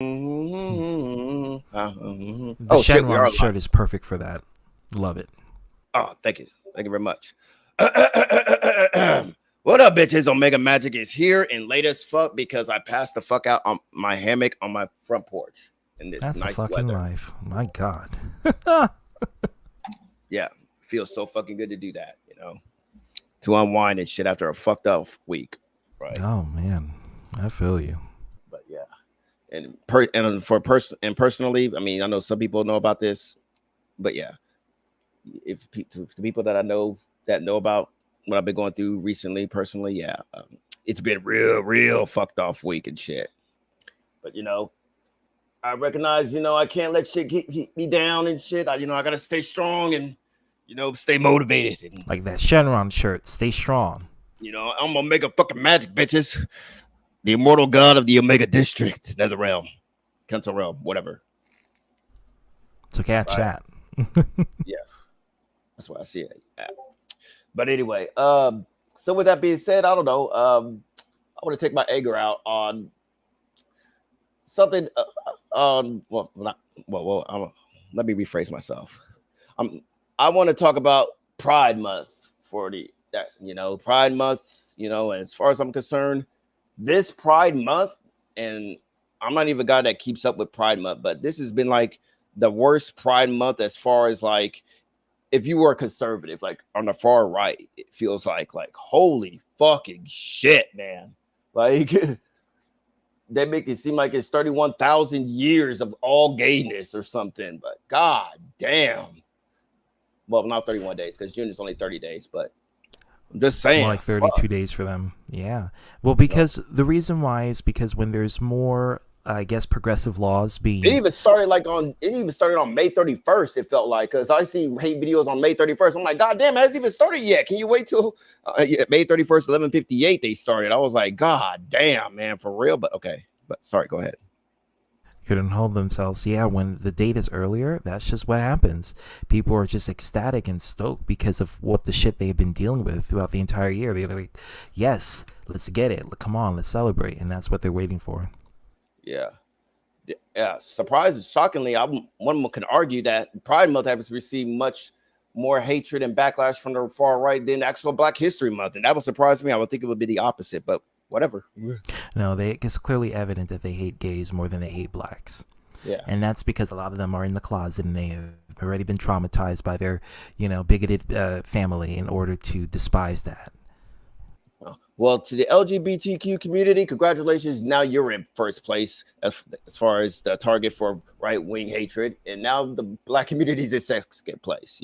The Oh shit, we Shenron are shirt live. is perfect for that. Love it. Oh, thank you very much. What up, bitches? Omega Magic is here and late as fuck because I passed the fuck out on my hammock on my front porch in this That's the nice fucking weather. life. My God. Yeah, feels so fucking good to do that, to unwind and shit after a fucked up week, right? Oh man, I feel you. But yeah, and personally, I mean, I know some people know about this, but yeah, if to the people that I know that know about what I've been going through recently, personally, yeah, it's been real fucked off week and shit. But I recognize, I can't let shit keep me down and shit. I gotta stay strong and stay motivated and Like that Shenron shirt. Stay strong. I'm Omega fucking Magic, bitches. The immortal god of the Omega District, Nether Realm, Council Realm, whatever. So catch Right? that. Yeah, that's what I see it at. But anyway, so with that being said, I don't know. I want to take my anger out on something. Well, not well. Let me rephrase myself. Um, I want to talk about Pride Month for the that Pride Month. And as far as I'm concerned, this Pride Month, and I'm not even a guy that keeps up with Pride Month, but this has been like the worst Pride Month as far as like if you were a conservative, like on the far right, it feels like holy fucking shit, man. Like they make it seem like it's 31,000 years of all gayness or something. But god damn. Well, not 31 days because June is only 30 days, but I'm just More saying, like 32 fuck. days for them. Yeah. Well, No. because the reason why is because when there's more, I guess, progressive laws being It even started on May 31st, it felt like, because I see hate videos on May 31st. I'm like, God damn, it hasn't even started yet. Can you wait till yeah, May 31st, 11:58 they started? I was like, God damn, man, for real. But okay. But sorry, go ahead. couldn't hold themselves. Yeah, when the date is earlier, that's just what happens. People are just ecstatic and stoked because of what the shit they've been dealing with throughout the entire year. They're like, yes, let's get it. Come on, let's celebrate. And that's what they're waiting for. Yeah. Yeah. Surprised, shockingly, one can argue that Pride Month has received much more hatred and backlash from the far right than actual Black History Month. And that would surprise me. I would think it would be the opposite, but whatever. No, it's clearly evident that they hate gays more than they hate blacks. Yeah. And that's because a lot of them are in the closet and they have already been traumatized by their, bigoted family in order to despise that. Well, to the LGBTQ community, congratulations. Now you're in first place as far as the target for right wing hatred. And now the Black community is in second place.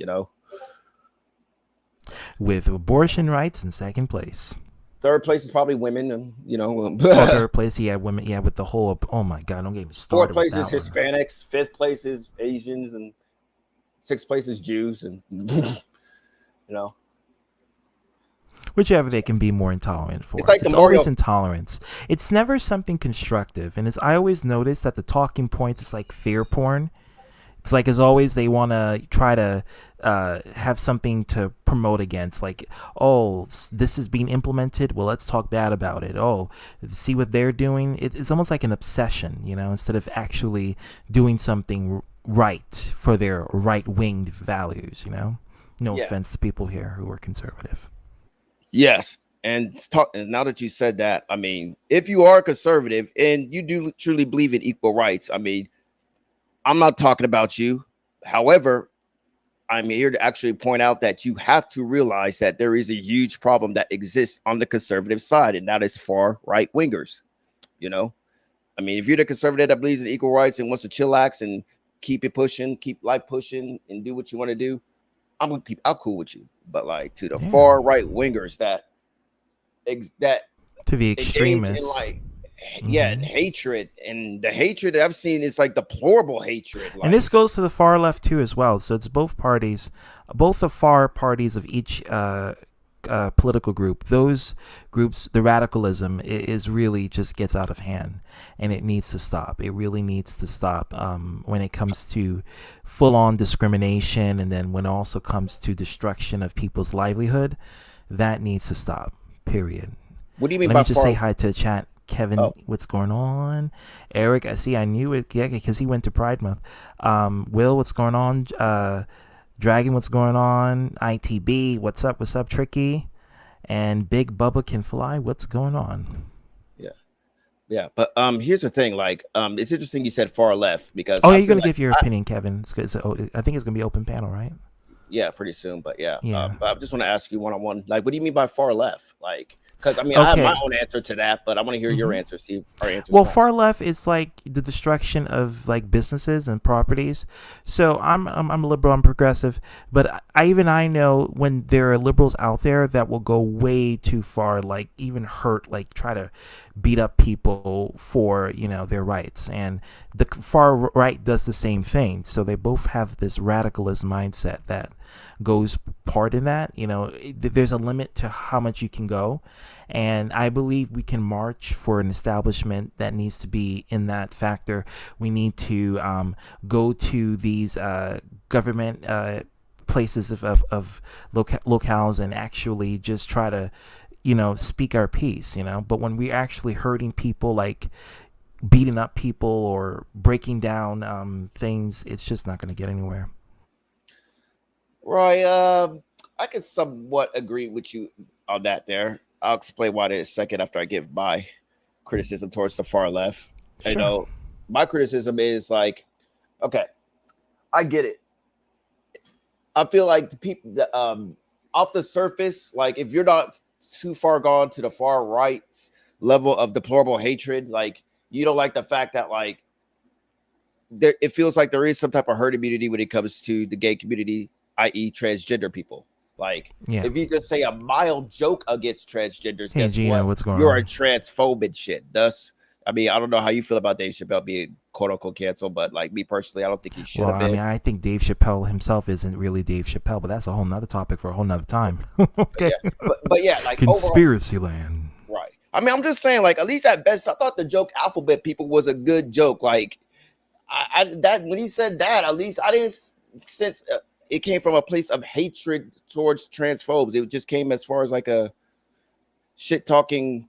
With abortion rights in second place. Third place is probably women. Oh, third place, yeah, women, yeah, with the whole, oh my God, don't get me Fourth started with place is that one. Hispanics. Fifth place is Asians. And sixth place is Jews. And, know, Whichever they can be more intolerant it's for. like the It's always Mario. intolerance. It's never something constructive. And as I always notice that the talking points is like fear porn. It's like as always they want to try to have something to promote against. Like, oh, this is being implemented. Well, let's talk bad about it. Oh, see what they're doing. It's almost like an obsession, instead of actually doing something right for their right-winged values. No Yeah. offense to people here who are conservative. Yes. And now that you said that, I mean, if you are a conservative and you do truly believe in equal rights, I mean, I'm not talking about you. However, I'm here to actually point out that you have to realize that there is a huge problem that exists on the conservative side, and that is far right wingers. You know, I mean, if you're the conservative that believes in equal rights and wants to chillax and keep it pushing, keep life pushing, and do what you want to do, I'm cool with you. But like to the Yeah. far right wingers that To the engage in extremists. like yeah, and hmm hatred, and the hatred that I've seen is like deplorable hatred. And this Like goes to the far left too, as well. So it's both parties, both the far parties of each political group. Those groups, the radicalism is really just gets out of hand, and it needs to stop. It really needs to stop when it comes to full-on discrimination, and then when it also comes to destruction of people's livelihood. That needs to stop. Period. what do you mean Let me by just say far? hi to the chat. Kevin, Oh, what's going on? Eric, I see. I knew it. Yeah, because he went to Pride Month. Will, what's going on? Dragon, what's going on? ITB, what's up? What's up, Tricky? And Big Bubba Can Fly, what's going on? yeah, yeah. But here's the thing. Like, it's interesting you said far left because Oh I yeah, you're feel gonna like give your opinion, Kevin. I think it's gonna be open panel, right? yeah, pretty soon. But yeah, Yeah. but I just want to ask you one on one. Like, what do you mean by far left? Like, because I mean, I have my Okay. own answer to that, but I want to hear your Mm-hmm. answer. See if our answers Well, far match. left is like the destruction of like businesses and properties. So I'm a liberal, I'm progressive, but I know when there are liberals out there that will go way too far, like even hurt, like try to beat up people for their rights, and the far right does the same thing. So they both have this radicalist mindset that goes part in that. There's a limit to how much you can go, and I believe we can march for an establishment that needs to be in that factor. We need to go to these government places of locales and actually just try to speak our piece. But when we're actually hurting people, like beating up people or breaking down things, it's just not going to get anywhere. Right. I can somewhat agree with you on that. There, I'll explain why in a second after I give my criticism towards the far left. You Sure. know, my criticism is like, okay, I get it. I feel like the people that off the surface, like if you're not too far gone to the far right level of deplorable hatred, like you don't like the fact that like there it feels like there is some type of herd immunity when it comes to the gay community, i.e., transgender people. Like Yeah. if you just say a mild joke against transgenders, Hey guess Gina, what? what's going You're a on? transphobe and shit. Thus, I mean, I don't know how you feel about Dave Chappelle being quote unquote canceled, but like me personally, I don't think he should Well, have I mean, been. I think Dave Chappelle himself isn't really Dave Chappelle, but that's a whole nother topic for a whole nother time. But Okay. yeah, but yeah, like overall, Conspiracy land. right. I mean, I'm just saying, like, at least at best, I thought the joke alphabet people was a good joke. Like, I that when he said that, at least I didn't sense it came from a place of hatred towards transphobes. It just came as far as like a shit talking.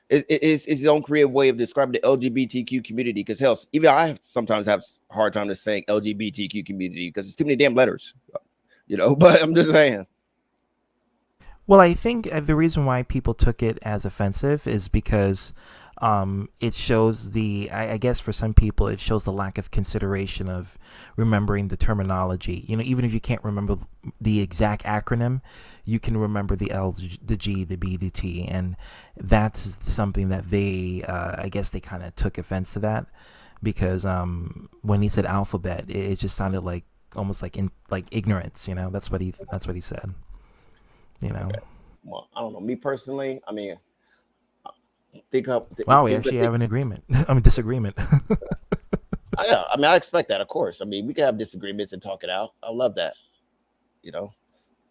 It's his own creative way of describing the LGBTQ community. Because hell, even I sometimes have a hard time just saying LGBTQ community because it's too many damn letters, But I'm just saying, Well, I think the reason why people took it as offensive is because it shows I guess for some people, it shows the lack of consideration of remembering the terminology. Even if you can't remember the exact acronym, you can remember the L, the G, the B, the T. And that's something that I guess they kind of took offense to that because when he said alphabet, it just sounded like almost like ignorance. That's what he said. You know. okay. Well, I don't know. Me personally, I mean, think up. Wow, we actually have an agreement. I mean, disagreement. Yeah, I mean, I expect that, of course. I mean, we can have disagreements and talk it out. I love that. You know,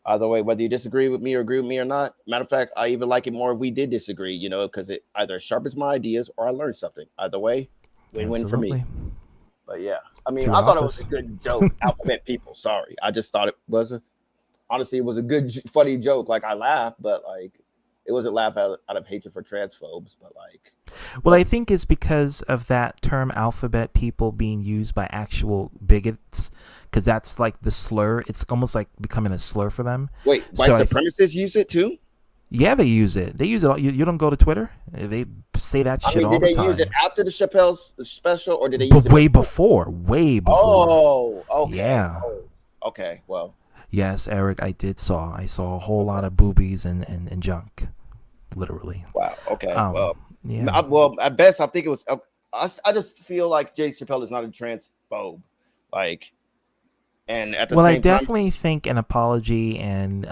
either way, whether you disagree with me or agree with me or not. Matter of fact, I even like it more if we did disagree. Because it either sharpens my ideas or I learn something. Either way, win-win for me. Absolutely. But yeah, I mean, To I thought it was a office. good joke. Alphabet people, sorry, I just thought it was honestly, it was a good, funny joke. Like I laughed, but like it wasn't laugh out of hatred for transphobes, but like, Well, I think it's because of that term alphabet people being used by actual bigots, because that's like the slur. It's almost like becoming a slur for them. wait, white So supremacists use it too? yeah, they use it. They use it. You don't go to Twitter. They say that I shit mean, all did the they use it time. after the Chappelle's special, or did they use But it way before? before, way before. Oh, okay. Yeah. Oh, okay. Well, Yes, Eric, I saw a whole lot okay. of boobies and junk, literally. Wow. Okay. Um, yeah. Well, at best, I think it was. I just feel like Jay Chappelle is not a transphobe, like, and at the Well, I same time, definitely think an apology and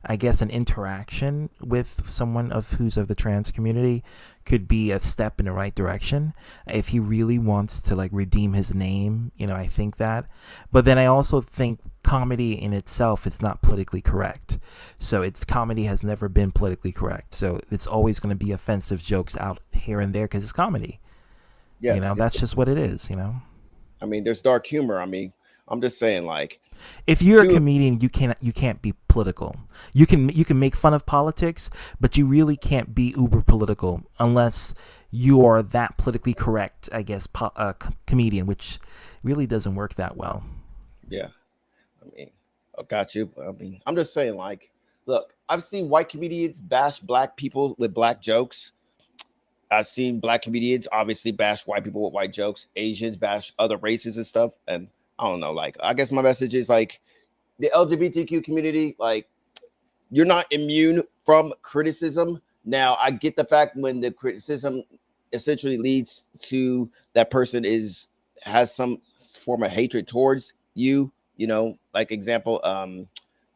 I guess an interaction with someone who's of the trans community could be a step in the right direction if he really wants to like redeem his name. I think that, but then I also think comedy in itself is not politically correct. So comedy has never been politically correct. So it's always going to be offensive jokes out here and there because it's comedy. yeah, That's just what it is. I mean, there's dark humor. I mean, I'm just saying, like, If you're a two. comedian, you can't be political. You can make fun of politics, but you really can't be uber political unless you are that politically correct, I guess, comedian, which really doesn't work that well. Yeah, I mean, I got you. I mean, I'm just saying, like, look, I've seen white comedians bash black people with black jokes. I've seen black comedians obviously bash white people with white jokes. Asians bash other races and stuff. And I don't know, like, I guess my message is like the LGBTQ community, like, you're not immune from criticism. Now, I get the fact when the criticism essentially leads to that person has some form of hatred towards you. You know, like example, trying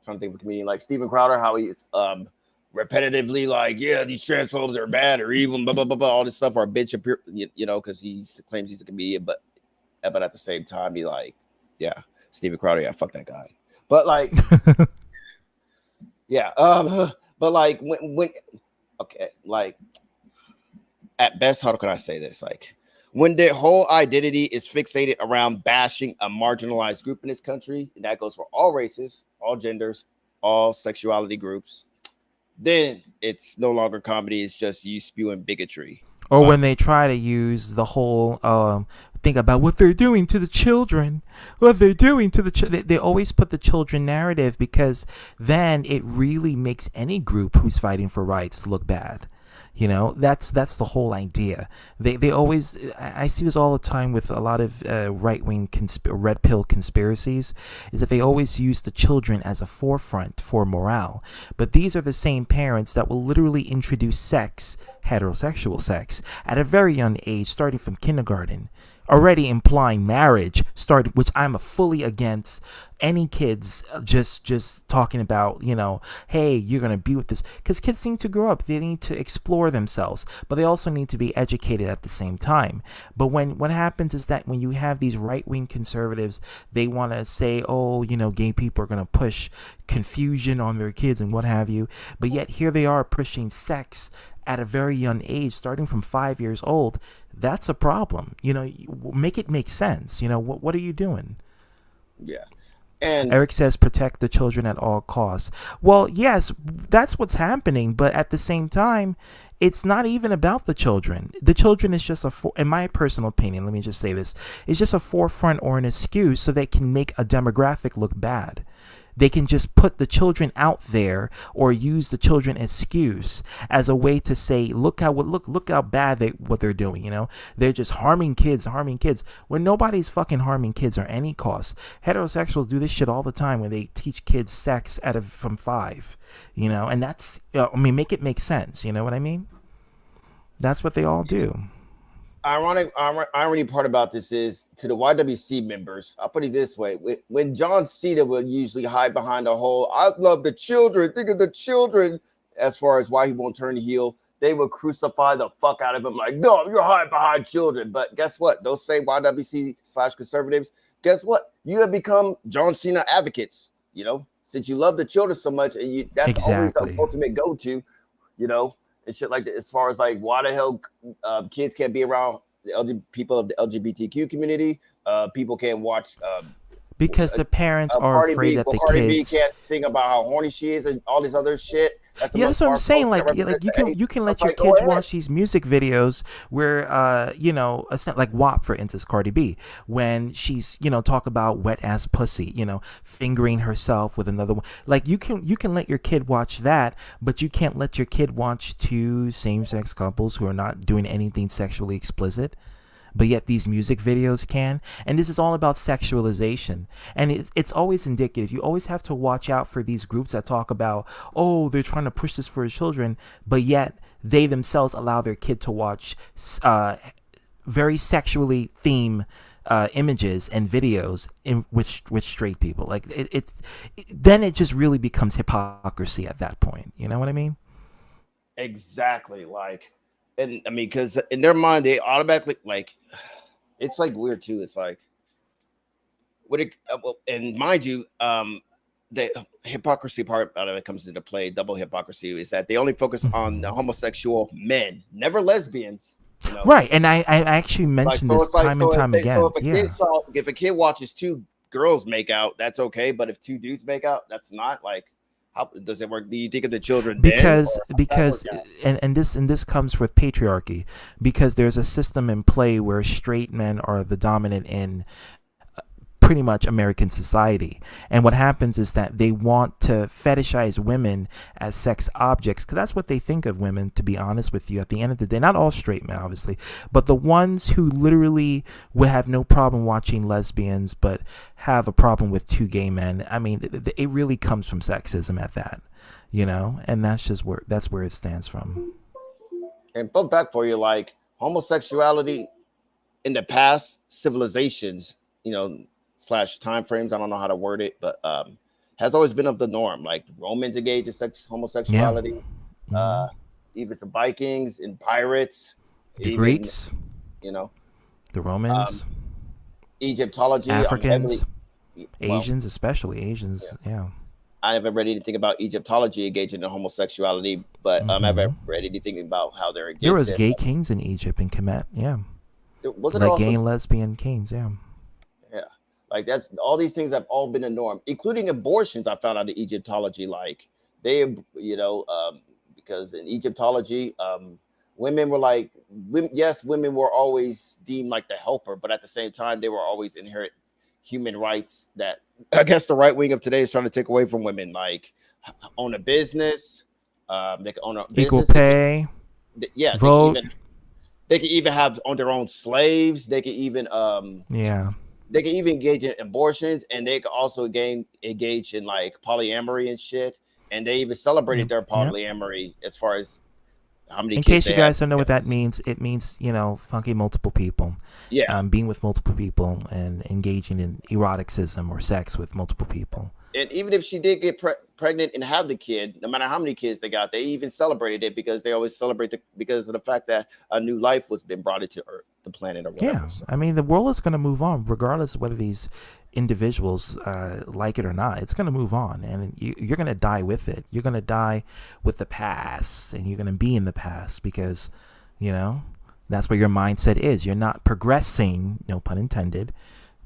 to think of a comedian like Steven Crowder, how he's repetitively like, yeah, these transphobes are bad or evil, blah blah blah, blah all this stuff, or a bitch, you know, because he claims he's a comedian, but at the same time, he like, yeah, Steven Crowder, yeah, fuck that guy. But like, yeah, but like when okay, like at best, how can I say this? Like when their whole identity is fixated around bashing a marginalized group in this country, and that goes for all races, all genders, all sexuality groups, then it's no longer comedy. It's just you spewing bigotry. Or when they try to use the whole thing about what they're doing to the children, what they're doing to the they always put the children narrative, because then it really makes any group who's fighting for rights look bad. You know, that's the whole idea. They always, I see this all the time with a lot of right wing red pill conspiracies, is that they always use the children as a forefront for morale. But these are the same parents that will literally introduce sex, heterosexual sex, at a very young age, starting from kindergarten, already implying marriage, which I'm fully against any kids just talking about, you know, hey, you're gonna be with this, because kids need to grow up, they need to explore themselves, but they also need to be educated at the same time. But what happens is that when you have these right-wing conservatives, they want to say, oh, you know, gay people are gonna push confusion on their kids and what have you, but yet here they are pushing sex at a very young age, starting from 5 years old. That's a problem. You know, make it make sense. You know, what are you doing? Yeah. And Eric says protect the children at all costs. Well, yes, that's what's happening, but at the same time, it's not even about the children. The children is just in my personal opinion, let me just say this, it's just a forefront or an excuse so they can make a demographic look bad. They can just put the children out there or use the children excuse as a way to say, look how bad what they're doing. You know, they're just harming kids, when nobody's fucking harming kids at any cost. Heterosexuals do this shit all the time when they teach kids sex from 5. You know, and that's make it make sense. You know what I mean? That's what they all do. Irony part about this is to the YWC members. I'll put it this way: when John Cena will usually hide behind the whole "I love the children," think of the children, as far as why he won't turn heel, they will crucify the fuck out of him. Like, no, you're hiding behind children. But guess what? Those same YWC/conservatives, guess what? You have become John Cena advocates. You know, since you love the children so much, and that's Exactly. always the ultimate go-to. You know. And shit like that, as far as like why the hell kids can't be around the people of the LGBTQ community. People can't watch because the parents are Cardi afraid B. that Well, the Cardi B kids can't sing about how horny she is and all this other shit. Yeah, that's what I'm saying. Like you can let your kids watch these music videos where, like WAP, for instance, Cardi B, when she's, talk about wet ass pussy, fingering herself with another one. Like you can let your kid watch that, but you can't let your kid watch two same sex couples who are not doing anything sexually explicit. But yet these music videos can. And this is all about sexualization. And it's always indicative. You always have to watch out for these groups that talk about, oh, they're trying to push this for children, but yet they themselves allow their kid to watch very sexually themed images and videos with straight people. Like then it just really becomes hypocrisy at that point. You know what I mean? Exactly. Like, and I mean, because in their mind, they automatically it's like weird too. It's like, and mind you, the hypocrisy part of it comes into play. Double hypocrisy is that they only focus on the homosexual men, never lesbians. Right, and I actually mentioned this time and time again. So if a kid watches two girls make out, that's okay. But if two dudes make out, that's not like. How does it work? Do you think of the children then, because or how does that because work out? and this comes with patriarchy, because there's a system in play where straight men are the dominant in pretty much American society. And what happens is that they want to fetishize women as sex objects, because that's what they think of women, to be honest with you. At the end of the day, not all straight men, obviously, but the ones who literally would have no problem watching lesbians but have a problem with two gay men. I mean, it really comes from sexism at that, and that's where it stands from. And fun fact for you, like homosexuality in the past civilizations, you know, slash time frames. I don't know how to word it, but has always been of the norm. Like Romans engaged in Yeah. homosexuality, Hmm. uh, even some Vikings and pirates, The even Greeks, you know, the um, Romans, Egyptology. I'm heavily Africans, well. Asians, especially Yeah. Asians. Yeah. I never read anything about Egyptology engaging in homosexuality, but I've Hmm. ever read anything about how they're There against was it. gay kings in Egypt and Kemet. Yeah. Wasn't there Like also gay and lesbian kings. Yeah. yeah. Like that's all these things have all been the norm, including abortions. I found out in Egyptology, like they, because in Egyptology, women were like, yes, women were always deemed like the helper, but at the same time, they were always inherent human rights that I guess the right wing of today is trying to take away from women, like own a business, they can own a Equal business, pay, yeah, vote. they can even have on their own slaves, Yeah. they can even engage in abortions, and they can also engage in like polyamory and shit. And they even celebrated Yep. their Yep. polyamory as far as how many In kids case they you have. guys don't know what that Yes. means, it means, funky multiple people, Yeah, being with multiple people and engaging in eroticism or sex with multiple people. and even if she did get pregnant and have the kid, no matter how many kids they got, they even celebrated it because they always celebrate because of the fact that a new life was been brought into Earth, the planet, or whatever. Yeah. So I mean, the world is going to move on regardless of whether these individuals like it or not. It's going to move on, and you're going to die with it. You're going to die with the past, and you're going to be in the past because, you know, that's where your mindset is. You're not progressing, no pun intended,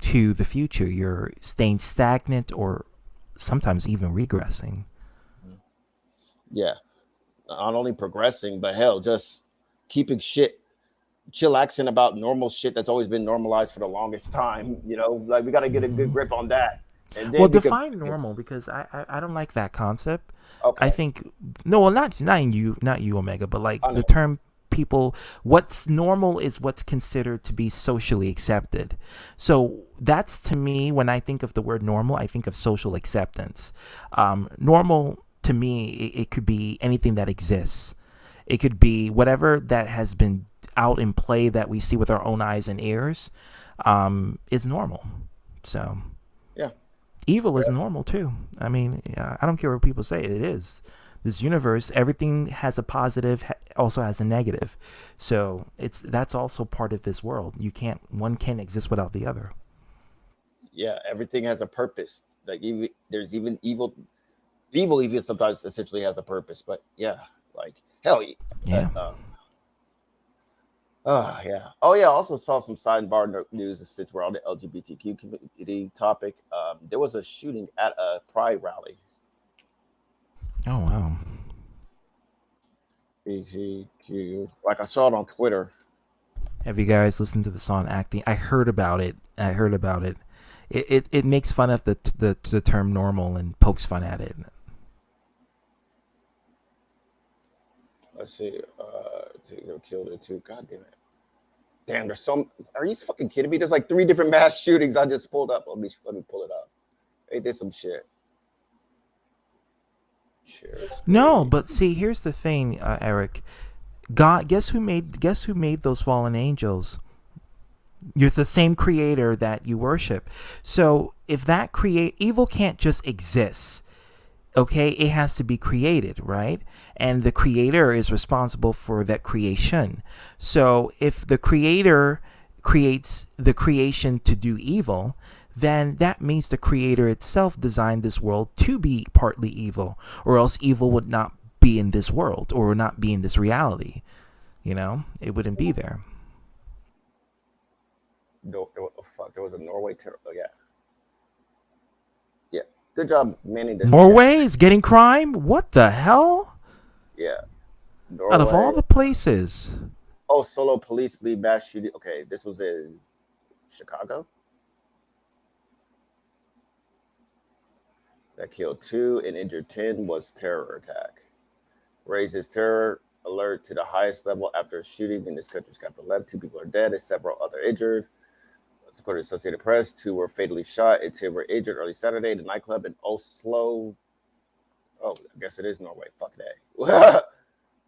to the future. You're staying stagnant or sometimes even regressing. yeah, not only progressing, but hell, just keeping shit chillaxing about normal shit that's always been normalized for the longest time. You know, like we got to get a good Hmm. grip on that, and Well, then we could. define normal, because I don't like that concept. I Okay, think no, well, not you Omega, but like I the know. term people. What's normal is what's considered to be socially accepted. So that's, to me, when I think of the word normal, I think of social acceptance. Normal to me, it could be anything that exists. It could be whatever that has been out in play that we see with our own eyes and ears. Is normal. So Yeah, evil is normal too. I mean, I don't care what people say. It is. This universe, everything has a positive, also has a negative. So that's also part of this world. One can't exist without the other. yeah. Everything has a purpose. Like even there's even evil. Evil even sometimes essentially has a purpose. But yeah, like hell. Uh, Yeah. uh, oh yeah. Oh yeah. I also saw some sidebar news since we're on the LGBTQ community topic. There was a shooting at a pride rally. Oh wow. LGBTQ. Like I saw it on Twitter. Have you guys listened to the song "Acting"? I heard about it. I heard about it. It makes fun of the term normal and pokes fun at it. Let's see. They killed it too. God damn it. Damn, there's some. Are you fucking kidding me? There's like three different mass shootings I just pulled up. Let me pull it up. They did some shit. Share No, screen. but see, here's the thing, Eric. God, guess who made those fallen angels? You're the same creator that you worship. So if that create evil can't just exist, okay, it has to be created, right? And the creator is responsible for that creation. So if the creator creates the creation to do evil, then that means the creator itself designed this world to be partly evil, or else evil would not be in this world or would not be in this reality. It wouldn't be there. No, oh, fuck. There was a Norway terror. Oh, yeah. Good job manning the chat. Norway is getting crime. What the hell? Yeah, Out of all Norway. the places. Oh, solo police bleed mass shooting. Okay, this was in Chicago. That killed 2 and injured 10 was terror attack. Raises terror alert to the highest level after a shooting in this country's capital. 2 people are dead and several other injured. According to Associated Press, 2 were fatally shot and 10 were injured early Saturday at a nightclub in Oslo. Oh, I guess it is Norway. Fuck that.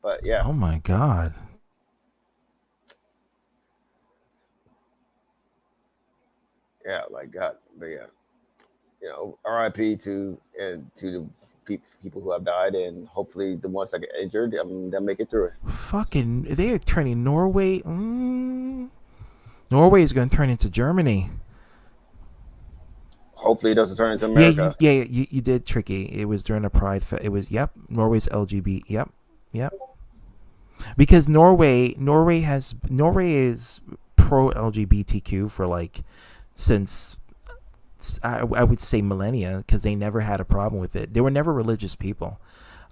But yeah. Oh my God. Yeah, like God. But yeah. RIP to the people who have died, and hopefully the ones that get injured, they'll make it through it. Fucking, they are turning Norway. Norway is going to turn into Germany. Hopefully, it doesn't turn into America. You did tricky. It was during a Pride. It was Norway's LGBT. Yep. Because Norway is pro LGBTQ for like since I would say millennia, because they never had a problem with it. They were never religious people.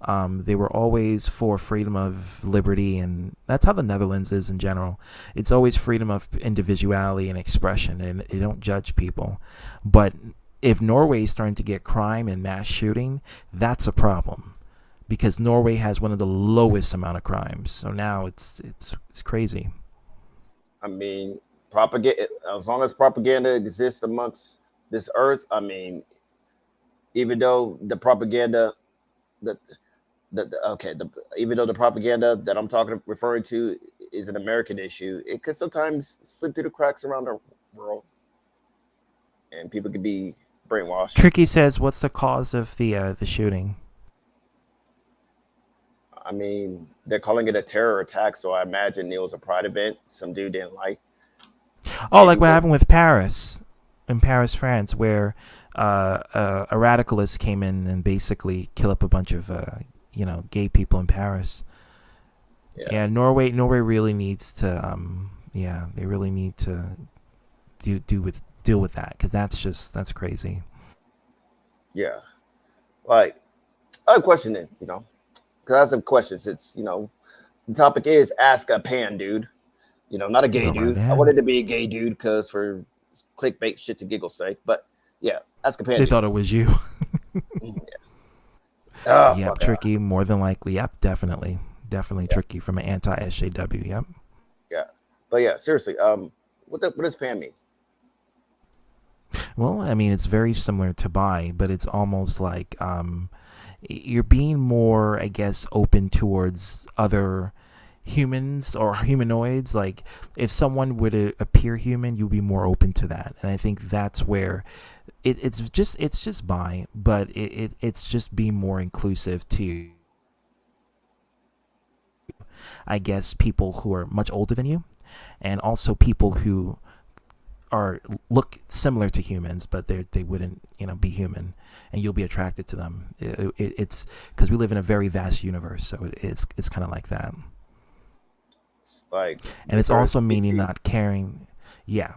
They were always for freedom of liberty, and that's how the Netherlands is in general. It's always freedom of individuality and expression, and they don't judge people. But if Norway is starting to get crime and mass shooting, that's a problem, because Norway has one of the lowest amount of crimes. So now it's crazy. I mean, propaganda. As long as propaganda exists amongst this earth, I mean, even though the propaganda even though the propaganda that I'm referring to is an American issue, it could sometimes slip through the cracks around the world, and people could be brainwashed. Tricky says, "What's the cause of the shooting?" I mean, they're calling it a terror attack, so I imagine it was a pride event some dude didn't like. Oh, like what happened with Paris, in Paris, France, where a radicalist came in and basically killed up a bunch of gay people in Paris. Yeah, Norway really needs to they really need to deal with that, because that's crazy. Yeah, like I have a question then, because I have some questions. It's the topic is ask a pan dude, not a gay dude. I wanted to be a gay dude because for clickbait shit to giggle's sake, but yeah, ask a pan. They dude. thought it was you. Yep, tricky. More than likely. Yep, definitely tricky from an anti-SJW. Yep. Yeah, but yeah, seriously. What does pan mean? Well, I mean, it's very similar to bi, but it's almost like you're being more, I guess, open towards other humans or humanoids. Like if someone would appear human, you'll be more open to that, and I think that's where it's just bi, but it's just being more inclusive to, I guess, people who are much older than you, and also people who look similar to humans, but they wouldn't be human, and you'll be attracted to them. It's because we live in a very vast universe, so it's kind of like that. Like, and it's also meaning not caring. Yeah.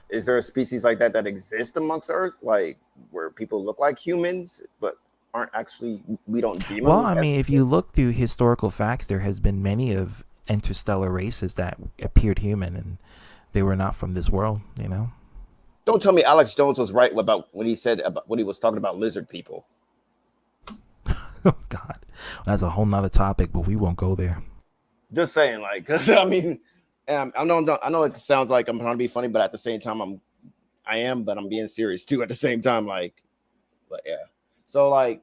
Is there a species like that exists amongst Earth, like where people look like humans but aren't actually? We don't deem them. Well, I mean, if you look through historical facts, there has been many of interstellar races that appeared human, and they were not from this world. Don't tell me Alex Jones was right about when he said about when he was talking about lizard people. Oh God, that's a whole nother topic, but we won't go there. Just saying, like, because I mean, I know it sounds like I'm trying to be funny, but at the same time, I am, but I'm being serious too. At the same time, like, but yeah. So like,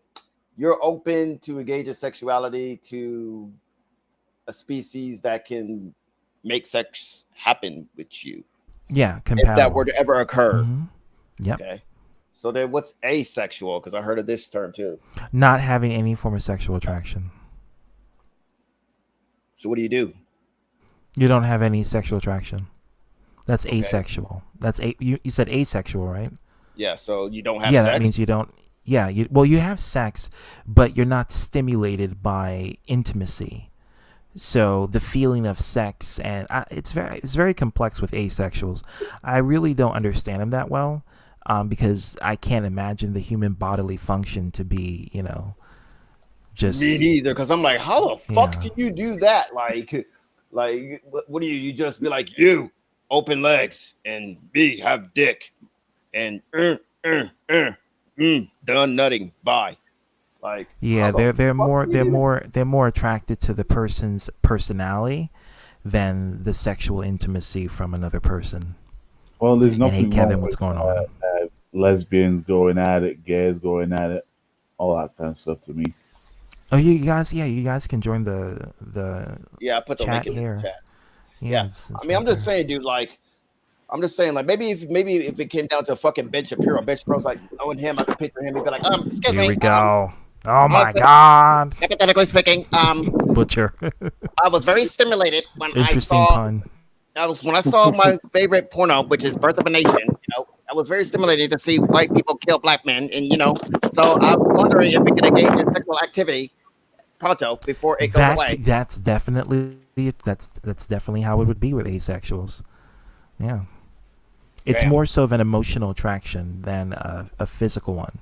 you're open to engage in sexuality to a species that can make sex happen with you. Yeah, compatible. If that were to ever occur. Mm-hmm. Yeah. Okay. So then, what's asexual? Because I heard of this term too. Not having any form of sexual attraction. So what do you do? You don't have any sexual attraction. That's asexual. That's you said asexual, right? Yeah. So you don't have. Yeah, sex? That means you don't. Yeah. You have sex, but you're not stimulated by intimacy. So the feeling of sex, and it's very complex with asexuals. I really don't understand them that well. because I can't imagine the human bodily function to be, Me just neither, because I'm like, how the fuck yeah, can you do that? Like, what do you just be like, you open legs and me have dick and done nutting. Bye. Like, how yeah. the They're fuck more can you do that? they're more attracted to the person's personality than the sexual intimacy from another person. Well, there's And hey, nothing wrong Kevin, what's with going on? lesbians going at it, gays going at it, all that kind of stuff to me. Oh, you guys can join the Yeah, I put the link chat in the here. chat. Yeah, Yeah, I it's mean, I'm right just there. saying, dude. Like, I'm just saying, like, maybe if it came down to fucking Ben Shapiro, Ben Shapiro's like knowing him, I could picture him. He'd be like, excuse Here me, we go. Oh my honestly, God, hypothetically speaking, butcher. I was very stimulated when I Interesting saw pun. when I saw my favorite porno, which is Birth of a Nation. I was very stimulated to see white people kill black men, and so I'm wondering if we can engage in sexual activity pronto before it goes away. That's definitely how it would be with asexuals. Yeah, it's Damn. more so of an emotional attraction than a physical one.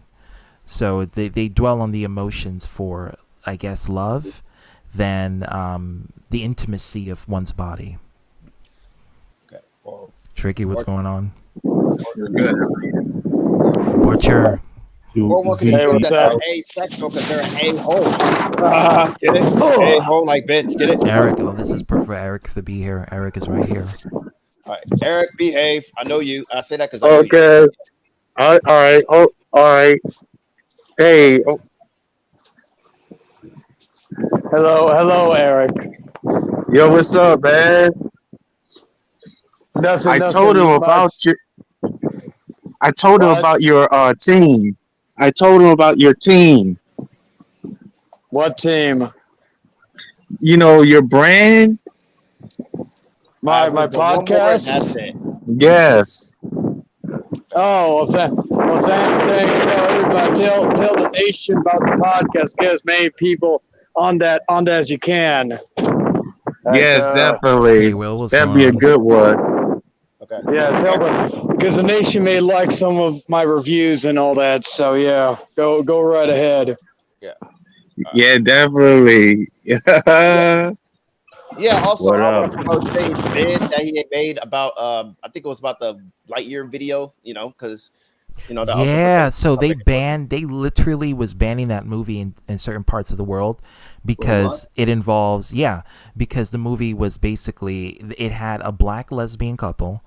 So they dwell on the emotions for, I guess, love than the intimacy of one's body. Okay. Well, Tricky, what's going on? You're good. Butcher. To or one could Hey, say what's that up? they're asexual because they're a hole. Get it? A Oh, hole like bench. Get it? Eric. Oh, this is perfect for Eric to be here. Eric is right here. All right, Eric, behave. I know you. I say that because I know you. okay. All right. Oh, all right. Hey. Oh. Hello, Eric. Yo, what's up, man? I told him Nothing about much. your. I told him What? about your team. I told him about your team. What team? You know your brand. My With the one more word, podcast? that's it. Yes. Oh, thank everybody. Tell the nation about the podcast. Get as many people on that as you can. Like, Yes, Hey, definitely. Will, what's That'd going be a on? good one. Okay. yeah, tell them because the nation may like some of my reviews and all that. So yeah, go right ahead. Yeah. Yeah, definitely. Yeah. Yeah. Also, What I want up? to promote Shane's vid that he had made about. I think it was about the Lightyear video. Because that also Yeah, pertains to so the topic. they literally was banning that movie in certain parts of the world Wait, what? because it involves, yeah, because the movie was basically, it had a black lesbian couple,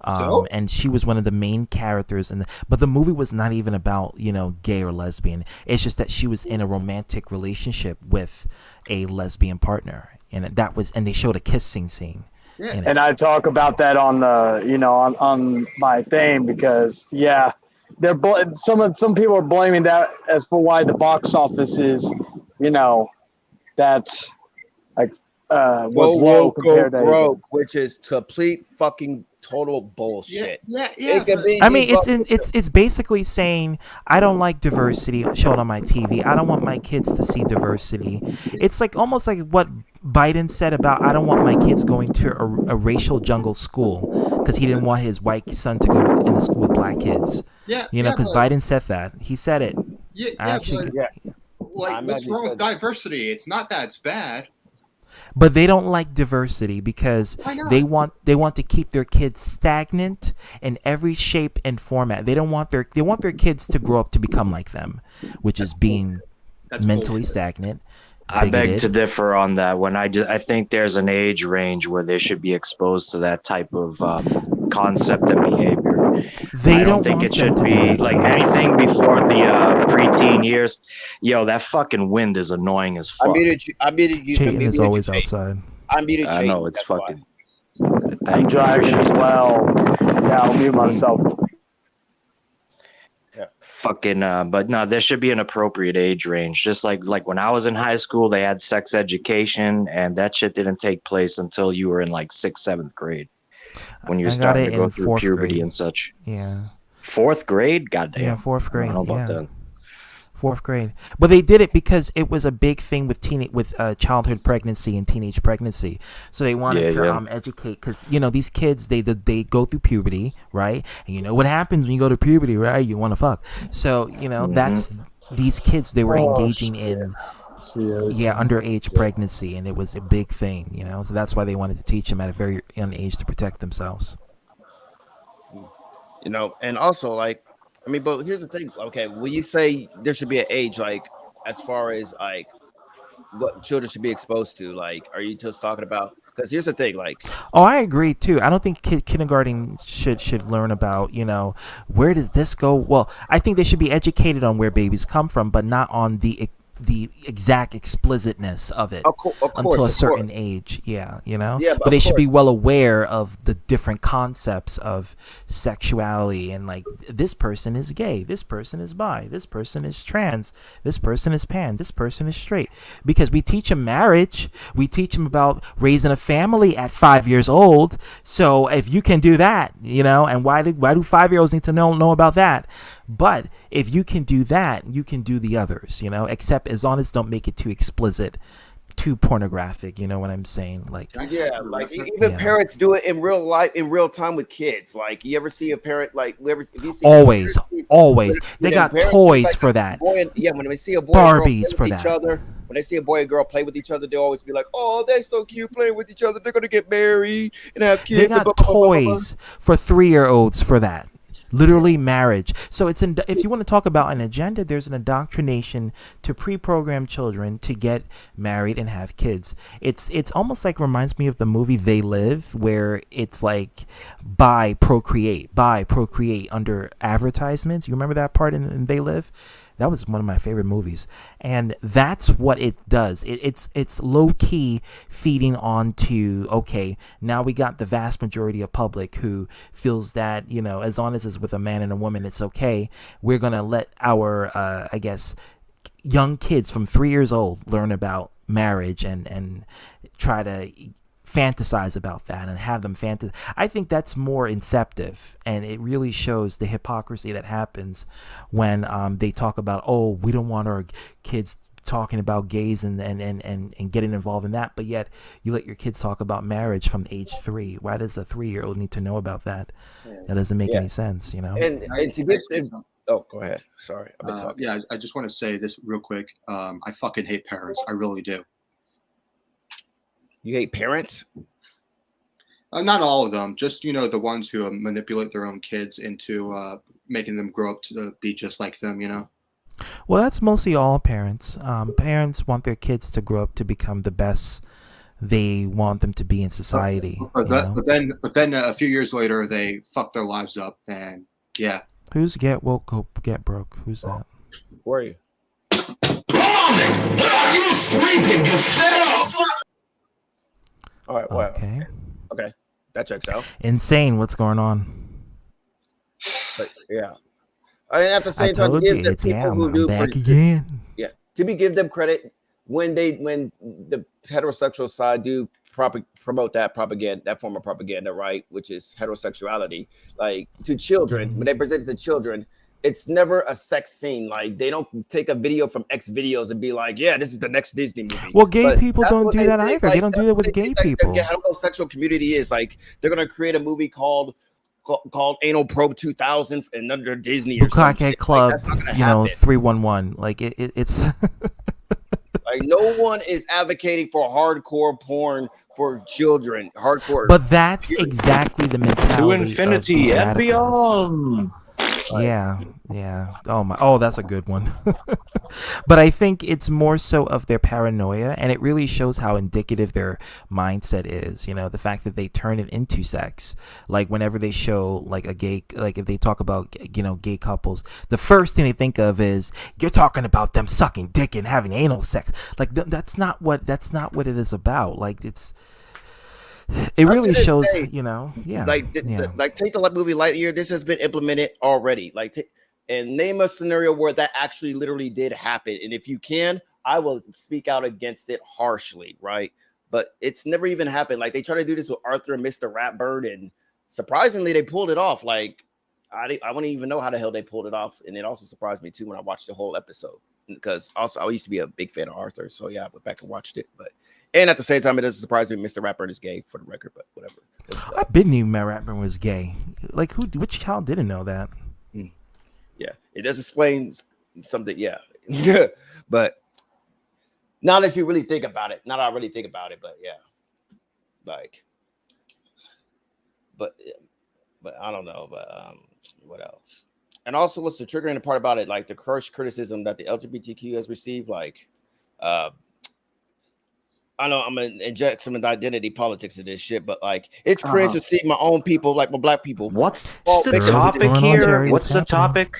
So and she was one of the main characters but the movie was not even about, gay or lesbian. It's just that she was in a romantic relationship with a lesbian partner, and and they showed a kissing scene in it. And I talk about that on the on my thing because yeah, some people are blaming that as for why the box office is that's like was go low woke, go compared to broke, anything. which is complete fucking total bullshit. Yeah, It can but be I mean, debunked. it's basically saying I don't like diversity shown on my TV. I don't want my kids to see diversity. It's like almost like what Biden said about I don't want my kids going to a racial jungle school because he didn't want his white son to go in the school with black kids. yeah, Because but Biden said that. He said it. I actually, but Yeah, I like, what's imagine wrong so. with diversity? It's not that it's bad. but they don't like diversity because Why not? they want to keep their kids stagnant in every shape and format. They want their kids to grow up to become like them, which is being That's mentally bullshit. stagnant, I beg to bigoted. differ on that. I think there's an age range where they should be exposed to that type of concept and behavior. They I don't don't think want it them should to do be that like though. anything before the preteen years. Yo, that fucking wind is annoying as I fuck. muted you. I muted you. Chayton is Muted you, always Chase. outside. I muted I Chase. know it's That's why. fucking. I'm Thank you. driving Appreciate as it. well. Yeah, I'll mute myself. Fucking but no, there should be an appropriate age range. Just like when I was in high school, they had sex education, and that shit didn't take place until you were in like 6th, 7th grade when you're I got starting it to go in through fourth puberty grade. and such. Yeah. 4th grade, Yeah, goddamn. fourth I don't grade. know about Yeah. that. 4th grade. But they did it because it was a big thing with childhood pregnancy and teenage pregnancy. So they wanted to educate, because these kids they go through puberty, right? And you know what happens when you go to puberty, right? You want to fuck. So that's these kids, they were engaging in underage pregnancy, and it was a big thing, so that's why they wanted to teach them at a very young age to protect themselves. And also, like, I mean, but here's the thing. Okay, when you say there should be an age, like, as far as like what children should be exposed to, like, are you just talking about? Because here's the thing, like, I agree too. I don't think kindergarten should learn about where does this go. Well, I think they should be educated on where babies come from, but not on the exact explicitness of it until a certain age. Yeah, but they should be well aware of the different concepts of sexuality, and like, this person is gay, this person is bi, this person is trans, this person is pan, this person is straight, because we teach them marriage, we teach them about raising a family at 5 years old. So if you can do that, and why do 5-year-olds need to know about that? But if you can do that, you can do the others, except as long as don't make it too explicit, too pornographic. You know what I'm saying? Like, like even parents do it in real life, in real time with kids. Like, you ever see a parent, like, always, they got toys for that. When they see a boy Barbies for that. When they see a boy and girl play with each other, they always be like, "Oh, they're so cute playing with each other. They're gonna get married and have kids." They got toys for 3-year-olds for that. Literally marriage. So if you want to talk about an agenda, there's an indoctrination to pre-program children to get married and have kids. It's almost like, reminds me of the movie They Live, where it's like buy, procreate under advertisements. You remember that part in They Live? That was one of my favorite movies, and that's what it does. It's low key feeding onto, okay, now we got the vast majority of public who feels that as long as it's with a man and a woman, it's okay. We're gonna let our I guess young kids from 3 years old learn about marriage and try to fantasize about that and have them fantasize. I think that's more inceptive, and it really shows the hypocrisy that happens when they talk about, we don't want our kids talking about gays and getting involved in that, but yet you let your kids talk about marriage from age 3. Why does a 3-year-old need to know about that? That doesn't make any sense, And to get go ahead. Sorry, I've been talking. Yeah, I just want to say this real quick. I fucking hate parents. I really do. You hate parents? Not all of them. Just the ones who manipulate their own kids into making them grow up to be just like them. Well, that's mostly all parents. Parents want their kids to grow up to become the best they want them to be in society. But then a few years later, they fuck their lives up, and yeah. Who's get woke, go get broke? Who's that? Where are you? Are you sleeping? Just sit up. All right. Well, okay. That checks out. Insane. What's going on? But yeah, I mean, at the same time, give the people who do back again. Yeah, give them credit when the heterosexual side do promote that propaganda, that form of propaganda, right? Which is heterosexuality, like to children. When they present it to children, it's never a sex scene. Like, they don't take a video from X videos and be like, "Yeah, this is the next Disney movie." Well, gay people don't do that either. They don't do that with gay people. The homosexual community is like, they're gonna create a movie called Anal Probe 2000 and under Disney or something. Club, 311. Like it's. Like, no one is advocating for hardcore porn for children. Hardcore. But that's exactly the mentality. To infinity and beyond. Yeah. Oh, that's a good one. But I think it's more so of their paranoia, and it really shows how indicative their mindset is. The fact that they turn it into sex. Like, whenever they show like a gay, like if they talk about gay couples, the first thing they think of is, you're talking about them sucking dick and having anal sex. Like, that's not what it is about. Like, it really shows, like, take the movie Lightyear. This has been implemented already. And name a scenario where that actually literally did happen. And if you can, I will speak out against it harshly, right? But it's never even happened. Like, they try to do this with Arthur and Mr. Ratbird, and surprisingly, they pulled it off. Like, I wouldn't even know how the hell they pulled it off. And it also surprised me too when I watched the whole episode. because also I used to be a big fan of Arthur, so yeah, I went back and watched it. But and at the same time, it doesn't surprise me Mr. Rapper is gay for the record, but whatever. I didn't knew Matt Rapper was gay. Like which child didn't know that? Yeah, it does explain something. Yeah, but now that you really think about it, but yeah, like, but I don't know, but what else? And also, what's the triggering part about it? Like the harsh criticism that the LGBTQ has received. Like, I know I'm gonna inject some identity politics in this shit, but like, it's cringe to see my own people, like my black people. What's Oh, the make it- topic going on, here? Jerry? What's What's the happening? topic?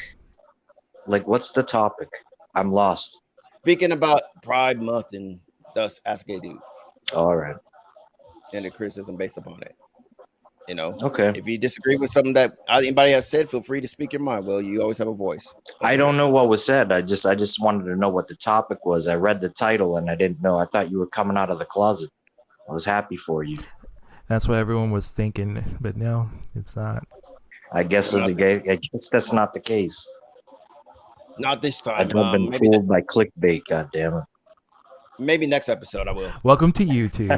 Like, what's the topic? I'm lost. Speaking about Pride Month and thus Ask Gay Dude All right. and the criticism based upon it. You know, Okay. if you disagree with something that anybody has said, feel free to speak your mind. Well, you always have a voice. I don't know what was said. I just wanted to know what the topic was. I read the title and I didn't know. I thought you were coming out of the closet. I was happy for you. That's what everyone was thinking, but no, it's not. I guess that's not the case. Not this I've time. been fooled by clickbait. God damn it. Maybe next episode I will. Welcome to YouTube.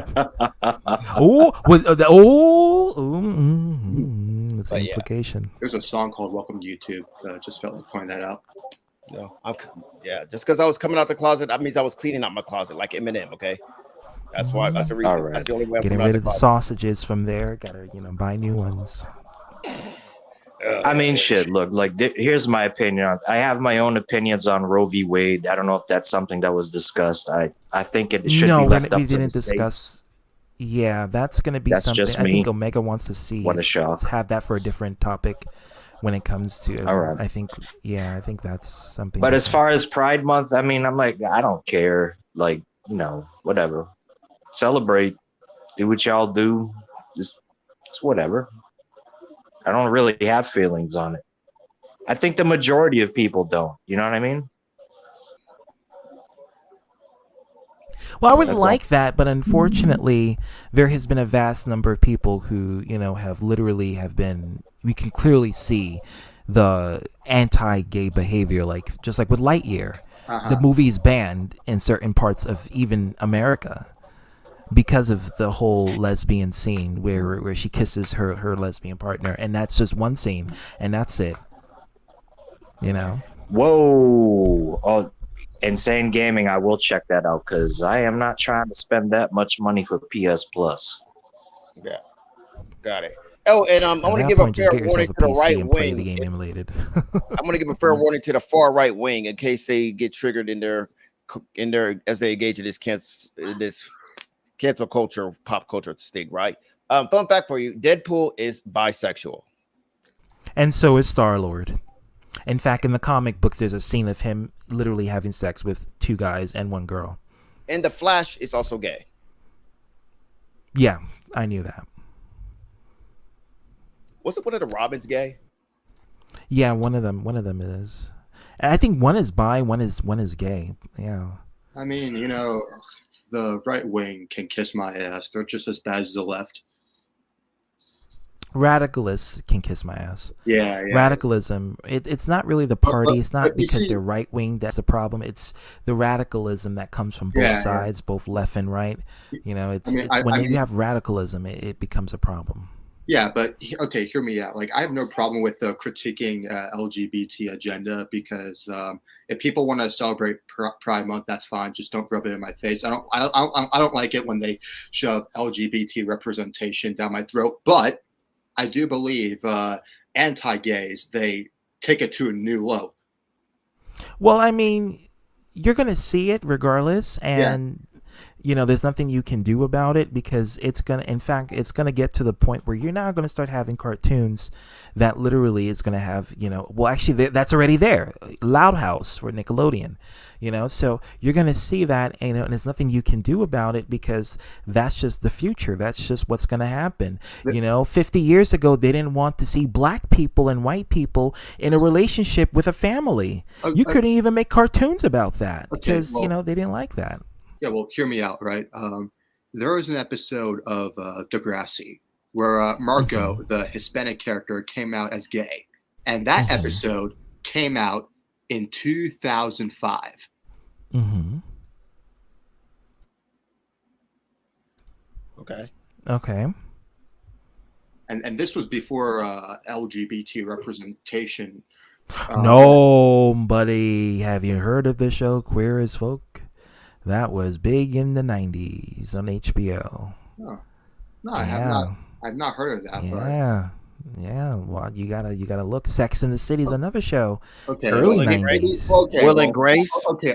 It's But an yeah. implication. There's a song called "Welcome to YouTube." Just felt like pointing that out. No, just because I was coming out the closet, that means I was cleaning out my closet like Eminem. Okay, that's why. That's the reason. All right. That's the only way I'm Getting coming out rid the of the closet. sausages from there. Gotta buy new ones. I mean, shit. Look, like, here's my opinion. I have my own opinions on Roe v. Wade. I don't know if that's something that was discussed. I think it should be left up we to the didn't states. discuss. Yeah, that's gonna be That's something. just I think me. Omega wants to see. What a shock. Have that for a different topic when it comes to. All right. I think that's something. But as different. far as Pride Month, I mean, I'm like, I don't care. Like, whatever. Celebrate. Do what y'all do. Just whatever. I don't really have feelings on it. I think the majority of people don't. You know what I mean? Well, I would That's like that, but unfortunately, there has been a vast number of people who, have been. We can clearly see the anti-gay behavior, just like with Lightyear. The movie is banned in certain parts of even America because of the whole lesbian scene where she kisses her lesbian partner, and that's just one scene, and that's it. Whoa. Oh, Insane Gaming, I will check that out because I am not trying to spend that much money for PS Plus. Yeah, got it. Oh, and I want to give a fair warning to the right play the wing. game emulated. I want to give a fair warning to the far right wing in case they get triggered in their as they engage in this cancel culture, pop culture sting. Right. Fun fact for you: Deadpool is bisexual, And so is Star-Lord. In fact, in the comic books, there's a scene of him literally having sex with 2 guys and 1 girl. and the Flash is also gay. Yeah, I knew that. Wasn't one of the Robins gay? Yeah, one of them is. And I think one is bi, one is gay. Yeah. I mean, the right wing can kiss my ass. They're just as bad as the left. Radicalists can kiss my ass. Yeah. Radicalism, it's not really the party. It's not but you because see- they're right wing that's the problem. It's the radicalism that comes from both sides, both left and right. When you have radicalism, it becomes a problem. Yeah, but okay, hear me out. Like, I have no problem with critiquing LGBT agenda because if people want to celebrate Pride Month, that's fine. Just don't rub it in my face. I don't like it when they shove LGBT representation down my throat. But I do believe anti-gays, they take it to a new low. Well, I mean, you're gonna see it regardless, and there's nothing you can do about it because it's gonna get to the point where you're now gonna start having cartoons that literally is gonna have that's already there, Loud House for Nickelodeon, so you're gonna see that, and there's nothing you can do about it because that's just the future. That's just what's gonna happen. 50 years ago, they didn't want to see black people and white people in a relationship with a family. You couldn't even make cartoons about that because they didn't like that. Yeah, well, hear me out, right? There was an episode of Degrassi where Marco, the Hispanic character, came out as gay. And that episode came out in 2005. Mm-hmm. Okay. Okay. And this was before LGBT representation. No, buddy. Have you heard of the show Queer as Folk? That was big in the 90s on HBO. Oh, no, I have not. Yeah. I've not heard of that. But Yeah. Yeah. Well, you gotta look. Sex in the City is another show. okay, Early Will and Grace. 90s. okay, Will well, and Grace.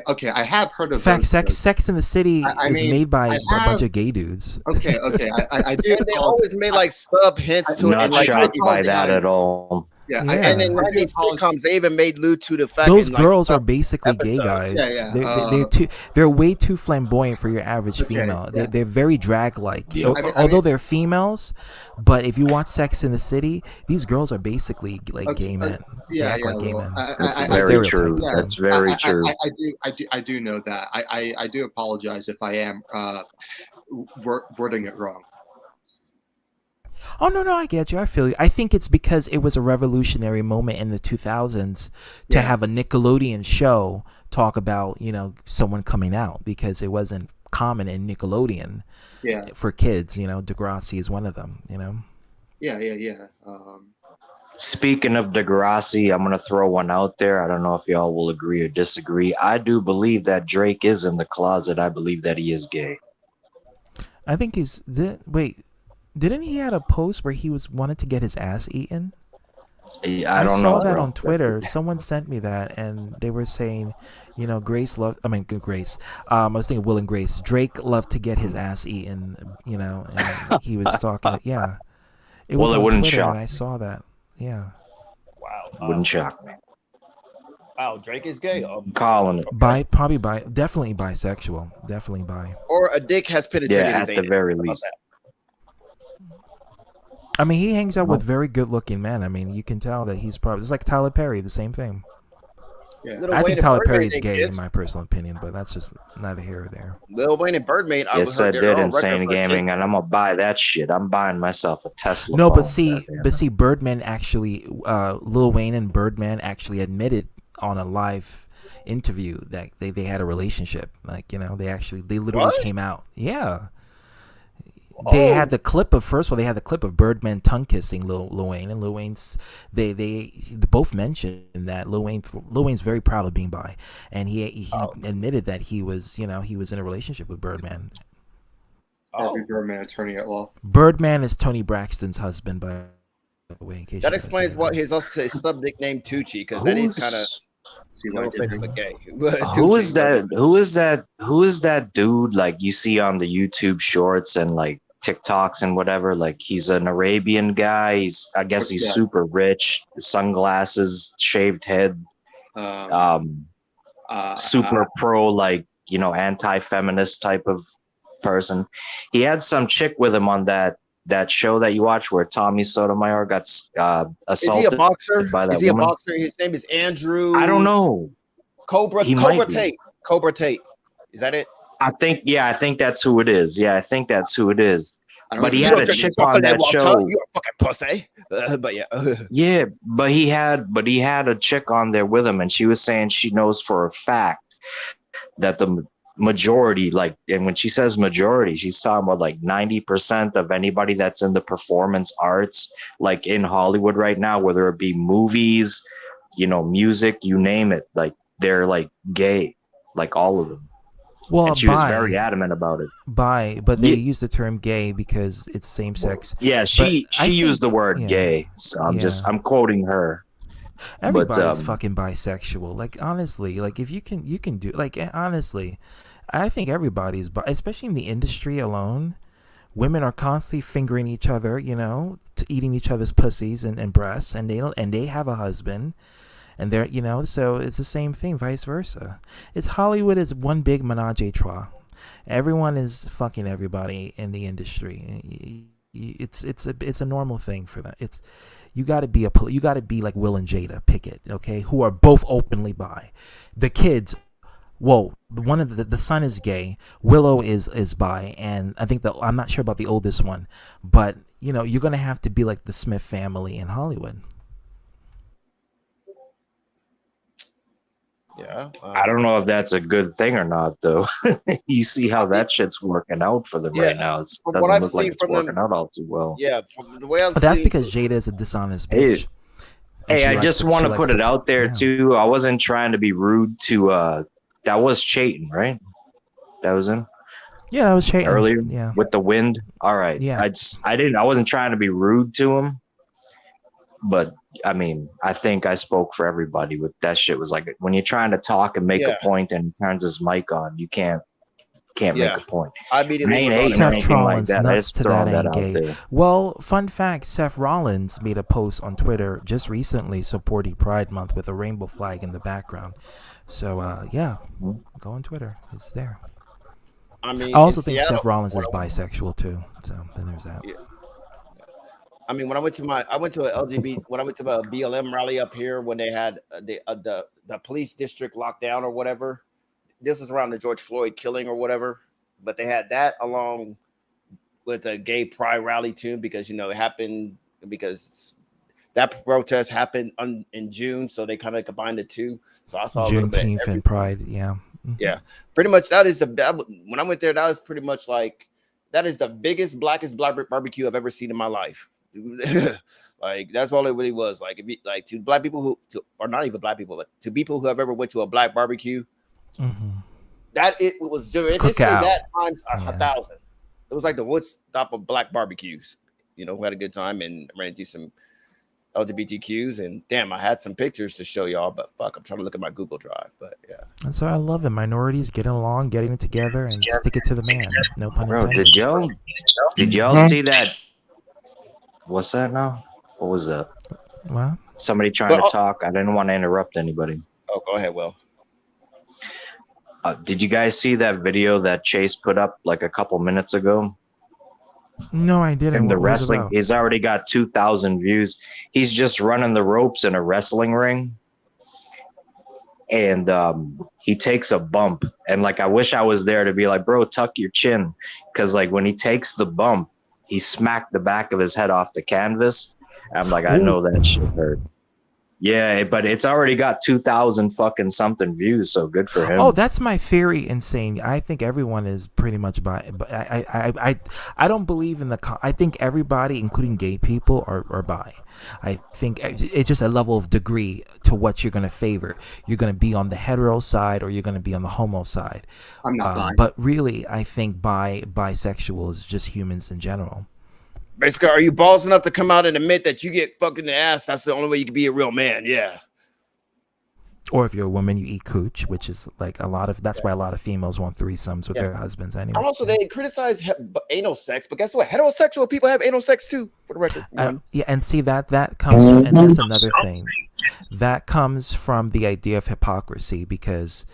okay. I have heard In of fact, those shows. Sex in the City I is mean, made by I a bunch have. of gay dudes. Okay, I do. And they always made like sub hints to it. Not In like shocked 90s by that apologize. at all. Yeah, Yeah. and in I do 90s apologize. sitcoms, they even made allude to the fact Those in like girls are some basically gay episodes. guys. Yeah. They're way too flamboyant for your average Okay, female. yeah. They're very drag like. Yeah. I Although mean, they're females, but if you watch Sex in the City, these girls are basically like okay, gay men. They yeah, act like gay well, men. That's It's very stereotyping true. yeah, them. That's very true. I do know that. I do apologize if I am wording it wrong. Oh no, I get you. I feel you. I think it's because it was a revolutionary moment in the 2000s to Yeah. have a Nickelodeon show talk about someone coming out, because it wasn't common in Nickelodeon Yeah, for kids. Degrassi is one of them. yeah. Speaking of Degrassi, I'm gonna throw one out there. I don't know if y'all will agree or disagree. I do believe that Drake is in the closet. I believe that he is gay. I think wait. Didn't he had a post where he wanted to get his ass eaten? I don't saw know, that bro. on Twitter. Someone sent me that, and they were saying, Grace loved. I mean, Grace. I was thinking Will and Grace. Drake loved to get his ass eaten. And he was talking. Yeah, it was Well, it on wouldn't Twitter, shock and I saw that. Yeah, Wow. Wouldn't shock me. Wow, Drake is gay. Calling it. definitely bisexual. Definitely bi. Or a dick has penetrated Yeah, his at the anus. very How about least. that? I mean, he hangs out with very good-looking men. I mean, you can tell that he's probably it's like Tyler Perry, the same thing. Yeah. Lil I Wayne think and Tyler Birdman Perry's ain't gay, in kids. my personal opinion, but that's just neither here or there. Lil Wayne and Birdman. Yes, I did Insane Gaming, and I'm gonna buy that shit. I'm buying myself a Tesla. No, but phone, see, Birdman actually, Lil Wayne and Birdman actually admitted on a live interview that they had a relationship. Like, they literally What? came out. Yeah. They had the clip of Birdman tongue kissing Lil Wayne, and Lil Wayne's they both mentioned that Lil Wayne's very proud of being bi, and he admitted that he was he was in a relationship with Birdman. Every Birdman attorney at law. Birdman is Tony Braxton's husband, by the way. In case That you guys explains didn't what know. his sub nickname Tucci, because that is kind of See no what I offense, did? but gay. Who is that? Who is that dude? Like you see on the YouTube shorts and like TikToks and whatever. Like he's an Arabian guy. I guess he's Yeah. super rich. Sunglasses, shaved head. Super pro, like anti-feminist type of person. He had some chick with him on that show that you watch where Tommy Sotomayor got Is assaulted. he a boxer? by that Is he woman. a boxer? His name is Andrew. I don't know. Cobra He might be. Tate. Cobra Tate. Is that it? I think that's who it is. Yeah, I think that's who it is. I don't But he know. had You a don't chick drink on that chocolate show. water, you a fucking pussy. But yeah. Yeah, but he had a chick on there with him, and she was saying she knows for a fact that the majority, like, and when she says majority, she's talking about like 90% of anybody that's in the performance arts, like in Hollywood right now, whether it be movies, music, you name it, like they're like gay, like all of them. Well, And she was very adamant about it. but they Ye- use the term gay because it's same sex. Yeah, she I used the think- word yeah, gay, so I'm yeah. I'm quoting her. Everybody's fucking bisexual. Like, honestly, like if you can do, like, honestly, I think everybody's especially in the industry alone. Women are constantly fingering each other, eating each other's pussies and breasts, and they have a husband, and they're so it's the same thing, vice versa. Hollywood is one big menage a trois. Everyone is fucking everybody in the industry. It's a normal thing for that. You got to be like Will and Jada Pickett, okay, who are both openly bi. The kids, one of the son is gay. Willow is bi, and I think I'm not sure about the oldest one, but you're gonna have to be like the Smith family in Hollywood. Yeah. I don't know if that's a good thing or not, though. You see how that shit's working out for them Yeah. right now. It From what doesn't I've look like seen it's from working them, out all too well. yeah, from the way I'm But that's seeing, because Jada is a dishonest Hey, bitch. And hey, she I likes just want she to likes put it out there yeah. too. I wasn't trying to be rude to. That was Chayton, right? That was him Yeah, that was Chayton. earlier Yeah. with the wind. All right, Yeah. I wasn't trying to be rude to him, but I mean, I think I spoke for everybody with that shit. Was like when you're trying to talk and make a yeah, point and he turns his mic on, you can't make yeah. a point. I I immediately ain't was on hating or it. Seth anything like Rollins that. I nuts just to that throwing that ain't out gay. there. Well, fun fact, Seth Rollins made a post on Twitter just recently supporting Pride Month with a rainbow flag in the background. So yeah, Mhm. go on Twitter. It's there. I mean, I in also think Seattle, Seth Rollins when is I went, bisexual too. So then there's that. yeah. I mean, when I went to a LGBT, when I went to a BLM rally up here when they had the police district locked down or whatever. This was around the George Floyd killing or whatever, but they had that along with a gay pride rally too, because it happened because that protest happened in June, so they kind of combined the two. So I saw a little bit. Juneteenth and Pride. Yeah. Yeah, pretty much that is when I went there, that was pretty much like that is the biggest, blackest barbecue I've ever seen in my life. Like that's all it really was. Like like to black people or not even black people, but to people who have ever went to a black barbecue, that it was basically Cookout. that times a Yeah. 1,000. It was like the Woodstock of black barbecues. We had a good time and ran into some LGBTQs, and damn, I had some pictures to show y'all, but fuck, I'm trying to look at my Google Drive. But yeah, That's why I love it. Minorities getting along, getting it together, and stick it to the man. No pun Bro, intended. did y'all see that? What's that now? What was that? Well, Somebody trying but to talk. I didn't want to interrupt anybody. oh, go ahead, Will. Did you guys see that video that Chase put up like a couple minutes ago? no, I didn't. In the What was it wrestling, about? he's already got 2,000 views. He's just running the ropes in a wrestling ring, and he takes a bump. And like, I wish I was there to be like, bro, tuck your chin, because like when he takes the bump, he smacked the back of his head off the canvas. I'm like, I know that shit hurt. Yeah, but it's already got 2,000 fucking something views, so good for him. Oh, that's my theory. Insane. I think everyone is pretty much bi. But I don't believe in I think everybody, including gay people, are bi. I think it's just a level of degree to what you're gonna favor. You're gonna be on the hetero side or you're gonna be on the homo side. I'm not bi. But really, I think bisexual is just humans in general. Basically, are you balls enough to come out and admit that you get fucked in the ass? That's the only way you can be a real man. Yeah. Or if you're a woman, you eat cooch, which is like that's why a lot of females want threesomes with their husbands anyway. Also, they criticize anal sex, but guess what? Heterosexual people have anal sex too, for the record. Yeah, and see that comes from, and that's another thing. That comes from the idea of hypocrisy because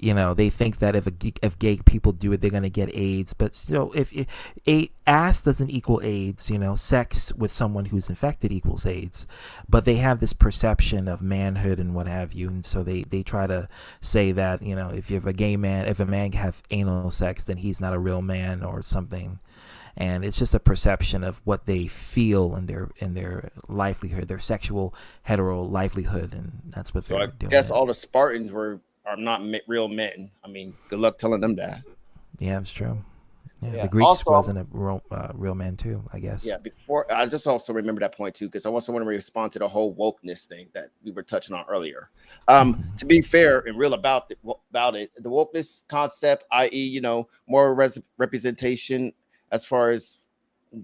they think that if gay people do it, they're gonna get AIDS. But if ass doesn't equal AIDS, sex with someone who's infected equals AIDS. But they have this perception of manhood and what have you, and so they try to say that if a man have anal sex, then he's not a real man or something. And it's just a perception of what they feel in their livelihood, their sexual hetero livelihood, and that's what they're doing. I guess all the Spartans are not real men. I mean, good luck telling them that. Yeah, it's true. Yeah. The Greeks Also, wasn't a real man too, I guess. Yeah, before I just also remember that point too, because I also want to respond to the whole wokeness thing that we were touching on earlier. To be fair and real about it, the wokeness concept, i.e., more representation as far as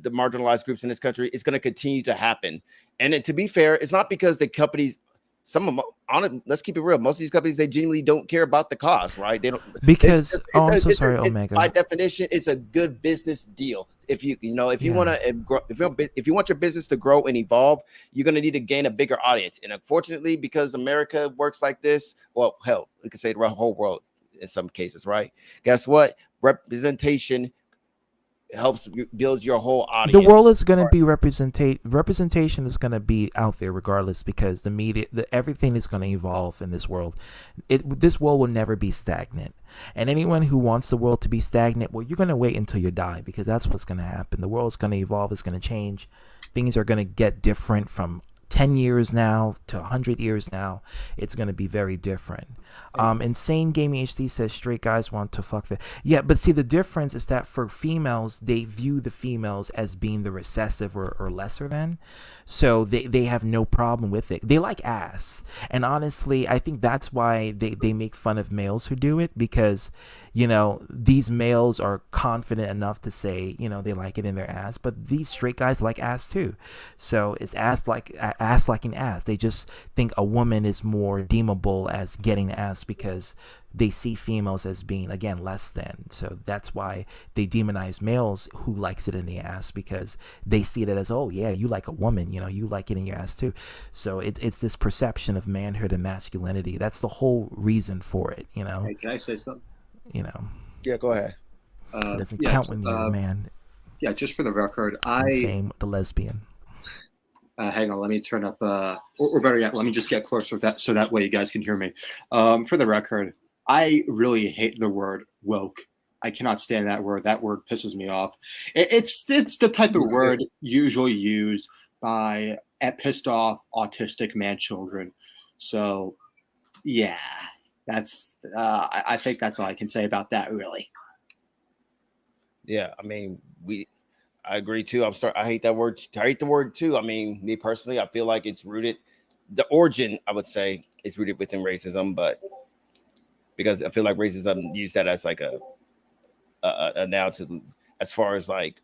the marginalized groups in this country, is going to continue to happen. And then, to be fair, it's not because the companies. Let's keep it real. Most of these companies, they genuinely don't care about the cause, right? They don't, because I'm so sorry, Omega. By definition, it's a good business deal. If you want your business to grow and evolve, you're going to need to gain a bigger audience. And unfortunately, because America works like this, well, hell, we could say the whole world in some cases, right? Guess what? Representation helps build your whole audience. The world is going to be representation is going to be out there regardless, because the media, everything is going to evolve in this world. This world will never be stagnant. And anyone who wants the world to be stagnant, well, you're going to wait until you die, because that's what's going to happen. The world's going to evolve. It's going to change. Things are going to get different from 10 years now to 100 years now, it's going to be very different. Insane Gaming HD says straight guys want to fuck the. Yeah, but see, the difference is that for females, they view the females as being the recessive or lesser than. So they have no problem with it. They like ass. And honestly, I think that's why they make fun of males who do it, because, these males are confident enough to say, they like it in their ass. But these straight guys like ass too. So it's ass liking ass. They just think a woman is more deemable as getting ass because they see females as being, again, less than. So that's why they demonize males who likes it in the ass, because they see it as, oh yeah, you like a woman, you like it in your ass too. So it's this perception of manhood and masculinity. That's the whole reason for it. Hey, can I say something? Yeah, go ahead. It doesn't count when you're a man. Yeah, just for the record, Same with the lesbian. Hang on, let me turn up, or better yet, let me just get closer so that way you guys can hear me. For the record, I really hate the word woke. I cannot stand that word. That word pisses me off. It's the type of word usually used by pissed off autistic man children. So, yeah, that's. I think that's all I can say about that. Really. Yeah, I mean, I agree too. I hate that word. I hate the word too. I mean, me personally, I feel like it's rooted. The origin, I would say, is rooted within racism, but because I feel like racism used that as like a noun to, as far as like,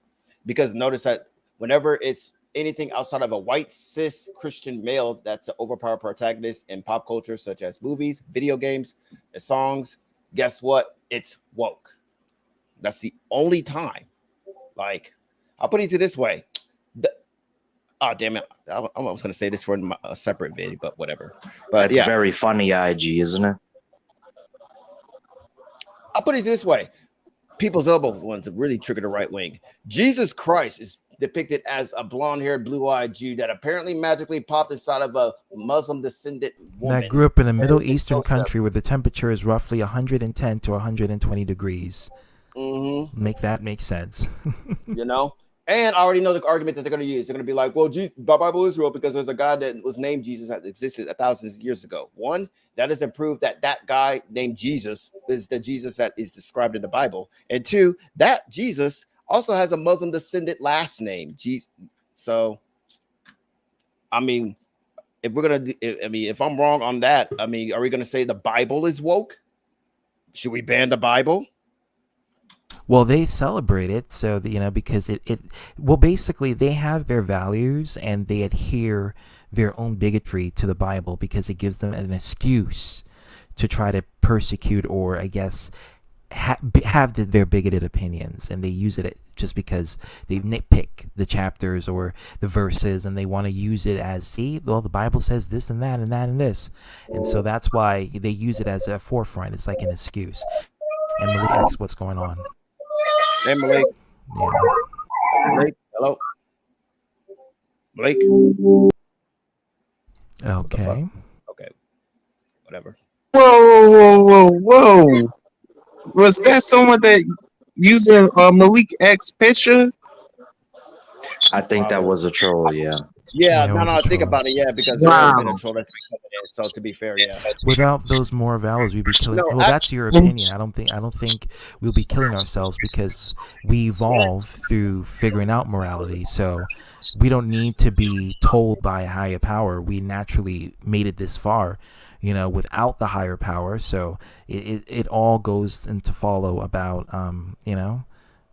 because notice that whenever it's anything outside of a white cis Christian male that's an overpowered protagonist in pop culture, such as movies, video games, and songs, guess what? It's woke. That's the only time. Like, I'll put it this way. Oh, damn it. I was going to say this for a separate video, but whatever. But That's very funny, IG, isn't it? I'll put it this way. People's elbow ones that really trigger the right wing. Jesus Christ is depicted as a blonde-haired, blue-eyed Jew that apparently magically popped inside of a Muslim-descendant woman. That grew up in a Middle Eastern country where the temperature is roughly 110 to 120 degrees. Mm-hmm. Make that make sense. And I already know the argument that they're going to use. They're going to be like, well, the Bible is real because there's a guy that was named Jesus that existed 1,000 years ago. One, that doesn't prove that guy named Jesus is the Jesus that is described in the Bible. And two, that Jesus also has a Muslim descendant last name. Jesus. So, I mean, if I'm wrong on that, I mean, are we going to say the Bible is woke? Should we ban the Bible? Well, they celebrate it, so that, because basically they have their values and they adhere their own bigotry to the Bible because it gives them an excuse to try to persecute or, I guess, have their bigoted opinions, and they use it just because they nitpick the chapters or the verses, and they want to use it as, see, well, the Bible says this and that and that and this, and so that's why they use it as a forefront. It's like an excuse. And Malik asks what's going on. Hey, Malik. Yeah. Malik, hello. Malik. Okay. Okay. Whatever. Whoa. Was that someone that using Malik X picture? I think that was a troll, yeah. Yeah, Yeah, it no, was a I think troll. about it, yeah, because Wow. there has been a troll that's been coming in. So to be fair, yeah. Without those more values, we'd be killing. No, Well, that's your opinion. I don't think we'll be killing ourselves because we evolve through figuring out morality. So we don't need to be told by a higher power. We naturally made it this far, without the higher power. So it all goes into follow about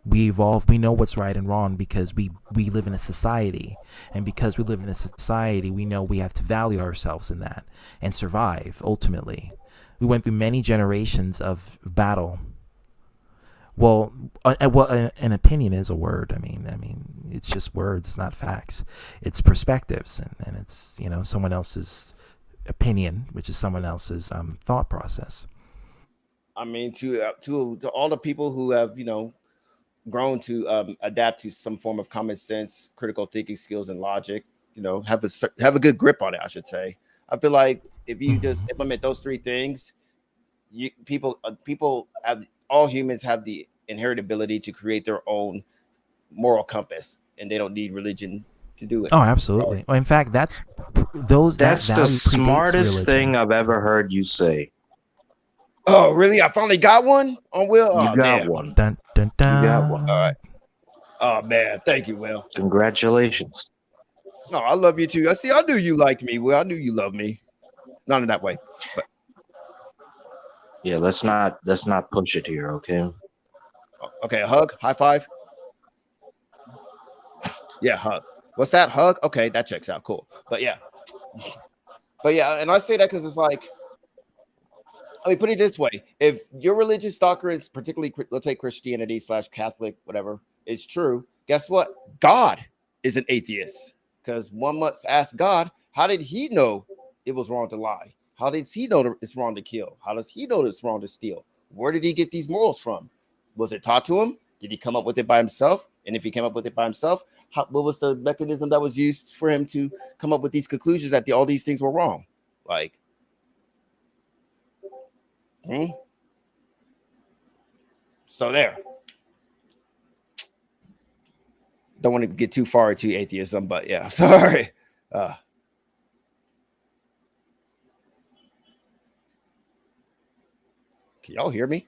we evolve. We know what's right and wrong because we live in a society, and because we live in a society, we know we have to value ourselves in that and survive. Ultimately, we went through many generations of battle. Well, an opinion is a word. I mean, it's just words, not facts. It's perspectives, and it's someone else's opinion, which is someone else's thought process. I mean, to all the people who have grown to adapt to some form of common sense, critical thinking skills, and logic, have a good grip on it, I should say. I feel like if you just implement those three things, people have, all humans have the inherent ability to create their own moral compass, and they don't need religion to do it. Oh, absolutely. Well, in fact, that's That's that the value predates smartest religion. thing I've ever heard you say. Oh, really? I finally got one on Will. You Oh, got damn. one. Dun, dun, You dun. got one. All right. Oh man, thank you, Will. Congratulations. No, I love you too. I knew you liked me, Will. I knew you loved me. Not in that way, but Yeah, let's not push it here, okay? okay. A hug, high five. Yeah, hug. What's that? Hug? Okay, that checks out. Cool. But yeah, and I say that because it's like, I mean, put it this way: if your religious stalker is particularly, let's say Christianity / Catholic, whatever, is true, guess what? God is an atheist, because one must ask God, how did he know it was wrong to lie? How does he know it's wrong to kill? How does he know it's wrong to steal? Where did he get these morals from? Was it taught to him? Did he come up with it by himself? And if he came up with it by himself, what was the mechanism that was used for him to come up with these conclusions that all these things were wrong? Like, so there. Don't want to get too far into atheism, but yeah, sorry. Can y'all hear me?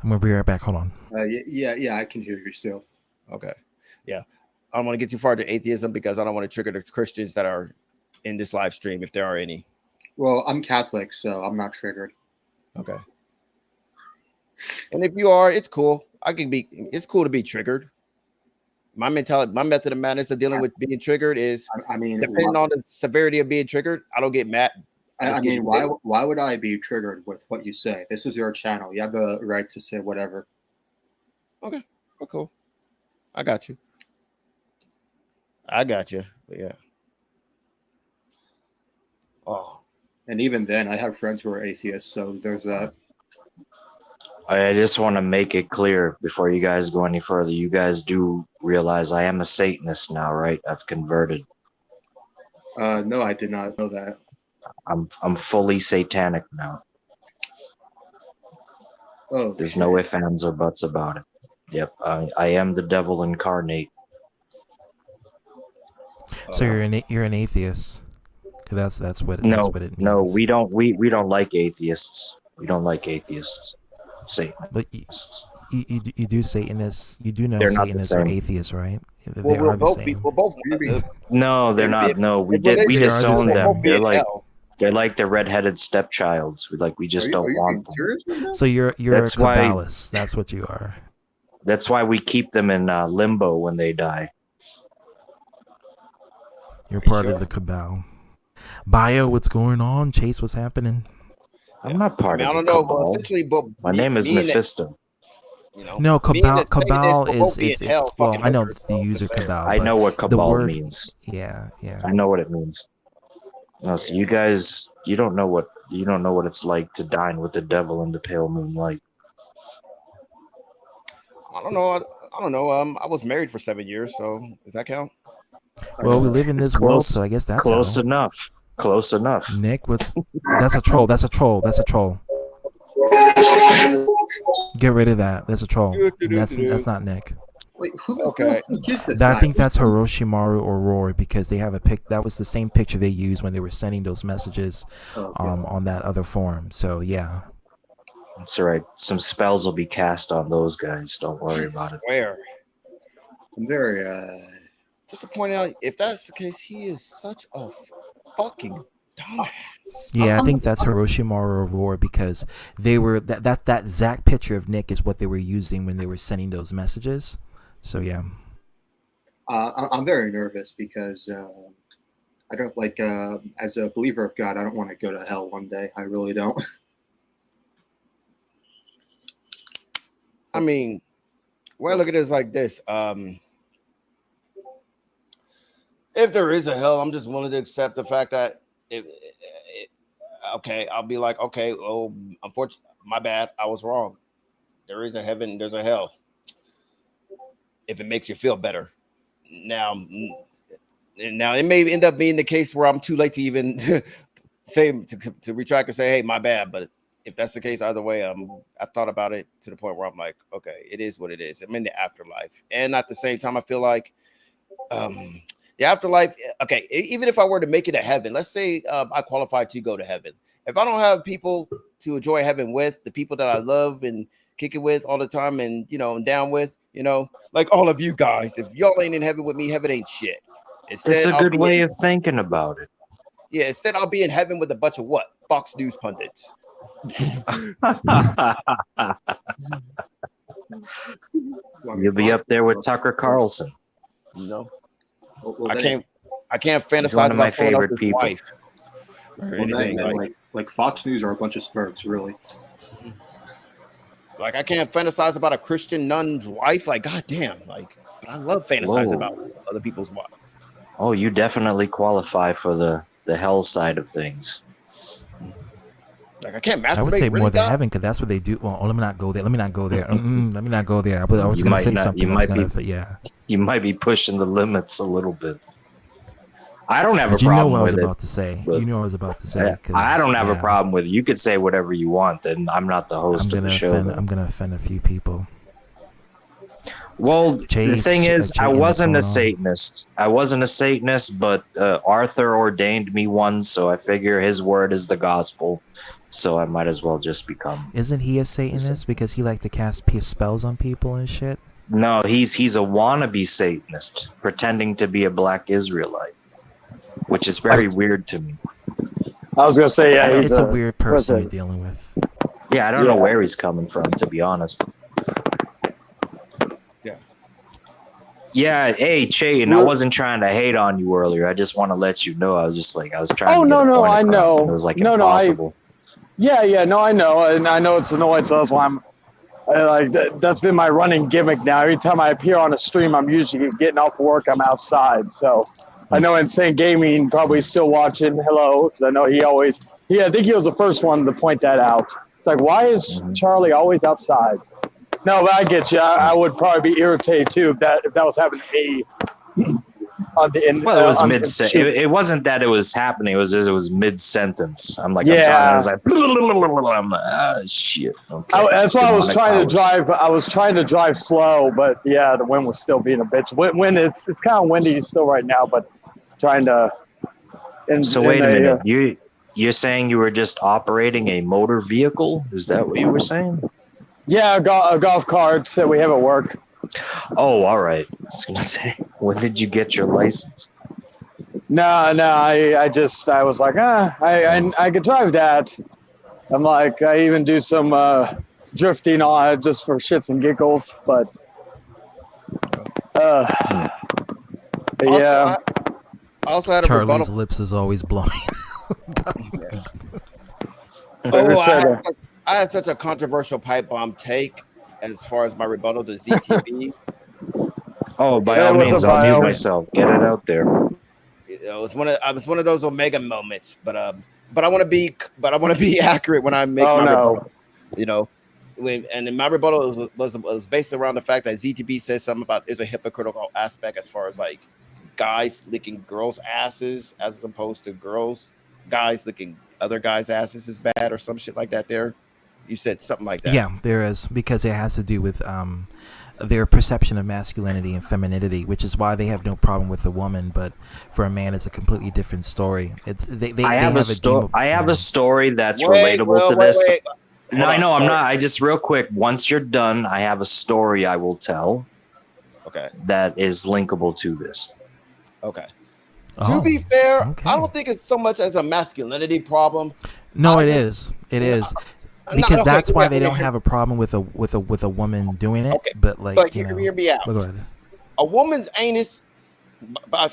I'm gonna be right back. Hold on. Yeah, I can hear you still. Okay. Yeah. I don't want to get too far to atheism because I don't want to trigger the Christians that are in this live stream, if there are any. Well, I'm Catholic, so I'm not triggered. Okay. And if you are, it's cool. It's cool to be triggered. My mentality, my method of madness of dealing with being triggered is, I mean, depending on the severity of being triggered, I don't get mad. I mean, why would I be triggered with what you say? This is your channel. You have the right to say whatever. Okay. Oh, cool. I got you. But yeah. Oh. And even then, I have friends who are atheists, so there's that. I just want to make it clear before you guys go any further. You guys do realize I am a Satanist now, right? I've converted. No, I did not know that. I'm fully satanic now. Oh, there's no ifs, ands, or buts about it. Yep, I am the devil incarnate. So you're an atheist. That's what it means. No, we don't like atheists. We don't like atheists. Satanists. But you do Satanists. You do know They're not the Satanists are same. atheists, right? They We'll are the both same. be. We'll both. No, they're not. No, we disown them. They're like the redheaded stepchilds. We just don't want them. So you're a Kabbalist. That's what you are. That's why we keep them in limbo when they die. You're part of the cabal. Bio, what's going on? Chase, what's happening? I'm not part of the I don't know. cabal. Well, essentially, but my name is Mephisto. No, cabal is well, I know the user cabal. I know what cabal means. Yeah. I know what it means. No, so you guys, you don't know what it's like to dine with the devil in the pale moonlight. I don't know. I was married for 7 years, so does that count? Well, we live in this world, so I guess that's close enough. Close enough. Nick, that's a troll. That's a troll. Get rid of that. That's a troll. That's not Nick. Wait, okay. I think that's Hiroshimaru or Roy, because they have a pic. That was the same picture they used when they were sending those messages on that other forum. So yeah. That's all right. Some spells will be cast on those guys. Don't worry about it. I'm very just to point out, if that's the case, he is such a fucking dumbass. Yeah, I think that's Hiroshimaru or Roy, because they were that exact picture of Nick is what they were using when they were sending those messages. So yeah. I'm very nervous because I don't as a believer of God, I don't want to go to hell one day. I really don't. I mean, well, look at it like this. If there is a hell, I'm just willing to accept the fact that okay, I'll be like, okay, oh, unfortunately, my bad, I was wrong. There is a heaven, there's a hell. If it makes you feel better. Now it may end up being the case where I'm too late to even say to retract and say, hey, my bad. But if that's the case, either way, I've thought about it to the point where I'm like, okay, it is what it is. I'm in the afterlife, and at the same time, I feel like the afterlife. Okay, even if I were to make it to heaven, let's say I qualify to go to heaven. If I don't have people to enjoy heaven with, the people that I love and kick it with all the time, and I'm down with, like all of you guys, if y'all ain't in heaven with me, heaven ain't shit. It's Instead, a good way of thinking about it. Yeah, instead I'll be in heaven with a bunch of what? Fox News pundits. You'll be up there with Tucker Carlson. Well, Well, I can't He's one fantasize of my about someone favorite else's people. wife or anything. Like Fox News are a bunch of spurts, really. Like I can't fantasize about a Christian nun's wife. Like, goddamn, but I love fantasizing about other people's wives. Oh, you definitely qualify for the hell side of things. Like I can't masturbate. I would say really, more than God? heaven, because that's what they do. Well, let me not go there. Let me not go there. Let me not go there. I was going to say something. You might be pushing the limits a little bit. I don't have But a problem what I was with about to say. You know what I was about to say. I don't have a problem with it. You could say whatever you want, then I'm not the host of the show. I'm going to offend a few people. Well, the thing is, I wasn't a Satanist. But Arthur ordained me one, so I figure his word is the gospel. So I might as well just become. Isn't he a Satanist because he liked to cast spells on people and shit? No, he's a wannabe Satanist pretending to be a black Israelite, which is very weird to me. I was gonna say, yeah, it's a weird person you're dealing with. Yeah, I don't know where he's coming from, to be honest. Yeah, hey, Chayton, I wasn't trying to hate on you earlier. I just want to let you know. I was trying to get a point across, I know. and it was impossible. I know, and I know it's annoying, so that's why that's been my running gimmick now. Every time I appear on a stream, I'm usually getting off work, I'm outside, so I know Insane Gaming probably still watching. Hello, because I know I think he was the first one to point that out. It's like, why is Charlie always outside? No, but I get you. I would probably be irritated too if that was happening to me. It was it wasn't that it was happening. It was mid sentence. I'm talking. I was like, shit. Okay. That's why I was trying to drive. I was trying to drive slow, but yeah, the wind was still being a bitch. Wind it's kind of windy still right now, but trying to. So wait a minute. You're saying you were just operating a motor vehicle? Is that what you were saying? Yeah, a golf cart that we have at work. Oh, all right. I was gonna say, when did you get your license? No, I was like, I could drive that. I'm like, I even do some drifting on it just for shits and giggles, but yeah. I also had a Charlie's rebuttal. lips is always blowing. I had such a controversial pipe bomb take as far as my rebuttal to ZTB. Oh, by all means, I'll mute myself. Get it out there. It was one of those Omega moments, but I want to be accurate when I make my rebuttal. And my rebuttal was based around the fact that ZTB says something about there's a hypocritical aspect as far as like guys licking girls' asses as opposed to guys licking other guys' asses is bad or some shit like that. You said something like that. Yeah, there is, because it has to do with their perception of masculinity and femininity, which is why they have no problem with a woman, but for a man, it's a completely different story. I have a story that's relatable to this. No, I know I'm not. I just real quick. Once you're done, I have a story I will tell. Okay. That is linkable to this. Okay. To be fair, I don't think it's so much as a masculinity problem. No, it is. It is. Because that's why they don't have a problem with a woman doing it. Okay. But hear me out. A woman's anus, by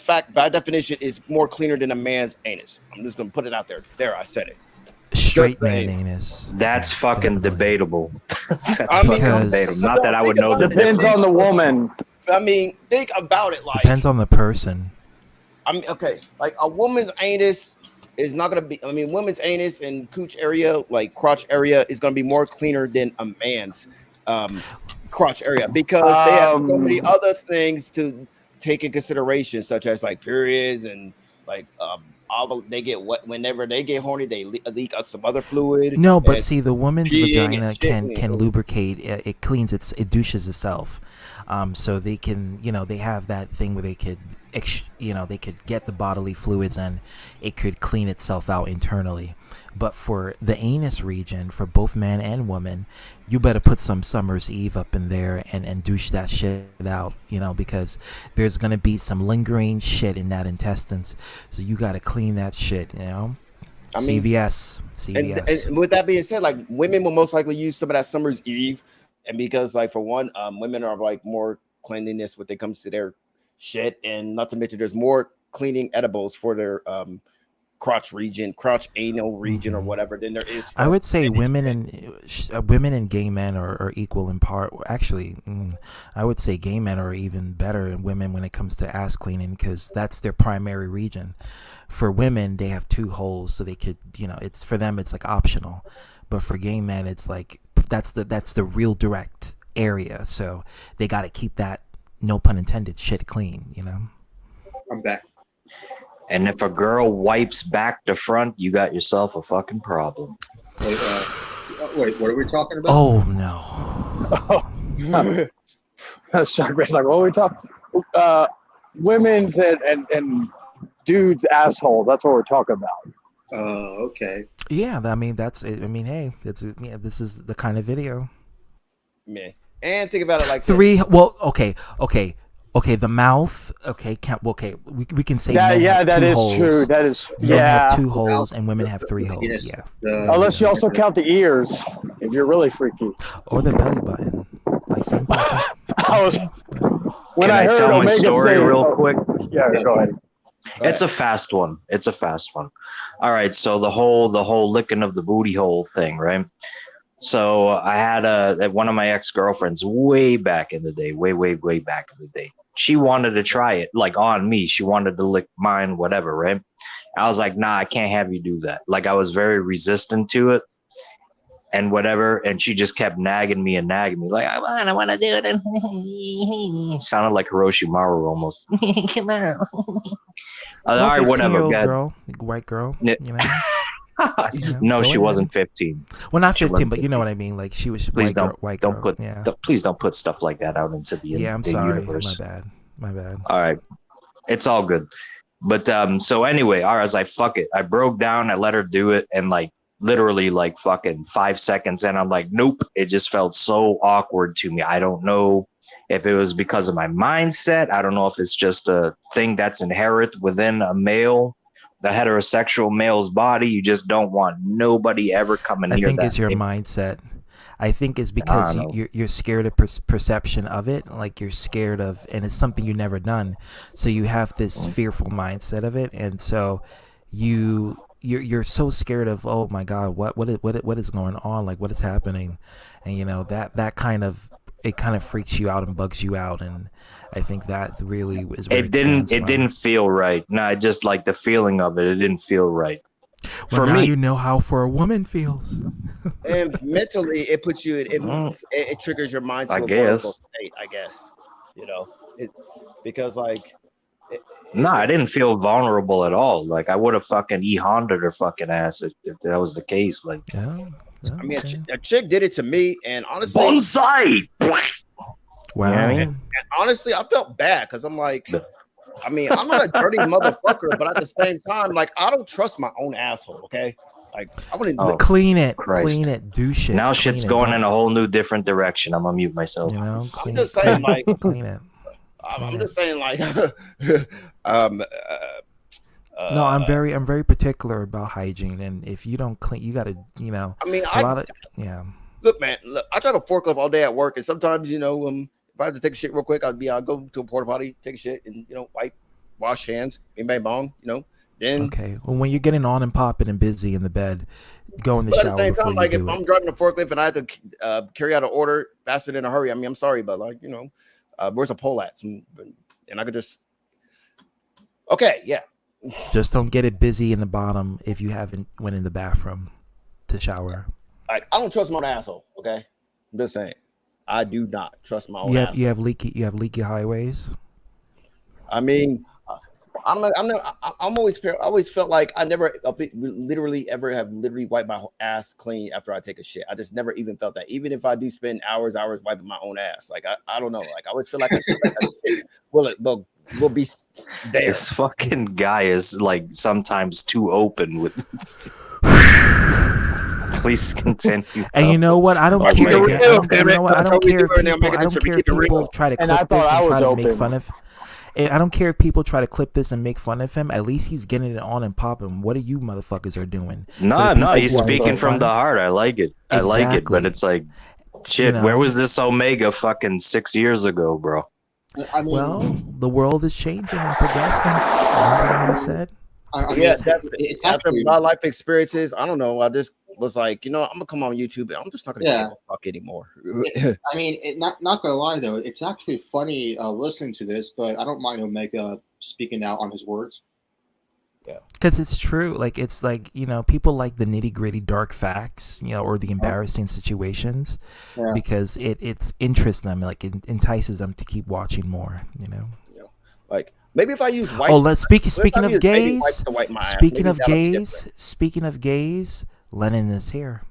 definition, is more cleaner than a man's anus. I'm just gonna put it out there. There, I said it. Straight man anus. That's fucking debatable. That's fucking debatable. Not that I would know the difference. Depends on the woman. I mean, think about it. Like depends on the person. I mean, okay, like a woman's anus is not gonna be. I mean, women's anus and cooch area, like crotch area, is gonna be more cleaner than a man's crotch area because they have so many other things to take in consideration, such as like periods and like they get what whenever they get horny, they leak out some other fluid. No, but and see, the woman's peeing and vagina shitting can and- lubricate. It cleans it douches itself. So they can, they have that thing where they could, they could get the bodily fluids and it could clean itself out internally. But for the anus region, for both man and woman, you better put some Summer's Eve up in there and douche that shit out, because there's gonna be some lingering shit in that intestines. So you gotta clean that shit, I mean, CVS. and with that being said, like women will most likely use some of that Summer's Eve, and because like for one, women are like more cleanliness when it comes to their shit, and not to mention there's more cleaning edibles for their crotch anal region or whatever than there is. I would say women and gay men are equal in part. Actually, I would say gay men are even better than women when it comes to ass cleaning because that's their primary region. For women, they have 2 holes, so they could, it's for them it's like optional, but for gay men, it's like that's the real direct area. So they got to keep that, no pun intended, shit clean. I'm back. And if a girl wipes back to front, you got yourself a fucking problem. Wait, what are we talking about? Oh no. Chakras, like, what are we talking? Women's and dudes' assholes. That's what we're talking about. Oh, okay. Yeah, I mean that's it. I mean, hey, this is the kind of video. Man, and think about it like 3. Well, okay. The mouth. Okay, we can say men have that 2 is holes. true. That is Men have 2 The holes mouth, and women have 3 the holes. penis, Yeah, Unless you also count the ears, if you're really freaky. or the belly button, like some people. I was when Can I heard tell my Omega story say, real quick? Yeah, go ahead. It's a fast one. All right, so the whole licking of the booty hole thing, right? So I had one of my ex-girlfriends way back in the day, way back in the day. She wanted to try it, like on me. She wanted to lick mine, whatever, right? I was like, nah, I can't have you do that. Like I was very resistant to it and whatever. And she just kept nagging me, like, I want to do it. Sounded like Hiroshima almost. Come on. All right, whatever. 15-year-old God. girl, white girl. Yeah. No, go she ahead. wasn't 15. Well, not She 15, wasn't but you know 15. what I mean. Like she was Please white girl. Yeah. Please don't put stuff like that out into the, Yeah, I'm the sorry. universe. My bad. All right, it's all good. But so anyway, I was like, fuck it. I broke down. I let her do it, and like literally like fucking 5 seconds, and I'm like, nope. It just felt so awkward to me. I don't know if it was because of my mindset. I don't know if it's just a thing that's inherent within a male. The heterosexual male's body, you just don't want nobody ever coming I near think that. it's your mindset. I think it's because know. you're scared of perception of it. Like you're scared of, and it's something you've never done. So you have this fearful mindset of it, and so you're so scared of, oh my God, what is going on? Like what is happening? And that kind of freaks you out and bugs you out, and I think that really is where It didn't stems from. didn't feel right. No, I just like the feeling of it. It didn't feel right. Well, For now me, you know how for a woman feels. and mentally it puts you it triggers your mind to I a guess. vulnerable state, I guess. It because like no, I didn't feel vulnerable at all. Like I would have fucking Honda her fucking ass if that was the case. Like Yeah. I mean a chick did it to me, and honestly bonsai. Wow. You know what I mean? and honestly I felt bad because I'm like, I mean, I'm not a dirty motherfucker, but at the same time, like I don't trust my own asshole. Okay, like I wouldn't. Oh, Clean it, Christ. do shit. Now clean shit's it, going don't- in a whole new different direction. I'm gonna mute myself. I'm clean just it, saying, like, clean it. I'm just saying, like, No, I'm very particular about hygiene, and if you don't clean, you gotta, I mean, a lot of, yeah. look, man, I drive a forklift all day at work, and sometimes, if I have to take a shit real quick, I'll go to a porta potty, take a shit, and wash hands, bing bang bong, then. Okay. Well, when you're getting on and popping and busy in the bed, go in the But at shower the same before time, you like do if it. I'm driving a forklift and I have to carry out an order faster than a hurry, I mean, I'm sorry, but like, where's a pole at? And I could just. Okay, yeah. Just don't get it busy in the bottom if you haven't went in the bathroom to shower. Like I don't trust my own asshole. Okay, I'm just saying, I do not trust my own asshole. You have leaky highways. I mean, I'm always I always felt like I never literally ever have literally wiped my ass clean after I take a shit. I just never even felt that. Even if I do spend hours wiping my own ass, like I don't know. Like I always feel like I shit will be there. This fucking guy is like sometimes too open with. Please continue. And you know what? I don't Keep care. it real, I don't, damn you it. know what? I That's don't what we care if do right now, people. making I it don't so we care if keep it people real. try to And I clip this thought I and try was to make open. fun of. I don't care if people try to clip this and make fun of him. At least he's getting it on and popping. What are you motherfuckers are doing? No, he's who are speaking making from fun? the heart. I like it. I like it, but Exactly. it's like, shit. You Where know? was this Omega fucking 6 years ago, bro? I mean, Well, the world is changing and progressing. Remember when he said? I mean, Yeah, it's after actually, my life experiences, I don't know. I just was like, I'm gonna come on YouTube. I'm just not gonna give a fuck anymore. I mean, not gonna lie though, it's actually funny listening to this, but I don't mind Omega speaking out on his words. Because it's true. Like, it's like, people like the nitty gritty dark facts, or the embarrassing situations, Yeah. because it's interests them, like it entices them to keep watching more, Like maybe if I use wipes. Oh, speaking I of use baby wipes gays, to wipe my ass, speaking maybe of that'll be gays, different. speaking of gays, Lennon is here.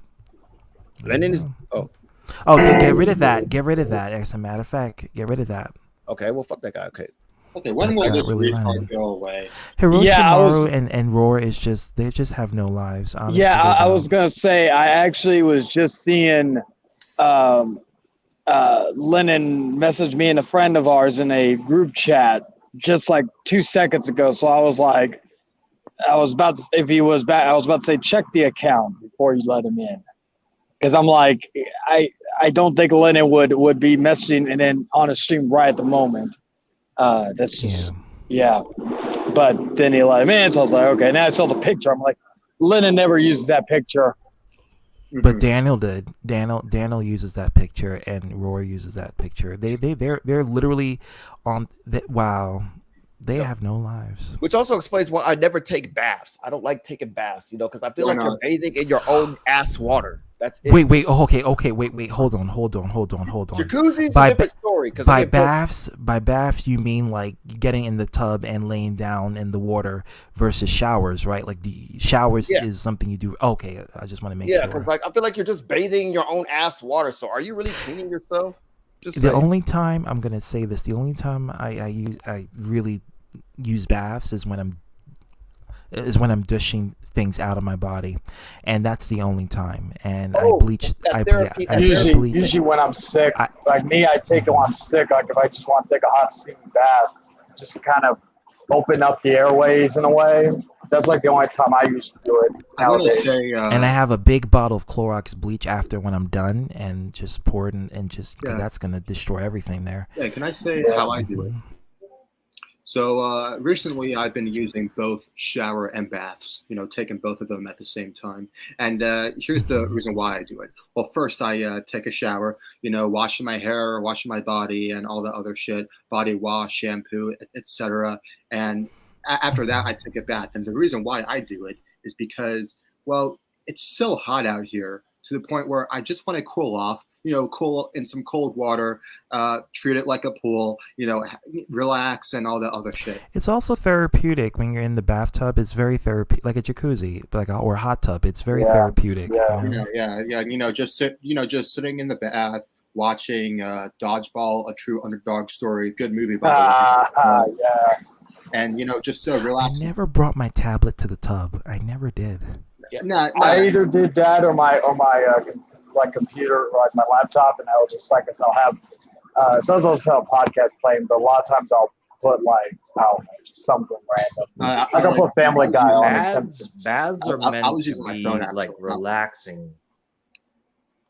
Lennon is Oh, get rid of that. Get rid of that. As a matter of fact, get rid of that. okay. Well, fuck that guy. Okay, when That's will not this really retard Lennon. go away? Hiroshima and Roar is they just have no lives. Honestly, I they was don't. gonna say I actually was just seeing Lennon message me and a friend of ours in a group chat just like 2 seconds ago. So I was like, I was about to say check the account before you let him in, because I'm like, I don't think Lennon would be messaging and then on a stream right at the moment. That's just yeah. But then he let him in, so I was like, okay. Now I saw the picture. I'm like, Lennon never uses that picture. But Daniel did. Daniel uses that picture, and Roy uses that picture. They're literally on. Wow, they have no lives. Which also explains why I never take baths. I don't like taking baths, because I feel Why like you're not? bathing in your own ass water. That's it. Wait. Oh, okay. Wait. Hold on. Jacuzzi's a different story. By baths, you mean like getting in the tub and laying down in the water versus showers, right? Like the showers is something you do. Okay, I just want to make sure. Yeah, because like I feel like you're just bathing in your own ass water. So are you really cleaning yourself? The only time I'm gonna say this, the only time I really use baths is when I'm dishing things out of my body, and that's the only time. And I bleach. I bleach. Usually when I'm sick, like me, I take it when I'm sick. Like if I just want to take a hot steamy bath, just to kind of open up the airways in a way. That's like the only time I usually do it nowadays. And I have a big bottle of Clorox bleach after when I'm done, and just pour it and just that's gonna destroy everything there. Yeah, can I say how I do it? So recently I've been using both shower and baths, taking both of them at the same time. And here's the reason why I do it. Well, first I take a shower, washing my hair, washing my body and all the other shit, body wash, shampoo, etc. And after that I take a bath. And the reason why I do it is because, well, it's so hot out here to the point where I just want to cool off. Cool in some cold water, treat it like a pool, relax and all that other shit. It's also therapeutic when you're in the bathtub. It's very therapeutic, like a jacuzzi, or a hot tub. It's very therapeutic. Yeah. Just sitting in the bath, watching Dodgeball, a true underdog story. Good movie, by the way. Yeah. And just relax. I never brought my tablet to the tub. I never did. Yeah. I either did that or my like computer, like my laptop, and I'll just I'll have sometimes I'll have a podcast playing, but a lot of times I'll put just something random. I'll put Family Guy on. Baths are meant to be like relaxing.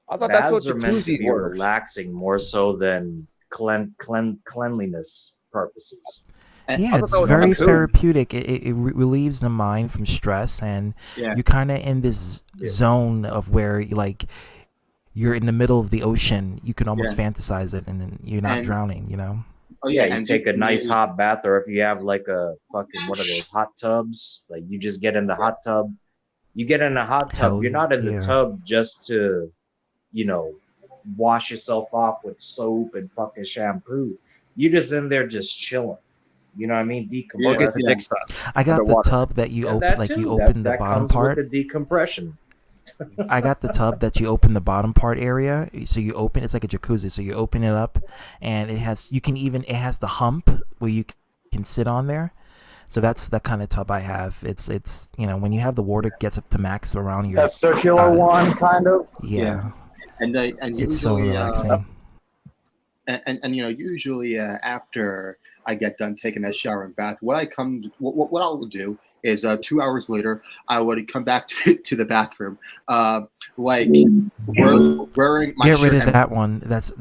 I thought that's what Baths are meant to jacuzzi be were. relaxing more so than cleanliness purposes. Yeah, it's very therapeutic. It relieves the mind from stress, and you're kind of in this zone of where you're in the middle of the ocean. You can almost fantasize it, and you're not drowning. Oh yeah, you take a nice hot bath, or if you have like a fucking one of those hot tubs, like you just get in the hot tub. You get in a hot tub. You're not in the tub just to, wash yourself off with soap and fucking shampoo. You're just in there just chilling. You know what I mean? Or get the Decompress. dick stuff. I got the Underwater. tub that you Yeah, open, that like too. you That- open the that bottom comes part. with the decompression. I got the tub that you open the bottom part area. So you open, it's like a jacuzzi. So you open it up, and it has it has the hump where you can sit on there. So that's the kind of tub I have. It's when you have the water gets up to max around your That circular one, kind of. yeah. And It's so usually relaxing. usually after I get done taking that shower and bath, what I will do is 2 hours later I would come back to the bathroom, like wearing my Get shirt rid of and that one. That's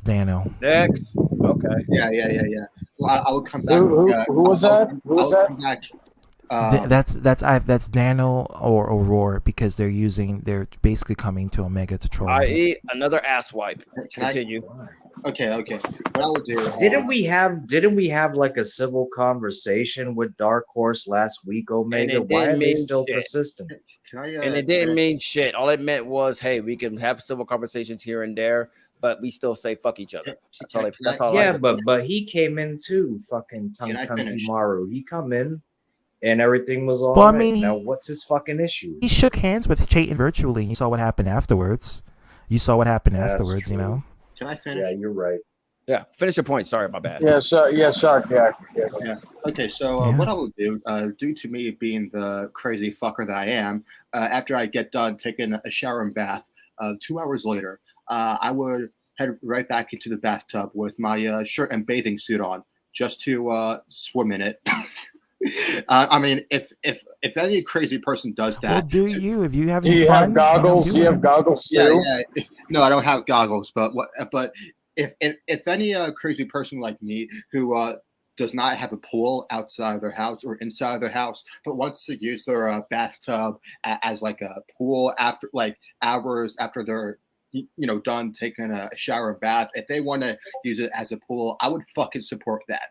Dano. Next. Okay. yeah. Well, I would come back. Who was that? Who was that? Come back, That's Dano or Aurora, because they're basically coming to Omega to troll. I.e. another ass wipe. Can I- Continue. Okay. What I would do? Didn't we have like a civil conversation with Dark Horse last week, Omega? it Why didn't are they mean still shit. persistent? Can I? And it didn't mean shit. All it meant was, hey, we can have civil conversations here and there, but we still say fuck each other. That's all. That's all. Yeah, but he came in too, fucking Can I Tunkunti finish? Maru. He come in and everything was all Well, I right. mean, Now what's his fucking issue? He shook hands with Chayton virtually. You saw what happened afterwards. That's You true. know. Can I finish? Yeah, you're right. Yeah. Finish your point. Sorry, my bad. Yeah, Shark. Yeah. Okay, so Yeah. what I will do, due to me being the crazy fucker that I am, after I get done taking a shower and bath, 2 hours later, I would head right back into the bathtub with my shirt and bathing suit on, just to swim in it. I mean, if any crazy person does that, Well, do you? If you Do having you fun, have goggles? do Do you it. have goggles too? yeah. No, I don't have goggles, but if any crazy person like me who does not have a pool outside of their house or inside of their house, but wants to use their bathtub as like a pool after like hours after they're done taking a shower and bath, if they want to use it as a pool, I would fucking support that.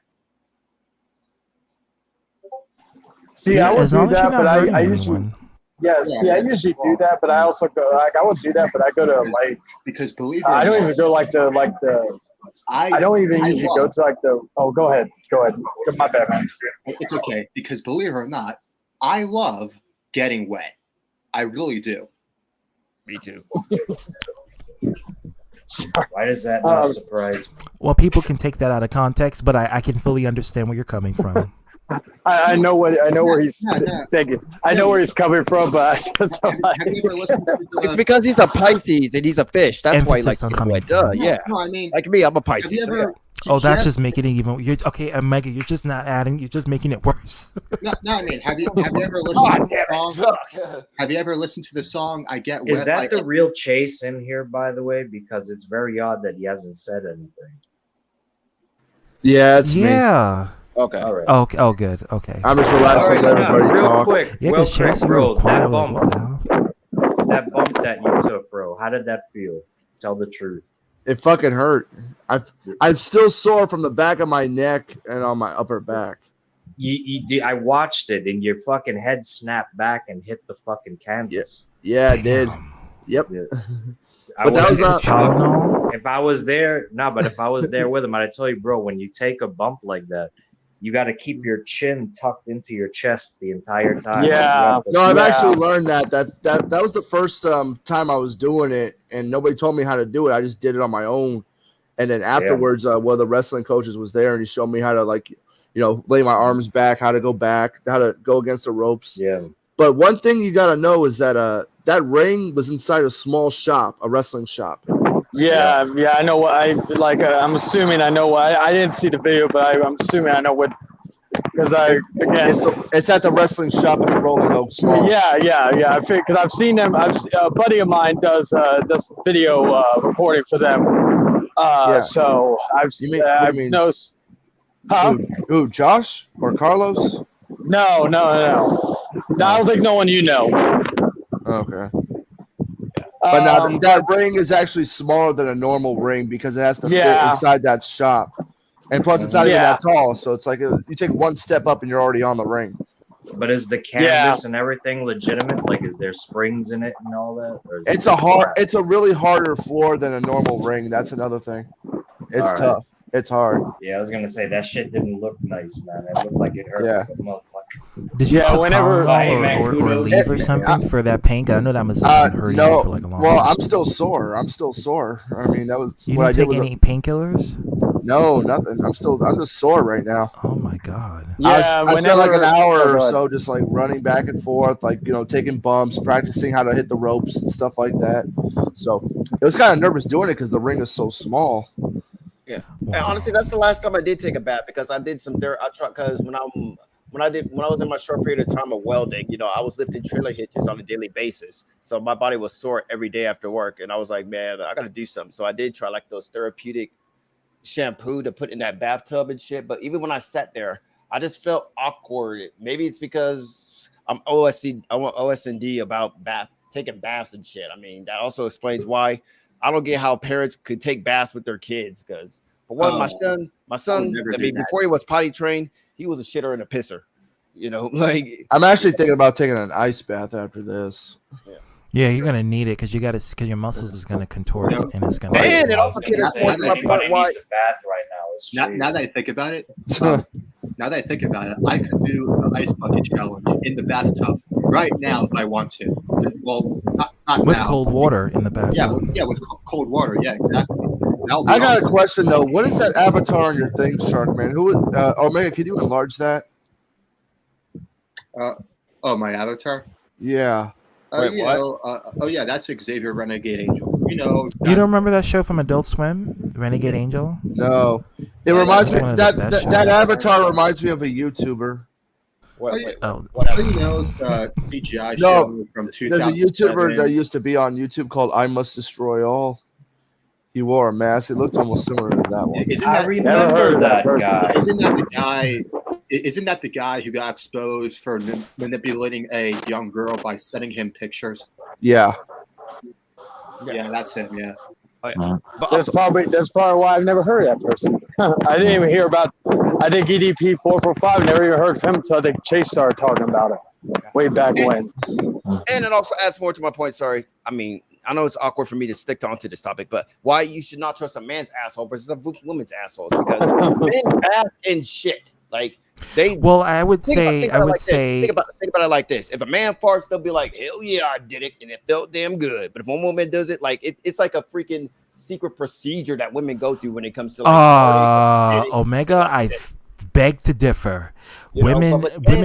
See, Yeah, I would as do long as you're that, not but hurting I usually anyone. I usually do that, but I also go I would do that, but I go to like Because believe it or I don't not, even go like the I don't even usually go to like the go ahead. My bad, man. It's okay, because believe it or not, I love getting wet. I really do. Me too. Why does that not surprise me? Well, people can take that out of context, but I can fully understand where you're coming from. I know where he's thank you. I know where he's coming from, but I just Have you ever listened to It's because he's a Pisces and he's a fish. That's why he likes Emphasis to on get coming wet. from. Yeah. No, I mean, Like me, I'm a have Pisces. you so ever? Oh, that's just making it even. Okay, Omega, you're just not adding. You're just making it worse. No, I mean, have you ever listened to the song? Fuck. Have you ever listened to the song "I Get Wet"? Is that like, the real Chase in here, by the way? Because it's very odd that he hasn't said anything. Yeah, it's me. Yeah. Okay. All right. Oh, oh, good. Okay. I'm just relaxing. All Let right, everybody real talk. quick, Yeah, real because quick, Chase, you bro. were quiet. That Like, what the bump, hell? that bump that you took, bro. How did that feel? Tell the truth. It fucking hurt. I'm still sore from the back of my neck and on my upper back. I watched it, and your fucking head snapped back and hit the fucking canvas. Yeah, it did. Damn. Yep. Yeah. But that was not. Tylenol? If I was there, but if I was there with him, I'd tell you, bro, when you take a bump like that, you got to keep your chin tucked into your chest the entire time. Yeah. No, I've Yeah. actually learned that was the first time I was doing it, and nobody told me how to do it. I just did it on my own, and then afterwards, one of the wrestling coaches was there, and he showed me how to lay my arms back, how to go back, how to go against the ropes. Yeah. But one thing you got to know is that that ring was inside a small shop, a wrestling shop. Yeah, I know what I'm assuming I know what I didn't see the video, but I'm assuming I know what because It's at the wrestling shop in the Rolling Oaks Mall. Yeah. I think because I've seen them. A buddy of mine does video recording for them. So I've what do you mean? noticed. Huh? Who, Josh or Carlos? No. I don't think no one you know. Okay. But now that ring is actually smaller than a normal ring because it has to fit inside that shop. And plus, it's not even that tall. So it's like you take one step up and you're already on the ring. But is the canvas and everything legitimate? Like, is there springs in it and all that? Or is It's a really harder floor than a normal ring. That's another thing. It's tough. It's hard. Yeah, I was gonna say that shit didn't look nice, man. It looked like it hurt Yeah. like a motherfucker. Did you Yeah, took whenever- Tylenol Hey, man, or kudos. leave or something for that pain? 'Cause I know that must have been hurting you No. for like a long Well, time. I'm still sore. I mean, that was You what I didn't did. take Was any painkillers? no, nothing. I'm just sore right now. Oh my god. Yeah, I spent like an hour Oh, or go ahead. so just like running back and forth, like taking bumps, practicing how to hit the ropes and stuff like that. So it was kind of nervous doing it because the ring is so small. Yeah. Wow. And honestly, that's the last time I did take a bath because I did some dirt. I tried because when I was in my short period of time of welding, I was lifting trailer hitches on a daily basis. So my body was sore every day after work. And I was like, man, I got to do something. So I did try like those therapeutic shampoo to put in that bathtub and shit. But even when I sat there, I just felt awkward. Maybe it's because I'm OSND about taking baths and shit. I mean, that also explains why I don't get how parents could take baths with their kids. Because for one, my son, never I do mean, that. before he was potty trained, he was a shitter and a pisser. Like I'm actually thinking about taking an ice bath after this. Yeah, you're gonna need it because because your muscles is gonna contort and it's gonna. And it I was also gonna caters say, more to my everybody point why. needs a bath right now. It's Now that I think about it, I could do an ice bucket challenge in the bathtub right now if I want to. Well, not with now. cold water in the bathtub. With cold water. Yeah, exactly. I got a question though. What is that avatar on your thing, Shark Man? Omega? Can you enlarge that? My avatar. Yeah. Wait, Yeah, that's Xavier Renegade Angel. You don't remember that show from Adult Swim, Renegade Angel? No. It Yeah, reminds me that's one of the best that shows. avatar reminds me of a YouTuber. Oh, It's a CGI show from 2000. There's a YouTuber that used to be on YouTube called I Must Destroy All. He wore a mask. It looked almost similar to that one. I remember that guy. Isn't that the guy who got exposed for manipulating a young girl by sending him pictures? Yeah. Yeah, that's him. Yeah. That's probably why I've never heard of that person. I didn't even hear about. I think EDP 445. Never even heard of him until I think Chase started talking about it way back when. And it also adds more to my point. Sorry, I mean, I know it's awkward for me to stick onto this topic, but why you should not trust a man's asshole versus a woman's assholes? Because men bath in shit. Like they. Well, I would think say think about it like this. If a man farts, they'll be like, "Hell yeah, I did it, and it felt damn good." But if one woman does it, like it's like a freaking secret procedure that women go through when it comes to like. Omega, I beg to differ. Women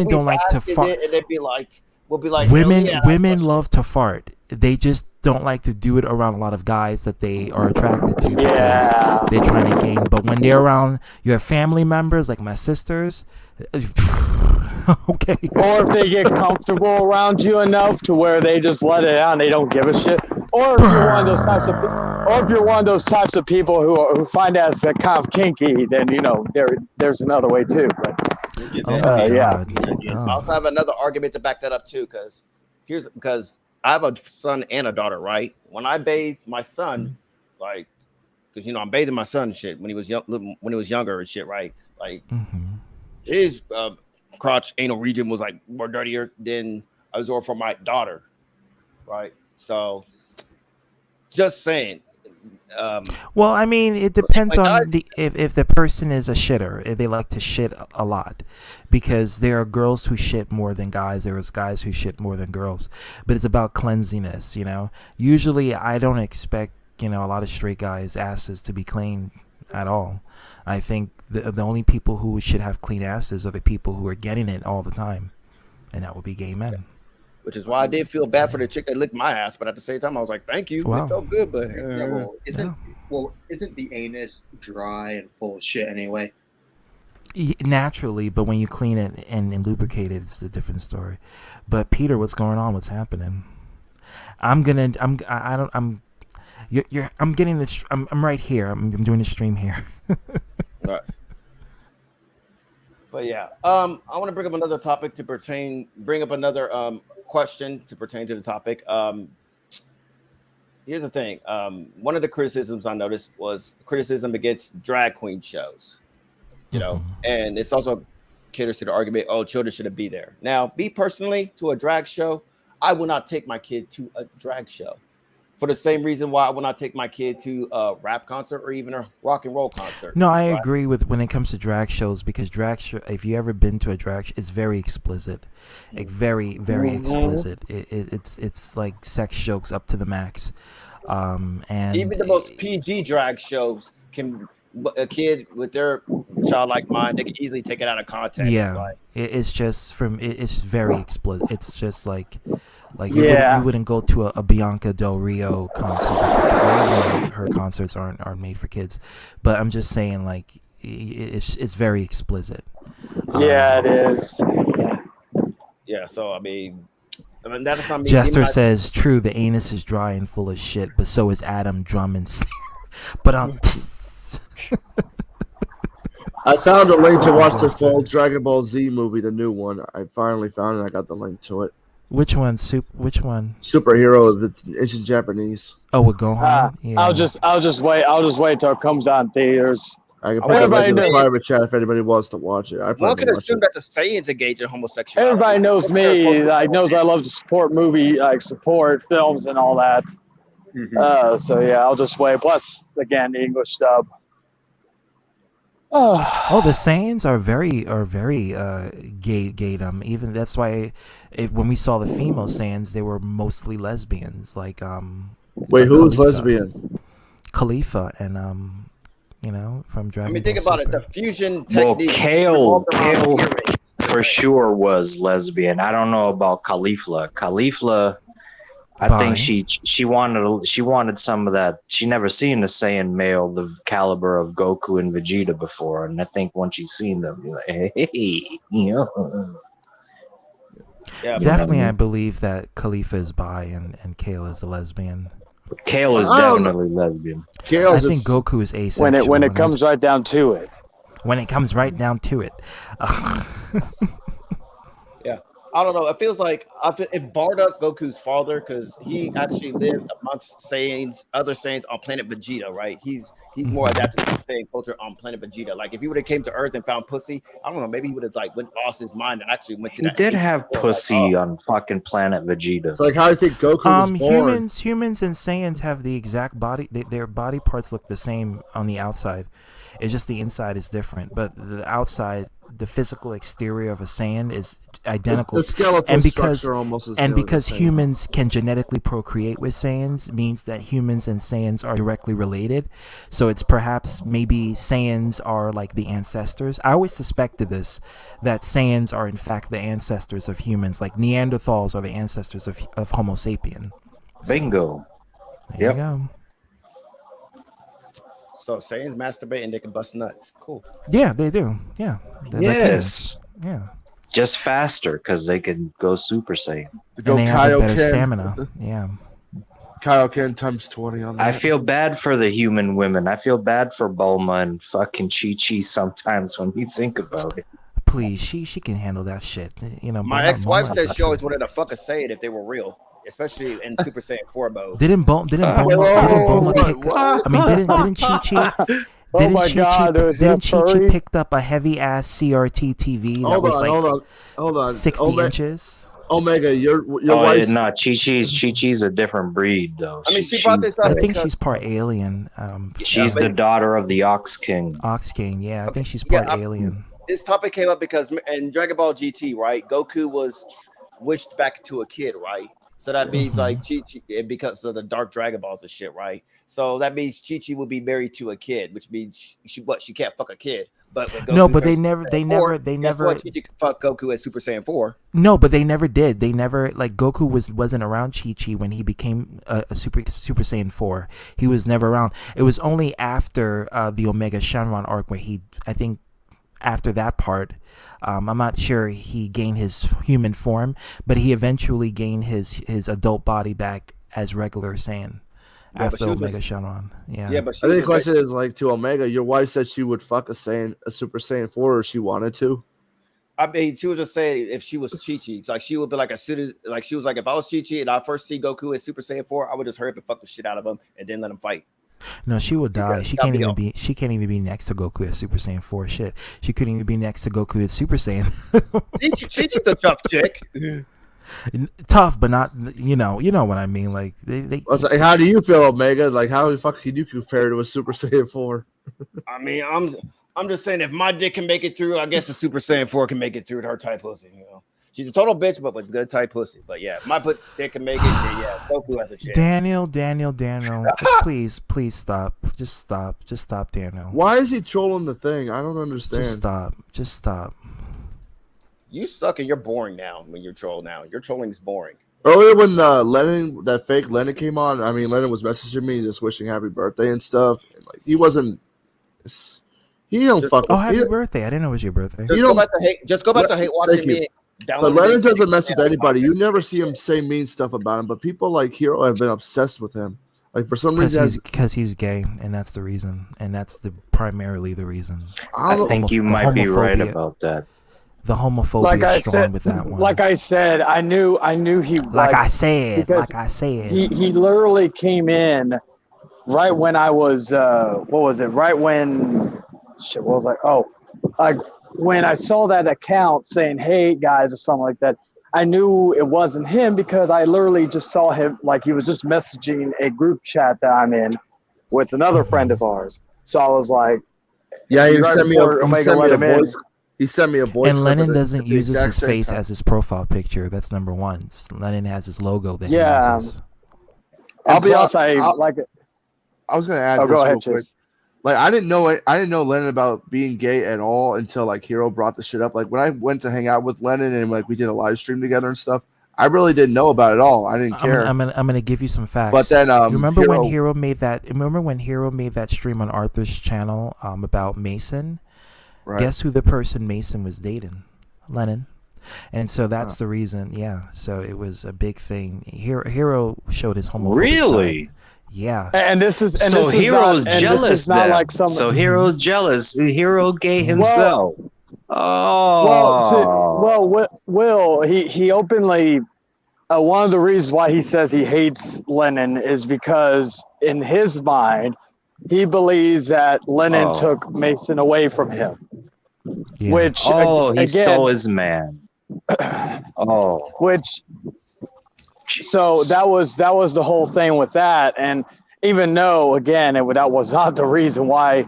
don't like to fart. And they'd be like, we'll be like, women love to fart. They just don't like to do it around a lot of guys that they are attracted to because they're trying to gain. But when they're around your family members, like my sisters, okay. Or if they get comfortable around you enough to where they just let it out and they don't give a shit. Or if you're one of those types of people who find that kind of kinky, then there's another way too. But I also have another argument to back that up too, because I have a son and a daughter, right? When I bathe my son, like, because I'm bathing my son and shit when he was younger and shit, right? Like his crotch anal region was like more dirtier than I was for my daughter, right? So, just saying. Well, I mean, it depends on if the person is a shitter, if they like to shit a lot, because there are girls who shit more than guys. There is guys who shit more than girls, but it's about cleanliness. Usually I don't expect a lot of straight guys' asses to be clean at all. I think the only people who should have clean asses are the people who are getting it all the time, and that would be gay men. Which is why I did feel bad for the chick that licked my ass, but at the same time, I was like, "Thank you, Wow. It felt good." But isn't the anus dry and full of shit anyway? Naturally, but when you clean it and lubricate it, it's a different story. But Peter, what's going on? What's happening? I'm getting this. I'm right here. I'm doing the stream here. Right. But yeah, I want to bring up another topic bring up another question to pertain to the topic. Here's the thing. One of the criticisms I noticed was criticism against drag queen shows, and it's also caters to the argument, children shouldn't be there. Now, me personally, to a drag show, I will not take my kid to a drag show. For the same reason why when I take my kid to a rap concert or even a rock and roll concert. No, I right? agree with when it comes to drag shows because if you ever been to a drag, it's very explicit, like very explicit. It's like sex jokes up to the max, and Even the most PG drag shows can a kid with their childlike mind, they can easily take it out of context. yeah, Like, it's just it's very explicit. It's just like Yeah. you wouldn't go to a Bianca Del Rio concert. Well, even though her concerts aren't made for kids, but I'm just saying like it's very explicit. Yeah, it is. yeah, so I mean that's not me. Jester says, "True, the anus is dry and full of shit, but so is Adam Drummond's." But I found a link to watch the full Dragon Ball Z movie, the new one. I finally found it. I got the link to it. which one? Which one? Superhero. It's in Japanese. Oh, with Gohan. Yeah. I'll just wait till it comes out in theaters. I can pick up Everybody in the knows- private chat if anybody wants to watch it. One could assume that the Saiyans engage in homosexuality. Everybody knows me. Like knows I love to support support films and all that. So yeah, I'll just wait. Plus, again, the English dub. Oh, the Saiyans are very gay. Even that's why, when we saw the female Saiyans, they were mostly lesbians. Like Wait, who's lesbian? Khalifa and from Dragon. I mean, Ball think about Super. it. The fusion Well, technique. Kale revolved around earrings. for sure was lesbian. I don't know about Khalifa. Khalifa, I Bi. think she wanted some of that. She never seen a Saiyan male the caliber of Goku and Vegeta before, and I think once she's seen them, you're like, hey, Yeah, Definitely, I believe that Khalifa is bi and Kale is a lesbian. Kale is I don't know. definitely lesbian. Kale I just, think Goku is asexual. When it and comes right down to it. when it comes right down to it. yeah. I don't know. It feels like if Bardock Goku's father, because he actually lived amongst Saiyans, other Saiyans on planet Vegeta, right? He's more adapted to the Saiyan culture on planet Vegeta. Like if he would have came to Earth and found pussy, I don't know, maybe he would have lost his mind and actually went to. He that did age have before, pussy on fucking planet Vegeta. it's like how I think Goku was born. Humans and Saiyans have the exact body. Their body parts look the same on the outside. It's just the inside is different, but the outside, the physical exterior of a Saiyan is identical. The skeletal and because structure almost is and nearly because the same. humans can genetically procreate with Saiyans means that humans and Saiyans are directly related. So it's perhaps maybe Saiyans are like the ancestors. I always suspected this, that Saiyans are in fact the ancestors of humans, like Neanderthals are the ancestors of Homo sapien. Bingo. There Yep. you go. So Saiyans masturbate and they can bust nuts. Cool. Yeah, they do. Yeah. They're like Yes. humans. Yeah. Just faster because they can go Super Saiyan. Go And they have a better Kaioken. stamina. Yeah. Kaioken times 20 on that. I feel bad for the human women. I feel bad for Bulma and fucking Chi-Chi sometimes when you think about it. Please, she can handle that shit. My Bulma- ex-wife Bulma's said not she always true. wanted to fuck a Saiyan if they were real, especially in Super Saiyan 4 mode. Didn't Bulma whoa, pick what? up? I mean, didn't Chi-Chi? Oh my God, there's that Chi-Chi furry. picked up a heavy ass CRT TV that was like hold on. 60 inches? Omega, your Oh, wife's no, Chi-Chi's a different breed, though. I mean, she brought this up. I think because- she's part alien. She's Yeah, the but- daughter of the Ox King. Ox King, yeah. I think she's Yeah, part alien. This topic came up because in Dragon Ball GT, right, Goku was wished back to a kid, right? So that means like Chi-Chi, and because of the Dark Dragon Balls and shit, right? So that means Chi-Chi will be married to a kid, which means she can't fuck a kid. But when No, Goku but they turns never, Super they Saiyan never, 4, they guess never. what? Chi-Chi could fuck Goku as Super Saiyan 4. No, but they never did. They never like Goku wasn't around Chi-Chi when he became a Super Saiyan 4. He was never around. It was only after the Omega Shenron arc where I think after that part, I'm not sure he gained his human form, but he eventually gained his adult body back as regular Saiyan Yeah, but after she was Omega just- Shenron. Yeah. Yeah, but she I think was the question is like to Omega, your wife said she would fuck a Super Saiyan 4 if she wanted to. I mean, she was just saying if she was Chi-Chi, it's like she would be like as soon as like she was like if I was Chi-Chi and I first see Goku as Super Saiyan 4, I would just hurry up and fuck the shit out of him and then let him fight. No, she would die. Yeah, She that'd can't be even all. be. She can't even be next to Goku as Super Saiyan 4. Shit, she couldn't even be next to Goku as Super Saiyan. Chi-Chi's a tough chick. Tough, but not you know what I mean. Like they I was like, how do you feel, Omega? Like, how the fuck can you compare to a Super Saiyan 4? I mean, I'm just saying if my dick can make it through, I guess the Super Saiyan 4 can make it through with her tight pussy. You know, she's a total bitch, but with good tight pussy. But yeah, if my dick can make it, then yeah, Goku has a chance. Daniel, please stop. Just stop, Daniel. Why is he trolling the thing? I don't understand. Just stop. You suck and you're boring now when you're troll now. Your trolling is boring. Earlier when that fake Lennon came on, I mean, Lennon was messaging me just wishing happy birthday and stuff. And like he wasn't. He don't fuck. Oh, happy birthday! I didn't know it was your birthday. Just go back to hate watching me. But Lennon doesn't mess with anybody. You never see him say mean stuff about him. But people like Hero have been obsessed with him. Like for some reason, because he's gay, and that's the reason, and that's primarily the reason. I think you might be right about that. The homophobia is strong with that one. Like I said, I knew he. Like I said, he literally came in right when I was. What was it? Right when. Shit. What was I? Oh, like when I saw that account saying "Hey guys" or something like that. I knew it wasn't him because I literally just saw him like he was just messaging a group chat that I'm in with another friend of ours. So I was like, "Yeah, he sent me a voice." He sent me a voice. And Lennon doesn't use his face as his profile picture. That's number one. Lennon has his logo that he uses. I'll be honest. I like it. I was going to add this real quick. Like I didn't know Lennon about being gay at all until like Hero brought the shit up. Like when I went to hang out with Lennon and like we did a live stream together and stuff, I really didn't know about it at all. I didn't care. I'm gonna give you some facts. But then you remember when Hero made that stream on Arthur's channel about Mason? Right. Guess who the person Mason was dating? Lennon. And so that's the reason. Yeah. So it was a big thing. Hero showed his homophobic side. Yeah, Hero's jealous. So Hero's jealous. Hero gay himself. Will he openly? One of the reasons why he says he hates Lennon is because in his mind, he believes that Lennon took Mason away from him. Yeah. Which he stole his man. So that was the whole thing with that, and even though again that was not the reason why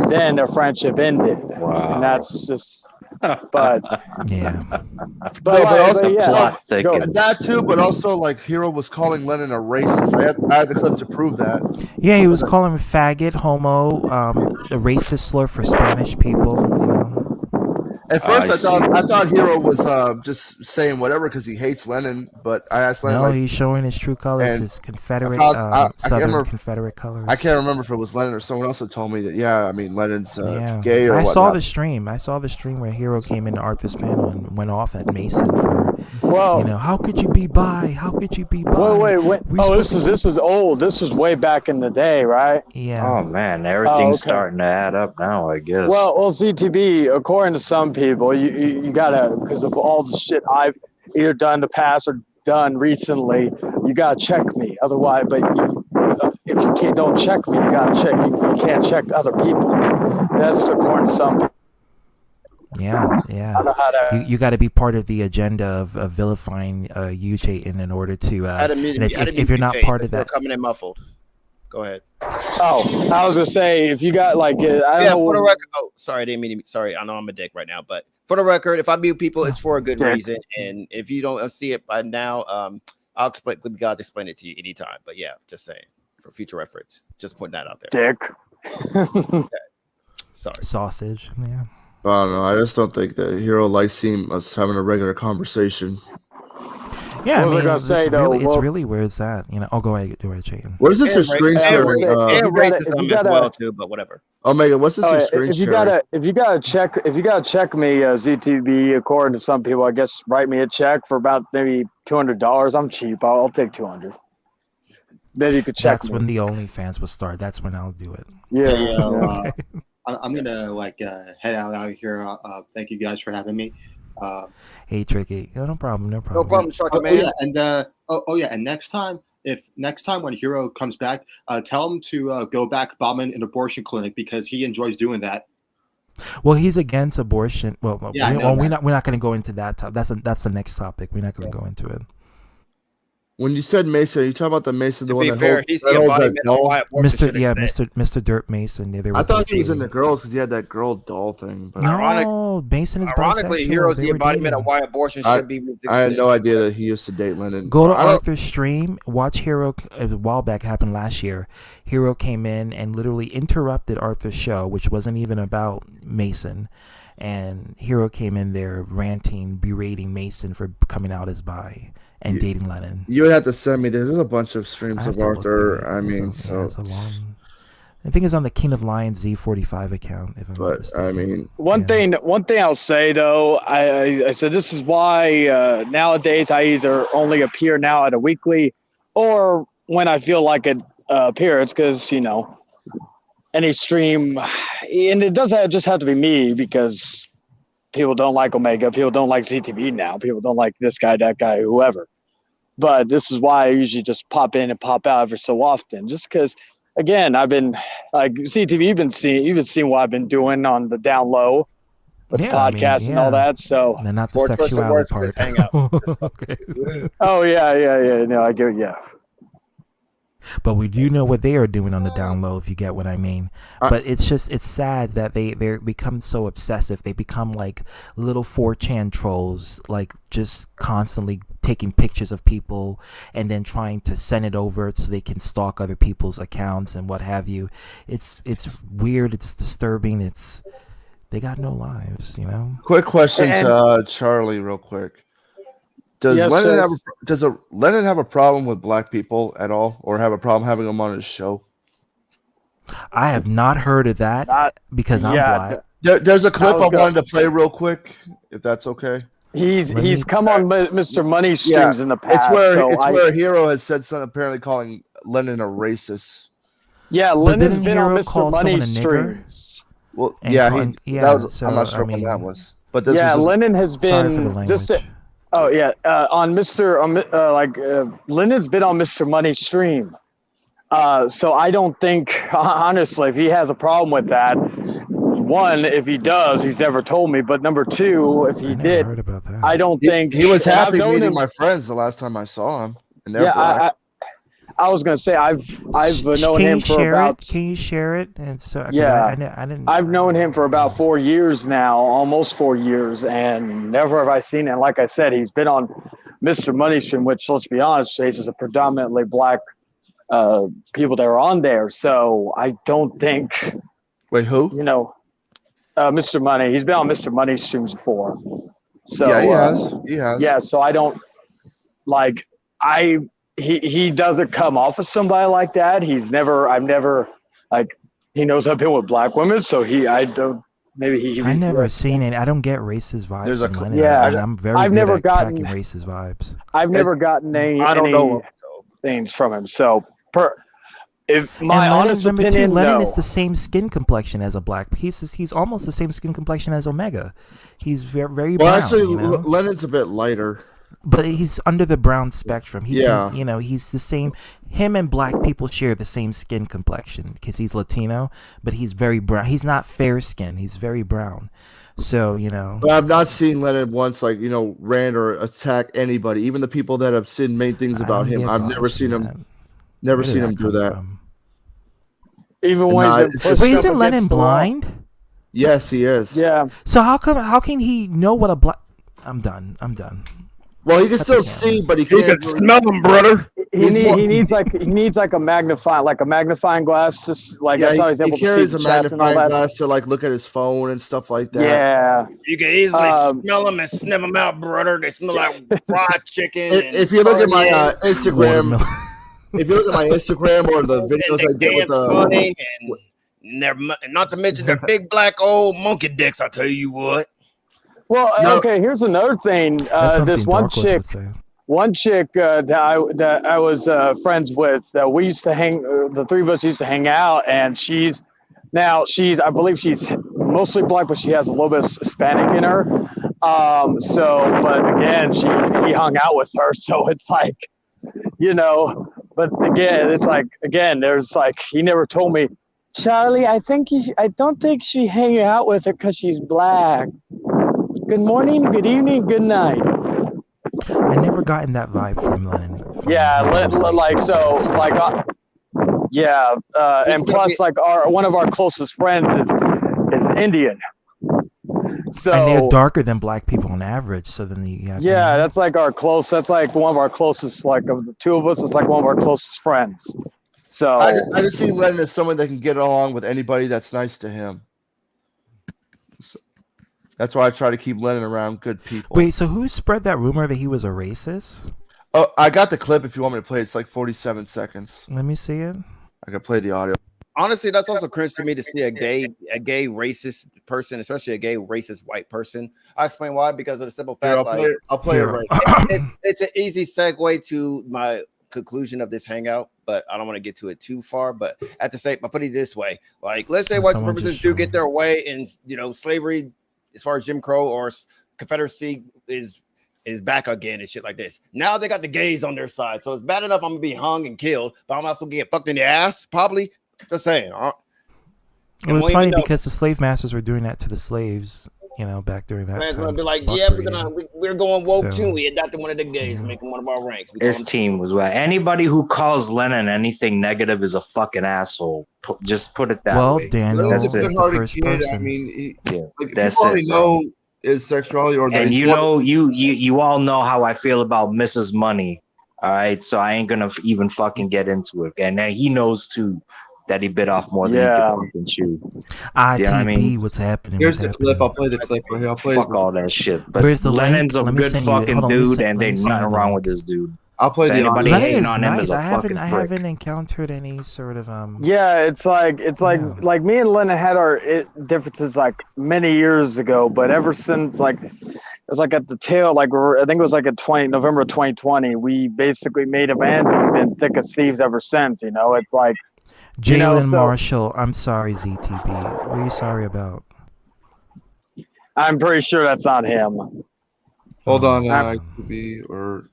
then their friendship ended, and that's just. But yeah, that too. But also, like Hero was calling Lennon a racist. I had the clip to prove that. Yeah, he was calling him faggot, homo, a racist slur for Spanish people. You know. At first, I thought Hero was just saying whatever because he hates Lennon. But I asked Lennon. No, he's showing his true colors, his Confederate, Southern Confederate colors. I can't remember if it was Lennon or someone else that told me that. Yeah, I mean Lennon's gay or whatnot. I saw the stream where Hero came into Arthur's panel and went off at Mason for, how could you be bi? How could you be bi? Wait. This is old. This was way back in the day, right? Yeah. Oh man, everything's starting to add up now, I guess. Well, CTB, according to some people, you gotta, because of all the shit I've either done in the past or done recently, you gotta check me. Otherwise, if you don't check me, you gotta check. You can't check other people. That's according to some people. Yeah. You got to be part of the agenda of vilifying you, Chayton, in order to. If you're not part of that, coming in muffled. Go ahead. Oh, I was gonna say if you got like I don't know. For the record, sorry, I didn't mean to. Sorry, I know I'm a dick right now, but for the record, if I mute people, it's for a good reason, and if you don't see it by now, I'll explain. God, explain it to you anytime. But yeah, just saying for future reference, just putting that out there. Dick. Okay. Sorry. Sausage. Yeah. I don't know. I just don't think that Hero likes seeing us having a regular conversation. Yeah, it's really where it's at. Go ahead, Chayton. What is this a screen sharing? And racism as well too, but whatever. Omega, what's this a screen sharing? If you gotta check me, ZTB, according to some people, I guess write me a check for about maybe $200. I'm cheap. I'll take $200. Then you could check. That's when the OnlyFans will start. That's when I'll do it. Yeah. I'm gonna head out here. Thank you guys for having me. Hey, Tricky. No problem. No problem, Sharky man. And next time when Hero comes back, tell him to go back bombing an abortion clinic because he enjoys doing that. Well, he's against abortion. Yeah, I know we're that. not going to go into that. That's the next topic. We're not going to go into it. When you said Mason, are you talking about the Mason, the To one be that fair, holds, he's that the holds that embodiment of why doll? abortion should exist. Mr. Dirt Mason. They I were thought both he was into dating. girls because he had that girl doll thing. But No, Mason is Ironically, bisexual. Hero's They the were embodiment of dating. why abortion I should be I had existed. no idea that he used to date Lennon. Go to I don't. Arthur's stream. Watch Hero. A while back, happened last year. Hero came in and literally interrupted Arthur's show, which wasn't even about Mason. And Hero came in there ranting, berating Mason for coming out as bi and dating Lennon. You would have to send me this. There's a bunch of I streams have of to look Arthur. through it. I mean, It's so. a long. I think it's on the King of Lions Z45 account. If I'm not But mistaken. I mean, One thing I'll say though, I said this is why nowadays I either only appear now at a weekly, or when I feel like it appearance, because any stream, and it doesn't just have to be me, because people don't like Omega, people don't like ZTV now, people don't like this guy, that guy, whoever. But this is why I usually just pop in and pop out every so often, just because. Again, I've been like CTV. You've been seeing what I've been doing on the down low with the podcast and all that. So, and not the Four twisted sexuality words for part. this hangout. Okay. oh yeah. No, I get it. Yeah. But we do know what they are doing on the down low, if you get what I mean. But it's sad that they become so obsessive. They become like little 4chan trolls, like just constantly taking pictures of people and then trying to send it over so they can stalk other people's accounts and what have you. It's weird. It's disturbing. They got no lives, quick question to Charlie, real quick. Does Lennon have a problem with black people at all, or have a problem having them on his show? I have not heard of that because I'm black. There's a clip I wanted to play real quick, if that's okay. He's come on Mr. Money streams in the past. It's where Hero has said something, apparently calling Lennon a racist. Yeah, Lennon's been on Mr. Money streams. Well, I'm not sure when that was. But this was Lennon has been just. On Mr. Lennon's been on Mr. Money stream. So I don't think, honestly, if he has a problem with that, one, if he does, he's never told me. But number two, if he did, heard about that. I don't think he was happy meeting my friends the last time I saw him. And they're black. I was gonna say I've known him for about. Can you share it? And so yeah, I didn't. I've known him for about 4 years now, almost 4 years, and never have I seen him. Like I said, he's been on Mr. Money Stream, which, let's be honest, is a predominantly black people that are on there. So I don't think. Wait, who? Mr. Money. He's been on Mr. Money streams before. So yeah, he has. Yeah, so I don't like. He doesn't come off as somebody like that. I've never he knows I've been with black women, so I never seen it. I don't get racist vibes. There's a I'm very I've good never at tracking racist vibes. I've never gotten any things from him. So if my honest opinion, Lennon is the same skin complexion as a black. He's almost the same skin complexion as Omega. He's very well. brown, Actually, Lennon's a bit lighter. But he's under the brown spectrum. He's the same. Him and black people share the same skin complexion because he's Latino, but he's very brown. He's not fair skin. He's very brown. So, But I've not seen Lennon once, rant or attack anybody, even the people that have said main things about him. I've never seen him. Never seen him do that. From? Even when isn't Lennon blind? Yes, he is. Yeah. So how can he know what a black? I'm done. Well, he can still see, but he can't. He can smell them, brother. He needs a magnifying glass. Just that's how he's able to see he carries the a chats and all magnifying that. glass to look at his phone and stuff like that. Yeah, you can easily smell them and sniff them out, brother. They smell like fried chicken. If you look at my Instagram, if you look at my Instagram or the videos I did with funny and not to mention their big black old monkey dicks. I tell you what. Well, okay. Here's another thing. This one chick that I was friends with. We used to hang. The three of us used to hang out, and I believe she's mostly black, but she has a little bit of Hispanic in her. But again, he hung out with her, so it's like, But again, it's like there's he never told me. Charlie, I don't think she hanging out with her because she's black. Good morning, good evening, good night. I never gotten that vibe from Lennon. From Yeah, him being like racist, so, that's like yeah, and plus, like one of our closest friends is Indian. So and they're darker than black people on average. So then you have yeah, that's like that's like one of our closest. Like of the two of us, it's like one of our closest friends. So I just see Lennon as someone that can get along with anybody that's nice to him. So that's why I try to keep Lennon around good people. Wait, so who spread that rumor that he was a racist? Oh, I got the clip if you want me to play it. It's like 47 seconds. Let me see it. I can play the audio. Honestly, that's also cringe to me to see a gay racist person, especially a gay racist white person. I'll explain why, because of the simple fact. Here, I'll play it right. It's an easy segue to my conclusion of this hangout, but I don't want to get to it too far. But at the same, I put it this way: like, let's say white supremacists do get their way, in slavery, as far as Jim Crow or Confederacy is back again and shit like this. Now they got the gays on their side, so it's bad enough I'm gonna be hung and killed, but I'm also gonna get fucked in the ass, probably. Just saying. Well, it's funny because the slave masters were doing that to the slaves, back during that time. Gonna be like, yeah, we're going woke too. We adopted one of the gays, making one of our ranks. His team was right. Anybody who calls Lennon anything negative is a fucking asshole. Just put it that way. Well, Daniel, that's the first person. I mean, that's people already know his sexuality, and you all know how I feel about Mrs. Money. All right, so I ain't gonna even fucking get into it. And he knows too that he bit off more than he could fucking chew. ITB, what's happening? Here's the clip. I'll play the clip right here. I'll play Fuck all that shit. But where's the Lennon's a good fucking dude, and there's nothing wrong link. with this dude. I'll play so the anybody Lennon hating is on nice. him is a I haven't prick. encountered any sort of Yeah, it's like like me and Lennon had our differences like many years ago, but ever since it was like at the tail, like I think it was like in November 2020, we basically made amends and we've been thick as thieves ever since. It's like Jalen Marshall. I'm sorry, ZTB. What are you sorry about? I'm pretty sure that's not him. Hold on, ITB or.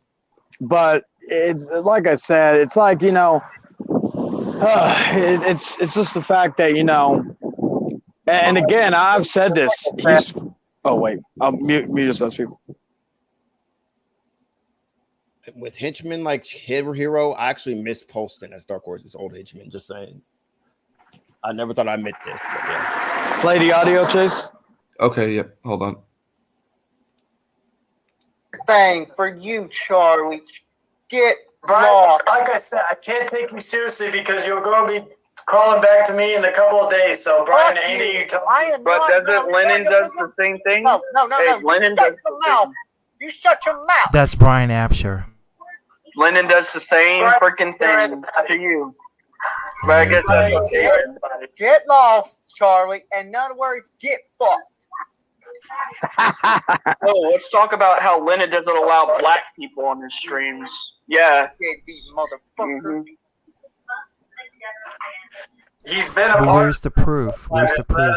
But it's like I said, it's like it's just the fact that and again I've said this. Oh wait, I'll mute yourself, people. With henchmen like Hero, I actually miss Poston as Dark Horse's old henchman. Just saying. I never thought I'd admit this, but yeah. Play the audio, Chase. Okay, yep. Hold on. Thing for you, Charlie. Get Brian, like I said, I can't take you seriously because you're going to be calling back to me in a couple of days. So, Brian, ain't you tell me? But doesn't Lennon does the same thing? No. Lennon does the same. You shut your mouth. That's Brian Absher. Lennon does the same freaking thing to you. But I guess that's okay. Get lost, Charlie. In other words, get fucked. Oh, let's talk about how Lennon doesn't allow black people on his streams. Yeah. Motherfucker. He's been a part. Where's the proof? Where's the proof?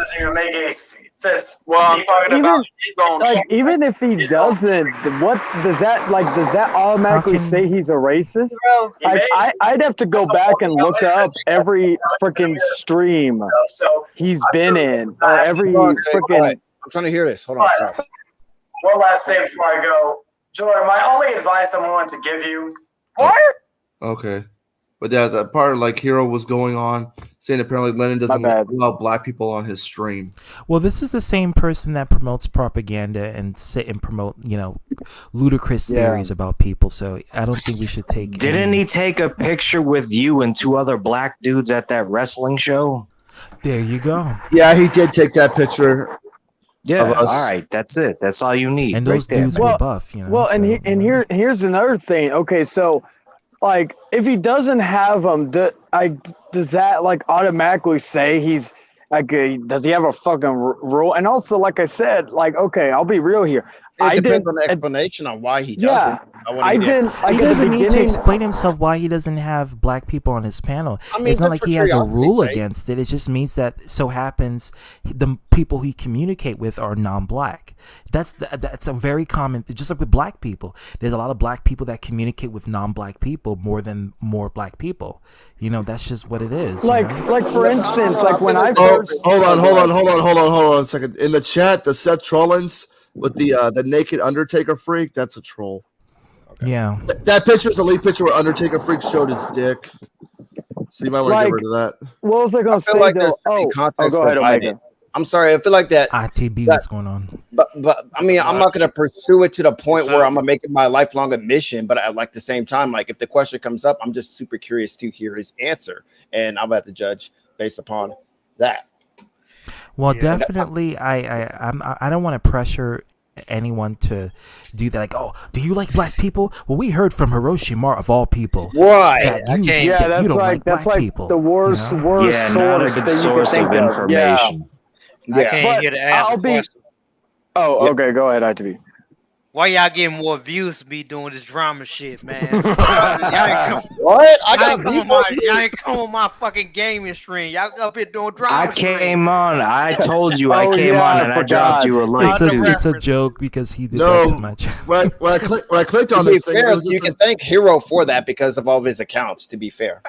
Even if he doesn't, what does that Does that automatically say he's a racist? I'd have to go back and look up every freaking stream he's been in, or every freaking. I'm trying to hear this. Hold on. Sorry. One last thing before I go, Jordan. My only advice I'm willing to give you. What? Okay. But yeah, the part like Hero was going on, saying apparently Lennon doesn't allow black people on his stream. Well, this is the same person that promotes propaganda and sit and promote, ludicrous theories about people. So I don't think we should take. Didn't he take a picture with you and two other black dudes at that wrestling show? There you go. Yeah, he did take that picture. Yeah, all right, that's it. That's all you need. And those dudes were buff, Well, so, here's another thing. Okay, so. Like, if he doesn't have them, does that automatically say he's does he have a fucking rule? And also, like I said, okay, I'll be real here. It depends on the explanation on why he doesn't. I didn't. Like, he doesn't need to explain himself why he doesn't have black people on his panel. I mean, it's not just like for he has a rule curiosity's sake. against it. It just means that so happens the people he communicate with are non-black. That's a very common. Just like with black people, there's a lot of black people that communicate with non-black people more black people. You know, that's just what it is. Like for instance, like when I first hold on a second. In the chat, the Seth Trollins with the naked Undertaker freak, that's a troll. Yeah. That picture's the lead picture where Undertaker freak showed his dick. So you might want to get rid of that. What was I going to say? Like though? context go ahead, provided. Omega. I'm sorry. I feel like that. ITB, what's going on? But I mean, I'm not going to pursue it to the point where I'm going to make it my lifelong admission. But at like the same time, like if the question comes up, I'm just super curious to hear his answer, and I'm about to judge based upon that. Well, definitely, I don't want to pressure anyone to do that. Like, oh, do you like black people? Well, we heard from Hiroshima of all people, right? That you don't like black people. The worst, worst not a good source of information. I can't hear the answer question. Oh, okay. Go ahead, ITV. Why y'all getting more views to be doing this drama shit, man? y'all ain't what? Y'all ain't come on my fucking gaming stream. Y'all up here doing drama. I came on. I told you I came on and I dropped you a link. It's a joke because he did that too much. When I clicked on this thing, you can thank Hero for that because of all of his accounts. To be fair,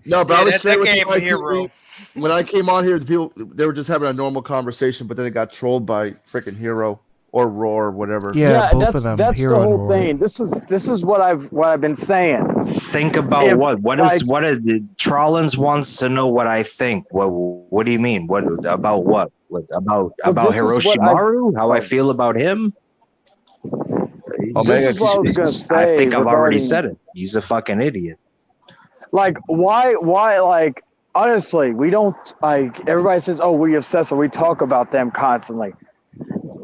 no, but I was straight with the Hero. When I came on here, they were just having a normal conversation, but then it got trolled by freaking Hero. Or Roar, whatever. Yeah, both of them. That's Hero the whole and thing. This is what I've been saying. Think about what is Trollins wants to know what I think. What do you mean? What about what? About Hiroshimaru? How I feel about him? I think I've already said it. He's a fucking idiot. Like why like honestly, we don't like everybody says, oh, we obsess or we talk about them constantly.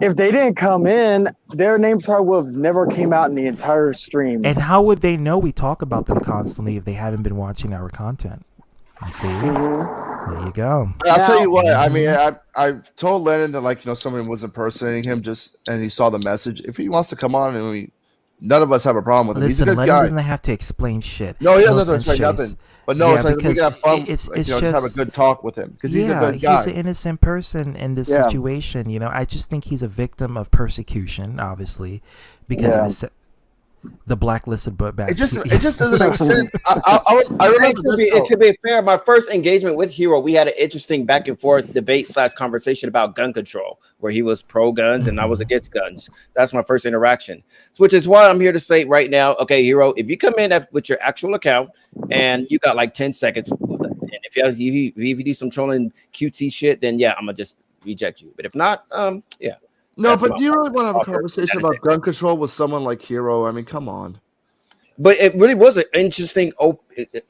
If they didn't come in, their names probably would have never came out in the entire stream. And how would they know we talk about them constantly if they haven't been watching our content? You see? There you go. I'll tell you what. I mean, I told Lennon that someone was impersonating him and he saw the message. If he wants to come on, and none of us have a problem with him. Listen, he's a good Lennon guy. doesn't have to explain shit. No, he doesn't have to explain nothing. But no, it's like we can have fun. It's just have a good talk with him because he's a good guy. He's an innocent person in this situation. You know, I just think he's a victim of persecution, obviously, because of his, the blacklisted back. It just doesn't make sense. I remember this. To be fair, my first engagement with Hero, we had an interesting back and forth debate / conversation about gun control, where he was pro guns and I was against guns. That's my first interaction. So, which is why I'm here to say right now, okay, Hero, if you come in with your actual account and you got like 10 seconds, and if you do some trolling cutesy shit, then yeah, I'm gonna just reject you. But if not, yeah. No, but do you really want to have a conversation about gun control with someone like Hero? I mean, come on. But it really was an interesting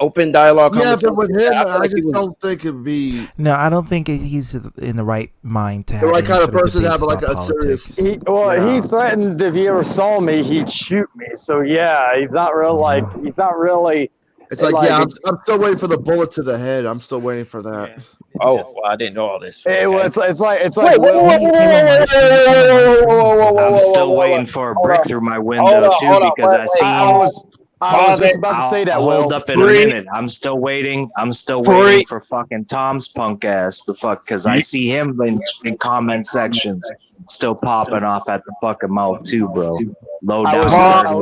open dialogue. Yeah, but with him, I just don't think it'd be. No, I don't think he's in the right mind to have the right kind of person to have like a serious. He threatened if he ever saw me, he'd shoot me. So yeah, he's not really. It's I'm still waiting for the bullet to the head. I'm still waiting for that. Oh, well, I didn't know all this. Okay. It's like. I'm still waiting for a brick through my window because I see. I was just about to say that. Hold up in a minute. I'm still waiting. Waiting for fucking Tom's punk ass to fuck because I see him in comment sections still popping off at the fucking mouth too, bro. Low down,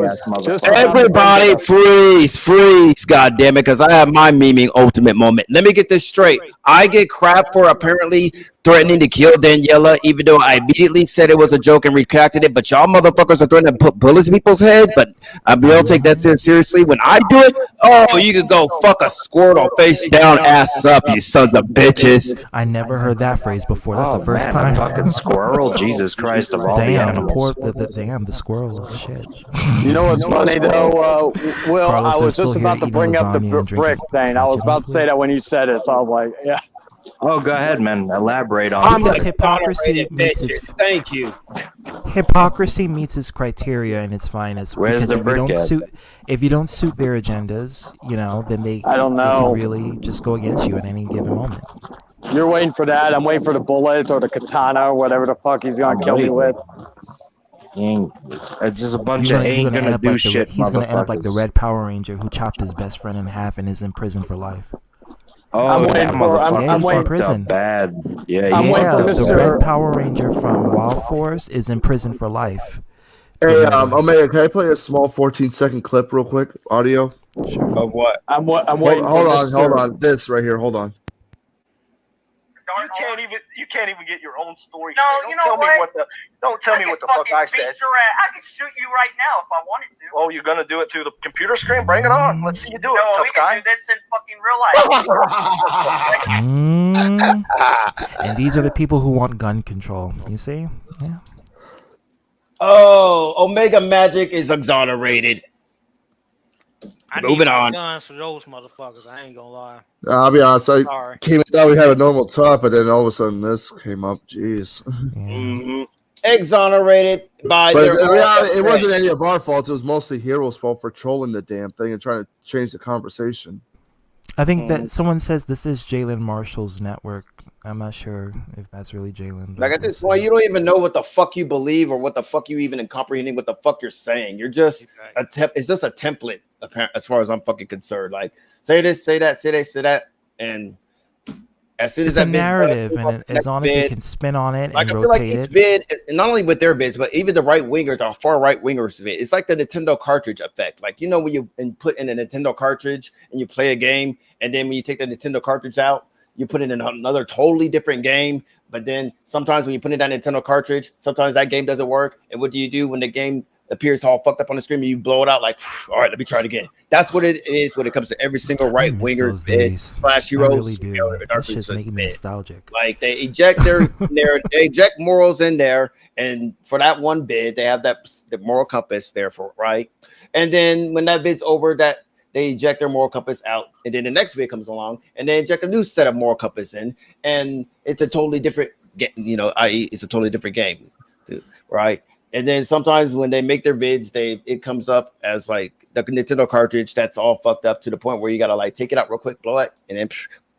ass motherfucker. Everybody freeze, goddamn it, because I have my memeing ultimate moment. Let me get this straight. I get crap for apparently threatening to kill Daniela, even though I immediately said it was a joke and retracted it. But y'all motherfuckers are threatening to put bullets in people's heads. But we don't take that seriously. When I do it, oh, you can go fuck a squirrel face down, ass up, you sons of bitches. I never heard that phrase before. That's the first time. Fucking squirrel, Jesus Christ of all the animals. The squirrels. Shit. You know what's funny though, Will? I was just about to bring up the brick thing. I was about to say that when you said it, so I was like, yeah. Oh, go ahead, man. Elaborate on it. Because hypocrisy meets its criteria and its finest. Where's the brick at? If you don't suit their agendas, then they can really just go against you at any given moment. You're waiting for that. I'm waiting for the bullet or the katana or whatever the fuck he's gonna kill me with. It's just a bunch of ain't gonna do shit. He's gonna end up like the motherfuckers. Red Power Ranger who chopped his best friend in half and is in prison for life. Oh, that Yeah, motherfucker he's in fucked prison. up bad. Yeah, I'm he waiting fucked for up The bad. Red Power Ranger from Wild Force is in prison for life. Hey, Omega, can I play a small 14-second clip real quick? Audio? Sure. Of what? I'm waiting Hold for on, Mr. hold on. This right here, hold on. You can't even get your own story. No, straight. you know what? Don't tell me what the fuck I said. I could shoot you right now if I wanted to. Oh, you're gonna do it through the computer screen? Bring it on. Let's see you do it, No, tough we guy. can do this in fucking real life. And these are the people who want gun control. You see? Yeah. Oh, Omega Magic is exonerated. I Moving need my on. guns for those motherfuckers. I ain't gonna lie. I'll be honest. I Sorry. thought we had a normal top, but then all of a sudden this came up. Jeez. Mm-hmm. Exonerated by But their in reality, it own wasn't any of our fault. It was mostly Hero's fault for trolling the damn thing and trying to change the conversation. I think that someone says this is Jalen Marshall's network. I'm not sure if that's really Jalen. Like at this point, you don't even know what the fuck you believe or what the fuck you even comprehending what the fuck you're saying. You're just it's just a template, as far as I'm fucking concerned. Like say this, say that, say this, say that, and as soon as it's a that bid's narrative, done, and as long as you can spin on it like and I feel like rotate each it. bid, not only with their bids, but even the right wingers, the far right wingers bid. It's like the Nintendo cartridge effect. Like you know when you put in a Nintendo cartridge and you play a game, and then when you take the Nintendo cartridge out, you put it in another totally different game. But then sometimes when you put in that Nintendo cartridge, sometimes that game doesn't work. And what do when the game appears all fucked up on the screen and you blow it out like, all right, let me try it again. That's what it is when it comes to every single right winger bid / hero. I really do. That's just making me nostalgic. Like they eject they eject morals in there, and for that one bid, they have the moral compass there for right. And then when that bid's over, that they eject their moral compass out, and then the next bid comes along, and they inject a new set of moral compass in, and it's a totally different game. I.e., it's a totally different game, right? And then sometimes when they make their bids, it comes up as like the Nintendo cartridge that's all fucked up to the point where you gotta like take it out real quick, blow it, and then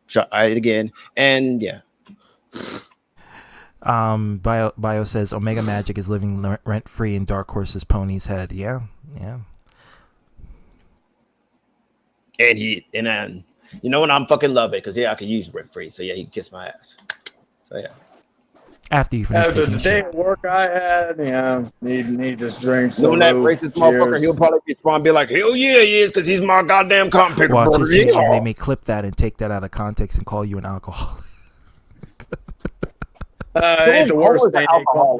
shut it again. And yeah. Bio says Omega Magic is living rent free in Dark Horse's pony's head. Yeah. And then and I'm fucking love it because I can use rent free. So he can kiss my ass. So yeah. After you finish After taking the a day shit. of work I had, need just drinks. Knowing that racist motherfucker, he'll probably respond and be like, hell yeah, he is, because he's my goddamn cotton picker. Watch brother. it, and they may clip that and take that out of context and call you an alcoholic. Ain't the worst thing.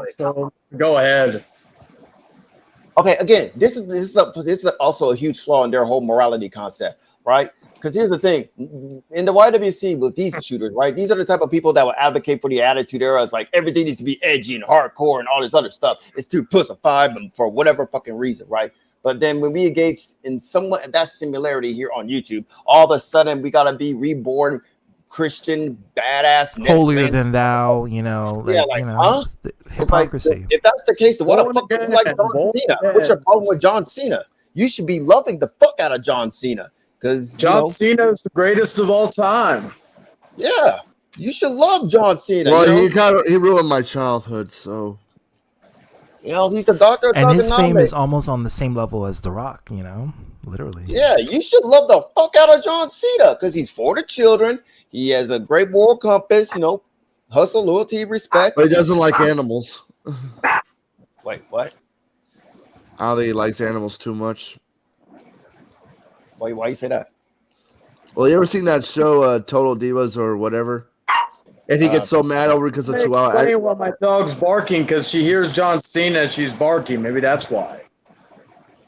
So go ahead. Okay, again, this is also a huge flaw in their whole morality concept, right? Because here's the thing, in the YWC with these shooters, right? These are the type of people that will advocate for the attitude era. It's like everything needs to be edgy and hardcore and all this other stuff. It's too pussified for whatever fucking reason, right? But then when we engage in somewhat that similarity here on YouTube, all of a sudden we gotta be reborn Christian badass, Holier than thou, huh? Hypocrisy. Like, if that's the case, then what the fuck do you like John Cena? What's your problem with John Cena? You should be loving the fuck out of John Cena. Because John Cena is the greatest of all time. Yeah, you should love John Cena. Well, he ruined my childhood, so he's the doctor of and his fame thugonomics. is almost on the same level as The Rock. Literally. Yeah, you should love the fuck out of John Cena because he's for the children. He has a great moral compass. Hustle, loyalty, respect. But he doesn't like animals. Wait, what? I don't think he likes animals too much. Why you say that? Well, you ever seen that show, Total Divas or whatever? And he gets so mad over because of Chihuahua. Explain why my dog's barking because she hears John Cena and she's barking. Maybe that's why.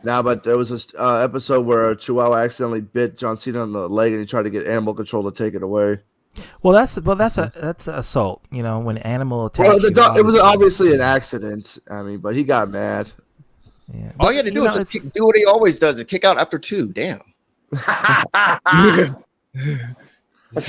Nah, but there was this episode where a Chihuahua accidentally bit John Cena on the leg, and he tried to get animal control to take it away. Well, that's assault. When animal attacks. Well, it was obviously an accident. I mean, but he got mad. Yeah. All you had to do is just do what he always does: and kick out after 2. Damn.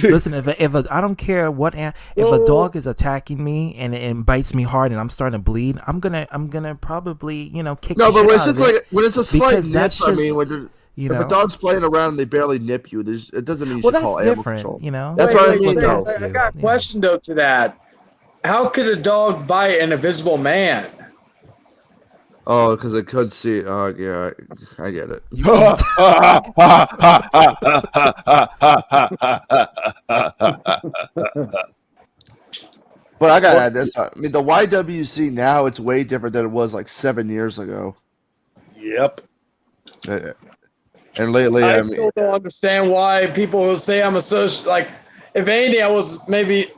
Listen, if I don't care if a dog is attacking me and it bites me hard and I'm starting to bleed, I'm gonna probably kick. No, the but shit when it's out just of like it when it's a slight because nip. that's I mean, just, if a dog's playing around and they barely nip you, it doesn't mean you should that's call animal different, control. That's what I mean, though. I got a question though to that. How could a dog bite an invisible man? Oh, because I couldn't see it. Oh, yeah, I get it. But I gotta add this. I mean, the YWC now, it's way different than it was like 7 years ago. Yep. And lately, I I mean, still don't understand why people will say I'm associated. Like, if anything, I was maybe.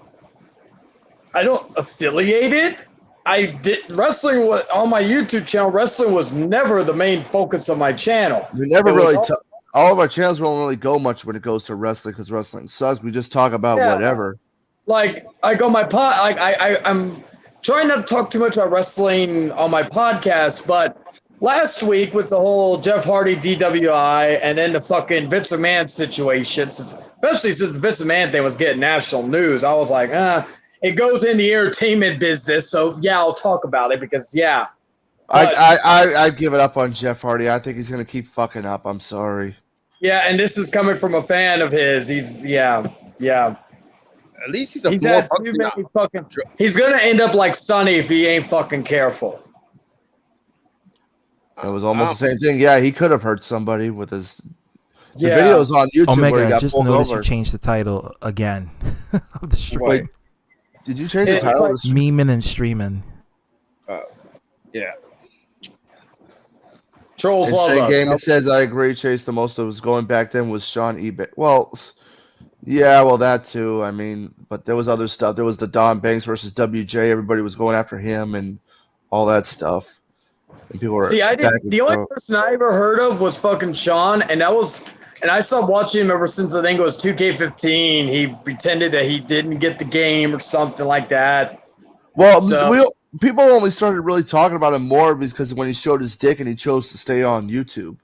I don't affiliate it. I did wrestling was on my YouTube channel. Wrestling was never the main focus of my channel. we never It was really. all- All of our channels don't really go much when it goes to wrestling because wrestling sucks. We just talk about Yeah. whatever. Like I go my pod. Like I'm trying not to talk too much about wrestling on my podcast, but last week with the whole Jeff Hardy DWI and then the fucking Vince McMahon situation, especially since the Vince McMahon thing was getting national news, I was like, it goes in the entertainment business, so yeah, I'll talk about it because yeah. But, I give it up on Jeff Hardy. I think he's gonna keep fucking up. I'm sorry. yeah, and this is coming from a fan of his. He's yeah. At least he's He's had too many fucking. He's gonna end up like Sonny if he ain't fucking careful. It was almost the same thing. Yeah, he could have hurt somebody with his. The Yeah. videos on YouTube where he Omega, got just pulled noticed over. you changed the title again of the stream. Wait, did you change the It's title? like- of the stream? Memeing and streaming. Yeah. Trolls love Insane us. Game. It says I agree. Chase, the most that was going back then was Sean eBay. Well, yeah, well that too. I mean, but there was other stuff. There was the Don Banks versus WJ. Everybody was going after him and all that stuff. And people were See, I back didn't. and The only forth. person I ever heard of was fucking Sean, and I stopped watching him ever since I think it was 2K15. He pretended that he didn't get the game or something like that. Well, So- people only started really talking about him more because when he showed his dick and he chose to stay on YouTube.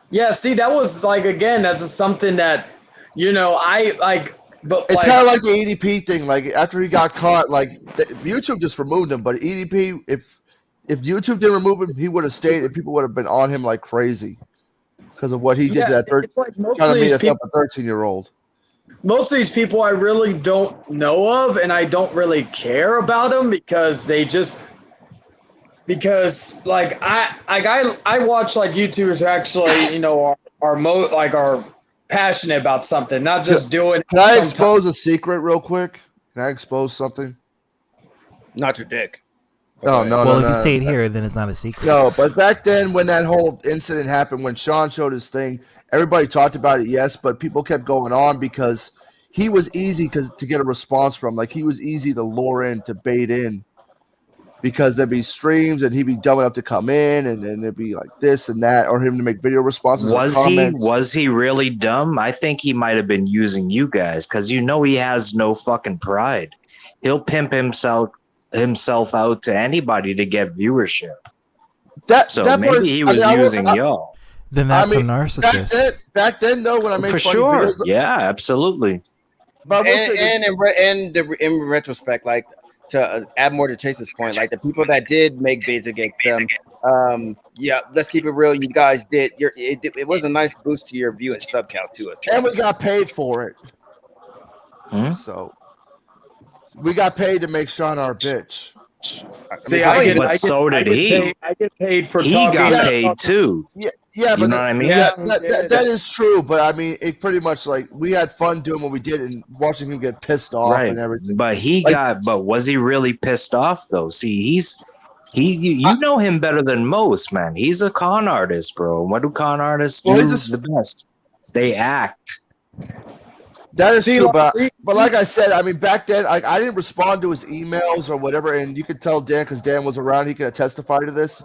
Yeah, see, that was like again, that's just something that I like. But It's like, kind of like the EDP thing. Like after he got caught, like YouTube just removed him, but EDP, if YouTube didn't remove him, he would have stayed, and people would have been on him like crazy because of what he did Yeah, to that it's like most trying of to these meet up people. a 13-year-old. Most of these people I really don't know of, and I don't really care about them because like I watch like YouTubers who actually are passionate about something, not just doing. Can I expose a secret real quick? Can I expose something? Not your dick. No, no, Well, no. if you no. say it here, then it's not a secret. No, but back then when that whole incident happened, when Sean showed his thing, everybody talked about it, yes, but people kept going on because he was easy to get a response from. Like he was easy to lure in, to bait in, because there'd be streams and he'd be dumb enough to come in, and then there'd be like this and that, or him to make video responses. Was or he comments. was he really dumb? I think he might have been using you guys because he has no fucking pride. He'll pimp himself out to anybody to get viewership. So that maybe was- he I mean, was I will- using y'all. Then that's a narcissist. Back then, though, when I made For funny sure. videos, Yeah, absolutely. but I will say this- in retrospect, like to add more to Chase's point, like the people that did make bids against them, yeah, let's keep it real. You guys did. It was a nice boost to your view and sub count too. and we got paid for it. Hmm? So we got paid to make Sean our bitch. See, I get he. I get paid for He talking. got paid too. Yeah, You but know what I mean? Yeah, Yeah, that is true. But I mean, it pretty much like we had fun doing what we did and watching him get pissed off Right. and everything. But but was he really pissed off though? See, you know him better than most, man. He's a con artist, bro. What do con artists do the best? They act. That is See, true, like- but like I said, I mean, back then, I didn't respond to his emails or whatever, and you could tell Dan, because Dan was around, he could testify to this.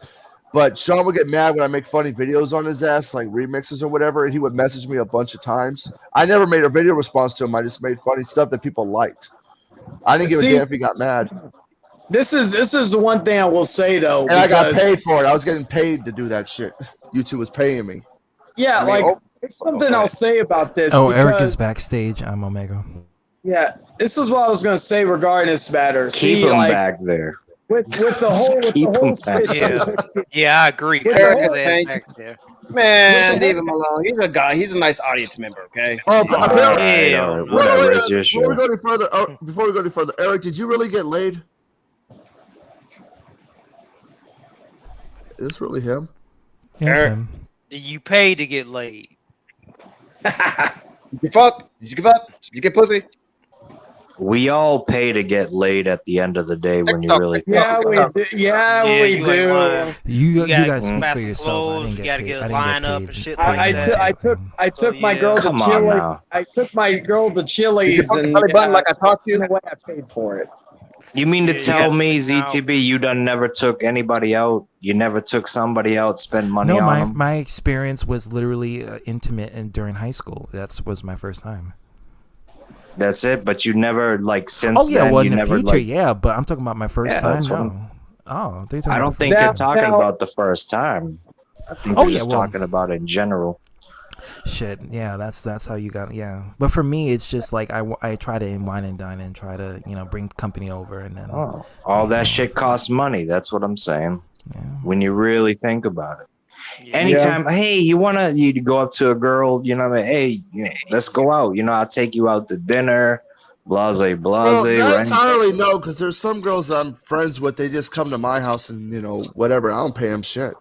But Sean would get mad when I make funny videos on his ass, like remixes or whatever, and he would message me a bunch of times. I never made a video response to him. I just made funny stuff that people liked. I didn't give a damn if he got mad. This is the one thing I will say though, And I got because- paid for it. I was getting paid to do that shit. YouTube was paying me. Yeah, I mean, like it's something I'll say about this. Oh, Eric because- is backstage. I'm Omega. Yeah, this is what I was gonna say regarding this matter. Keep See, him like, back there. with the whole Keep him back. Yeah, I agree. With Eric the is whole- ass back there. Man, leave him alone. He's a guy. He's a nice audience member. Okay. Oh, but apparently, Hell no. Whatever, it's your before we show. go any further, before we go any further, Eric, did you really get laid? Is this really him? Yeah, it's him. Do you pay to get laid? You fuck? Did you give up? Did you get pussy? We all pay to get laid at the end of the day when you TikTok, really TikTok, think Yeah, about we it. do. Yeah, Yeah, we you ain't do. lying. You gotta guys speak buy for some yourself. I clothes, didn't you get gotta paid. get I a didn't get lineup paid. and shit paid like I that. I So, took my yeah. girl to Come on Chili. now. I took my girl to Did you Chili's fuck the and belly button like I taught you? in a way I paid for it. You mean to Yeah, you tell gotta me, spend it out. ZTB, you done never took anybody out? You never took somebody out, spent money No, on them? my experience was literally intimate and during high school. That was my first time. That's it? But you never, like, since Oh yeah, then, well you in the never, future, like... yeah, but I'm talking about my first Yeah, time. that's what No. Oh, they're talking I about don't the think first you're time. talking about the first time. I think Oh, you're yeah, just well- talking about it in general. Shit, yeah, that's how you got, yeah. But for me, it's just like I try to wine and dine and try to bring company over and then. Oh, all that shit costs money. That's what I'm saying. Yeah. When you really think about it. Yeah. Anytime, hey, you go up to a girl, hey, let's go out. I'll take you out to dinner, blase, Well, not right? entirely no, because there's some girls I'm friends with. They just come to my house and whatever. I don't pay them shit.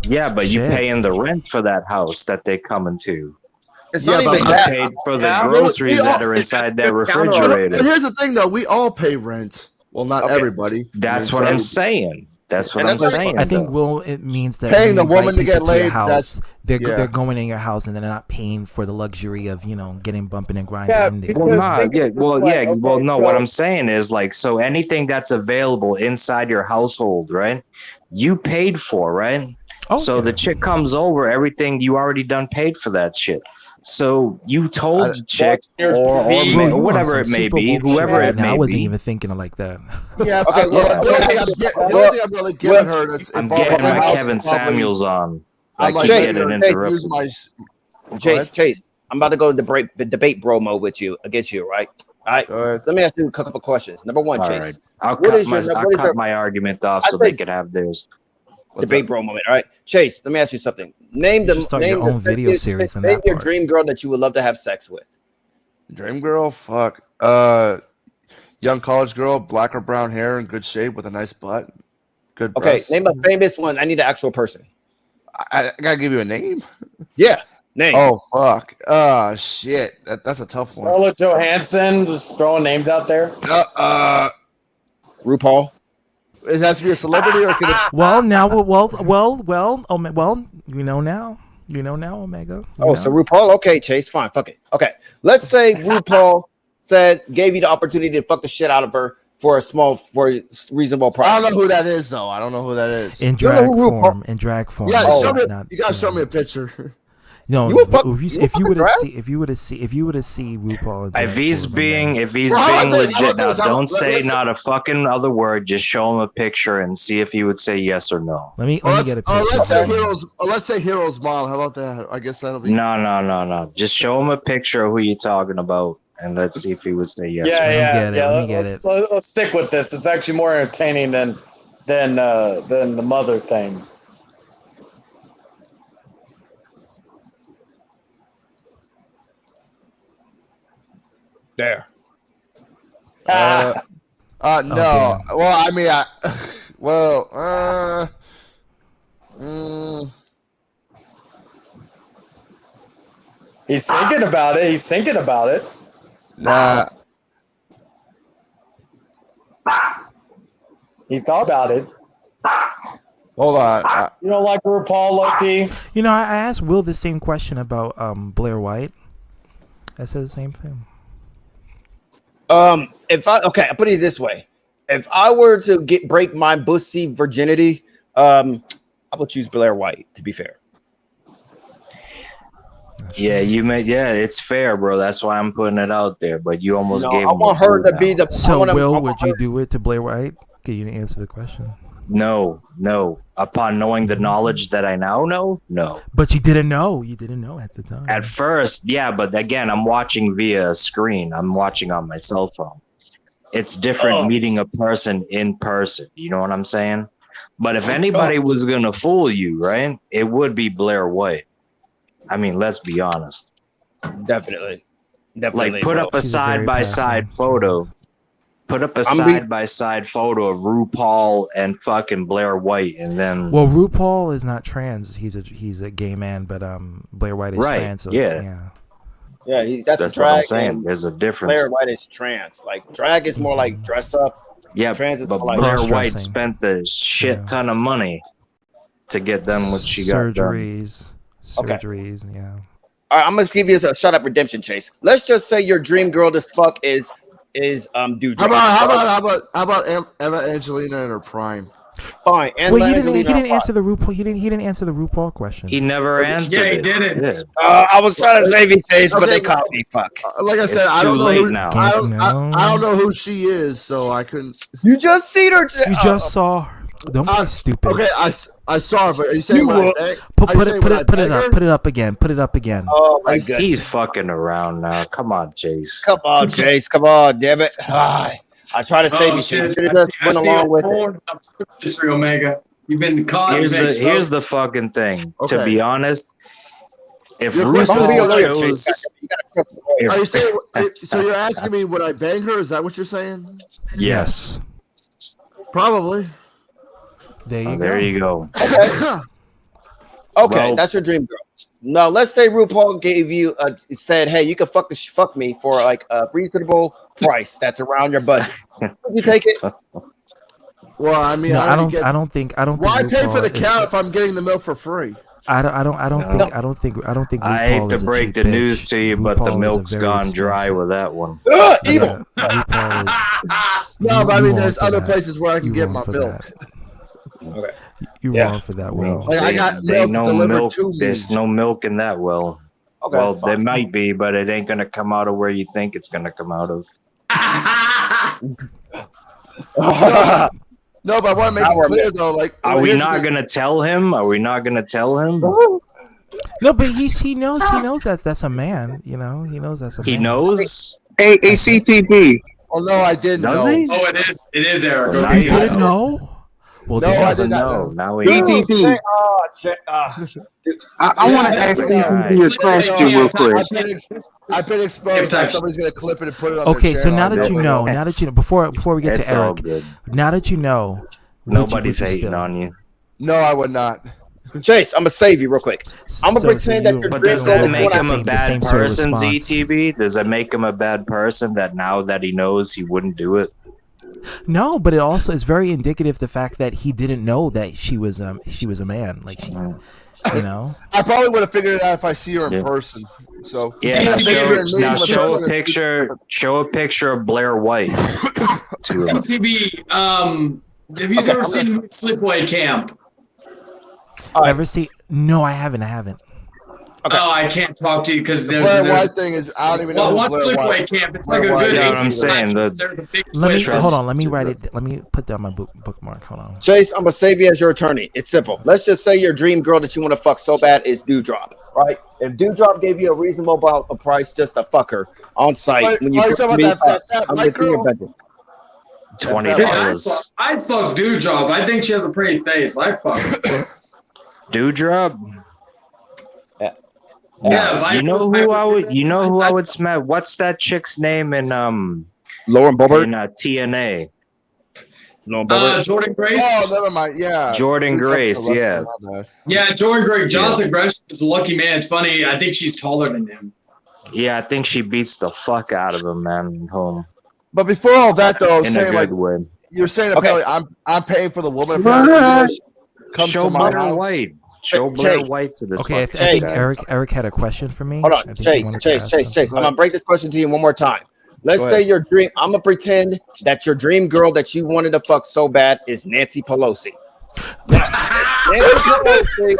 Yeah, but you Shit. paying the rent for that house that they come into. It's Yeah, not but even You that. paid for the Yeah. groceries We all- that are inside that That's counter- But refrigerator. here's the thing, though. We all pay rent. Well, not Okay. everybody. That's I what mean, I'm some- saying. That's what And I'm that's like- saying. I think though. it means that Paying you the invite woman to people get your laid, house. They're yeah. they're going in your house and they're not paying for the luxury of getting bumping and grinding Yeah, in there. Well, because nah, think of yeah, it this well, way, yeah, well, okay, no. so- What I'm saying is like, so anything that's available inside your household, right? You paid for, right? Oh, So yeah. the chick comes over, everything you already done paid for that shit. So you told the chick your or TV. Bro, or you on whatever some it may Super be, Bowl shit whoever right it now. may I wasn't be. even thinking of like that. Yeah, Okay, the only thing I'm really giving her that's I'm involved getting in my house Kevin is probably- Samuels on. I I'm like keep Jay, getting Jay, interrupted. use my. Go Chase, ahead. Chase, I'm about to go to debate bro mode with you against you, right? All right. Go ahead. Let me ask you a couple of questions. Number one, All Chase. right, I'll What cut is your- my what is your- my argument off I so they said- could have theirs. What's debate that? bro moment. All right, Chase. Let me ask you something. Name You the should start name your the own video series in Name that your part. dream girl that you would love to have sex with. Dream girl, fuck. Young college girl, black or brown hair, in good shape with a nice butt, good Okay, breasts. name a famous one. I need an actual person. I gotta give you a name. Yeah, name. Oh fuck. Shit. That's a tough one. Scarlett Johansson, just throwing names out there. RuPaul. It has to be a celebrity, or can it? Well, now, you know now. You know now, Omega. Oh, so RuPaul. Okay, Chase. Fine. Fuck it. Okay, let's say RuPaul gave you the opportunity to fuck the shit out of her for a reasonable price. I don't know who that is, though. I don't know who that is. in You know drag who form. In drag form. Yeah, Oh, show me, not- you gotta show me a picture. No, You would fuck- if you you would fucking would have drag? see if you would have see RuPaul. in drag If he's form, being then- if he's Well, how being about this? How legit about now, this? How don't about- say let's- not a fucking other word. Just show him a picture and see if he would say yes or no. let me Let's, get a picture. let's say Hold on. heroes. Let's say heroes mom. How about that? I guess that'll be. No. Just show him a picture of who you're talking about, and let's see if he would say yes. Yeah, or no. yeah, get it, yeah. let me get Let's stick with this. It's actually more entertaining than the mother thing. There. No. damn. Well, I mean, well, He's thinking about it. He's thinking about it. nah. He thought about it. Hold on. You don't like RuPaul, Loki? You know, I asked Will the same question about Blair White. I said the same thing. I put it this way: if I were to break my bussy virginity, I would choose Blair White. To be fair, Yeah, it's fair, bro. That's why I'm putting it out there. But you almost no, gave I him want a her to clue be now. the. So, I Will, want would her- you do it to Blair White? Can you answer the question? No. Upon knowing the knowledge that I now know, no. But you didn't know. You didn't know at the time. At first, yeah, but again, I'm watching via a screen. I'm watching on my cell phone. It's different meeting a person in person. You know what I'm saying? But if anybody was gonna fool you, right, it would be Blair White. I mean, let's be honest. Definitely. Like, put bro. up a She's a very side by side passive. photo. Put up a side by side photo of RuPaul and fucking Blair White, and then Well, RuPaul is not trans. He's a gay man, but Blair White is Right, trans. So yeah. Yeah, that's that's a what I'm drag. saying. And There's a difference. Blair White is trans. Like drag is more like dress up. Yeah, trans is but more like Blair White cross-dressing. spent a shit ton of money to get done what she got done. Surgeries, yeah. All right, I'm gonna give you a shut up redemption chase. Let's just say your dream girl to fuck is dude. How about Eva Angelina in her prime? Fine. And Wait, he didn't answer the RuPaul. He didn't answer the RuPaul question. He never answered. Yeah, he it. didn't. Yeah. I was trying to save you, Chase, but they caught me. Fuck. Like I said, It's I too don't know late who, now. I don't know who she is, so I couldn't. You just seen her. You just saw her. Don't be stupid. Okay, I saw her, but are you saying when I beg? Put Are you saying when I it beg up. her? Put it up again. Put it up again. Oh my god. He's fucking around now. Come on, Chase. Come on, Chase. Come on, damn it. I try to save you, Chase. You should've just went along with it. History, Omega. You've been caught. Here's the fucking thing. To Okay. be honest, if Your question is- RuPaul chose, Are you saying? So you're asking me would I bang her? Is that what you're saying? yes, Probably. There you go. there you go. Okay, Well- that's your dream girl. Now, let's say RuPaul gave you said, "Hey, you can fuck me for like a reasonable price that's around your budget." Would you take it? Well, I mean, No, I I don't think. Why Why think pay for RuPaul the is- cow if I'm getting the milk for free? I don't think RuPaul I hate to is a break cheap the bitch. news to you, but RuPaul the is a milk's very gone dry expensive- with that one. Evil. RuPaul is. No, but I you mean, wrong there's for other that. places where I can You get wrong my for milk. that. Okay. You Yeah. wrong for that, Will. Like, I got They milk no delivered milk. to me. There's no milk in that well. Okay. Well, fine. there might be, but it ain't gonna come out of where you think it's gonna come out of. No, but I want to make Our it clear milk. though. Like, Are well, we here's the not thing. gonna tell him? Are we not gonna tell him? No, but he knows that's a man. You know, he knows that's a man. He knows. ACTB. Oh no, I didn't Does know. he? Oh, it is Eric. Now You you didn't know. know? Well, No, damn. I did Doesn't not know. know. Now he knows. BTP. I want to Yeah, ask yeah. BTP a question real quick. I've been exposed. That somebody's gonna clip it and put it on. Okay, their so channel. now that you know, before we get It's to all Eric, good. now that you know, Nobody's hating on you. No, I would not. Chase, I'm gonna save you real quick. I'm gonna pretend that your But dream does girl that is make one him I- a the bad same sort of person, response. ZTB? Does that make him a bad person that now that he knows he wouldn't do it? No, but it also is very indicative the fact that he didn't know that she was a man. Like she, you know. I probably would have figured it out if I see her in Yeah. person. So Yeah, seeing now a picture show, of me now with show person a is- picture. Show a picture of Blair White. to him. MTV, have you ever seen Sleepaway Camp? Ever see? No, I haven't. Oh, I can't talk to you because there's Blair White thing is I don't even know. Well, who what's Blair Sleepaway White. Camp? It's Blair like a White good is. You know what I'm saying? There's a big Let me twist. hold on. Let me write it. Let me put that on my bookmark. Hold on. Chase, I'm gonna save you as your attorney. It's simple. Let's just say your dream girl that you want to fuck so bad is Dewdrop, right? If Dewdrop gave you a reasonable a price just to fuck her on site Wait, when you are you talking about that I'm white gonna girl? bedroom. $20. I'd fuck Dewdrop. I think she has a pretty face. I fuck her. Dewdrop. Yeah, if I You know who I would. You know who I would smack. What's that chick's name in Lauren Boebert? in TNA? Lauren Boebert. Jordan Grace. Oh, never mind. Yeah, Jordan Grace. That's Yeah. my bad. Yeah, Jordan Grace. Jonathan Gresham is a lucky man. It's funny. I think she's taller than him. Yeah, I think she beats the fuck out of him, man. Home But before all that, though, I'm in a saying good like way. you're saying, Okay. apparently I'm paying for the woman. Apparently, comes Show to my Blair house. White. Show Chase. Blair White to this. Okay, I fucking think guy. Eric had a question for me. Hold I on, think he Chase, wanted to Chase, ask Chase, something. Chase. I'm gonna break this question to you one more time. Let's Go say ahead. your dream. I'm gonna pretend that your dream girl that you wanted to fuck so bad is Nancy Pelosi. Nancy Pelosi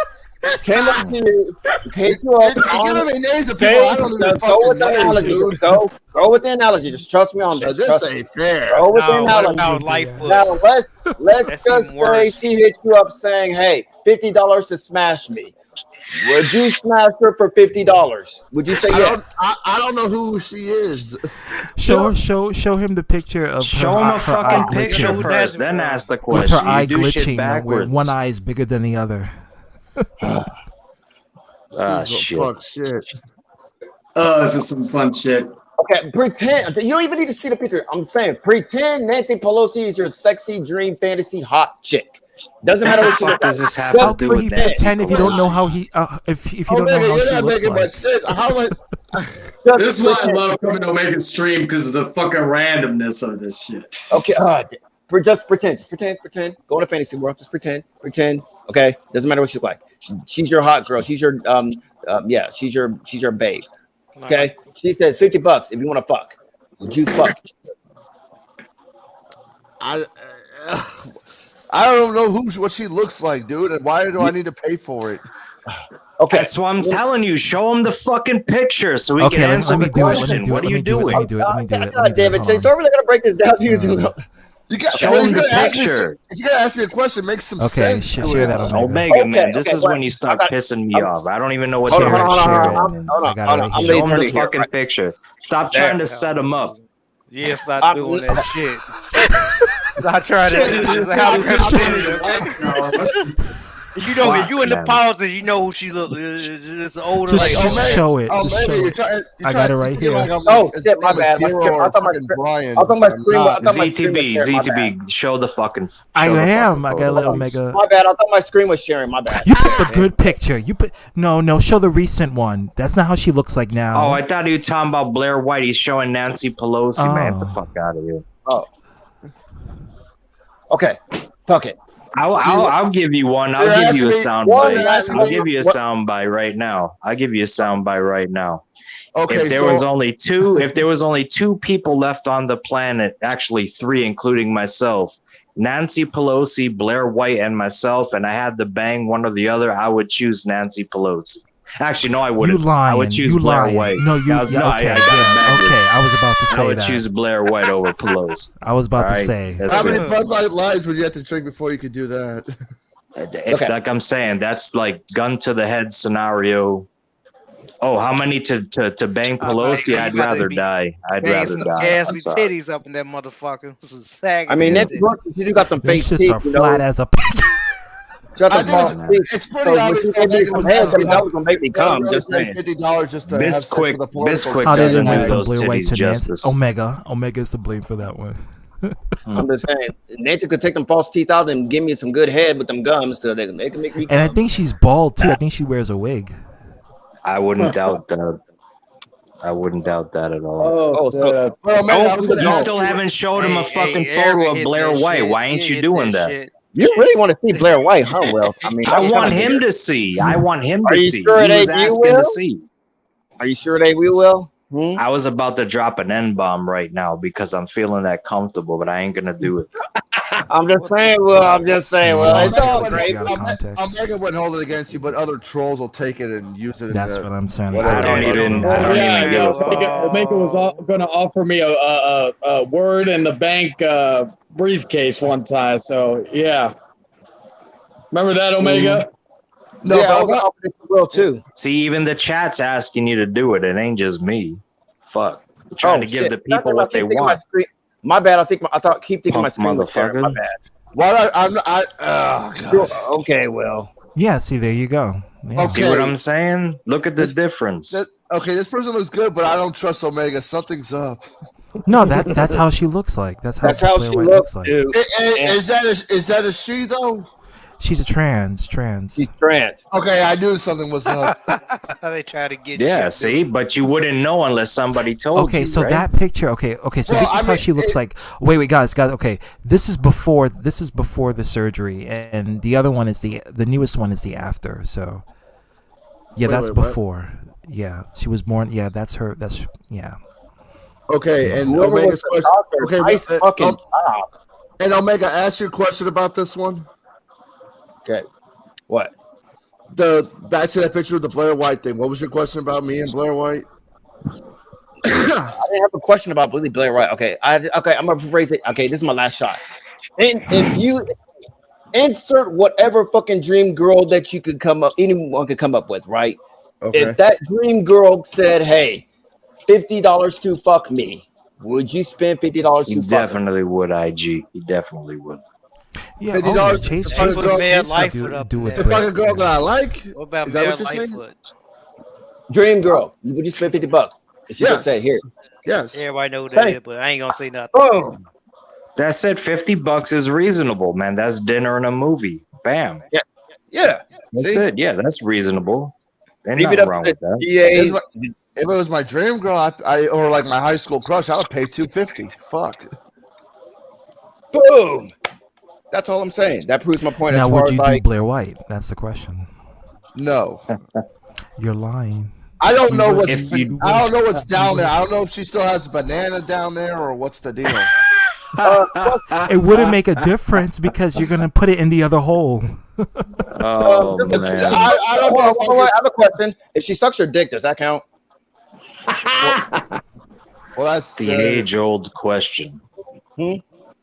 came up to you, hit you up. You're on- giving me names of people I Chase, don't even just go with fucking the know, analogy. dude. Just go with the analogy. Just trust me on Now, this. this Trust me. ain't fair. Go with the No, what analogy. about life was? Now let's That's just even say worse. she hit you up saying, "Hey, $50 to smash me." Would you smash her for $50? Would you say yes? I don't know who she is. Show him the picture of Show her, him a her fucking eye picture glitching. first, then ask the With question. her eye You do shit glitching, where backwards. one eye is bigger than the other. Ah, This is shit. fuck shit. Oh, this is some fun shit. Okay, pretend. You don't even need to see the picture. I'm saying pretend Nancy Pelosi is your sexy dream fantasy hot chick. Doesn't matter what she looks does like. this have to How do can with he Nancy pretend if you don't know Pelosi? how he if you don't know Omega, how you're she not looks making like? much sense. How am This is why I love coming to Omega's stream because of the fucking randomness of this shit. Okay, just pretend. Go in a fantasy world. Just pretend. Okay, doesn't matter what she look like. She's your hot girl. She's your yeah. She's your babe. Okay, she says $50 if you want to fuck. Would you fuck? I don't know what she looks like, dude, and why do I need to pay for it? Okay, that's why I'm telling you. Show him the fucking picture so we Okay, can let answer me the do it. question. What are you Let doing? me do it. God damn it, Chase. So we're really gonna break this down to you. Show him the picture. If you're gonna ask me a question, make some Okay, sense. share that, Omega, man, this is well, when you start pissing me off. I don't even know what Hold the on, heck hold on. I'm Show him the the fucking picture. Stop trying to set him up. Yeah, stop doing that shit. Stop trying to. You know, if you in the pauses, you know who she look. It's older. Just like, show it. Just show it. I got it right here. Oh shit, my bad. I thought my screen was sharing. ZTB, show the fucking. I am. I gotta let Omega. My bad. I thought my screen was sharing. My bad. You put the good picture. You put no. Show the recent one. That's not how she looks like now. Oh, I thought he was talking about Blair White. He's showing Nancy Pelosi. Man, get the fuck out of here. Oh. Okay. Fuck it. I'll give you one. I'll give you a sound bite. I'll give you a sound bite right now. Okay, if there was only two people left on the planet, actually 3, including myself, Nancy Pelosi, Blair White, and myself, and I had to bang one or the other, I would choose Nancy Pelosi. Actually, no, I wouldn't. You lying. I would choose Blair White. No, you. Okay, I was about to say I would that. choose Blair White over Pelosi. I was about to say. How many Bud Light lies would you have to drink before you could do that? Like I'm saying, that's like gun to the head scenario. Oh, how many to bang Pelosi? I'd rather die. I'd rather die. Gassy titties up in that motherfucker. Some sagging. I mean, you got them fake These teeth. shits are flat as a. It's pretty obvious that was gonna make me come. Just saying. $50 just to Bisquick How did doesn't it do make those Blair White titties to justice. Omega is to blame for that one. I'm just saying, Nancy could take them false teeth out and give me some good head with them gums so they can make me. And I think she's bald too. I think she wears a wig. I wouldn't doubt that. I wouldn't doubt that at all. You still haven't showed him a fucking photo of Blair White. Why ain't you doing that? You really want to see Blair White, huh? Well, I mean, I want him to see. I want him to see. Sure He was asking to see. Are you sure they will? I was about to drop an N-bomb right now because I'm feeling that comfortable, but I ain't gonna do it. I'm just saying. Well, it's all great. Omega wouldn't hold it against you, but other trolls will take it and use it. That's what I'm saying. I don't even give a fuck. Omega was going to offer me a word in the bank briefcase one time. So yeah, remember that, Omega? No, yeah, I was offering it to too. See, even the chat's asking you to do it. It ain't just me. Fuck. We're trying to give the people what they want. My bad. Keep thinking my screen was sharing. My bad. Okay, well. Yeah, see, there you go. Yeah. Okay. See what I'm saying? Look at the difference. This person looks good, but I don't trust Omega. Something's up. No, that's how she looks like. That's how she looks like. dude. Is that a she though? She's a trans. She's trans. Okay, I knew something was up. They try to get. Yeah, see, but you wouldn't know unless somebody told you. Okay, so right? that picture. Okay, so this is how she looks like. Wait, guys. Okay, this is before the surgery, and the other one is the newest one is the after. So, yeah, that's before. What? Yeah, she was born. Yeah, that's her. That's yeah. Okay, and Omega's question. Okay, and Omega, ask your question about this one. Okay. What? Back to that picture of the Blair White thing. What was your question about me and Blair White? I didn't have a question about Blair White. Okay. I'm gonna rephrase it. Okay, this is my last shot. And if you insert whatever fucking dream girl that you could anyone could come up with, right? Okay. If that dream girl said, "Hey, $50 to fuck me," would you spend $50 to fuck me? You definitely would, IG. You definitely would. Yeah, $50 Chase to do it. The fucking girl that I like. What about is that what you're saying? Dream girl. Would you spend $50? She just said here. Yes. Everybody know who that is, but I ain't gonna say nothing. Boom. That's it. $50 is reasonable, man. That's dinner and a movie. Bam. Yeah. Yeah. That's See? it. Yeah, that's reasonable. Ain't Leave it nothing up wrong to with that. DA. If it was my dream girl, I or like my high school crush, I would pay $250. Fuck. Boom. That's all I'm saying. That proves my point. Now, as far would as you like, do Blair White? That's the question. No. You're lying. I don't You know would- what's. you I don't know would- what's down there. I don't know if she still has a banana down there or what's the deal. It wouldn't make a difference because you're gonna put it in the other hole. Oh man. I don't know. Hold on, I have a question. If she sucks your dick, does that count? Well, that's The age-old question.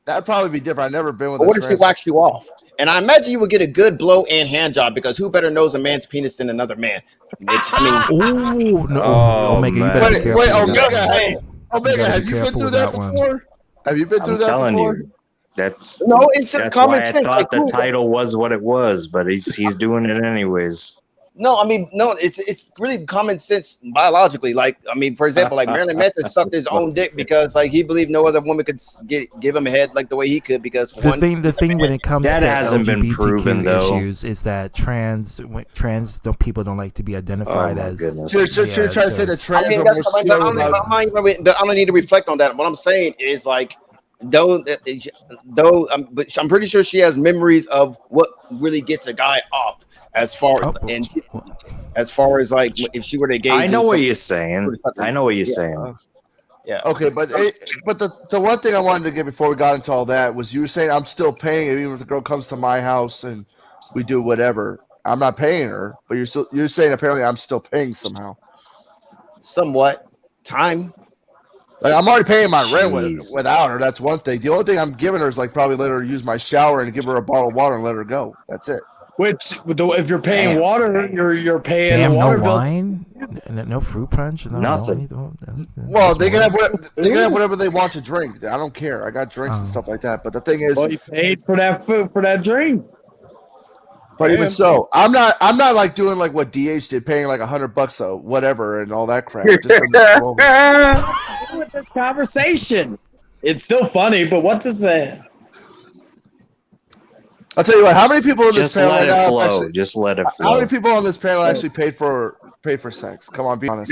That'd probably be different. I've never been with But a what if she trans. waxed you off? And I imagine you would get a good blow and hand job because who better knows a man's penis than another man? Oh no, Oh, Omega, you man. better be Wait, careful. wait, with that Omega, one. Omega, gotta have be you been careful through with that that one. before? Have you been through I'm that telling before? you. That's No, it's just that's common why I sense. thought Like, the who- title was what it was, but he's doing it anyways. No, I mean, no, it's really common sense biologically. Like, I mean, for example, like Marilyn Manson sucked his own dick because like he believed no other woman could give him a head like the way he could because The one thing when it comes That to hasn't been LGBTQ proven, though. issues is that people don't like to be identified Oh, my as. goodness. You're trying to say that trans I mean, are that's, more I don't, skilled about. I don't need to reflect on that. What I'm saying is like, but I'm pretty sure she has memories of what really gets a guy off. As far as far as like if she were to engage, I know in what some- you're saying. I know what you're saying. Yeah. Okay, but the one thing I wanted to get before we got into all that was you were saying I'm still paying it, even if the girl comes to my house and we do whatever. I'm not paying her, but you're saying apparently I'm still paying somehow. Somewhat time. Like I'm already paying my rent Jeez. without her. That's one thing. The only thing I'm giving her is like probably let her use my shower and give her a bottle of water and let her go. That's it. Which, if you're paying Damn. water, you're paying Damn, the water no bill. wine, no fruit punch, Nothing. Well, they can have whatever they want to drink. I don't care. I got drinks and stuff like that. But the thing is, Well, you paid for that food for that drink. but even so, I'm not like doing like what DH did, paying like $100 a whatever and all that crap. Just for them to come over. With this conversation, it's still funny, but what does that? I'll tell you what. How many people in this Just panel let right it now? flow. Actually, Just let it how flow. many people on this panel actually paid for sex? Come on, be honest.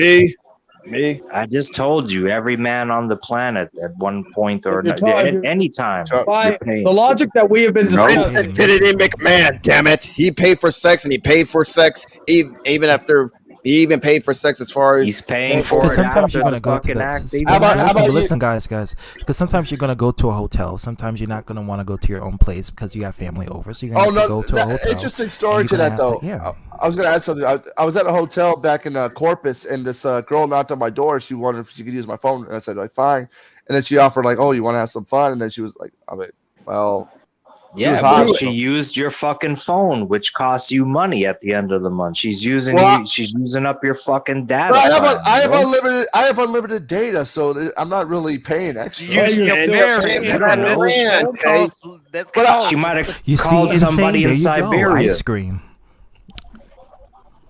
Me. I just told you, every man on the planet at one point or If you're another, talking- at any time. By you're paying. the logic that we have been discussing. It didn't make a man. Damn it! He paid for sex, and he paid for sex even after he even paid for sex as far as He's paying for Because it sometimes after you're gonna the go to fucking this. act. Even How about Listen, you- listen, guys. Because sometimes you're gonna go to a hotel. Sometimes you're not gonna want to go to your own place because you have family over. So you're gonna have to go to a hotel. Interesting story and to you're that gonna though. have to- yeah. I was gonna add something. I was at a hotel back in Corpus, and this girl knocked on my door. She wanted if she could use my phone, and I said like fine. And then she offered like, oh, you want to have some fun? And then she was like, I mean, well, she Yeah, was but hot. she used your fucking phone, which costs you money at the end of the month. She's using she's using up your fucking data. But I plan, have unlimited data, so I'm not really paying extra. Using your parent. She might have You see, called insane. somebody There in you go. Siberia. Ice cream.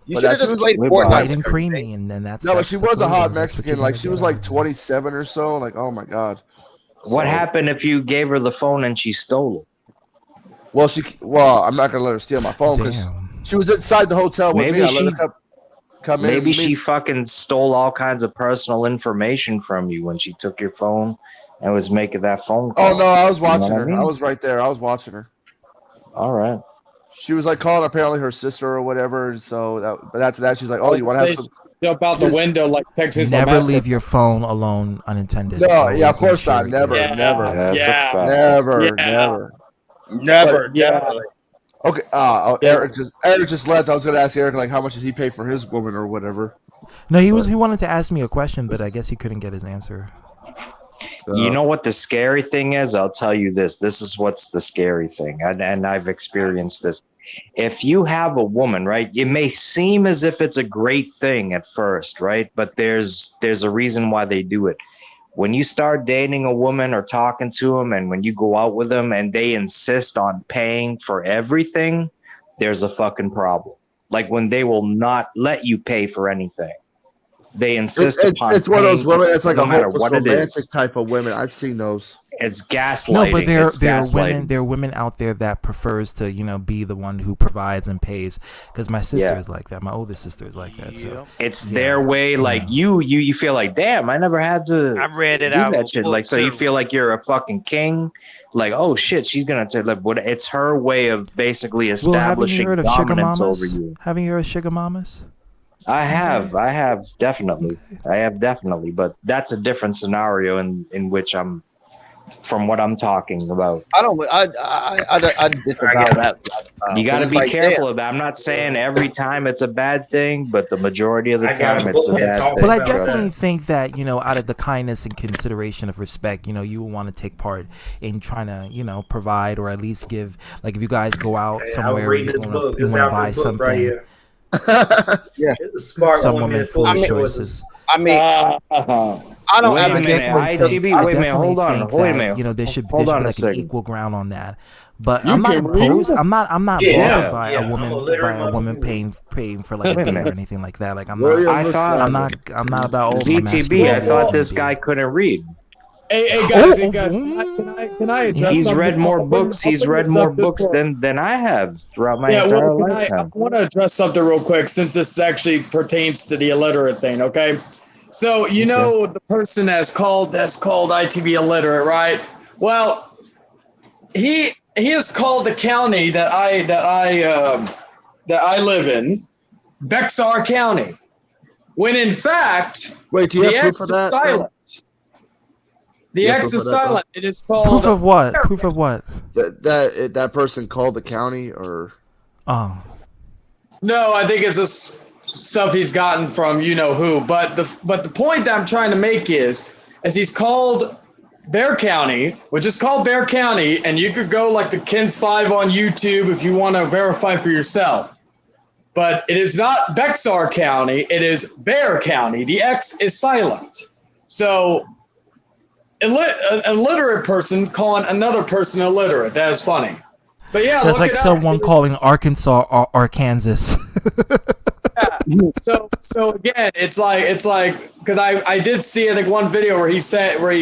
you But should have she just was played light Fortnite. and creamy, and then that's No, but that's she the was a flavor. hot That's what Mexican. you're Like gonna she was get. like 27 or so. Like, oh my god. What So- happened if you gave her the phone and she stole it? Well, I'm not gonna let her steal my phone because Damn. she was inside the hotel with Maybe me. I she- let her come in. Maybe and she meet- fucking stole all kinds of personal information from you when she took your phone and was making that phone call. Oh no, I was You know watching what her. I mean? I was right there. I was watching her. All right. She was like calling apparently her sister or whatever. And so but after that, she's like, "Oh, you want to have some?" Jump out the Just- window like Texas. Never leave your phone alone unattended. No, Always yeah, of make course sure not. you- Never, Yeah. never, That's a Yeah. fact. never, Yeah. never. Never, Yeah. definitely. Okay. Eric just left. I was gonna ask Eric like how much did he pay for his woman or whatever. No, he wanted to ask me a question, but I guess he couldn't get his answer. You know what the scary thing is? I'll tell you this. This is what's the scary thing. And I've experienced this. If you have a woman, right, it may seem as if it's a great thing at first, right? But there's a reason why they do it. When you start dating a woman or talking to them, and when you go out with them and they insist on paying for everything, there's a fucking problem. Like when they will not let you pay for anything. they insist upon. It's one of those women that's like no a matter hopeless what it romantic is. type of women. I've seen those. It's gaslighting. No, but there It's are gaslighting. women out there that prefers to be the one who provides and pays. Because my sister is like that. My older sister is like that. So it's their way. Like you feel like, damn, I never had to. I read it do out that of a shit. book, Like, so you too. feel like you're a fucking king. Like, oh shit, she's gonna take. Like, what? It's her way of basically Well, haven't you establishing heard of sugar dominance over mamas? you. Haven't you heard of sugar mamas? I have definitely. I have definitely, but that's a different scenario in which I'm, from what I'm talking about. I disavow that. You got to 'cause be it's like, careful damn. about. I'm not saying every time it's a bad thing, but the majority of the time it's a bad thing. But I trust me. definitely think that, out of the kindness and consideration of respect, you will want to take part in trying to, provide or at least give. Like, if you guys go out somewhere, read you this want book. to This buy Alfred's book something. right here. Yeah, Smart Some women, women foolish foolish choices. choices. I mean, I don't Wait have a minute, ITB. I Wait a minute. definitely Hold on. think Wait a that, minute. there should Hold be on a like an second. equal ground on that. But You I'm not can read? opposed. I'm not Yeah. bothered by Yeah, a I'm woman illiterate paying for like a Wait a date or minute. anything like that. Like I'm William not. I thought I'm not about old ZTB. I thought this guy couldn't read. Hey guys, can I address He's something? read more I'll bring- books. I'll He's bring read this more up this books way. than I have throughout my Yeah, entire well, I lifetime. want to address something real quick since this actually pertains to the illiterate thing. Okay, so the person that's called ITV illiterate, right? Well, he has called the county that I live in Bexar County, when in fact Wait, do you the have X proof of is that? silent. The You have X proof is of that, though? silent. It is called Proof of what? Proof of what? That person called the county, or Oh. No, I think it's just stuff he's gotten from who. But the point that I'm trying to make is he's called Bear County, which is called Bear County, and you could go like the Kens 5 on YouTube if you want to verify for yourself. But it is not Bexar County, it is Bear County. The X is silent. So an illiterate person calling another person illiterate, that is funny. But yeah, That's look like it up. someone calling Arkansas Arkansas. So again, it's like because I did see I think one video where he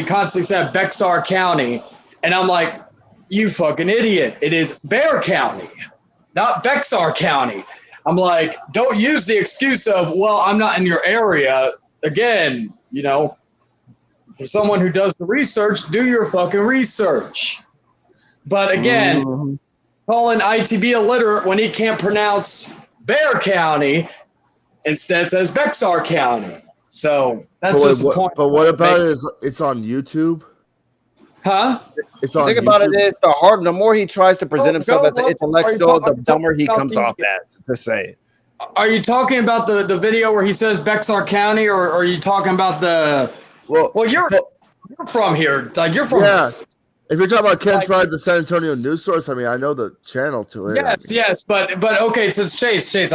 constantly said Bexar County, and I'm like, you fucking idiot! It is Bear County, not Bexar County. I'm like, don't use the excuse of, well, I'm not in your area. Again, for someone who does the research, do your fucking research. But again, calling ITB illiterate when he can't pronounce Bear County, instead says Bexar County. So that's just the point. But what about it? It's on YouTube? Huh? It's The on thing about it YouTube? is, the more he tries to present himself as an intellectual, the dumber he comes off as. Just say. Are you talking about the video where he says Bexar County, or are you talking about the? Well, you're from here, like you're from. Yeah. If you're talking about Ken's Pride, the San Antonio news source, I mean, I know the channel to it. Yes, but okay. Since Chase, since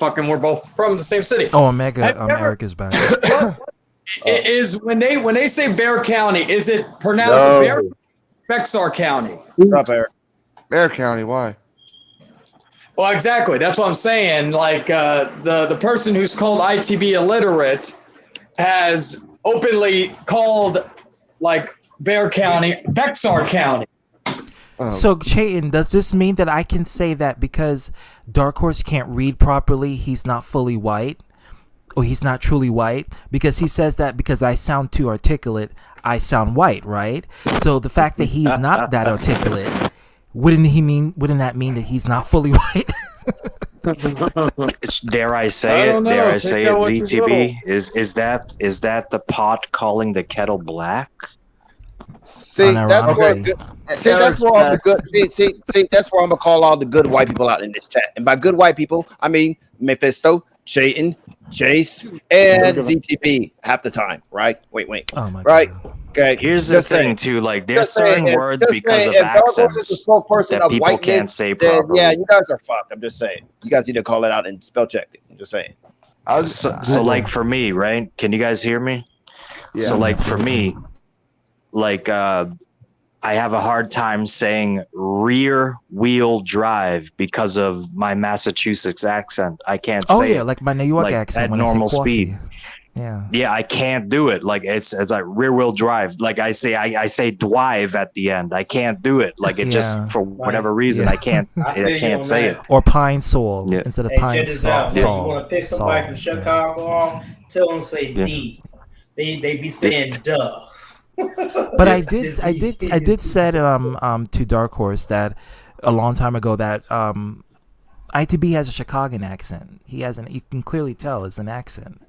we're both from the same city. Oh, Erica's back. Is when they say Bear County, is it pronounced Bear Bexar County? Stop, Eric. Bear County, why? Well, exactly. That's what I'm saying. Like the person who's called ITB illiterate has openly called like Bear County Bexar County. So, Chayton, does this mean that I can say that because Dark Horse can't read properly, he's not fully white? Or he's not truly white? Because he says that because I sound too articulate, I sound white, right? So the fact that he's not that articulate, wouldn't that mean that he's not fully white? Dare I say it? Dare I say it? ZTB is that the pot calling the kettle black? See, that's where that's where I'm gonna call all the good white people out in this chat. And by good white people, I mean Mephisto, Chayton, Chase, and ZTP half the time, right? Wait. Oh my right? Okay. Here's the thing too, like there's certain words because of accents that people can't say properly. Yeah, you guys are fucked. I'm just saying. You guys need to call it out and spell check it. I'm just saying. So like for me, right? Can you guys hear me? Yeah. So like for me, like I have a hard time saying rear wheel drive because of my Massachusetts accent. I can't say like my New York accent at when normal I say speed. Yeah, I can't do it. Like it's like rear wheel drive. Like I say drive at the end. I can't do it. Like it just for whatever reason I can't say it. Or pine sol instead of Hey, pine check this out. Now, you want to pick somebody from Chicago off? Tell them to say D. They be saying duh. But I did said to Dark Horse that a long time ago that ITB has a Chicagoan accent. He has you can clearly tell it's an accent.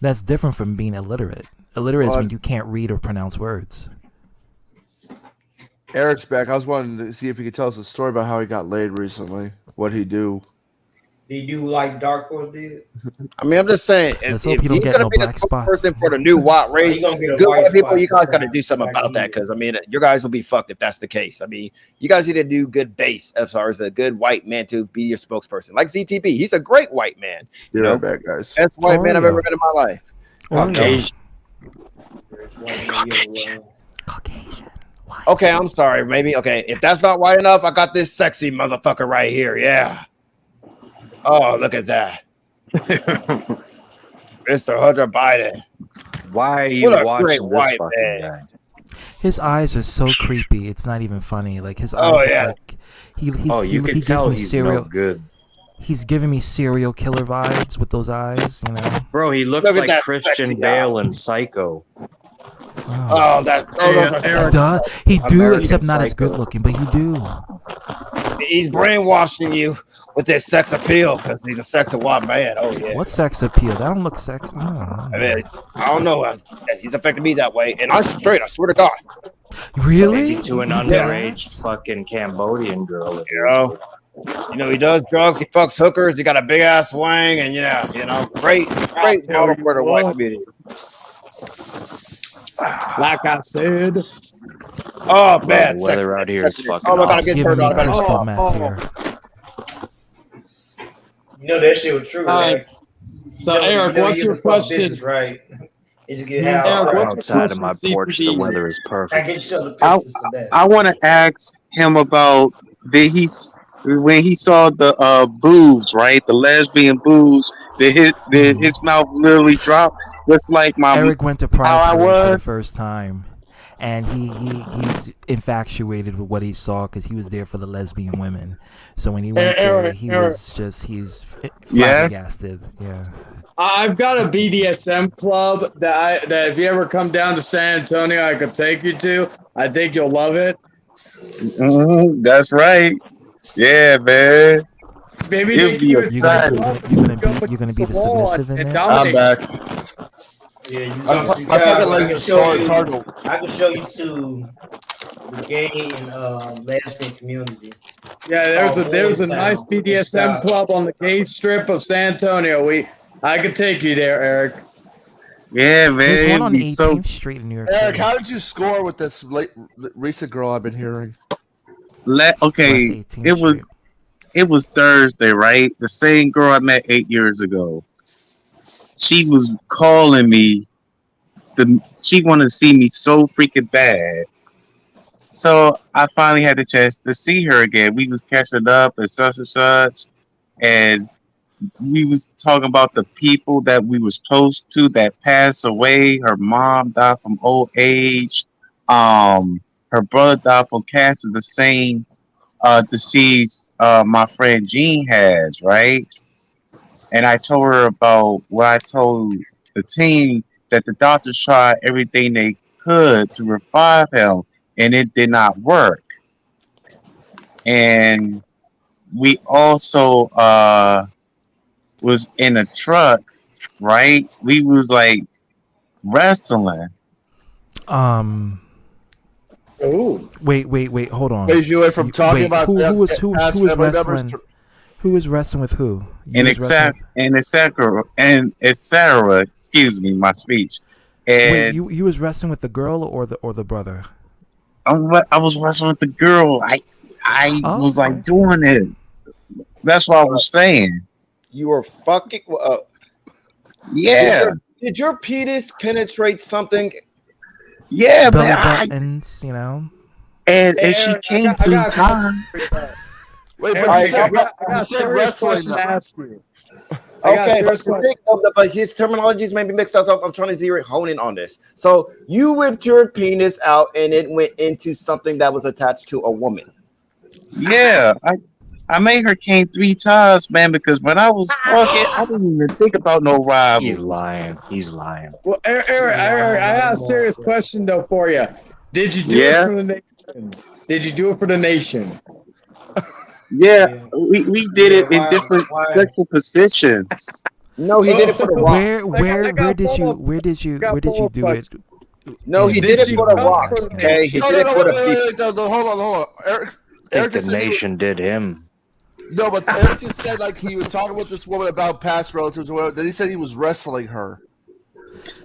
That's different from being illiterate. Illiterate is when you can't read or pronounce words. Eric's back. I was wanting to see if he could tell us a story about how he got laid recently. What'd he do? Did he do like Dark Horse did? I mean, I'm just saying, if he's going to be the spokesperson for the new Watt race, good white people, you guys got to do something about that because, I mean, your guys will be fucked if that's the case. I mean, you guys need to do good base as far as a good white man to be your spokesperson. Like ZTP, he's a great white man. You know, bad guys. Best white man I've ever met in my life. Caucasian. Okay, I'm sorry. Maybe, okay, if that's not white enough, I got this sexy motherfucker right here. Yeah. Oh, look at that. Mr. Hunter Biden. Why are you watching this fucking guy? His eyes are so creepy. It's not even funny. Like his eyes, like he can tell he's no good. He's giving me serial killer vibes with those eyes. You know, bro. He looks like Christian Bale in Psycho. He do, except not as good looking, but he do. He's brainwashing you with his sex appeal because he's a sex and wild man. Oh yeah. What sex appeal? That don't look sexy. I mean, I don't know. He's affected me that way, and I'm straight. I swear to God. Really? Maybe to an underage fucking Cambodian girl. You know, he does drugs. He fucks hookers. He got a big ass wang, and great model for the white community. Like I said. Oh man, the weather out here is fucking. Oh, I gotta get turned on. Crystal meth here. You know that shit was true, right? So Eric, what's your question? Business, right? Outside of my porch, the weather is perfect. I want to ask him about when he saw the boobs, right? The lesbian boobs, his mouth literally dropped. Just like Eric went to Pride for the first time, and he's infatuated with what he saw because he was there for the lesbian women. So when he went there, he's flabbergasted. Yeah. I've got a BDSM club that if you ever come down to San Antonio, I could take you to. I think you'll love it. That's right. Yeah, man. Maybe you're gonna be the submissive in there. I'm back. Yeah, I can show you to the gay and lesbian community. Yeah, there's a nice BDSM club on the gay strip of San Antonio. I could take you there, Eric. Yeah, man. There's one on 18th Street in New York City. Eric, how did you score with this recent girl I've been hearing? Okay, it was Thursday, right? The same girl I met 8 years ago. She was calling me. She wanted to see me so freaking bad. So I finally had the chance to see her again. We was catching up and such, and we was talking about the people that we was close to that passed away. Her mom died from old age. Her brother died from cancer, the same disease my friend Jean has, right? And I told her about what I told the team, that the doctors tried everything they could to revive him, and it did not work. And we also was in a truck, right? We was like wrestling. Oh. Wait, hold on. Wait, you went from talking about who was wrestling? Who was wrestling with who? Excuse me, my speech. And wait, you was wrestling with the girl or the brother? I was wrestling with the girl. I was like doing it. That's what I was saying. You were fucking. Yeah. Did your penis penetrate something? Yeah, belly man. buttons, you know. And she came 3 times. Wait, but you said wrestling. Okay, but his terminologies may be mixed up. So I'm trying to hone in on this. So you whipped your penis out, and it went into something that was attached to a woman. Yeah, I made her came 3 times, man, because when I was fucking, I didn't even think about no rivals. He's lying. Well, Eric, I got a serious question though for you. Did you do it for the nation? Did you do it for the nation? Yeah, we did it in different sexual positions. No, he did it for the rock. Where did you do it? No, he did it for the rock. Okay, he did it for the people. Hold on. Eric the nation did him. No, but Eric just said like he was talking with this woman about past relatives or whatever. Then he said he was wrestling her.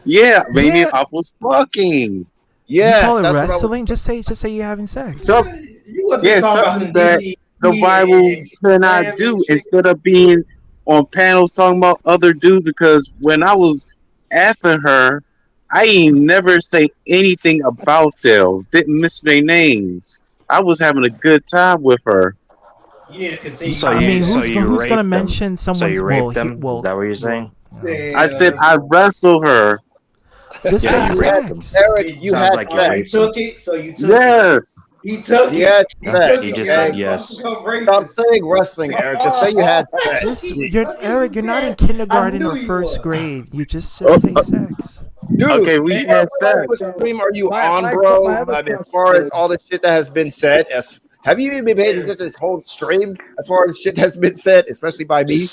Yeah, maybe I was fucking. Yeah, you call it wrestling? Just say you're having sex. Something that the Bible cannot do instead of being on panels talking about other dudes. Because when I was after her, I ain't never say anything about them. Didn't mention their names. I was having a good time with her. Yeah, continue. Who's gonna mention someone's? So you raped them? Is that what you're saying? I said I wrestled her. Just say sex. Eric, you Sounds had like sex. You took it, so you took Yes. it. He took it. You had sex. He just said yes. Stop saying wrestling, Eric. Just say you had sex. Eric, you're not in kindergarten or first grade. You just say sex. Dude, okay, we had sex. What stream are you on, bro? I mean, as far as all the shit that has been said, have you even been paying attention to this whole stream? As far as shit that's been said, especially by me.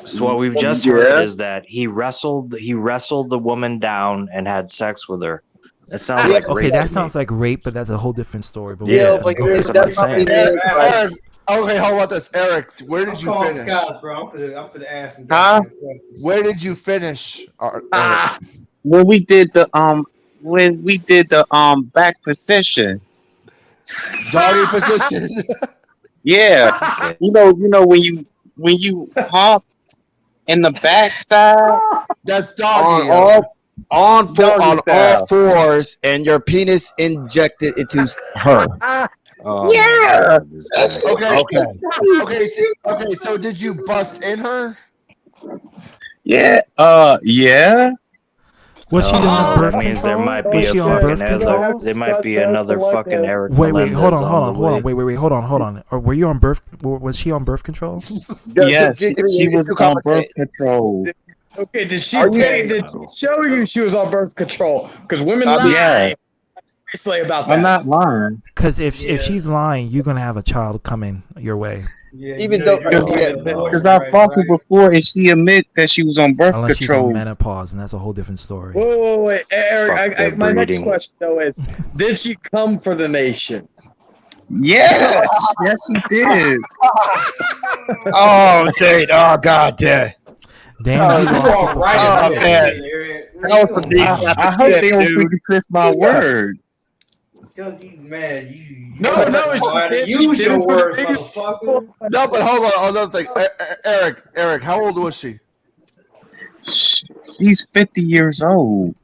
So what we've just heard is that he wrestled the woman down and had sex with her. That sounds like rape. Okay, that sounds like rape, but that's a whole different story. But like that's what I'm saying. Eric, okay, how about this, Eric? Where did you finish? God, bro, I'm gonna ask him. Huh? Where did you finish? When we did the back position. Doggy position. Yeah. You know when you hop in the backside. That's doggy. On all fours, and your penis injected into her. Yeah. Okay. So did you bust in her? Yeah. Yeah. Was she on birth That means there control? might be Was she on birth control? There might be another fucking Eric. Wait, hold on. Hold on. Or were you on birth? Was she on birth control? Yes, she was on birth control. Okay, did she show you she was on birth control? Because women lie. Yeah. Seriously about that. I'm not lying. Because if she's lying, you're gonna have a child coming your way. Yeah, Even though because I fought her before and she admit that she was on birth Unless control. she's on menopause, and that's a whole different story. Wait, Eric. My next question though is: did she come for the nation? Yes, yes, she did. Oh, Jade! Oh, God, damn! Damn, you lost it. I hope they don't twist my words. Man, you No, use your words, motherfucker. No, but hold on. Another thing, Eric, how old was she? She's 50 years old.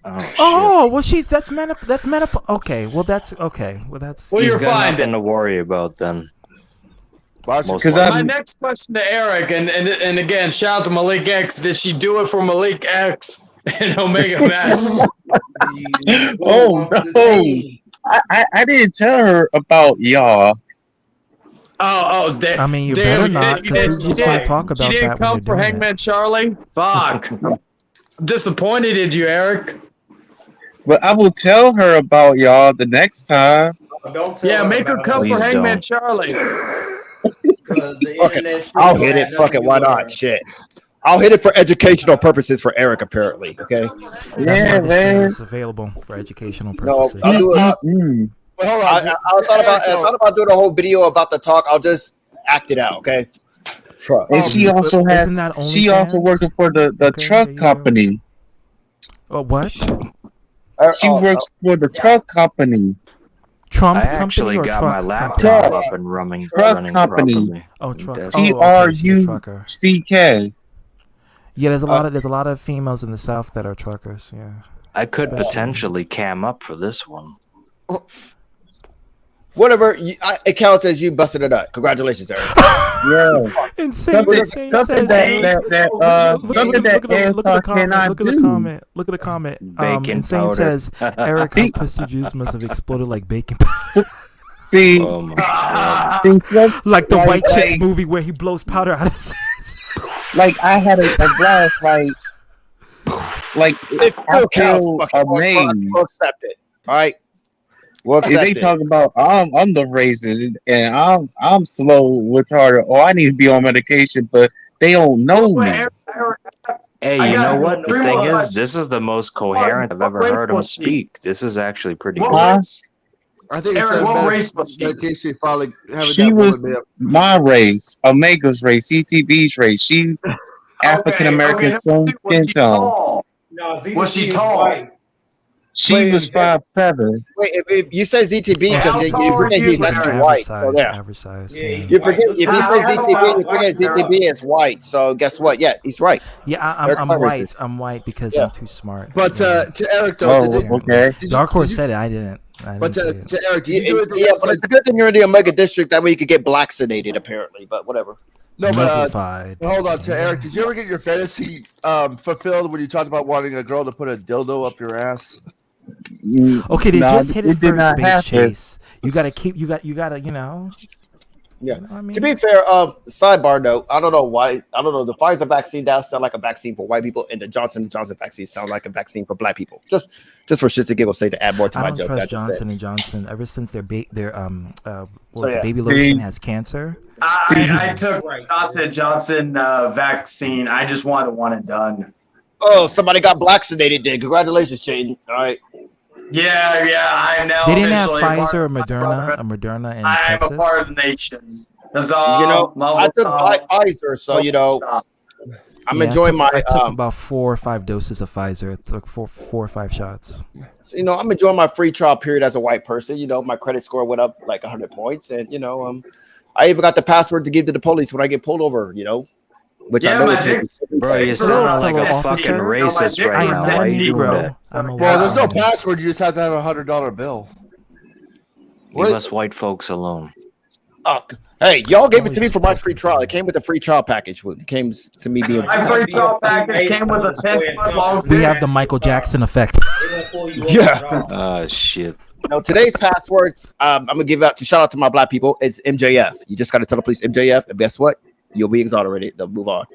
Oh, well, that's menopause. Okay, well, that's okay. Well, that's. Well, He's you're got fine nothing to worry about then. Because my next question to Eric, and again, shout out to Malik X. Did she do it for Malik X and Omega Max? Oh no! I didn't tell her about y'all. I mean, you better not, because who's going to talk about that? She didn't come for Hangman Charlie. Fuck! I'm disappointed in you, Eric. But I will tell her about y'all the next time. Yeah, make her come for Hangman Charlie. I'll hit it. Fuck it. Why not? Shit. I'll hit it for educational purposes for Eric, apparently. Okay. Yeah, man. It's available for educational purposes. No, I'll do it. But hold on. I thought about doing a whole video about the talk. I'll just act it out. Okay. And she also has. She also working for the truck company. What? She works for the truck company. Trump I actually company or got truck my laptop up and running. Truck company. Properly. Oh, truck. TRUCK. Yeah, there's a lot of females in the South that are truckers. Yeah. I could potentially cam up for this one. whatever. It counts as you busted a nut. Congratulations, Eric. Yeah. Insane. Something Insane that says, look at the comment. Look at the comment. Bacon Insane powder. says, Eric, her pussy juice must have exploded like bacon powder. See, Oh my God. Like the White Chicks movie where he blows powder out of his hands. Like I had a blast, like I feel amazed. We'll accept it. All right. We'll If accept they it. talk about I'm the racist and I'm slow retarded or I need to be on medication, but they don't know me. Hey, you know what? The thing is, this is the most coherent I've ever heard him speak. This is actually pretty good. I think Eric, it's what race was she? medication finally having She that was woman there. my race, Omega's race, CTB's race. She African American skin tone. No, ZTB Was she is tall? white. She was 5'7". Wait, if you say ZTB, because you forget he's actually Average white. size, So there. average size. Yeah, You forget if you say ZTB, you forget ZTB is white. So guess what? Yeah, he's right. Yeah, Eric I'm Carter's white. racist. I'm white because Yeah. I'm too smart. But Yeah. to Eric though, Okay. Dark Horse said it. I didn't. But say it. to Eric, did you do anything Yeah, else but like it's a good thing you're in the Omega District. That way you could get blacksinated, apparently. But whatever. no? But Notified. hold on, to Eric, did you ever get your fantasy fulfilled when you talked about wanting a girl to put a dildo up your ass? Okay, they No, just hit his it did first not base happen. chase. You gotta keep. You gotta. Yeah. You know what I mean? To be fair, sidebar note, I don't know why. I don't know. The Pfizer vaccine does sound like a vaccine for white people, and the Johnson & Johnson vaccine sounds like a vaccine for black people. Just for shits and giggles, say to add more to I my don't joke. trust I just said. Johnson & Johnson ever since their So, yeah. baby See? lotion has cancer. I took Johnson vaccine. I just wanted one and done. Oh, somebody got blacksinated. Then congratulations, Jaden. All right. Yeah, I know. They didn't have officially Pfizer or part- Moderna in I am Texas. a part of the nation. That's all. You know, I took Pfizer, so you know, I'm Yeah, enjoying I took my. about 4 or 5 doses of Pfizer. It took four or 5 shots. So, you know, I'm enjoying my free trial period as a white person. You know, my credit score went up like 100 points, and you know, I even got the password to give to the police when I get pulled over. You know, which I know is Bro, you sound like a fucking racist right now. Why are you doing that? Well, there's no password. You just have to have $100 bill. Leave us white folks alone. Hey, y'all gave it to me for my free trial. It came with a free trial package. It came to me being. My free trial package came with a 10-foot long. We have the Michael Jackson effect. Yeah. Shit. No, today's passwords. I'm gonna give out to shout out to my black people. It's MJF. You just gotta tell the police MJF, and guess what? You'll be exonerated. They'll move on.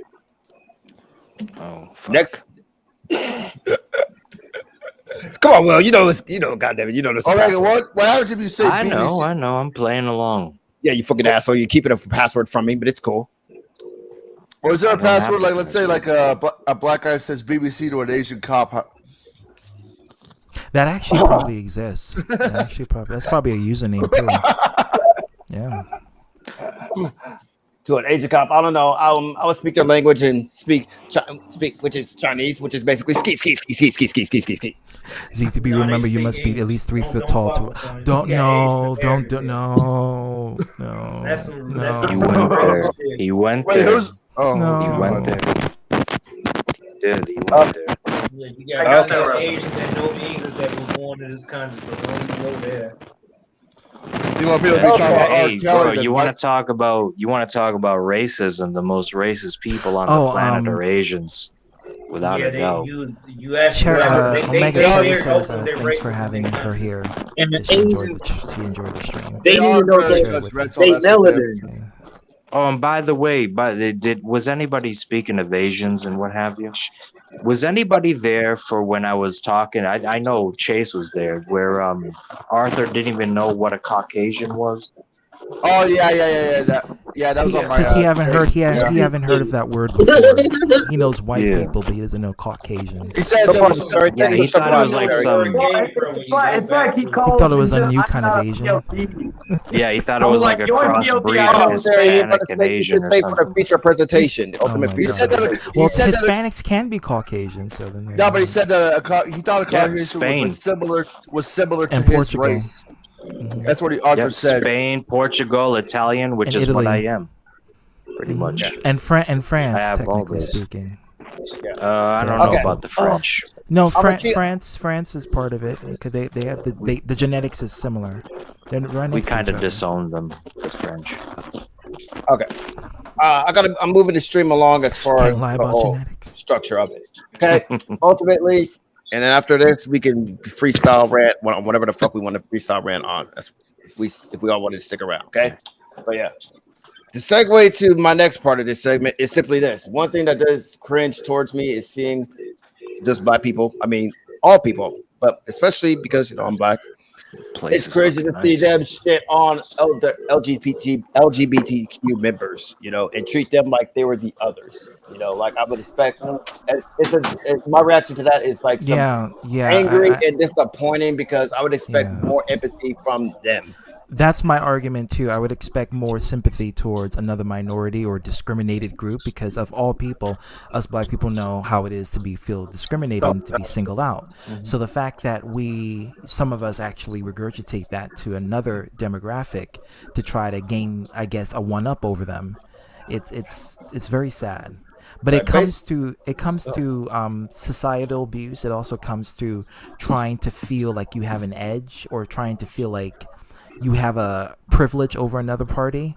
Oh. Next. Come on, Will. You know, goddamn it, you know this. Okay, what happens if you say I BBC? know. I'm playing along. Yeah, you fucking asshole. You're keeping a password from me, but it's cool. Or is there a don't have password to. like, let's say, like a black guy says BBC to an Asian cop? That actually probably exists. That's probably a username too. Yeah. To an Asian cop, I don't know. I would speak their language and speak, which is Chinese, which is basically ski. ZTB, remember you must be at least 3 feet tall to. Don't no. He went Wait, there. who's? Oh, No. He went there. He went there. Yeah, you got Asians that know English that were born in this country, so don't even know that. You want people to be talking about R. Hey, Kelly? bro, then you what? want to talk about racism? The most racist people on the planet are Asians, without a doubt. You actually Omega they Cherry are says open their thanks for racism. having her here. And the She enjoyed Asians, she enjoyed the stream. they need to know that they melanin. Oh, and by the way, was anybody speaking of Asians and what have you? Was anybody there for when I was talking? I know Chase was there, where Arthur didn't even know what a Caucasian was. Oh yeah. That was on my. Because he haven't heard of that word before. He knows white people, but he doesn't know Caucasians. He said he thought it was like some. It's like he He thought it was a new kind of Asian. Yeah, he thought it was like a crossbreed of Hispanic and Asian or For the something. feature presentation, the ultimate feature. Well, Hispanics can be Caucasian, so then. No, but he said that he thought a Caucasian Spain. was similar to And his Portugal. race. That's what Arthur said. Spain, Portugal, Italian, which And is what I Italy. am, pretty much. And France, I have all technically those. speaking. I don't know about the French. No, France is part of it because they have the genetics is similar. They're right We next to kind each of other. disowned them, the French. Okay. I'm moving the stream along as far Can't as lie the about whole genetics. structure of it. Okay. Ultimately, and then after this, we can freestyle rant on whatever the fuck we want to freestyle rant on. That's if we all wanted to stick around. Okay. But yeah. The segue to my next part of this segment is simply this. One thing that does cringe towards me is seeing just black people. I mean, all people, but especially because I'm black. It's crazy to see them shit on the LGBTQ members, and treat them like they were the others. Like I would expect. My reaction to that is like some angry and disappointing because I would expect more empathy from them. That's my argument too. I would expect more sympathy towards another minority or discriminated group because of all people, us black people know how it is to feel discriminated and to be singled out. So the fact that some of us actually regurgitate that to another demographic to try to gain, I guess, a one-up over them, it's very sad. But it comes to societal abuse. It also comes to trying to feel like you have an edge or trying to feel like you have a privilege over another party,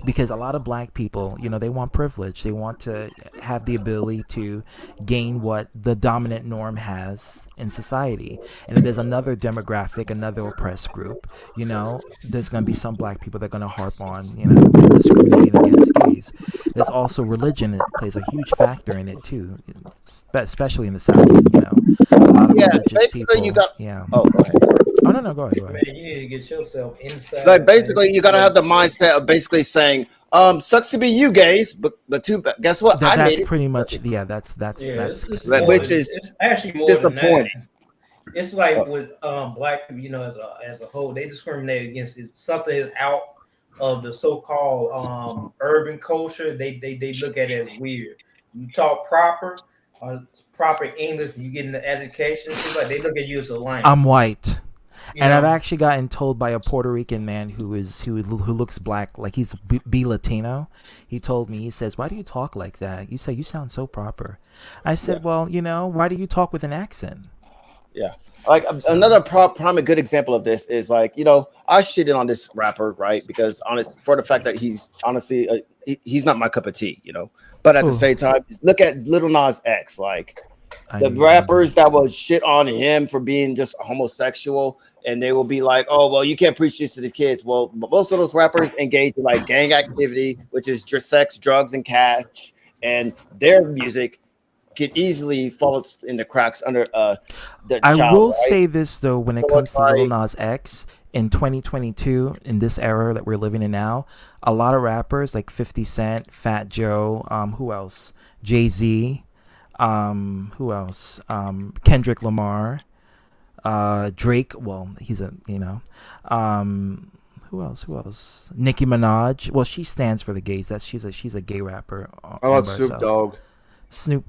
because a lot of black people, they want privilege. They want to have the ability to gain what the dominant norm has in society. And if there's another demographic, another oppressed group, there's going to be some black people that are going to harp on, discriminating against gays. There's also religion that plays a huge factor in it too, especially in the South, A lot of religious people. You got. Yeah. Oh, go ahead. Oh no, go ahead. Man, you need to get yourself inside. Like basically, you gotta have the mindset of basically saying, "Sucks to be you, gays," but guess what? That's pretty much that's which is it's actually more disappointing. Than that. It's like with black people, as a whole, they discriminate against it. Something is out of the so-called urban culture. They look at it as weird. You talk proper English, you get into education. It's like they look at you as a lame. I'm white. And I've actually gotten told by a Puerto Rican man who looks black, like he's B Latino. He told me, he says, "Why do you talk like that? You sound so proper." I said, "Well, why do you talk with an accent?" Yeah. Like another prime good example of this is like, I shitted on this rapper, right? Because for the fact that he's honestly, he's not my cup of tea, But at the same time, look at Lil Nas X, like the rappers that will shit on him for being just homosexual, and they will be like, "Oh, well, you can't preach this to the kids." Well, most of those rappers engage in like gang activity, which is just sex, drugs, and cash, and their music can easily fall in the cracks under the I child, will right? say this though, when it comes to Lil Nas X in 2022, in this era that we're living in now, a lot of rappers like 50 Cent, Fat Joe, who else? Jay-Z, who else? Kendrick Lamar, Drake. Well, he's who else? Nicki Minaj. Well, she stands for the gays. She's a gay rapper. How about Snoop Dogg? Snoop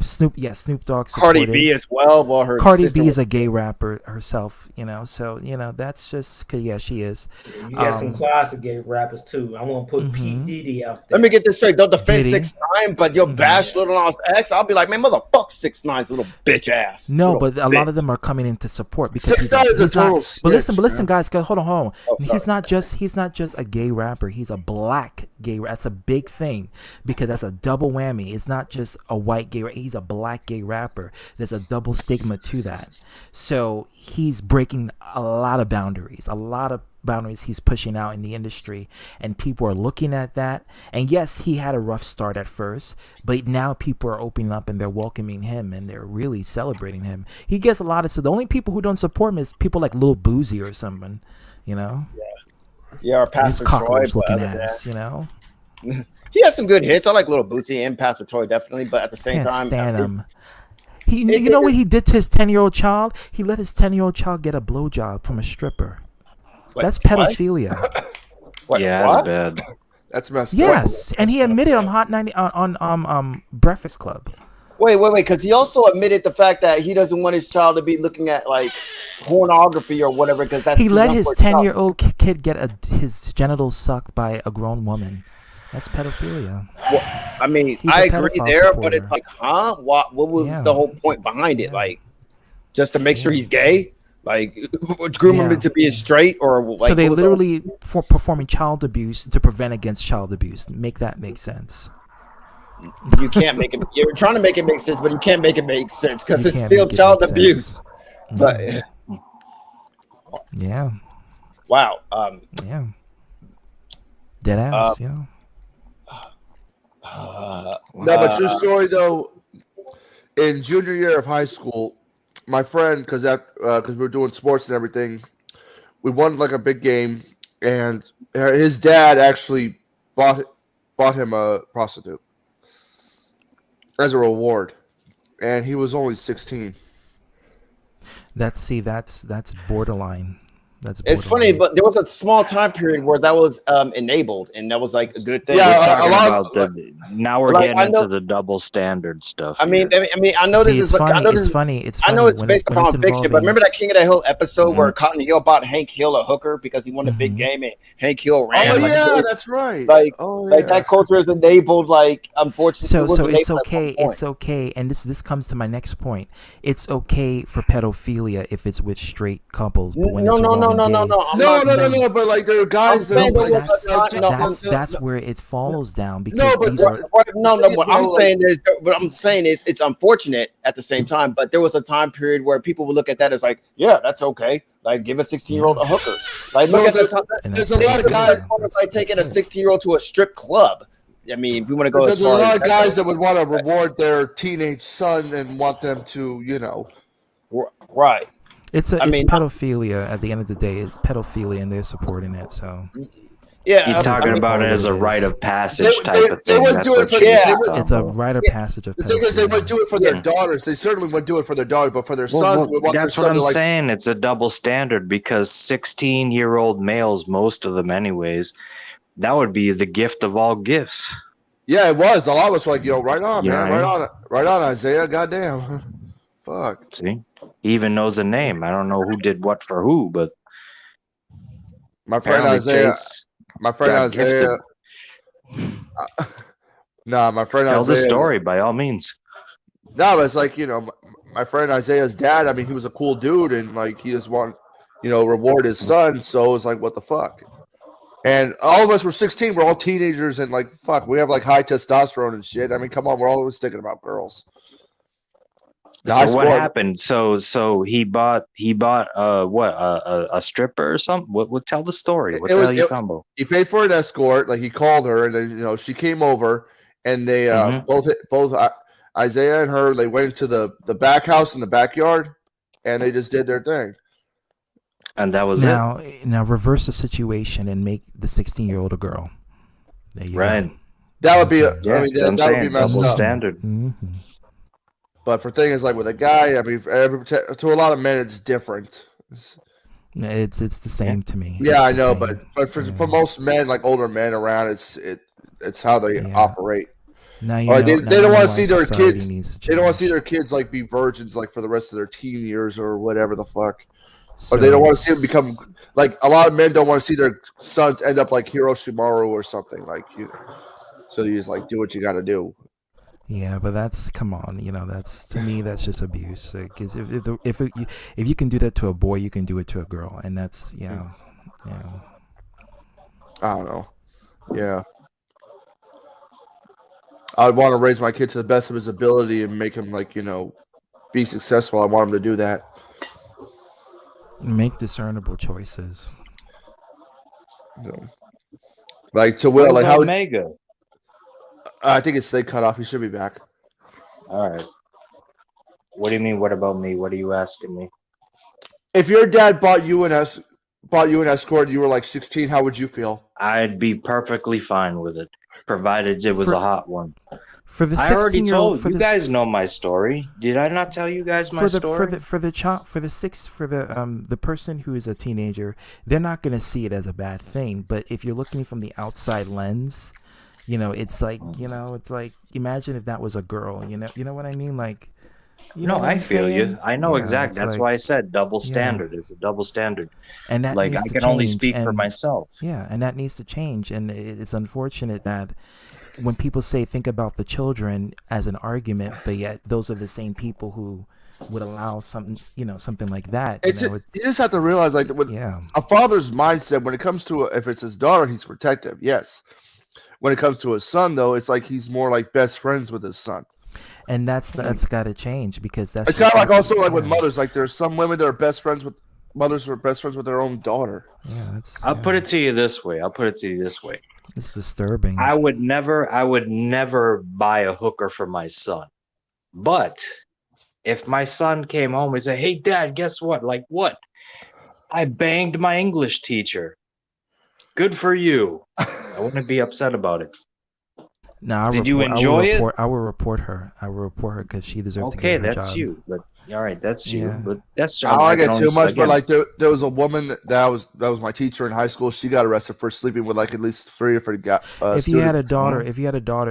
Dogg supported. Cardi B as well. Cardi B is a gay rapper herself, so that's just she is. You got some classic gay rappers too. I want to put P Diddy out there. Let me get this straight. Don't defend 6ix9ine, but you'll bash Lil Nas X. I'll be like, man, motherfuck 6ix9ine's little bitch ass. No, but a lot of them are coming in to support because 6ix9ine is a total. But listen, guys, hold on. He's not just a gay rapper. He's a black gay. That's a big thing because that's a double whammy. It's not just a white gay. He's a black gay rapper. There's a double stigma to that. So he's breaking a lot of boundaries. He's pushing out in the industry, and people are looking at that. And yes, he had a rough start at first, but now people are opening up and they're welcoming him and they're really celebrating him. He gets a lot of. So the only people who don't support him is people like Lil Boozy or someone, Yeah, or Pastor Troy, looking ass, He has some good hits. I like Lil Booty and Pastor Troy definitely, but at the same time, stand him. You know what he did to his 10-year-old child? He let his 10-year-old child get a blowjob from a stripper. That's pedophilia. That's bad. That's messed up. Yes, and he admitted on Hot 90 on Breakfast Club. Wait, because he also admitted the fact that he doesn't want his child to be looking at like pornography or whatever. Because he let his 10-year-old kid get his genitals sucked by a grown woman. That's pedophilia. Well, I mean, He's I a agree pedophile there, but supporter. it's like, huh? What was Yeah. the whole point behind it? Yeah. Like, just to make sure Yeah. he's gay? Like, groom him Yeah. into being straight, or like? So they what was the- literally for performing child abuse to prevent against child abuse. Make that make sense. You can't make it. You're trying to make it make sense, but you can't make it make sense because You it's can't still make it child make abuse. sense. But Yeah. wow. Yeah. Dead ass. Yeah. No, but true story though. In junior year of high school, my friend, because we were doing sports and everything, we won like a big game, and his dad actually bought him a prostitute as a reward, and he was only 16. That's borderline. That's it's funny, but there was a small time period where that was enabled, and that was like a good thing. We're Yeah, talking a lot about the now we're like, getting I know- into the double standard stuff. I mean, here. I know See, this it's is. funny. I know this It's is- funny. It's I funny know it's when based when upon it's fiction, but involving- remember that King of the Hill episode where Mhm. Cotton Hill bought Hank Hill a hooker because he won a big game, and Hank Hill ran. Oh like, yeah, that's right. like, oh like yeah. that culture is enabled. Like, unfortunately, So it was so it's enabled at one okay. point. It's okay. And this comes to my next point. It's okay for pedophilia if it's with straight couples, but when No, it's no, no, involving no, gay, no, no. I'm No, not no, no, saying- no. But like there are guys that saying don't there like. was a time- that's where it falls down because No, but these are No, no. What I'm So, like- saying is, what I'm saying is, it's unfortunate at the same time. But there was a time period where people would look at that as like, yeah, that's okay. Like, give a 16-year-old a hooker. Like, look No, at the time. and There's that's a lot of guys- pedophilia. Like taking a That's it. 16-year-old to a strip club. I mean, if we want to go There's as a far lot as of guys that would want to reward their teenage son and want them to, right. It's I mean- pedophilia. At the end of the day, it's pedophilia, and they're supporting it. So Yeah, You're talking I mean, about it as a rite of passage type of they thing. would That's do it what for- she's yeah, talking it's a about. rite of passage of The thing is, they pedophilia. would do it for their daughters. They certainly would do it for their daughters, but for their sons, we want That's their what son I'm to like. saying. It's a double standard because 16-year-old males, most of them anyways, that would be the gift of all gifts. Yeah, it was. A lot of us were like, right on, Yeah, man, right on, Isaiah. Goddamn, fuck. See? He even knows a name. I don't know who did what for who, but My friend apparently Isaiah. Chase My friend got Isaiah. Nah, my friend tell the Isaiah. story by all means. No, but it's like my friend Isaiah's dad. I mean, he was a cool dude, and like he just want, reward his son. So it's like, what the fuck? And all of us were 16. We're all teenagers, and like, fuck, we have like high testosterone and shit. I mean, come on, we're always thinking about girls. So what happened? So he bought a stripper or something? What tell the story? What the hell you talking about? He paid for an escort. Like he called her, and then she came over, and they both Isaiah and her, they went into the back house in the backyard, and they just did their thing. And that was it. Now reverse the situation and make the 16-year-old a girl. There you Right. go. That would be. Yeah, I mean, I'm that would be saying messed double up. standard. Mhm. But for things like with a guy, I mean, to a lot of men, it's different. It's the same to me. Yeah, I It's the know, same. but for most men, like older men around, it's how they operate. Now you Or know, they now don't you want know to why see their society kids. needs to They don't want to change. see their kids like be virgins like for the rest of their teen years or whatever the fuck. So, Or they don't want to see them become like a lot of men don't want to see their sons end up like Hiroshima or something like you. So you just like do what you got to do. Yeah, but that's come on, that's to me that's just abuse. Because if you can do that to a boy, you can do it to a girl, and that's yeah. I don't know. Yeah. I'd want to raise my kid to the best of his ability and make him like, be successful. I want him to do that. Make discernible choices. Like to Will, like how Omega? I think it's they cut off. He should be back. All right. What do you mean? What about me? What are you asking me? If your dad bought you an escort and you were like 16, how would you feel? I'd be perfectly fine with it, provided it was a hot one. For the I already 16-year-old, told you guys know my story. Did I not tell you guys my story? For the person who is a teenager, they're not going to see it as a bad thing. But if you're looking from the outside lens, it's like imagine if that was a girl. You know what I mean? Like, You know No, what I I'm feel you. saying? I know Yeah, exactly. it's That's like, why I said double yeah, standard is a double standard. and that Like needs I to can only change. speak for And myself. yeah, and that needs to change. And it's unfortunate that when people say think about the children as an argument, but yet those are the same people who would allow something like that. You just have to realize, like, with a father's mindset, when it comes to if it's his daughter, he's protective. Yes. When it comes to his son, though, it's like he's more like best friends with his son. And that's got to change, because that's it's kind of like also like with mothers. Like there's some women that are best friends with mothers who are best friends with their own daughter. Yeah, I'll put it to you this way. It's disturbing. I would never buy a hooker for my son. But if my son came home and said, "Hey, Dad, guess what? Like what? I banged my English teacher. Good for you." I wouldn't be upset about it. No, Did you enjoy it? I will report her. I will report her because she deserves to Okay, get her that's job. you. But all right, that's you. Yeah. But that's I don't want to get too much, again, but like there was a woman that was my teacher in high school. She got arrested for sleeping with like at least 3 different guys. If you had a daughter,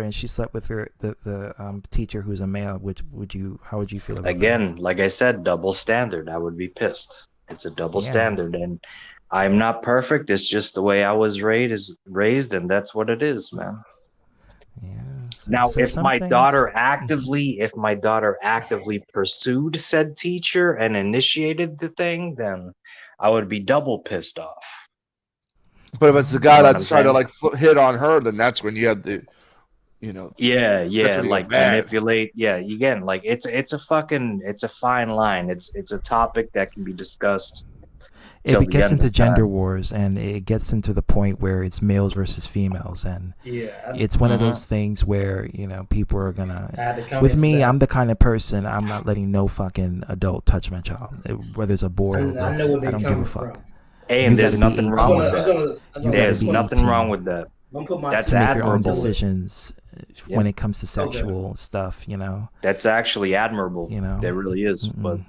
and she slept with the teacher who's a male, how would you feel about again, like I said, double standard. I would be pissed. It's a double standard, and I'm not perfect. It's just the way I was raised, and that's what it is, man. Now, if my daughter actively pursued said teacher and initiated the thing, then I would be double pissed off. But if it's the guy that's trying to like hit on her, then that's when you have the, yeah, like manipulate. Yeah, again, like it's a fine line. It's a topic that can be discussed. It gets into gender wars, and it gets into the point where it's males versus females, and it's one of those things where people are gonna. With me, I'm the kind of person, I'm not letting no fucking adult touch my child, whether it's a boy or I know where I don't give a fuck. From. Hey, and there's nothing wrong with that. There's nothing wrong with that. That's to make admirable. your own decisions when it comes to sexual stuff. That's actually admirable. There really is, but.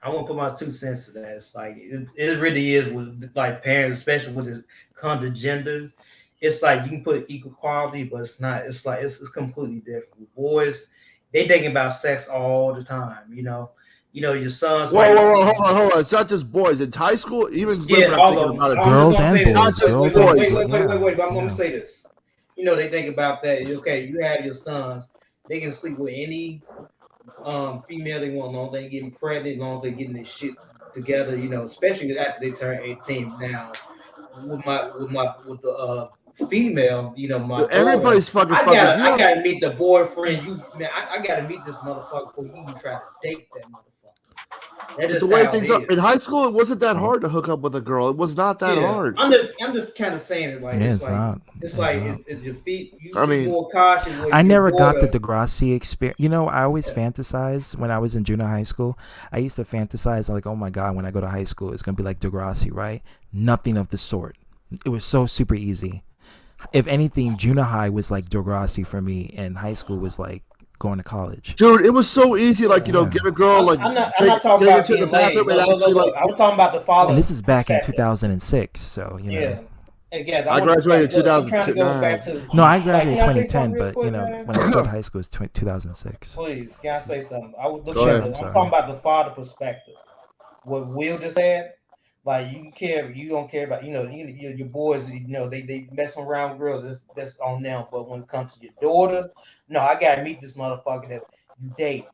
I won't put my 2 cents to that. It's like it really is with like parents, especially when it comes to gender. It's like you can put equal quality, but it's not. It's like it's completely different. With boys, they thinking about sex all the time. Your sons. Whoa, hold on. It's not just boys. In high school, even women are thinking about it. Girls and boys. Not just boys. Wait. I'm going to say this. They think about that. Okay, you have your sons. They can sleep with any female they want, as long as they getting pregnant, as long as they getting their shit together, especially after they turn 18. Now, with the female, my everybody's daughter, fucking. I gotta meet the boyfriend. I gotta meet this motherfucker before you even try to date that motherfucker. The way things are in high school, it wasn't that hard to hook up with a girl. It was not that hard. I'm just kind of saying it like it's not. It's like your feet. I mean, more cautious. I never got the Degrassi experience. I always fantasize when I was in junior high school. I used to fantasize like, oh my god, when I go to high school, it's gonna be like Degrassi, right? Nothing of the sort. It was so super easy. If anything, junior high was like Degrassi for me, and high school was like going to college. Dude, it was so easy. Like get a girl, like I'm not talking about to the bathroom and actually like. I'm talking about the father. And this is back in 2006, so Yeah. Again, I graduated in 2009. No, I graduated in 2010, but when I started high school, it was 2006. Please, can I say something? I was looking at I'm talking about the father perspective. What Will just said, like you don't care about your boys. They messing around with girls. That's on them. But when it comes to your daughter, no, I gotta meet this motherfucker that you date.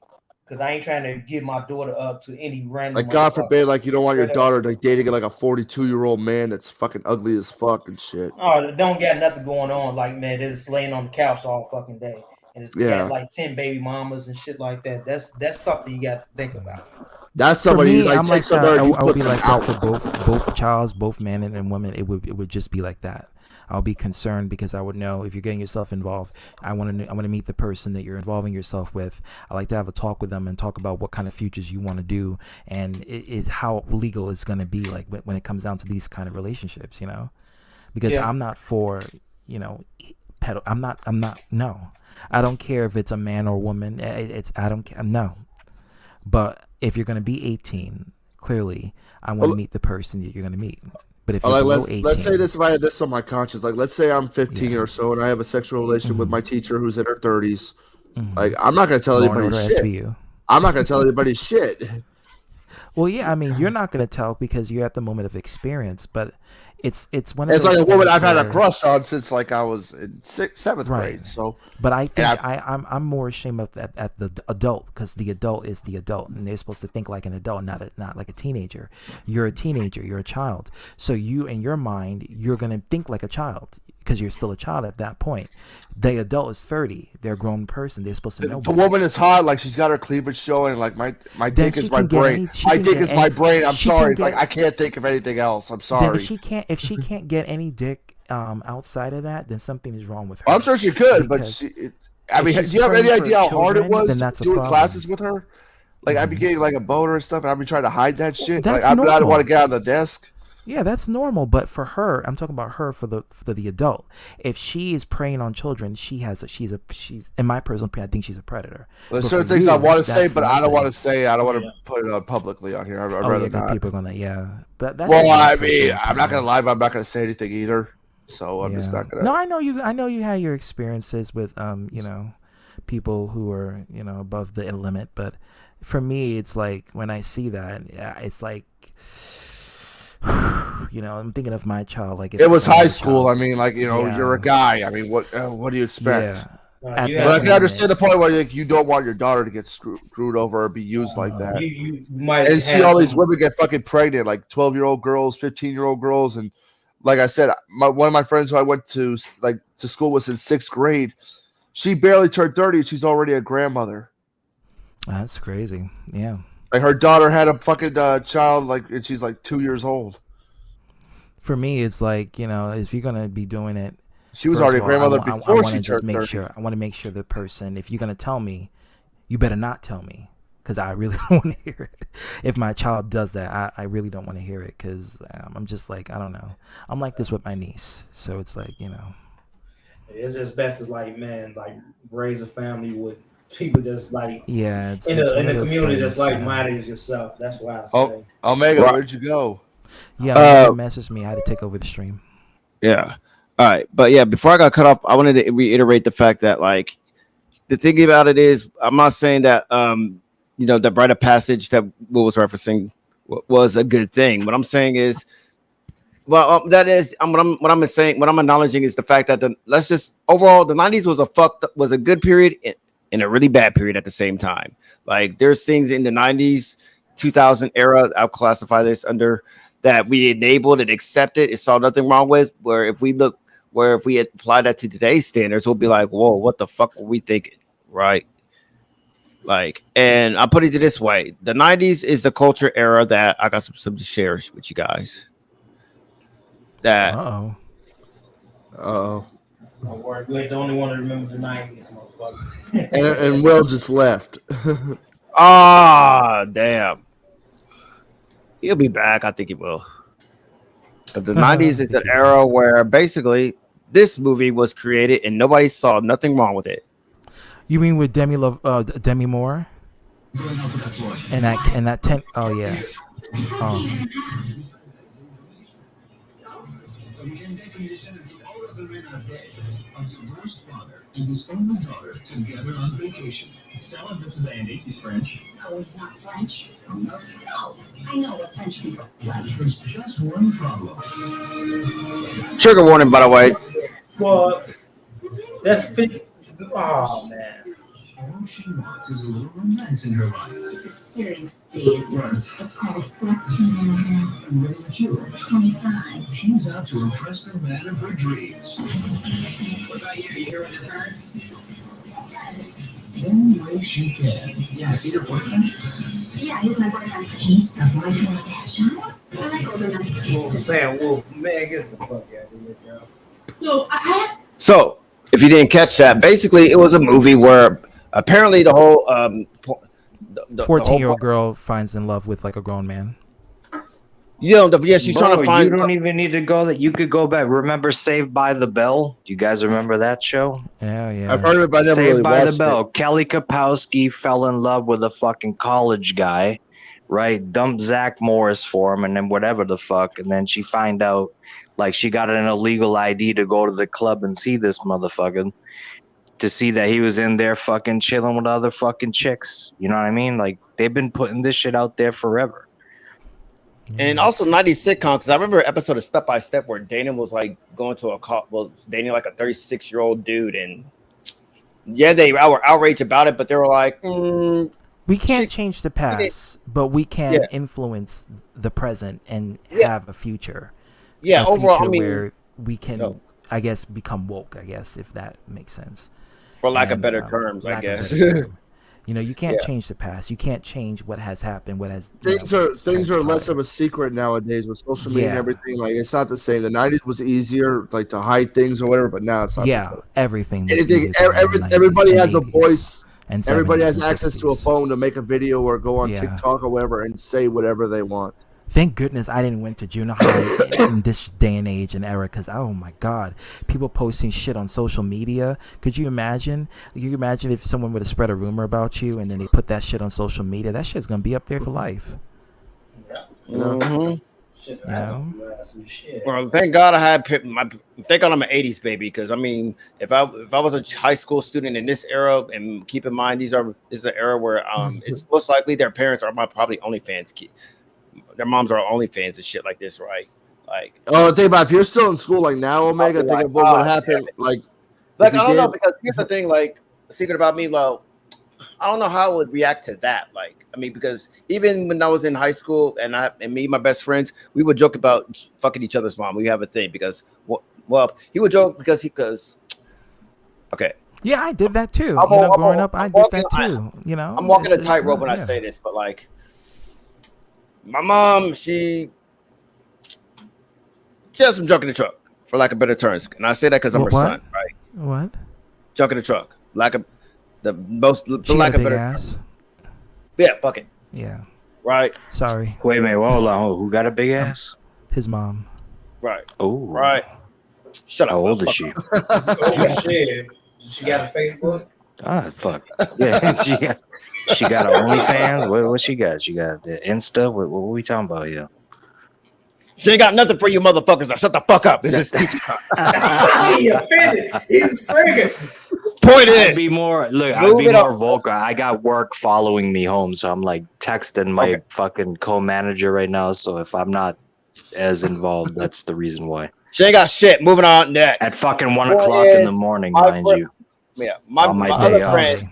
Because I ain't trying to give my daughter up to any random. Like God forbid, like you don't want your daughter like dating like a 42-year-old man that's fucking ugly as fuck and shit. Oh, don't got nothing going on. Like man, they're just laying on the couch all fucking day, and it's got like 10 baby mamas and shit like that. That's something you got to think about. That's somebody you like take somewhere. I would be like that for both childs, both man and women. It would just be like that. I'll be concerned because I would know if you're getting yourself involved. I want to meet the person that you're involving yourself with. I like to have a talk with them and talk about what kind of futures you want to do and is how legal it's going to be like when it comes down to these kind of relationships, because I'm not for, I'm not, no, I don't care if it's a man or woman. I don't care. No, but if you're going to be 18, clearly I want to meet the person that you're going to meet. But if let's say this, if I had this on my conscience, like let's say I'm 15 or so and I have a sexual relation with my teacher who's in her 30s. Like I'm not gonna tell anybody shit. I'm not gonna tell anybody shit. Well, yeah, I mean, you're not gonna tell because you're at the moment of experience, but it's one of It's those like a woman things I've had a where- crush on since like I was in seventh Right. grade. So, But I and think I'm more ashamed of that at the adult because the adult is the adult and they're supposed to think like an adult, not like a teenager. You're a teenager, you're a child. So you in your mind, you're gonna think like a child because you're still a child at that point. The adult is 30. They're a grown person. They're supposed to know. the woman is hot, like she's got her cleavage showing. Like my Then dick she is my can get brain. any- she My can dick get is my any- brain. I'm she can sorry. It's get- like I can't think of anything else. I'm Then sorry. if she can't get any dick outside of that, then something is wrong with her. I'm sure she could, but Because I if mean, she's do you have any praying for idea how hard it children, then was that's a doing problem. classes with her? Like I'd be getting like a boner and stuff, and I'd be trying to hide that shit. That's Like I don't normal. want to get on the desk. Yeah, that's normal. But for her, I'm talking about her for the adult. If she is preying on children, she's in my personal opinion, I think she's a predator. There's But certain for things you, I want to say, that's but I don't nothing. want to say. I don't want to put it on publicly on here. I'd Oh, rather yeah, 'cause not. people are gonna, but that's Well, my I mean, personal I'm not opinion. gonna lie, but I'm not gonna say anything either. So I'm just not gonna. No, I know you had your experiences with people who are above the limit, but for me, it's like when I see that, it's like. I'm thinking of my child. Like It was if I high was a school. child. I mean, like you're a guy. I mean, what do you expect? Yeah. But I can understand the point where like you don't want your daughter to get screwed over or be used like that. You might and see have all these some- women get fucking pregnant, like 12-year-old girls, 15-year-old girls, and like I said, one of my friends who I went to school with in 6th grade, she barely turned 30 and she's already a grandmother. That's crazy. Yeah. Like her daughter had a fucking child, like, and she's like 2 years old. For me, it's like if you're gonna be doing it, She was first already of a all, grandmother before wanna she just turned make 30. sure. I want to make sure the person, if you're gonna tell me, you better not tell me because I really don't want to hear it. If my child does that, I really don't want to hear it because I'm just like I don't know. I'm like this with my niece, so it's like It's just best to like raise a family with people that's like Yeah, it's in one the of those community things, that's like yeah. minded as yourself. That's why I say. Oh, Omega, where'd you go? Yeah, you messaged me. I had to take over the stream. Yeah. All right. But yeah, before I got cut off, I wanted to reiterate the fact that like the thing about it is I'm not saying that the rite of passage that Will was referencing was a good thing. What I'm saying is that is what I'm saying, what I'm acknowledging is the fact that overall the 90s was a good period and a really bad period at the same time. Like there's things in the 90s, 2000 era, I'll classify this under that we enabled and accepted, it saw nothing wrong with, where if we apply that to today's standards, we'll be like, whoa, what the fuck were we thinking? Right. Like, and I'll put it this way. The 90s is the culture era that I got some to share with you guys. That Oh. Don't worry, you ain't the only one to remember the 90s, motherfucker. And Will just left. Ah, damn. He'll be back. I think he will. But the 90s is an era where basically this movie was created and nobody saw nothing wrong with it. You mean with Demi Moore? And that 10. Oh yeah. Oh. A divorced father and his only daughter together on vacation. Stella, this is Andy. He's French. No, it's not French. No, I know what French people like. There's just one problem. Trigger warning, by the way. Well, that's 50. Oh man. All she wants is a little romance in her life. It's a series days. Right. It's called 14 and a half. And what about you? 25. She's out to impress the man of her dreams. What about you? You hear what it hurts? Any way she can. Yeah, see your boyfriend? Yeah, he's my boyfriend. He's the boyfriend with that child? I like older men. Well, saying, well, man, get the fuck out of here, girl. So, So, if you didn't catch that, basically it was a movie where apparently the whole 14-year-old girl finds in love with like a grown man. She's trying to find. You don't even need to go that. You could go back. Remember Saved by the Bell? Do you guys remember that show? Yeah. I've heard of it, but I never Saved really by the watched Bell. it. Kelly Kapowski fell in love with a fucking college guy, right? Dumped Zach Morris for him, and then whatever the fuck. And then she find out, like, she got an illegal ID to go to the club and see this motherfucker. to see that he was in there fucking chilling with other fucking chicks. You know what I mean? Like they've been putting this shit out there forever. And also 90s sitcom, because I remember an episode of Step by Step where Dana was like going to dating like a 36-year-old dude, and yeah, they were outraged about it, but they were like, we can't change the past, but we can influence the present and have a future. Yeah, overall, future I mean, where we can, I guess, become woke. I guess if that makes sense, for lack of better terms, I guess. You know, you can't change the past. You can't change what has happened. What has things are less of a secret nowadays with social media and everything. Like it's not the same. The 90s was easier, like to hide things or whatever, but now it's not. Yeah, the same. everything. Everybody has a voice. And everybody has access to a phone to make a video or go on TikTok or whatever and say whatever they want. Thank goodness I didn't went to junior high in this day and age and era, because oh my god, people posting shit on social media. Could you imagine? You imagine if someone would have spread a rumor about you and then they put that shit on social media? That shit's gonna be up there for life. Mm-hmm. You know? Well, thank God thank God I'm an 80s baby, because I mean, if I was a high school student in this era, and keep in mind this is an era where it's most likely their parents are probably OnlyFans kid. Their moms are OnlyFans and shit like this, right? Like, think about if you're still in school like now, Omega. Think of what would happen. Like I don't know, because here's the thing. Like, secret about me, well, I don't know how I would react to that. Like, I mean, because even when I was in high school, and me and my best friends, we would joke about fucking each other's mom. We have a thing because, well, he would joke because, okay. Yeah, I did that too. Growing up, I did that too. I'm walking a tightrope when I say this, but like, my mom, she has some junk in the truck, for lack of better terms. And I say that because I'm her son, right? What? Junk in the truck. Lack of better ass. Yeah, fuck it. Yeah. Right. Sorry. Wait a minute. Hold on. Who got a big ass? His mom. Right. Oh. Right. Shut up. How old is she? Oh shit. She got a Facebook? Ah, fuck. Yeah, she got an OnlyFans. What she got? She got the Insta. What we talking about here? She ain't got nothing for you, motherfuckers. Now shut the fuck up. This is he offended. He's friggin'. Point I'd be more vocal. I got work following me home, so I'm like texting my fucking co-manager right now. So if I'm not as involved, that's the reason why. She ain't got shit. Moving on next. At fucking 1 o'clock in the morning, mind you. Yeah, my other friend,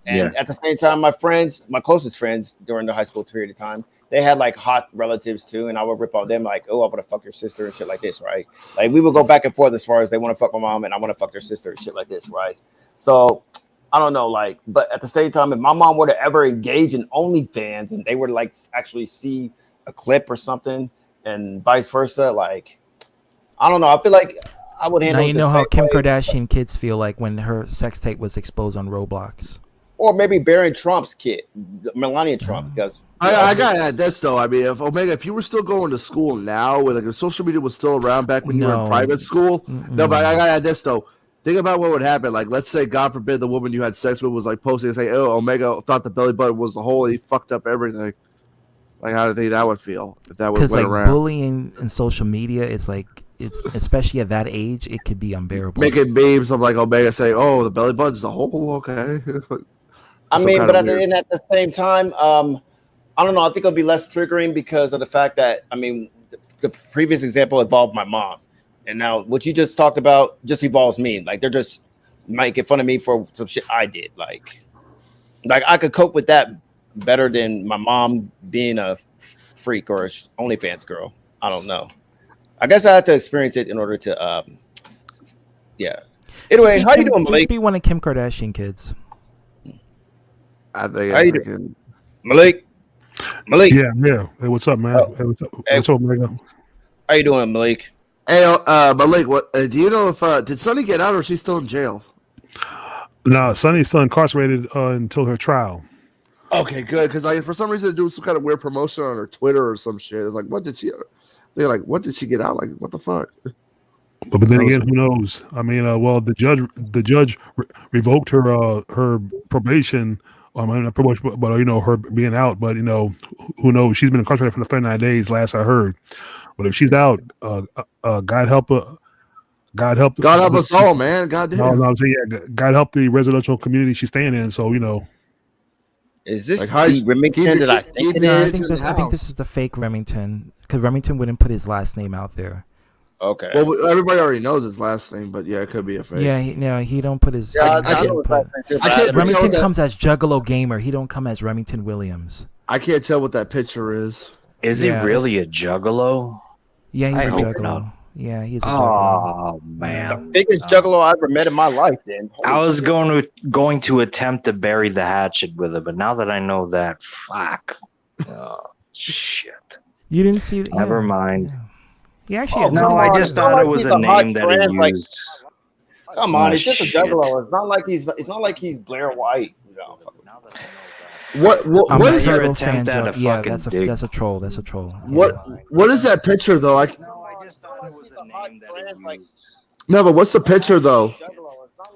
and at the same time, my closest friends during the high school period of time, they had like hot relatives too, and I would rip on them like, oh, I want to fuck your sister and shit like this, right? Like we would go back and forth as far as they want to fuck my mom and I want to fuck their sister and shit like this, right? So I don't know, like, but at the same time, if my mom were to ever engage in OnlyFans and they were to like actually see a clip or something, and vice versa, like, I don't know, I feel like I would handle. Now you know how Kim Kardashian kids feel like when her sex tape was exposed on Roblox, or maybe Barron Trump's kid, Melania Trump, because. I gotta add this though. I mean, if you were still going to school now, with like if social media was still around back when you were in private school, no. But I gotta add this though. Think about what would happen. Like, let's say, God forbid, the woman you had sex with was like posting and saying, "Oh, Omega thought the belly button was the hole. And he fucked up everything." Like, how do you think that would feel if that went around? Because bullying in social media, it's especially at that age, it could be unbearable. Making memes of like Omega saying, "Oh, the belly button's the hole." Okay. I mean, but at the same time, I don't know. I think it'll be less triggering because of the fact that, I mean, the previous example involved my mom. And now what you just talked about just involves me. Like, they're just making fun of me for some shit I did. Like I could cope with that better than my mom being a freak or a OnlyFans girl. I don't know. I guess I had to experience it in order to, yeah. Anyway, how you doing, Malik? Just be one of Kim Kardashian kids. I think. How you doing, Malik? Yeah. Hey, what's up, man? Hey, what's up, Mega? How you doing, Malik? Hey, Malik, what do you know if did Sunny get out or is she still in jail? No, Sunny's still incarcerated until her trial. Okay, good. Because for some reason, doing some kind of weird promotion on her Twitter or some shit. It's like, what did she? They're like, what did she get out? Like, what the fuck? But then again, who knows? I mean, well, the judge revoked her probation. Not promotion, but her being out. But who knows? She's been incarcerated for the 39 days. Last I heard. But if she's out, God help God help us all, man. God damn. No, I'm saying, yeah, God help the residential community she's staying in. So, Is this Like, the Remington that I think it No, is? I think this is the fake Remington because Remington wouldn't put his last name out there. Okay. Well, everybody already knows his last name, but yeah, it could be a fake. Yeah, he don't put his. Yeah, I know his last name too, but Remington comes as Juggalo Gamer. He don't come as Remington Williams. I can't tell what that picture is. Is he really a juggalo? Yeah, he's I a hope juggalo. not. Yeah, he's a juggalo. Oh man, the biggest juggalo I ever met in my life. Then I was going to attempt to bury the hatchet with it, but now that I know that, fuck, shit. You didn't see? Never mind. Yeah, actually. No, I just thought it was a name that he used. Come on, he's just a shit. juggalo. It's not like he's Blair White. What is that? that? Fan joke. Yeah, that's a troll. That's a troll. What is that picture though? I just thought it was a name that he used. No, but what's the picture though?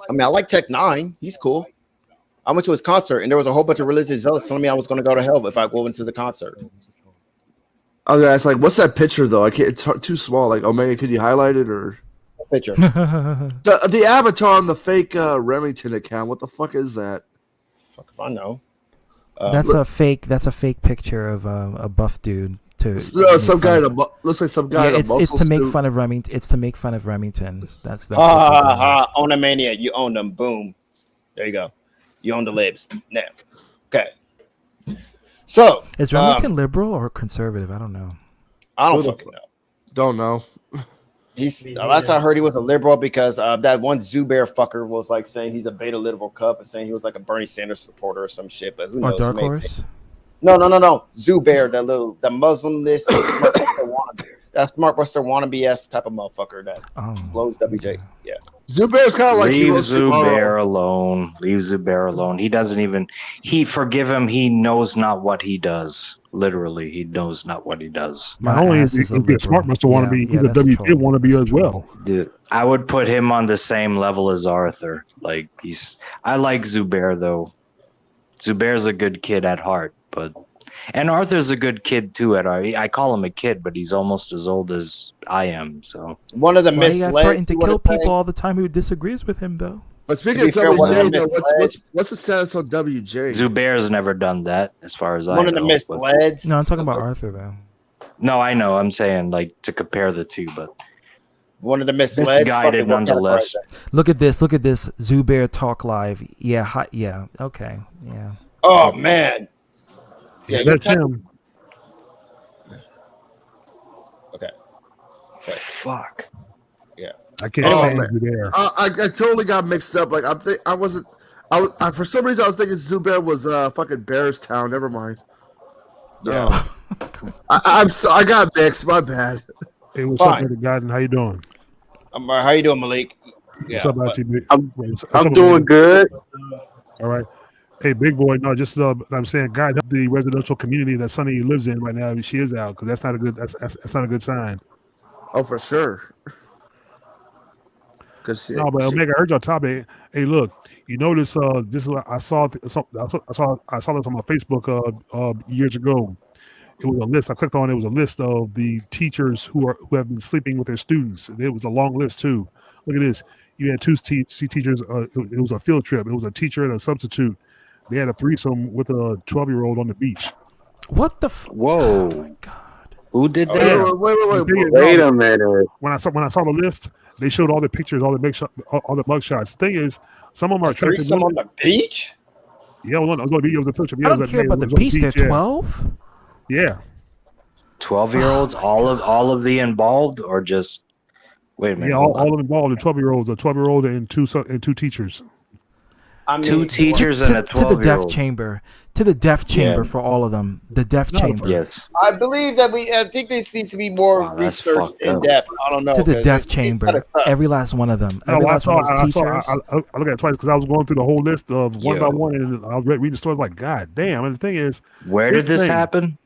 I mean, I like Tech Nine. He's cool. I went to his concert, and there was a whole bunch of religious zealots telling me I was going to go to hell if I go into the concert. Okay, it's like, what's that picture though? I can't. It's too small. Like, Omega, could you highlight it or? Picture. the avatar on the fake Remington account. What the fuck is that? Fuck if I know. That's a fake. That's a fake picture of a buff dude. Some guy looks like some guy. Yeah, in a it's to make suit. fun of Remington. It's to make fun of Remington. That's the. Own a mania. You own them. Boom. There you go. You own the libs. Now. Okay. So is Remington liberal or conservative? I don't know. I don't fucking know. Don't know. He's last I heard he was a liberal because that one Zubair fucker was like saying he's a beta liberal cup and saying he was like a Bernie Sanders supporter or some shit. But who knows? Or Dark Horse? No. Zubair, the Muslimist that Smartbuster wannabe ass type of motherfucker that blows WJ. Yeah. Zubair's kind of like Leave Zubair alone. Leave Zubair alone. He doesn't even. Forgive him. He knows not what he does. Literally, he knows not what he does. Not only is he a smart Buster wannabe, he's a WJ wannabe as well. Dude, I would put him on the same level as Arthur. Like I like Zubair though. Zubair's a good kid at heart, and Arthur's a good kid too at heart. I call him a kid, but he's almost as old as I am. So one of the misled. Threatening to kill people all the time who disagrees with him, though. But speaking of WJ, though, what's the status on WJ? Zubair's never done that, as far as I know. One of the misleds. No, I'm talking about Arthur though. No, I know. I'm saying like to compare the two, but one of the misleds. Misguided nonetheless. Look at this. Look at this. Zubair talk live. Yeah. Yeah. Okay. Yeah. Oh man. Yeah, that's him. Okay. Fuck. Yeah. I can't stand Zubair. I totally got mixed up. Like I wasn't. For some reason I was thinking Zubair was fucking Bearstown. Never mind. Yeah. I got mixed. My bad. Hey, what's up, Mr. Godden? How you doing? How you doing, Malik? What's up, Big? I'm doing good. All right. Hey, big boy. No, just I'm saying, God help the residential community that Sunny lives in right now. She is out because that's not a good. That's not a good sign. Oh, for sure. No, but Omega, I heard your topic. Hey, look, you notice this is I saw this on my Facebook years ago. It was a list. I clicked on it. It was a list of the teachers who have been sleeping with their students. It was a long list too. Look at this. You had two teachers. It was a field trip. It was a teacher and a substitute. They had a threesome with a 12-year-old on the beach. What the? Whoa! Oh my god! Who did that? Wait a minute. When I saw the list, they showed all the pictures, all the mug shots. Thing is, some of them are attractive. Threesome on the beach? Yeah, it was on the beach. It was a field trip. I don't care about the beach. They're 12. Yeah. 12-year-olds, all of the involved, or just wait a minute. Yeah, all of them involved. The 12-year-olds, a 12-year-old, and two teachers. I mean, two teachers and a 12-year-old. To the death chamber. To the death chamber for all of them. The death chamber. Yes. I believe that I think this needs to be more researched in depth. I don't know. To the death chamber. Every last one of them. Every last one of those teachers. I looked at it twice because I was going through the whole list of one by one, and I was reading the stories like, God damn. And the thing is, where did this happen?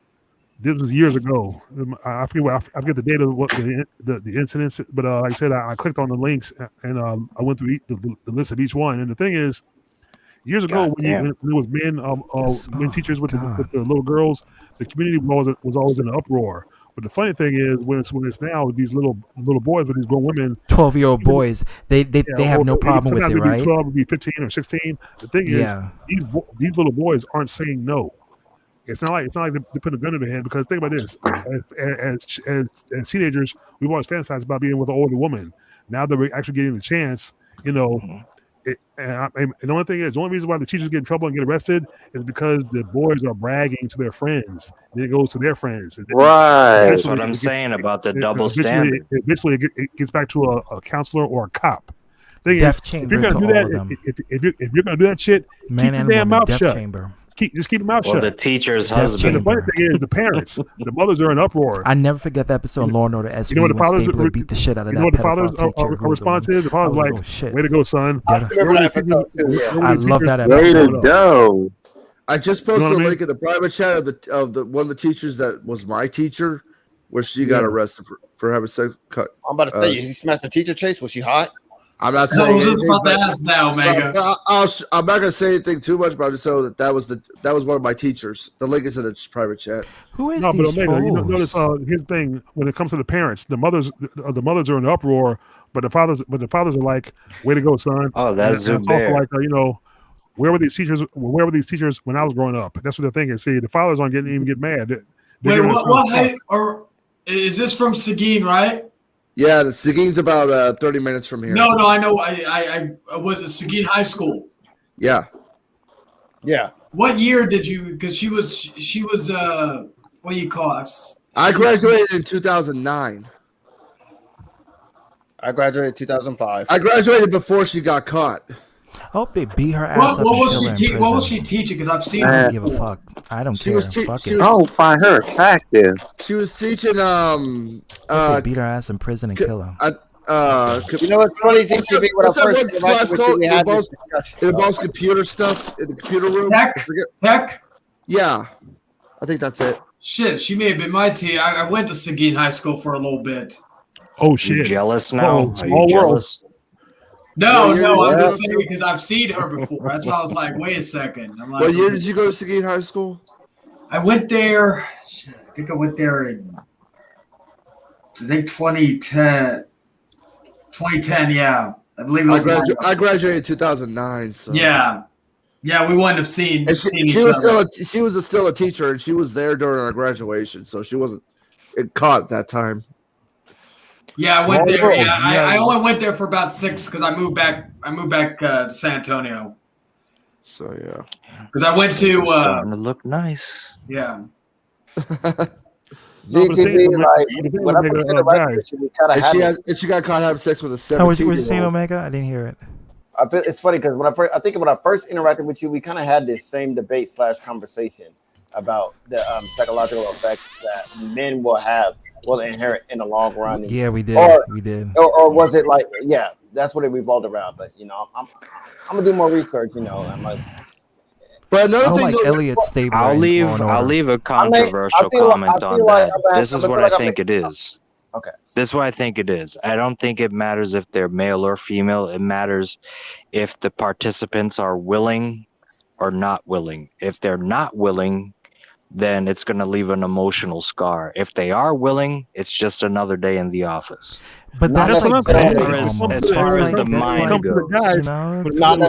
This was years ago. I forget the date of what the incidents, but like I said, I clicked on the links and I went through the list of each one. And the thing is, years ago when it was men teachers with the little girls, the community was always in an uproar. But the funny thing is, when it's now these little boys with these grown women, 12-year-old boys, they have no problem with it, maybe right? 12, maybe 15 or 16. The thing is, Yeah. these little boys aren't saying no. It's not like they put a gun in their hand, because think about this: as teenagers, we've always fantasized about being with an older woman. Now that we're actually getting the chance, you know. And the only thing is, the only reason why the teachers get in trouble and get arrested is because the boys are bragging to their friends. Then it goes to their friends. And Right. That's what I'm saying about the double standard. Eventually, it gets back to a counselor or a cop. Thing Death is, chamber if you're to gonna do all that, of them. if you're gonna do that shit, Man keep your and damn woman, mouth death shut. chamber. Just keep your mouth Well, shut. the teacher's And husband. the funny thing is, the parents, the mothers are in uproar. I never forget the episode in Law and Order SV You know what the when fathers Stapler beat the shit out of that what the pedophile father's teacher. response is? The father's like, "Oh shit, "Way to go, son!" I remember that episode too. Yeah. I love that Way episode. to go. I just You know posted what I a mean? link in the private chat of the one of the teachers that was my teacher, where she got Yeah. arrested for having sex. I'm about to say, he smashed the teacher chase. Was she hot? I'm not I saying was just anything, about to but, ask now, Omega. but I'm not gonna say anything too much, but I'll just say that was one of my teachers. The link is in the private chat. Who is No, but these Omega, you know, trolls? notice here's the thing: when it comes to the parents, the mothers are in uproar, but the fathers are like, "Way to go, son!" Oh, that's and it's also Zubair. like, you know, where were these teachers? Where were these teachers when I was growing up? That's what the thing is. See, the fathers aren't even get mad. They're Wait, giving what us height or is this from Seguin, right? Yeah, the Seguin's about 30 minutes from here. No, I know. I was at Seguin High School. Yeah. Yeah. What year did you? Because she was what do you call it? I graduated in 2009. I graduated in 2005. I graduated before she got caught. I hope they beat her ass What up and was kill she? her in prison. What was she teaching? Because I've seen I her don't give a before. fuck. I don't She care. was Fuck she it. was- I don't find her attractive. She was teaching They beat her ass in prison and kill her. You know what's funny? When I what's that first one class interacted with called? you, we It had involves, this discussion. it involves computer stuff in the computer room. Tech? Yeah, I think that's it. Shit, she may have been my tea. I went to Seguin High School for a little bit. Oh You shit! jealous now? Oh, Are small you world. jealous? No, What year no, did I'm you just go saying to? because I've seen her before. That's why I was like, wait a second. I'm like, What year did you go to Seguin High School? I went there. Shit, I think I went there in, I think 2010. 2010, yeah. I believe it was. I graduated in 2009. So Yeah, we wouldn't have seen. And seen she each was other. still a teacher, and she was there during our graduation, so she wasn't caught at that time. Yeah, I went Small there. world. Yeah, Yeah. I only went there for about 6 because I moved back. to San Antonio So yeah. because I went to. It's starting to look nice. Yeah. GTV, like, when I first interacted with you, we kind of had it. And she got caught having sex with a Oh, was you 17-year-old. saying Omega? I didn't hear it. It's funny because when I first interacted with you, we kind of had this same debate / conversation about the psychological effects that men will inherit in the long run. And- Yeah, we did. We did. Or was it like, yeah, that's what it revolved around. But you know, I'm gonna do more research. You know, I'm like, but another I don't thing, like Elliot Stabler. I'll in leave. Law and I'll Order. leave a controversial comment on that. This is what I think it is. Okay. This is what I think it is. I don't think it matters if they're male or female. It matters if the participants are willing or not willing. If they're not willing, then it's going to leave an emotional scar. If they are willing, it's just another day in the office. But that's like as far as the mind goes. You know?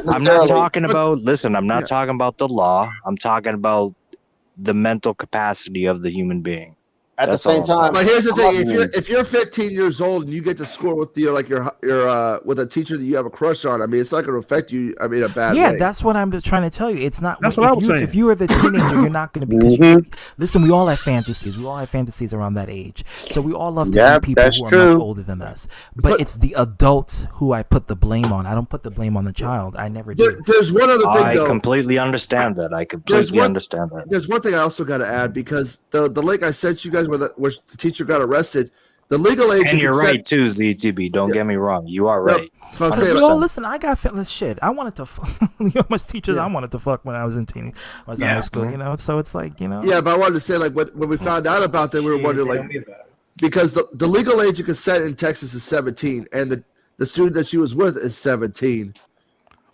I'm not talking about. Listen, I'm not talking about the law. I'm talking about the mental capacity of the human being. At the same time, but here's the thing: if you're 15 years old and you get to score with your with a teacher that you have a crush on, I mean, it's not going to affect you. I mean, a bad way. Yeah, that's what I'm trying to tell you. It's not. That's what I was saying. If you are the teenager, you're not going to be. Listen, we all have fantasies. We all have fantasies around that age. So we all love to be people who are much older than us. But it's the adults who I put the blame on. I don't put the blame on the child. I never do. There's one other thing, though. I completely understand that. I completely understand that. There's one thing I also got to add, because the link I sent you guys where the teacher got arrested, the legal age. And you're right too, ZTB. Don't get me wrong. You are right. Listen, I got shit. I wanted to you know how much teachers I wanted to fuck when I was in high school, you know? So it's like, you know. Yeah, but I wanted to say, like, when we found out about that, we were wondering, like, because the legal age of consent in Texas is 17, and the student that she was with is 17.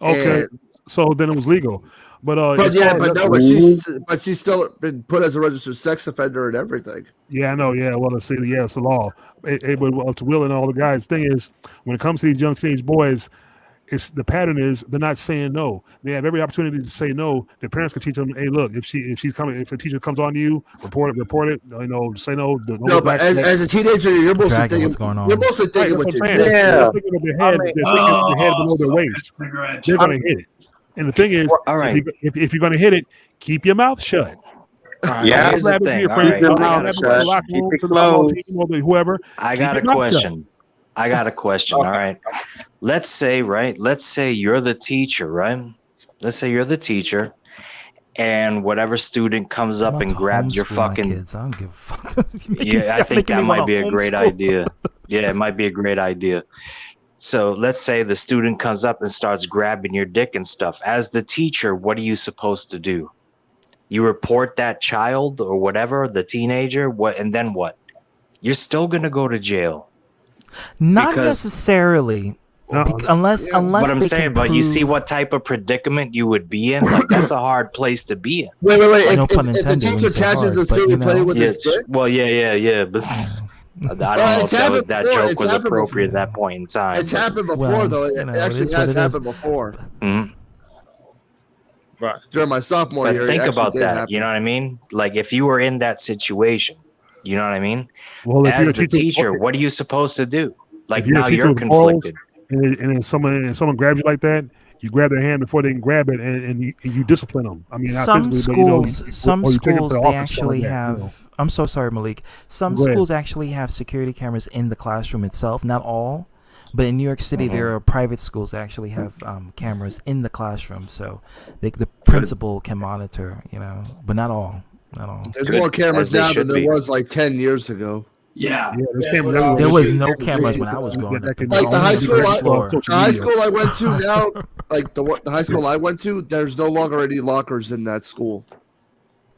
Okay, so then it was legal. But she's still been put as a registered sex offender and everything. Yeah, I know. Yeah, well, it's the law. But to Will and all the guys, thing is, when it comes to these young teenage boys, it's the pattern is they're not saying no. They have every opportunity to say no. Their parents can teach them, hey, look, if a teacher comes on you, report it. Say no. No, but as a teenager, you're mostly thinking what's going on. You're mostly thinking what you're saying. They're thinking of their head. I mean, They're thinking of their head below their waist. They're going to hit it. And the thing is, all right, if you're going to hit it, keep your mouth shut. Yeah, here's the thing. All Keep your right, mouth shut. Keep it closed. Whoever. I got a question. All right. Let's say you're the teacher, right? Let's say you're the teacher, and whatever student comes up and grabs your fucking kids. I don't give a fuck. Yeah, I think that might be a great idea. Yeah, it might be a great idea. So let's say the student comes up and starts grabbing your dick and stuff. As the teacher, what are you supposed to do? You report that child or whatever, the teenager, and then what? You're still gonna go to jail. Not necessarily. Unless But I'm saying, but you see what type of predicament you would be in? Like, that's a hard place to be in. Wait. No pun intended. If the teacher catches the student playing with his dick? Well, yeah. But I don't know if that joke was appropriate at that point in time. It's happened before, though. It actually has happened before. Mm-hmm. Right. During my sophomore year. Think about that. You know what I mean? Like, if you were in that situation, you know what I mean? Well, as the teacher, what are you supposed to do? Like, you're now you're conflicted. And then someone grabs you like that, you grab their hand before they can grab it, and you discipline them. I mean, some schools they actually have. I'm so sorry, Malik. Some schools actually have security cameras in the classroom itself. Not all, but in New York City, there are private schools that actually have cameras in the classroom, so the principal can monitor. But not all. Not all. There's more cameras now than there was like 10 years ago. Yeah, there was no cameras when I was growing up. Like the high school I went to now, like the high school I went to, there's no longer any lockers in that school.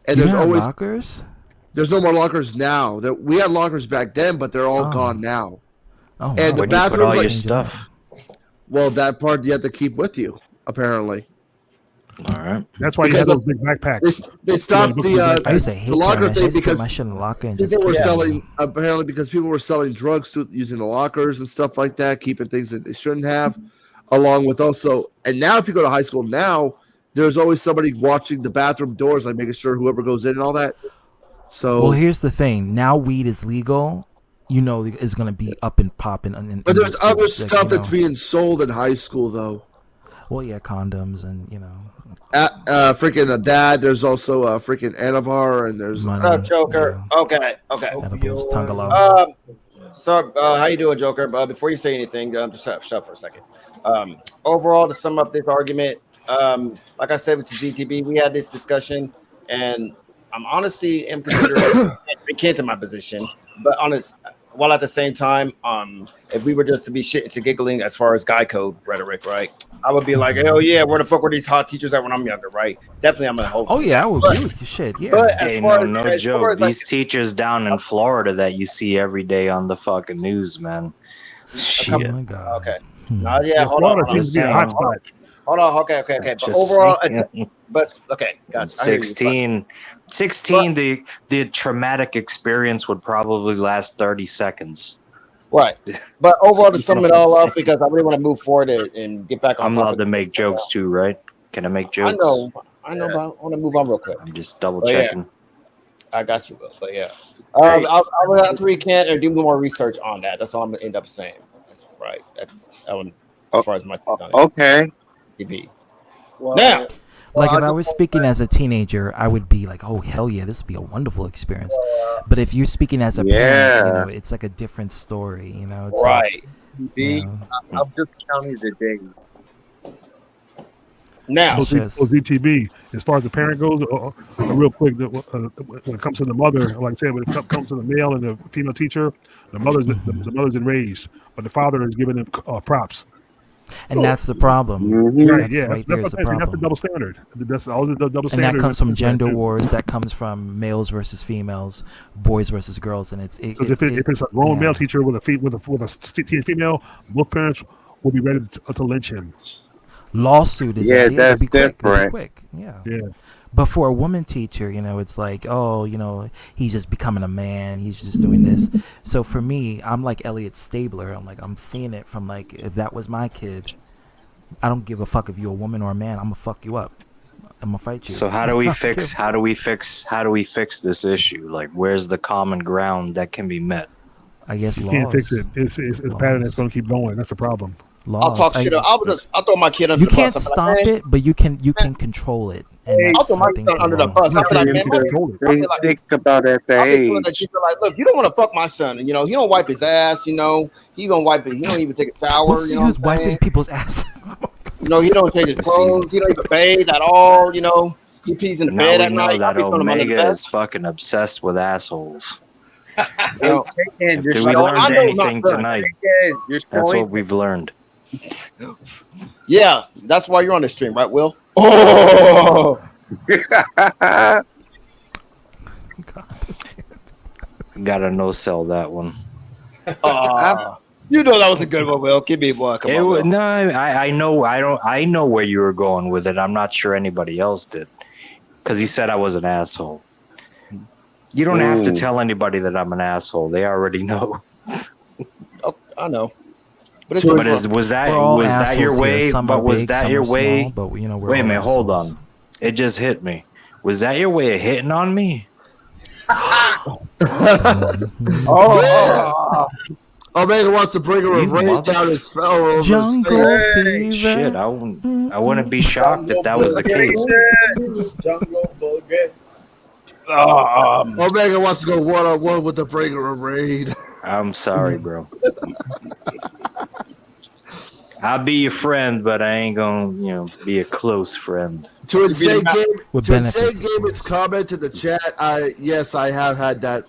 And there's always lockers. There's no more lockers now. We had lockers back then, but they're all gone now. Oh, and the bathrooms, all your stuff. Well, that part you have to keep with you, apparently. All right. That's why you have those big backpacks. They stopped the locker thing because people were selling, apparently because people were selling drugs using the lockers and stuff like that, keeping things that they shouldn't have, along with also, and now if you go to high school now, there's always somebody watching the bathroom doors, like making sure whoever goes in and all that. So, well, here's the thing. Now weed is legal. Is going to be up and popping. But there's other stuff that's being sold in high school, though. Well, yeah, condoms and freaking dad. There's also freaking Anavar, and there's Joker. Yeah. Okay. Edibles, Tungalo. So, how you doing, Joker? Before you say anything, just shut up for a second. Overall, to sum up this argument, like I said with the GTB, we had this discussion, and I'm honestly am considering it to my position, but honest. While at the same time, if we were just to be shit to giggling as far as guy code rhetoric, right? I would be like, hell yeah, where the fuck were these hot teachers at when I'm younger, right? Definitely, I'm gonna hold. Oh yeah, I would agree with you. Shit, yeah. But hey, no joke. These teachers down in Florida that you see every day on the fucking news, man. Shit. Oh my god. Okay. Hold on. Hold on. Okay. But overall, but okay, gotcha. 16, the traumatic experience would probably last 30 seconds. Right. But overall, to sum it all up, because I really want to move forward and get back on. I'm allowed to make jokes too, right? Can I make jokes? I know, but I want to move on real quick. I'm just double checking. Yeah. I got you, Will. But yeah, I'll have to recant and do more research on that. That's all I'm gonna end up saying. That's right. That's that one as far as my okay. TV. Well, now. Like if I was speaking as a teenager, I would be like, "Oh hell yeah, this would be a wonderful experience." But if you're speaking as a parent, it's like a different story. It's right. I'm just counting the days. Now, ZTB, as far as the parent goes, real quick, when it comes to the mother, like I said, when it comes to the male and the female teacher, the mother's enraged, but the father is giving them props. And that's the problem. Right, that's the double standard. That's always the double standard. And that comes from gender wars. That comes from males versus females, boys versus girls, and because if it's a grown male teacher with a female, both parents will be ready to lynch him. lawsuit is Yeah, at it. It'll that's be quick. It'll be different. quick. Yeah. Yeah. But for a woman teacher, it's like, oh, he's just becoming a man. He's just doing this. So for me, I'm like Elliot Stabler. I'm seeing it from like, if that was my kid, I don't give a fuck if you're a woman or a man. I'm gonna fuck you up. I'm gonna fight you. So how do we fix this issue? Like, where's the common ground that can be met? I guess You laws. can't fix it. It's a pattern that's going to keep going. That's the problem. Laws. I'll talk shit. I'll throw my kid under You the can't bus. stop it, but you can control it. And I'll that's throw my something son under the wrong. bus. I'll be like, man, Think about at the I'll be feeling that age. you feel like, look, you don't want to fuck my son. And, he don't wipe his ass. He don't wipe it. He don't even take a shower. What's You the know use what I'm wiping saying? people's ass? He don't take his clothes. He don't even bathe at all. He pees in the Now bed we at know night. I'll that be throwing him under the Omega bus. is fucking obsessed with assholes. Yo, If we I learned know anything not tonight, You're that's spoiling. what we've learned. Yeah, that's why you're on the stream, right, Will? Oh, Gotta no sell that one. you know that was a good one, Will. Give me one. Come on, Will. No, I know. I know where you were going with it. I'm not sure anybody else did, because he said I was an asshole. You don't have to tell anybody that I'm an asshole. They already know. Oh, I know. Was that your way? But was that your way? But wait a minute, hold on. It just hit me. Was that your way of hitting on me? Omega wants to bring her a rain down his spell over Jungle his face. fever. Shit, I wouldn't be shocked if that was the case. Omega wants to go one-on-one with the bringer of rain. I'm sorry, bro. I'll be your friend, but I ain't gonna, be a close friend. To Insane Game, benefits, its comment in the chat. Yes, I have had that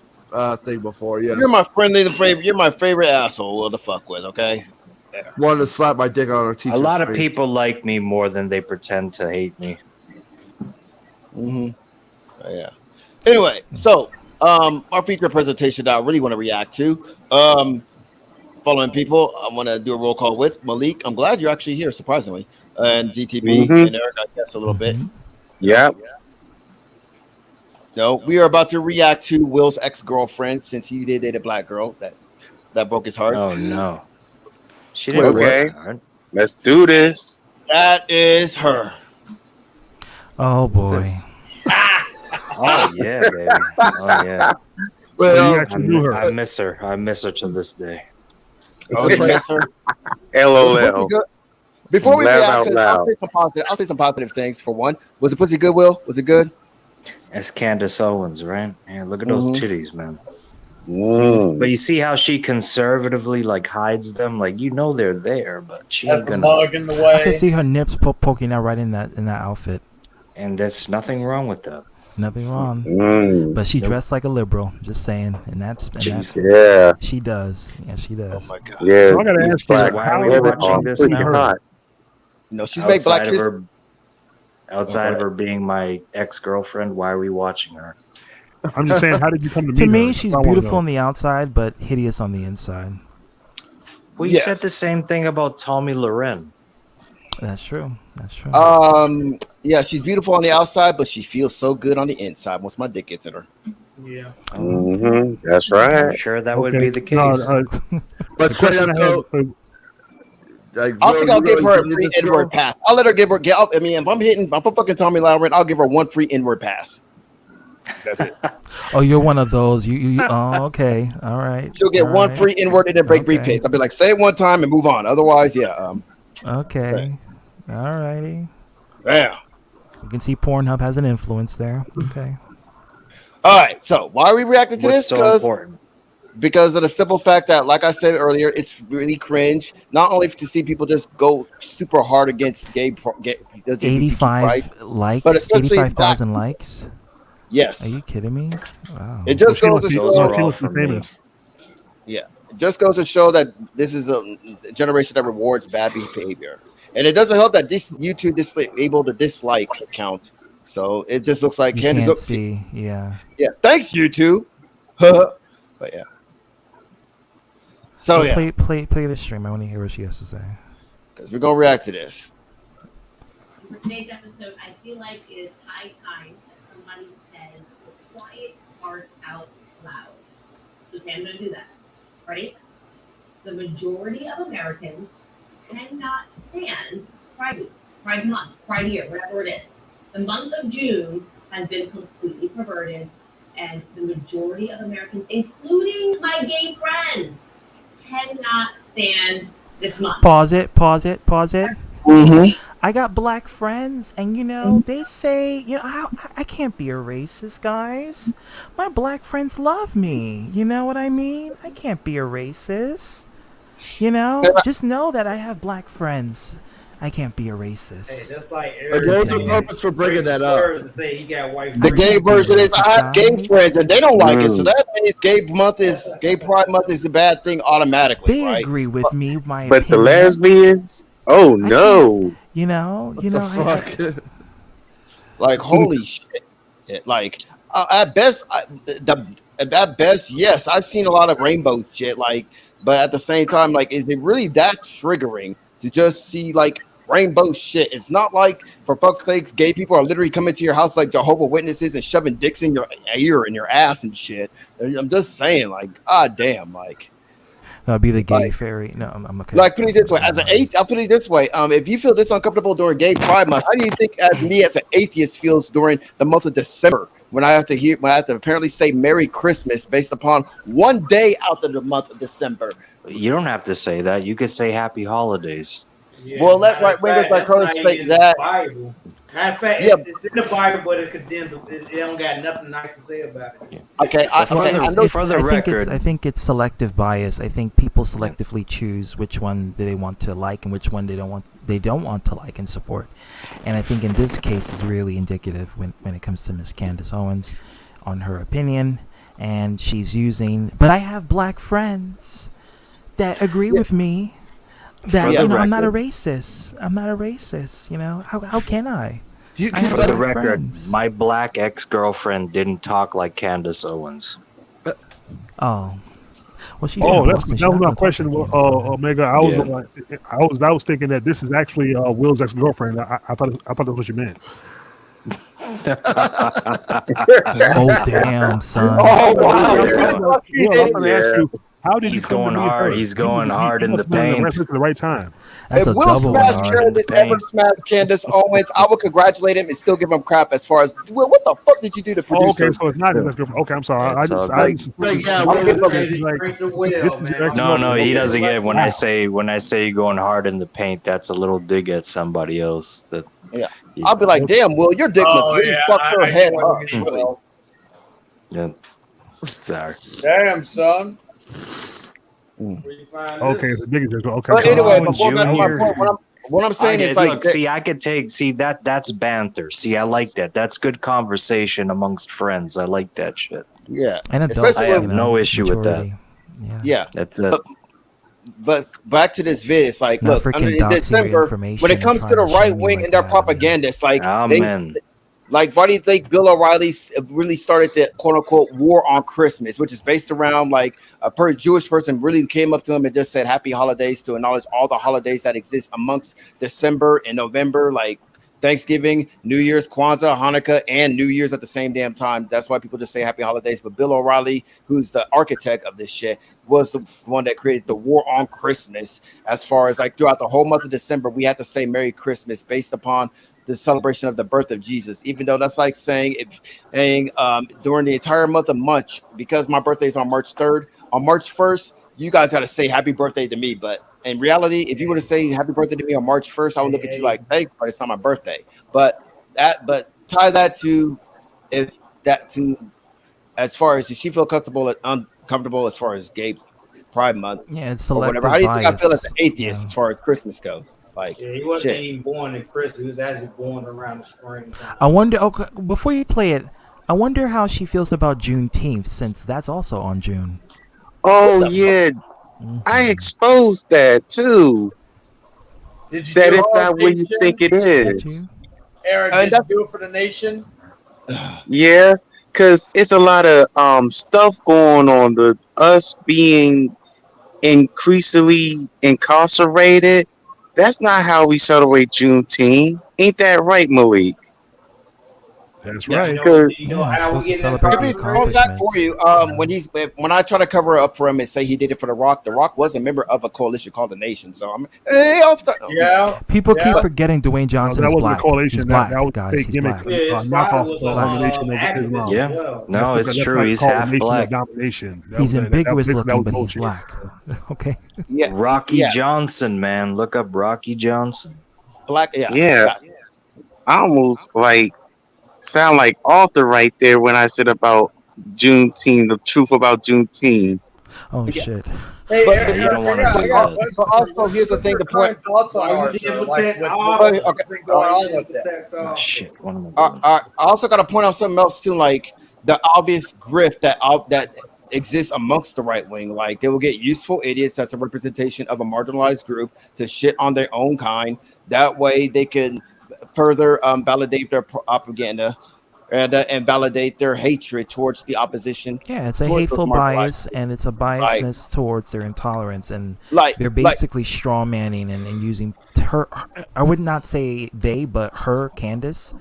thing before. Yeah, You're my friendly favorite. You're my favorite asshole to fuck with. Okay. Wanted to slap my dick on her teacher's A lot of face. people like me more than they pretend to hate me. Mm-hmm. Yeah. Anyway, so our feature presentation that I really want to react to. Following people, I want to do a roll call with Malik. I'm glad you're actually here, surprisingly, and ZTB and Eric. I guess a little bit. Yep. No, we are about to react to Will's ex-girlfriend since he did date a black girl that broke his heart. Oh no, she didn't. Okay, let's do this. That is her. Oh boy. Oh yeah, baby. Oh yeah. Well, I miss her. I miss her to this day. Oh, you miss her? LOL. Before we Laugh react, out I'll say some positive things. For one, was the pussy good, Will? Was it good? That's Candace Owens, right? Yeah, look at those titties, man. Mm. But you see how she conservatively hides them, they're there, but she That's ain't a gonna. bug in the way. I can see her nips poking out right in that outfit. And there's nothing wrong with that. Nothing wrong. But she Nope. dressed like a liberal. Just saying, and that's Yeah. She does. Yeah, she does. Oh my god. Yeah. So I gotta ask you, Why are we watching this now? No, she's made black Outside of history. her, outside of her being my ex-girlfriend, why are we watching her? I'm just saying, how did you come to meet To me, her? she's I wanna beautiful know. on the outside, but hideous on the inside. Well, you said the same thing about Tommy Loren. That's true. That's true. Yeah, she's beautiful on the outside, but she feels so good on the inside once my dick gets in her. Yeah. Mm-hmm. That's I'm right. sure that would Okay. be the case. No, But the say question that I had, though, like, I Will, think you I'll give really her a dated free this inward girl? pass. I'll let her give her. I mean, if I'm fucking Lauren, I'll give her one free inward pass. That's it. Oh, you're one of those. You oh, okay. All right. She'll get All one right. free inward and then break Okay. briefcase. I'll be like, say it one time and move on. Otherwise, yeah. Okay. All righty. Damn. You can see Pornhub has an influence there. Okay. All right. So why are we reacting to What's this? so important? Because of the simple fact that, like I said earlier, it's really cringe. Not only to see people just go super hard against gay LGBTQ 85 rights, likes. but especially 85,000 likes. Yes. Are you kidding me? Wow. It just goes to Those are show. all for me. famous. Yeah, it just goes to show that this is a generation that rewards bad behavior, and it doesn't help that this YouTube is able to dislike count. So it just looks like You Candace. can't see. Yeah. Yeah, thanks YouTube. But yeah. So Well, yeah, play the stream. I want to hear what she has to say. because we're gonna react to this. For today's episode, I feel like it is high time that somebody says the quiet part out loud. So today I'm going to do that. Ready? The majority of Americans cannot stand Pride Week, Pride Month, Pride Year, whatever it is. The month of June has been completely perverted, and the majority of Americans, including my gay friends, cannot stand this month. Pause it. Mm-hmm. I got black friends, and they say, I can't be a racist, guys. My black friends love me. You know what I mean? I can't be a racist. Just know that I have black friends. I can't be a racist. Hey, that's like But there's a purpose for bringing that up. To say he got white The gay version is I have gay friends and they don't like it, so Mm. that means Gay Pride Month is a bad thing automatically, They right? agree with me. My But the opinion. lesbians, oh no. Like holy shit! Like at best, at best, yes, I've seen a lot of rainbow shit. Like, but at the same time, like, is it really that triggering to just see like rainbow shit? It's not like, for fuck's sakes, gay people are literally coming to your house like Jehovah Witnesses and shoving dicks in your ear and your ass and shit. I'm just saying, like, damn, like. That'll be the gay fairy. No, I'm okay. Like, put it this way, I'll put it this way. If you feel this uncomfortable during Gay Pride Month, how do you think me as an atheist feels during the month of December when I have to apparently say Merry Christmas based upon one day out of the month of December? You don't have to say that. You could say Happy Holidays. Yeah, Well, let right wingers like her say that. Bible. Matter of fact, Yeah. it's in the Bible, but it condemns. It don't got nothing nice to say about it. Okay, I think it's selective bias. I think people selectively choose which one they want to like and which one they don't want to like and support. And I think in this case is really indicative when it comes to Miss Candace Owens on her opinion, and she's using. But I have black friends that agree with me that I'm not a racist. I'm not a racist. How can I? For the record, my black ex-girlfriend didn't talk like Candace Owens. Oh, well, she's that was my question, Omega. I was thinking that this is actually Will's ex-girlfriend. I thought that's what you meant. Oh damn, son! Oh wow! How did he's going hard? He's going hard in the paint. At the right time. That's if a Will double smash hard Candace ever smash Candace Owens, I would congratulate him and still give him crap as far as, Will, what the fuck did you do to produce? Okay, so it's not his ex-girlfriend. Okay, I'm sorry. No, he doesn't get it. When I say going hard in the paint, that's a little dig at somebody else. Yeah, I'll be like, damn, Will, your dick must really fuck her head up. Really. Yeah, sorry. Damn, son. Okay, the biggest okay. But anyway, before back to my point, what I'm saying is like, I could take that's banter. See, I like that. That's good conversation amongst friends. I like that shit. Yeah, and especially I have no issue with that. Yeah, that's it. But back to this vid, it's like, Not look, in December, when it comes to the right wing and their propagandists, like, like, why do you think Bill O'Reilly really started the quote unquote war on Christmas, which is based around like a Jewish person really came up to him and just said happy holidays to acknowledge all the holidays that exist amongst December and November, like Thanksgiving, New Year's, Kwanzaa, Hanukkah, and New Year's at the same damn time. That's why people just say happy holidays. But Bill O'Reilly, who's the architect of this shit, was the one that created the war on Christmas. As far as like throughout the whole month of December, we had to say Merry Christmas based upon the celebration of the birth of Jesus, even though that's like saying during the entire month of March, because my birthday is on March 3rd, on March 1st, you guys got to say happy birthday to me. But in reality, if you were to say happy birthday to me on March 1st, I would look at you like, thanks, but it's not my birthday. But tie that to as far as, does she feel comfortable and uncomfortable as far as Gay Pride Month? Yeah, it's or whatever. How do you think I feel as an atheist as far as Christmas goes? Like, he wasn't even born in Christmas. He was actually born around the spring time. I wonder. Okay, before you play it, I wonder how she feels about Juneteenth, since that's also on June. Oh yeah, I exposed that too. Did you that do is not what you think it is. Aaron, did you do it for the nation? Yeah, because it's a lot of stuff going on. Us being increasingly incarcerated. That's not how we celebrate Juneteenth. Ain't that right, Malik? That's Yeah, right. Yeah, it's how we supposed to getting that celebrate the To be going back for accomplishments. you, when I try to cover up for him and say he did it for The Rock was a member of a coalition called the Nation. So I'm Yeah. People keep Yeah. forgetting Dwayne No, Johnson that is wasn't a black. He's correlation. black, That was a guys. fake He's gimmick, black. Yeah, his knockoff father was of a the Nation of activist Islam. as Yeah. well. No, That's it's why true. it's He's called the half Nation black. of Domination. He's ambiguous that looking, was but he's bullshit. black. Okay. yeah, Rocky yeah, Johnson, man. Look up Rocky Johnson. black, yeah, Yeah, I almost like sound like Arthur right there when I said about Juneteenth, the truth about Juneteenth. Oh yeah. shit. Hey, But Yeah, you don't want to I do got a that. question. but also What's here's the thing. your The point. current thoughts on Arthur? Like, what's Okay. been going on with it? Oh shit. What am I doing? I also got to point out something else too, like the obvious grift that exists amongst the right wing. Like they will get useful idiots as a representation of a marginalized group to shit on their own kind. That way, they can further validate their propaganda and validate their hatred towards the opposition, Yeah, it's a towards those hateful marginalized bias, and it's a like biasness towards their intolerance, and like they're like basically straw manning and using her. I would not say they, but her, Candace.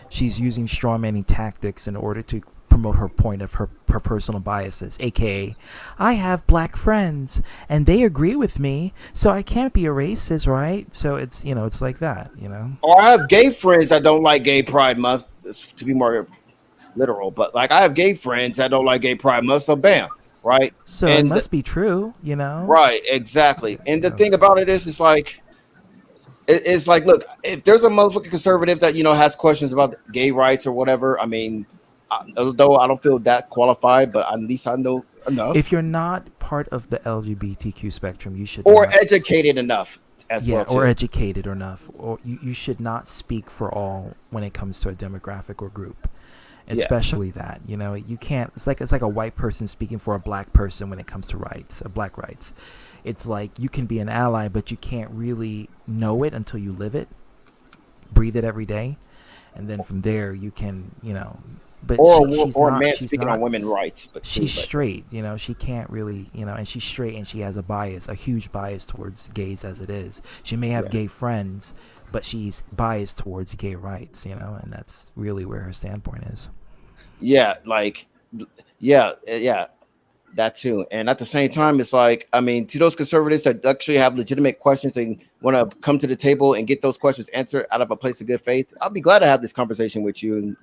She's using straw manning tactics in order to promote her point of her personal biases, aka, I have black friends and they agree with me, so I can't be a racist, right? So it's it's like that. or I have gay friends that don't like Gay Pride Month, to be more literal, but like I have gay friends that don't like Gay Pride Month, so bam, right? So it And must be true, right, exactly. And the thing about it is, it's like it's like, look, if there's a motherfucking conservative that has questions about gay rights or whatever, I mean, although I don't feel that qualified, but at least I know enough, If you're not part of the LGBTQ spectrum, you should or not, educated enough as well or too. educated enough, or you should not speak for all when it comes to a demographic or group, especially that. You can't. It's like a white person speaking for a black person when it comes to rights, black rights. It's like you can be an ally, but you can't really know it until you live it, breathe it every day, and then from there you can, But she's or a not, man she's speaking not, on women's rights, but she's straight. She can't really, and she's straight, and she has a huge bias towards gays as it is. She may have gay friends, but she's biased towards gay rights, and that's really where her standpoint is. yeah, like yeah, that too. And at the same time, it's like, I mean, to those conservatives that actually have legitimate questions and want to come to the table and get those questions answered out of a place of good faith, I'll be glad to have this conversation with you and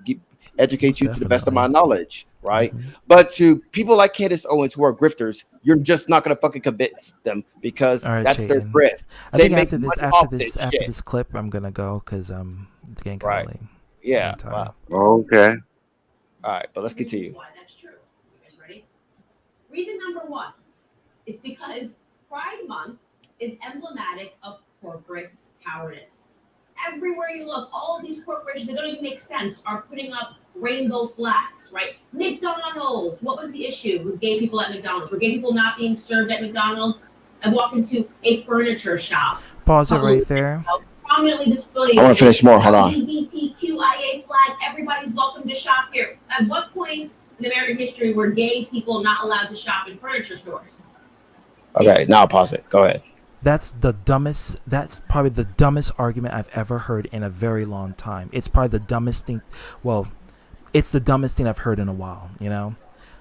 educate you to the best of my knowledge, right? But to people like Candace Owens who are grifters, you're just not going to fucking convince them because All right, that's their Chayton. grift. I They think make after this, money off this after shit. this clip, I'm gonna go because it's getting kind of late. Yeah. Getting tired. Wow. Okay. All right, but let's continue. Why that's true. You guys ready? Reason number one, it's because Pride Month is emblematic of corporate cowardice. Everywhere you look, all of these corporations that don't even make sense are putting up rainbow flags, right? McDonald's. What was the issue with gay people at McDonald's? Were gay people not being served at McDonald's? I walk into a furniture shop. Pause it right there. Prominently displayed. I want to finish more. Hold on. LGBTQIA flag. Everybody's welcome to shop here. At what point in American history were gay people not allowed to shop in furniture stores? Okay, now I'll pause it. Go ahead. That's probably the dumbest argument I've ever heard in a very long time. It's probably the dumbest thing. Well, it's the dumbest thing I've heard in a while.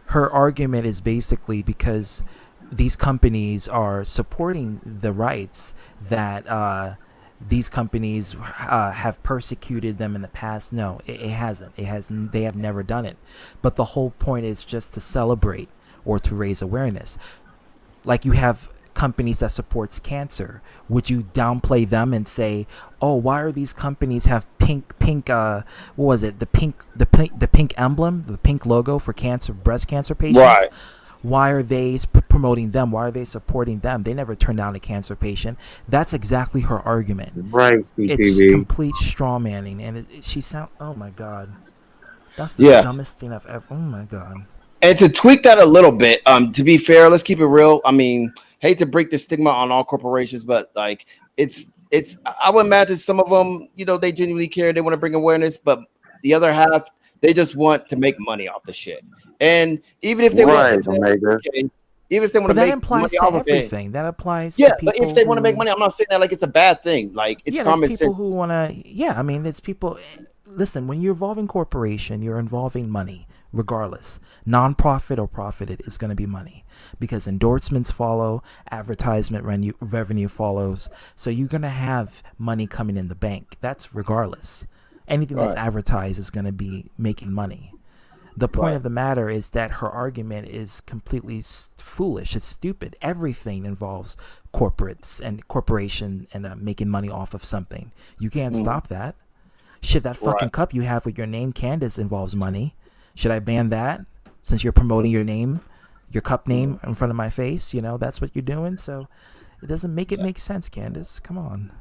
Her argument is basically because these companies are supporting the rights that these companies have persecuted them in the past. No, it hasn't. They have never done it. But the whole point is just to celebrate or to raise awareness. Like you have companies that supports cancer. Would you downplay them and say, "Oh, why are these companies have pink what was it? The pink emblem, the pink logo for breast cancer patients?" Right. Why are they promoting them? Why are they supporting them? They never turned down a cancer patient. That's exactly her argument. Right, CTV. It's complete straw manning, and she sound. Oh my god, that's the dumbest thing I've ever. Oh my god. And to tweak that a little bit, to be fair, let's keep it real. I mean, hate to break the stigma on all corporations, but like it's. I would imagine some of them, they genuinely care. They want to bring awareness, but the other half, they just want to make money off the shit. And even if they right, want, Even if they want But to that make implies money to off of it. everything. That applies Yeah, to but people if they want to make who- money, I'm not saying that like it's a bad thing. Like it's yeah, there's common people sense. who want to. Yeah, I mean, it's people. Listen, when you're involving corporation, you're involving money, regardless. Non-profit or profited is going to be money because endorsements follow, advertisement revenue follows. So you're going to have money coming in the bank. That's regardless. Anything that's Right. advertised is going to be making money. The point Right. of the matter is that her argument is completely foolish. It's stupid. Everything involves corporates and corporation and making money off of something. You can't stop that. Shit, that fucking Right. cup you have with your name, Candace, involves money. Should I ban that since you're promoting your name, your cup name in front of my face? You know, that's what you're doing. So it doesn't make it make sense, Candace. Come on.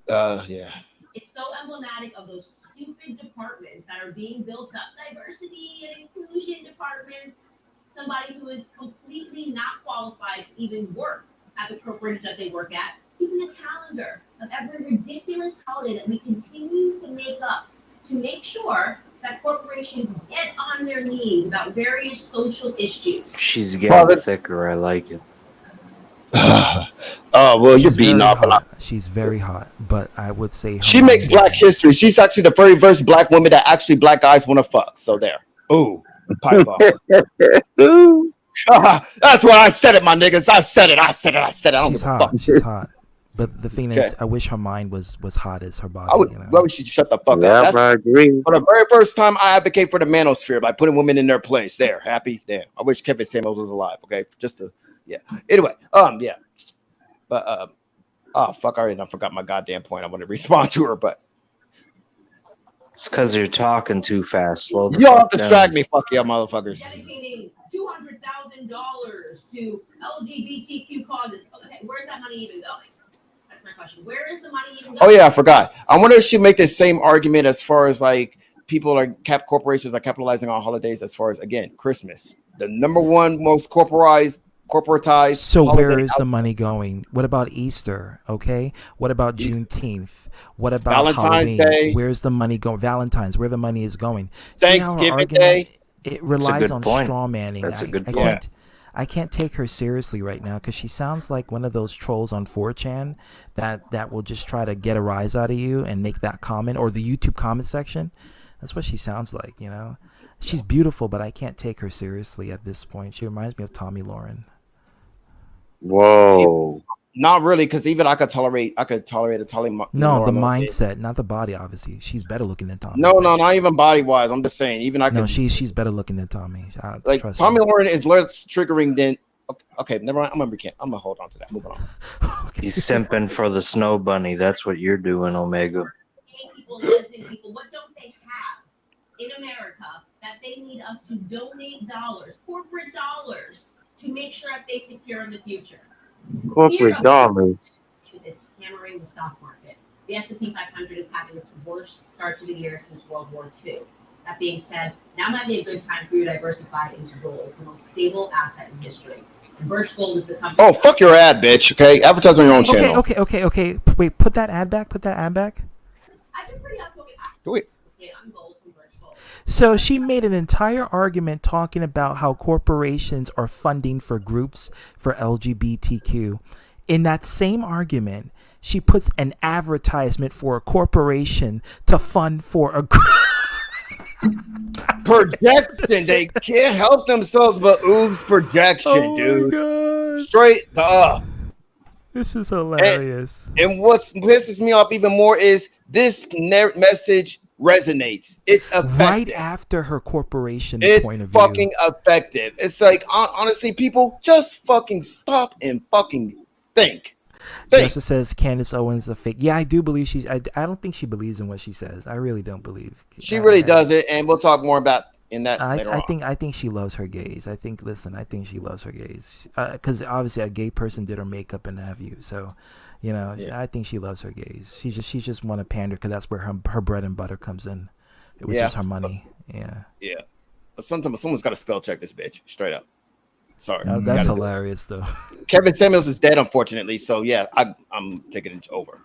Yeah. It's so emblematic of those stupid departments that are being built up. Diversity and inclusion departments. Somebody who is completely not qualified to even work at the corporation that they work at. Even a calendar of every ridiculous holiday that we continue to make up to make sure that corporations get on their knees about various social issues. She's getting thicker. I like it. Oh well, you're She's beating very off. hot. She's very hot, but I would say her She makes mind Black isn't. history. She's actually the very first Black woman that actually Black guys want to fuck. So there. Ooh, pipe bomb. That's why I said it, my niggas. I said it. I don't She's give a hot. fuck. She's hot. But the thing Okay. is, I wish her mind was hot as her body. I would. You know? Why would she shut the fuck Yeah, up? That's I agree. for the very first time I advocate for the manosphere by putting women in their place. There, happy. Damn. I wish Kevin Samuels was alive. Okay, just to yeah. Anyway, yeah. But oh fuck, I already forgot my goddamn point. I want to respond to her, but It's because you're talking too fast. Slow the y'all fuck down. distract me. Fuck y'all, motherfuckers. Dedicating $200,000 to LGBTQ causes. Okay, where's that money even going? That's my question. Where is the money even going? Oh yeah, I forgot. I wonder if she make the same argument as far as like people are corporations are capitalizing on holidays as far as again Christmas, the number one most corporatized. So where holiday is the money going? What about Easter? Okay. What about Juneteenth? What about Valentine's Halloween? Day? Where's the money going? Valentine's, where the money is going? See how her Thanksgiving argument, Day? it relies good on point. straw manning. That's a good I point. I can't take her seriously right now because she sounds like one of those trolls on 4chan that will just try to get a rise out of you and make that comment, or the YouTube comment section. That's what she sounds like, you know. She's beautiful, but I can't take her seriously at this point. She reminds me of Tommy Lauren. Whoa. Not really, because even I could tolerate a Tommy. No, the Lauren mindset, not the body. Obviously, she's better looking than Tommy. No, not even body wise. I'm just saying, even I could. No, she's better looking than Tommy. Like Trust Tommy me. Lauren is less triggering than. Okay, never mind. I'm gonna hold on to that. Moving on. He's simping for the snow bunny. That's what you're doing, Omega. People, what don't they have in America that they need us to donate dollars, corporate dollars, to make sure that they secure in the future? Corporate dollars. It's hammering the stock market. The S&P 500 is having its worst start to the year since World War II. That being said, now might be a good time for you to diversify into gold, the most stable asset in history. And Birch Gold is the company. Oh, fuck your ad, bitch. Okay, advertise on your own channel. Okay. Wait, put that ad back. I've been pretty outspoken. Do it. Yeah, I'm gold from Birch Gold. So she made an entire argument talking about how corporations are funding for groups for LGBTQ. In that same argument, she puts an advertisement for a corporation to fund for a group. Projection. They can't help themselves but ooze projection, dude. God. Straight up. This is hilarious. And what pisses me off even more is this message resonates. It's effective. Right after her corporation It's point of view. fucking effective. It's like, honestly, people, just fucking stop and fucking think. Justice says Candace Owens a fake. Yeah, I do believe she's. I don't think she believes in what she says. I really don't believe. She really does it, and we'll talk more about in that later on. I think she loves her gays. I think she loves her gays. Because obviously a gay person did her makeup and have you. So, you know, I think she loves her gays. She just want to pander because that's where her bread and butter comes in, which is her money. Yeah. Yeah. But sometimes someone's got to spell check this bitch straight up. Sorry. That's hilarious, though. Kevin Samuels is dead, unfortunately. So yeah, I'm taking it over.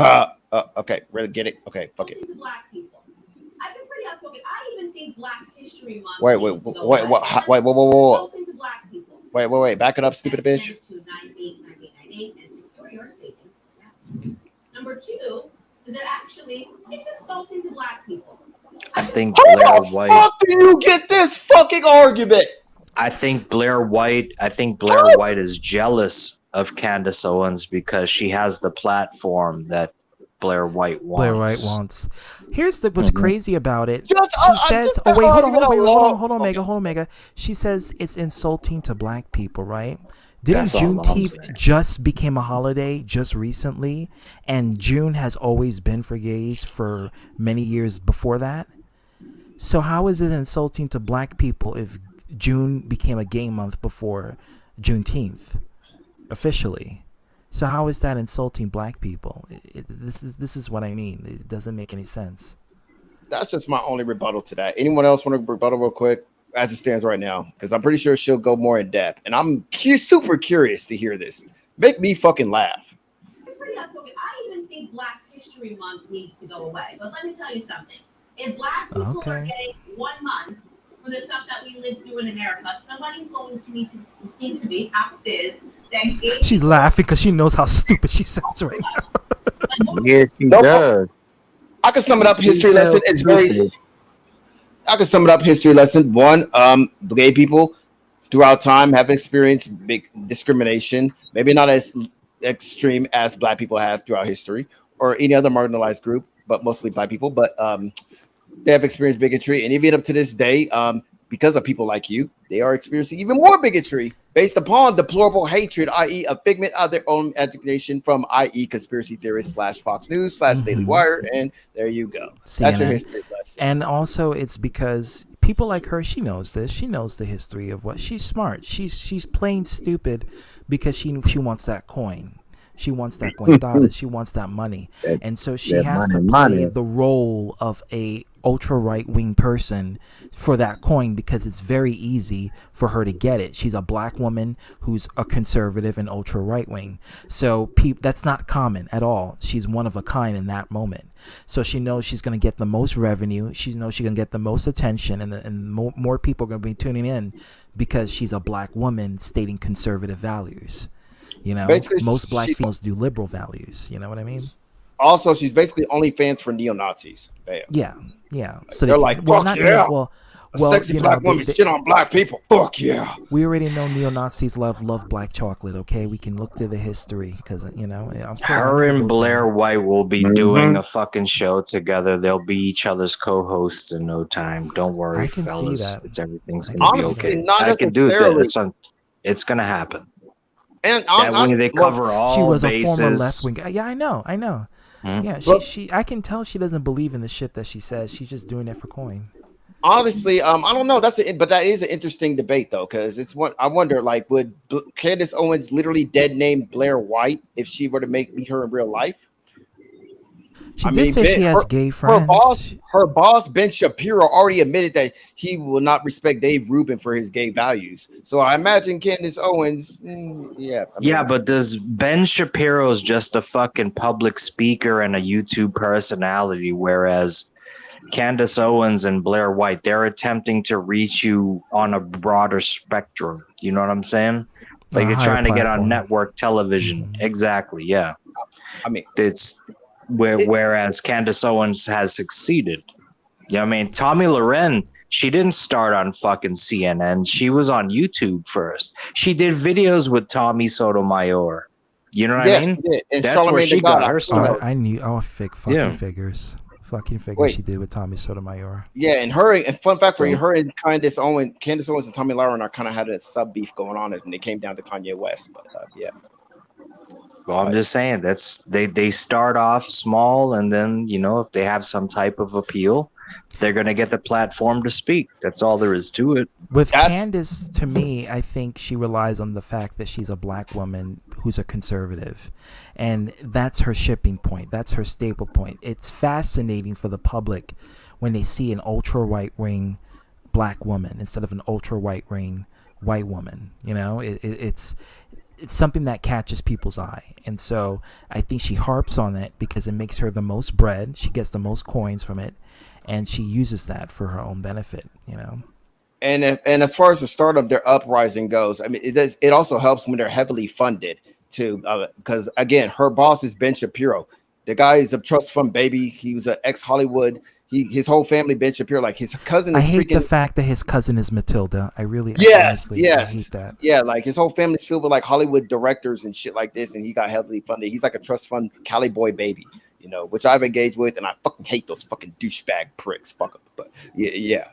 Okay, ready to get it? Okay, fuck it. Black people. I've been pretty outspoken. I even even think Black History Month. Wait, needs to go away. Insulting to Black people. Wait. Back it up, stupid bitch. Text to 989898 and secure your savings. Yeah. Number 2 is that actually it's insulting to Black people. I think How Blair the White. fuck do you get this fucking argument? I think Blair White is jealous of Candace Owens because she has the platform that Blair White wants. Here's what's crazy about it. Just, she says, just "Oh wait, hold argument on, Mega. She says it's insulting to Black people, right? Didn't That's all I'm Juneteenth saying. just became a holiday just recently, and June has always been for gays for many years before that? So how is it insulting to Black people if June became a gay month before Juneteenth officially? So how is that insulting Black people? This is what I mean. It doesn't make any sense. That's just my only rebuttal to that. Anyone else want to rebuttal real quick as it stands right now? Because I'm pretty sure she'll go more in depth, and I'm super curious to hear this. Make me fucking laugh. I'm pretty outspoken. I even think Black History Month needs to go away. But let me tell you something. If Black people are getting 1 month for the stuff that we lived through in America, somebody's going to need to be out this. She's laughing because she knows how stupid she sounds right now. Yes, she does. I can sum it up. History lesson. It's very. I can sum it up. History lesson. 1, gay people throughout time have experienced big discrimination. Maybe not as extreme as Black people have throughout history or any other marginalized group, but mostly Black people. But they have experienced bigotry, and even up to this day, because of people like you, they are experiencing even more bigotry based upon deplorable hatred, i.e. a figment of their own imagination from, i.e. conspiracy theorists / Fox News / Daily Wire, and there you go. That's your history lesson. And also, it's because people like her, she knows this. She knows the history of what she's smart. She's plain stupid because she wants that coin. She wants that guindada. She wants that money. And so she has to play the role of a ultra right-wing person for that coin because it's very easy for her to get it. She's a Black woman who's a conservative and ultra right-wing. So that's not common at all. She's one of a kind in that moment. So she knows she's going to get the most revenue. She knows she's going to get the most attention, and more people are going to be tuning in because she's a Black woman stating conservative values. You know, basically, most Black females do liberal values. You know what I mean? Also, she's basically only fans for neo-Nazis. Bam. Yeah. So they're like, fuck yeah. Well, sexy Black woman shit on Black people. Fuck yeah. We already know neo-Nazis love black chocolate. Okay, we can look through the history because her and Blair White will be doing a fucking show together. They'll be each other's co-hosts in no time. Don't worry, I can fellas. see that. Everything's gonna be okay. I can do this. It's gonna happen. And that way they cover all she was bases. A former left-wing guy. Yeah, I know. Yeah, she I can tell she doesn't believe in the shit that she says. She's just doing it for coin. Honestly, I don't know. But that is an interesting debate though, because it's what I wonder. Like, would Candace Owens literally dead name Blair White if she were to meet her in real life? She did say she has gay friends. Her boss, Ben Shapiro, already admitted that he will not respect Dave Rubin for his gay values. So I imagine Candace Owens, but does Ben Shapiro's just a fucking public speaker and a YouTube personality, whereas Candace Owens and Blair White, they're attempting to reach you on a broader spectrum. You know what I'm saying? Like you're trying to get on network television. Exactly. Yeah. I mean, whereas Candace Owens has succeeded. Yeah, I mean, Tommy Loren, she didn't start on fucking CNN. She was on YouTube first. She did videos with Tommy Sotomayor. You know what I mean? That's where she got her start. I knew. Figures. Fucking figures she did with Tommy Sotomayor. Yeah, and fun fact for you, her and Candace Owens and Tommy Loren are kind of had a sub beef going on, and it came down to Kanye West. But yeah. Well, I'm just saying they start off small, and then if they have some type of appeal, they're gonna get the platform to speak. That's all there is to it. With Candace, to me, I think she relies on the fact that she's a Black woman who's a conservative, and that's her shipping point. That's her staple point. It's fascinating for the public when they see an ultra right wing Black woman instead of an ultra right wing white woman. It's something that catches people's eye. And so I think she harps on it because it makes her the most bread. She gets the most coins from it. and she uses that for her own benefit. And as far as the start of their uprising goes, I mean, it also helps when they're heavily funded too, because again, her boss is Ben Shapiro. The guy is a trust fund baby. He was an ex-Hollywood. His whole family, Ben Shapiro, like his cousin is I hate freaking. the fact that his cousin is Matilda. I really, honestly, yes, I hate that. yeah. Like his whole family's filled with like Hollywood directors and shit like this, and he got heavily funded. He's like a trust fund Cali boy baby, which I've engaged with, and I fucking hate those fucking douchebag pricks. Fuck them, but yeah.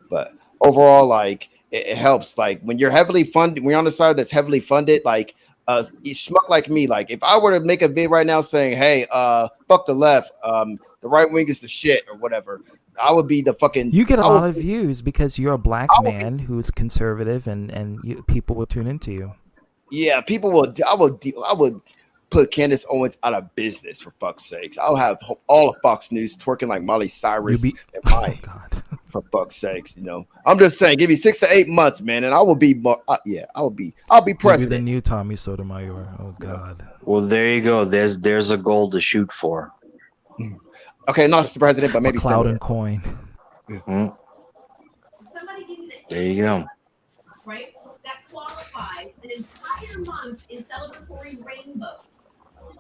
But overall, like it helps. Like when you're heavily funded, when you're on the side that's heavily funded, like schmuck like me, like if I were to make a vid right now saying, "Hey, fuck the left, the right wing is the shit" or whatever, I would be the fucking. You get a lot of views because you're a black man who's conservative, and people will tune into you. Yeah, people will. I would put Candace Owens out of business for fuck's sakes. I'll have all of Fox News twerking like Miley Cyrus. Oh God. For fuck's sakes, I'm just saying, give me 6 to 8 months, man, and I will be. I'll be president. Maybe the new Tommy Sotomayor. Oh God. Well, there you go. There's a goal to shoot for. Okay, not the president, but maybe Cloud and coin. Mm-hmm. There you go. Right? That qualifies an entire month in celebratory rainbows.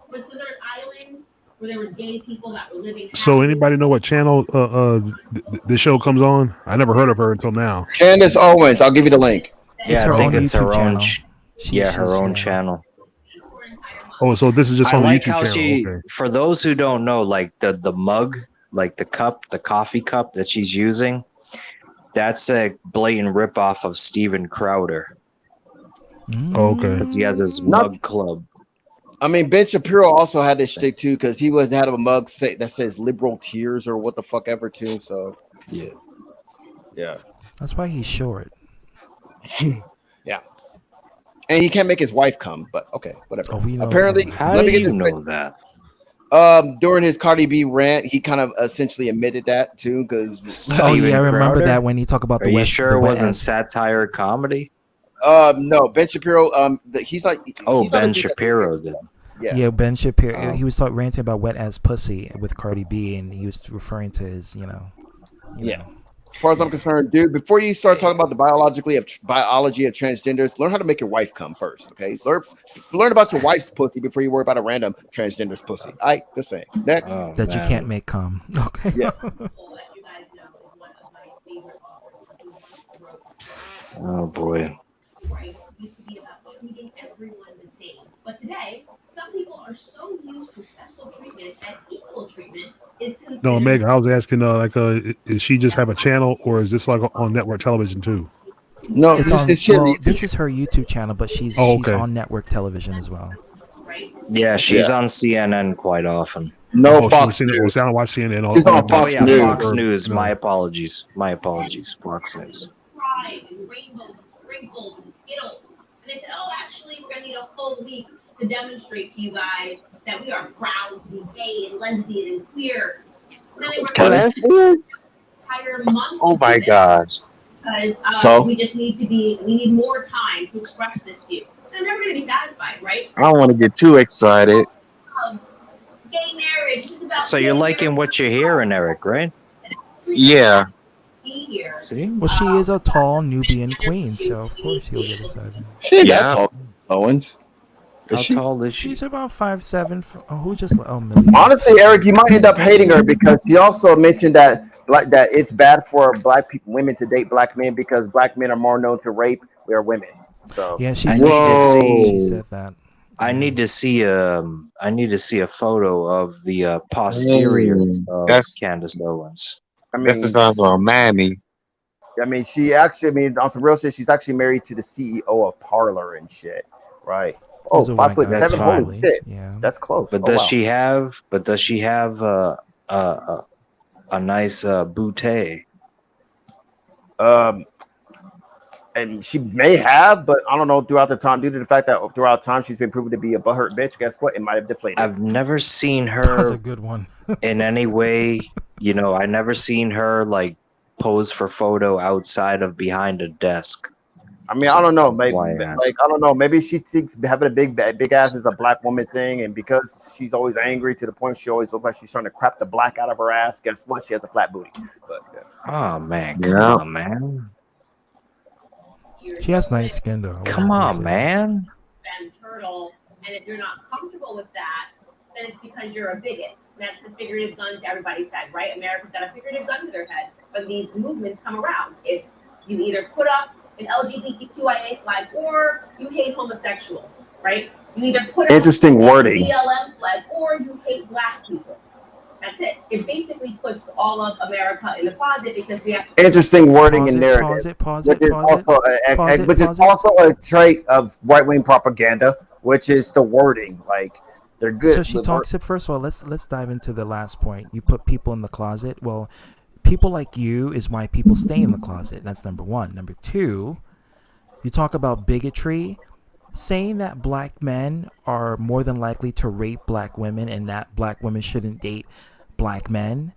With desert islands where there was gay people that were living. So anybody know what channel this show comes on? I never heard of her until now. Candace Owens. I'll give you the link. Yeah, I think it's her own. Her own yeah. channel. Oh, so this is just I on like the YouTube how channel. Okay. For those who don't know, like the mug, like the cup, the coffee cup that she's using, that's a blatant ripoff of Steven Crowder. Okay. Because he has his mug club. I mean, Ben Shapiro also had this shtick too, because he would have a mug that says "liberal tears" or what the fuck ever too. So yeah. That's why he's short. Yeah. And he can't make his wife come, but okay, whatever. Oh, we know apparently, How do you know that? During his Cardi B rant, he kind of essentially admitted that too, because I remember that when he talked about the Are you West. sure the it wasn't West. satire comedy? No, Ben Shapiro. He's not. Oh, Ben Shapiro then. Yeah. Ben Shapiro. He was ranting about wet ass pussy with Cardi B, and he was referring to his, Yeah. As far as I'm concerned, dude, before you start talking about the biology of transgenders, learn how to make your wife come first, okay? Learn about your wife's pussy before you worry about a random transgender's pussy. Just saying. Next. That you can't make come. Okay. Yeah. Oh boy. Rights used to be about treating everyone the same. But today, some people are so used to special treatment that equal treatment is considered. No, Megan, I was asking, is she just have a channel, or is this like on network television too? No, this is her YouTube channel, but she's on network television as well. Yeah, she's on CNN quite often. No, Fox News. I don't watch CNN. She's on Fox News. Fox News. My apologies. Fox News. Pride and rainbows and sprinkles and Skittles. And they said, oh, actually, we're going to need a whole week to demonstrate to you guys that we are proud to be gay and lesbian and queer. And then they were Lesbians? entire month. Oh my gosh. Because we just need we need more time to express this to you. They're never going to be satisfied, right? I don't want to get too excited. Gay marriage is about. So you're liking what you're hearing, Eric, right? Yeah. See? Well, she is a tall Nubian queen, so of course he'll get excited. She ain't that tall, Owens. How tall is she? She's about 5'7". Who just? Oh, Millie. Honestly, Eric, you might end up hating her because he also mentioned that it's bad for women to date black men because black men are more known to rape. We are women. So yeah, she said that. I need to see a photo of the posterior of Candace Owens. I mean, that sounds like Mammy. I mean, she actually, on some real shit, she's actually married to the CEO of Parlor and shit, right? Oh, 5'7", holy shit! Yeah, that's close. But does she have? But does she have a nice bootay? And she may have, but I don't know. Throughout the time, due to the fact that throughout time she's been proven to be a butthurt bitch. Guess what? It might have deflated. I've never seen her. That's a good one. In any way, I never seen her like pose for photo outside of behind a desk. I mean, I don't know. That's Maybe, why I asked. like, I don't know. Maybe she thinks having a big ass is a black woman thing, and because she's always angry to the point she always looks like she's trying to crap the black out of her ass. Guess what? She has a flat booty. But Oh man, come Yeah. on, man. She has nice skin though. Come on, man. And turtle, and if you're not comfortable with that, then it's because you're a bigot. That's the figurative gun to everybody's head, right? America's got a figurative gun to their head. When these movements come around, it's you either put up an LGBTQIA flag or you hate homosexuals, right? You either put up Interesting wording. a BLM flag or you hate black people. That's it. It basically puts all of America in the closet because we have interesting wording and narrative, Pause it. which is also a trait of right wing propaganda, which is the wording. Like they're good. So she talks it. First of all, let's dive into the last point. You put people in the closet. Well, people like you is why people stay in the closet. That's number one. Number two, you talk about bigotry, saying that black men are more than likely to rape black women and that black women shouldn't date black men.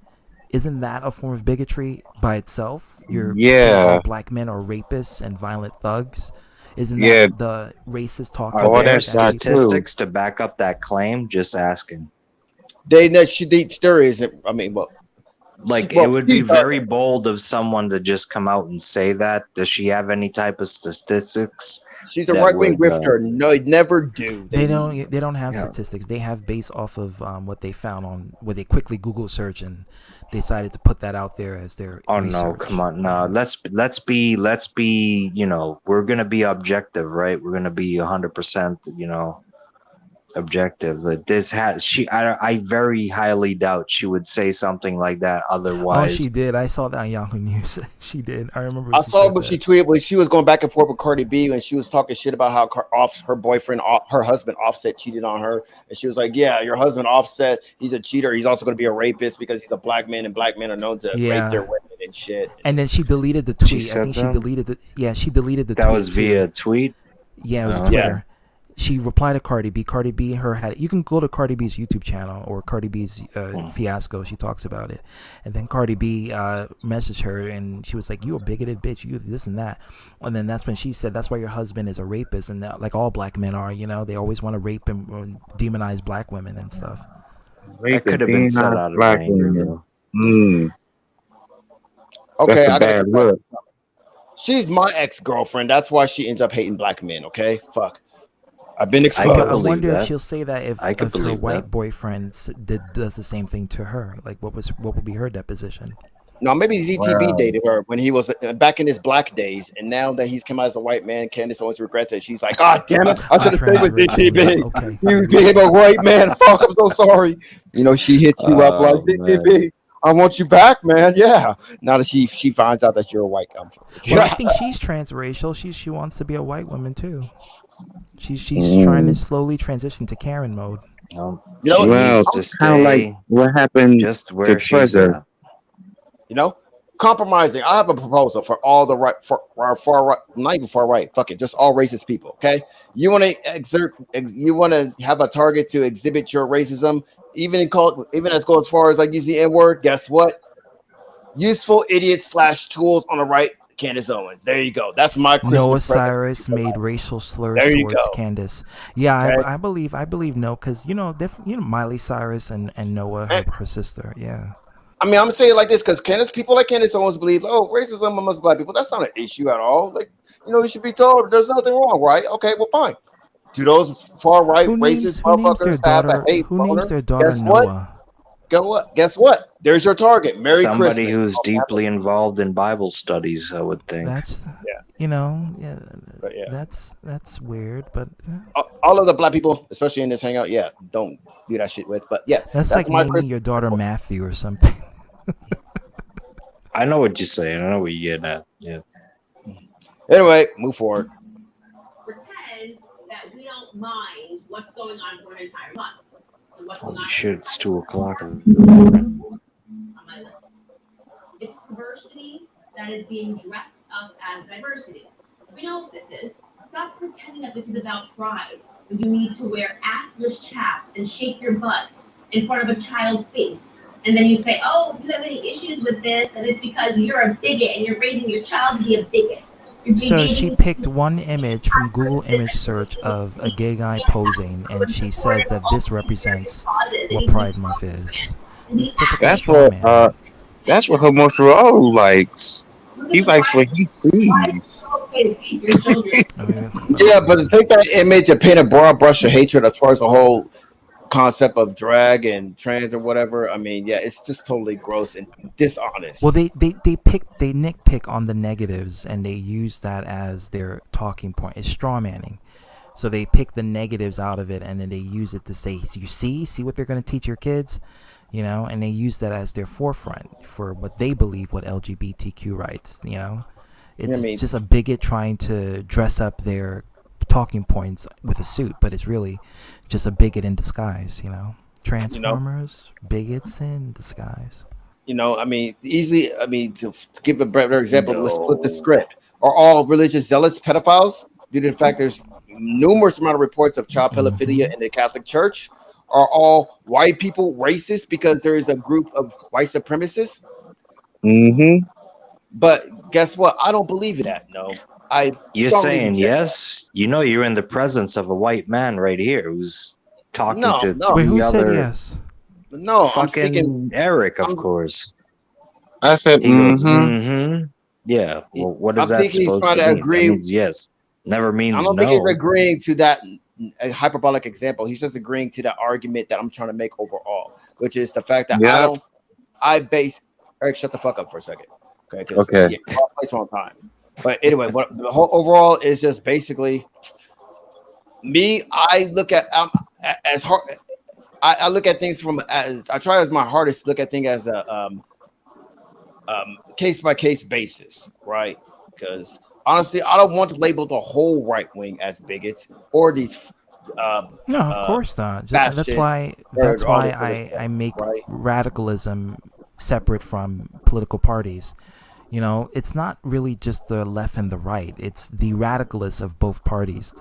Isn't that a form of bigotry by itself? You're saying all black men are rapists and violent thugs. Isn't that the racist talk? Are there statistics to back up that claim? Just asking. There isn't. I mean, well, it would be very bold of someone to just come out and say that. Does she have any type of statistics? She's a right wing grifter. No, never do. They don't have statistics. They have based off of what they found on where they quickly Google search and decided to put that out there as their research. No, come on, no. Let's be. You know, we're gonna be objective, right? We're gonna be 100%. You know, objective. I very highly doubt she would say something like that otherwise. Oh, she did. I saw that on Yahoo News. She did. I remember. I saw what she tweeted when she was going back and forth with Cardi B and she was talking shit about how her boyfriend, her husband Offset cheated on her, and she was like, "Yeah, your husband Offset, he's a cheater. He's also going to be a rapist because he's a black man, and black men are known to rape their women and shit." And then she deleted the tweet. I think she deleted the. Yeah, she deleted the. That tweet was via tweet. Yeah, it was Twitter. She replied to Cardi B. Cardi B, you can go to Cardi B's YouTube channel or Cardi B's fiasco. She talks about it, and then Cardi B messaged her, and she was like, "You a bigoted bitch, you this and that." And then that's when she said, "That's why your husband is a rapist," and that, like all black men are, you know, they always want to rape and demonize black women and stuff. That could have been said out of anger. Okay, that's a bad look. She's my ex-girlfriend. That's why she ends up hating black men. Okay, fuck. I've been exposed. I wonder if she'll say that if her white boyfriend does the same thing to her. Like, what would be her deposition? No, maybe ZTB dated her when he was back in his black days, and now that he's come out as a white man, Candace always regrets it. She's like, "God damn it, I should have stayed with ZTB. Okay. You became a white man. Fuck, I'm so sorry." You know, she hits you up like, "ZTB, I want you back, man." Yeah. Now that she finds out that you're a white guy. Well, I think she's transracial. She wants to be a white woman too. She's trying to slowly transition to Karen mode. Well, kind of like what happened just where to she's Treasure. You know, compromising. I have a proposal for all the right, for our far right, not even far right. Fuck it, just all racist people. Okay, you want to have a target to exhibit your racism, even as go as far as like use the N word. Guess what? Useful idiots / tools on the right. Candace Owens. There you go. That's my Christmas Noah present. Cyrus made racial slurs towards Candace. Yeah, okay. I believe no, because Miley Cyrus and Noah, her sister. Yeah. I mean, I'm saying it like this because people like Candace Owens believe, racism amongst black people, that's not an issue at all. Like, you should be told there's nothing wrong, right? Okay, well, fine. Do those far right racist motherfuckers have a hate? Who names their daughter Noah? Guess what? There's your target. Merry Christmas. Somebody who's deeply involved in Bible studies, I would think. That's that's weird, but all of the black people, especially in this hangout, don't do that shit with. But that's like naming your daughter Matthew or something. I know what you're saying. I know what you're getting at. Yeah. Anyway, move forward. Pretend that we don't mind what's going on for an entire month. Holy shit, it's 2:00. On my list. It's diversity that is being dressed up as diversity. We know what this is. Stop pretending that this is about pride. When you need to wear assless chaps and shake your butt in front of a child's face. And then you say, "Oh, you have any issues with this?" And it's because you're a bigot and you're raising your child to be a bigot. So she picked one image from Google image search of a gay guy posing, and she says that this represents what Pride Month is. It's typical That's straw man. that's what Homosexual likes. He likes what he sees. Yeah, but to take that image and paint a broad brush of hatred as far as the whole concept of drag and trans or whatever, I mean, yeah, it's just totally gross and dishonest. Well, they nitpick on the negatives, and they use that as their talking point. It's straw manning. So they pick the negatives out of it, and then they use it to say, "You see what they're going to teach your kids," and they use that as their forefront for what they believe what LGBTQ rights. It's just a bigot trying to dress up their talking points with a suit, but it's really just a bigot in disguise. Transformers, bigots in disguise. I mean, easily. I mean, to give a better example, let's flip the script. Are all religious zealots pedophiles? Due to the fact there's numerous amount of reports of child pedophilia in the Catholic Church. Are all white people racist because there is a group of white supremacists? Mm-hmm. But guess what? I don't believe that. No, You're saying yes? You're in the presence of a white man right here who's talking to Wait, who three said other. yes? No, I'm Fucking speaking. Eric, of course. I said, He goes, yeah. Well, what is I'm that thinking he's supposed trying to to mean? agree. That means yes. Never I means don't think he's no. agreeing to that hyperbolic example. He's just agreeing to that argument that I'm trying to make overall, which is the fact that Eric, shut the fuck up for a second. Okay. Yeah, place on time. But anyway, what the whole overall is just basically me. I look at as hard. I look at things I try as my hardest to look at things as a case by case basis, right? Because honestly, I don't want to label the whole right wing as bigots or these. No, of course not. That's why I make radicalism separate from political parties. It's not really just the left and the right. It's the radicalists of both parties.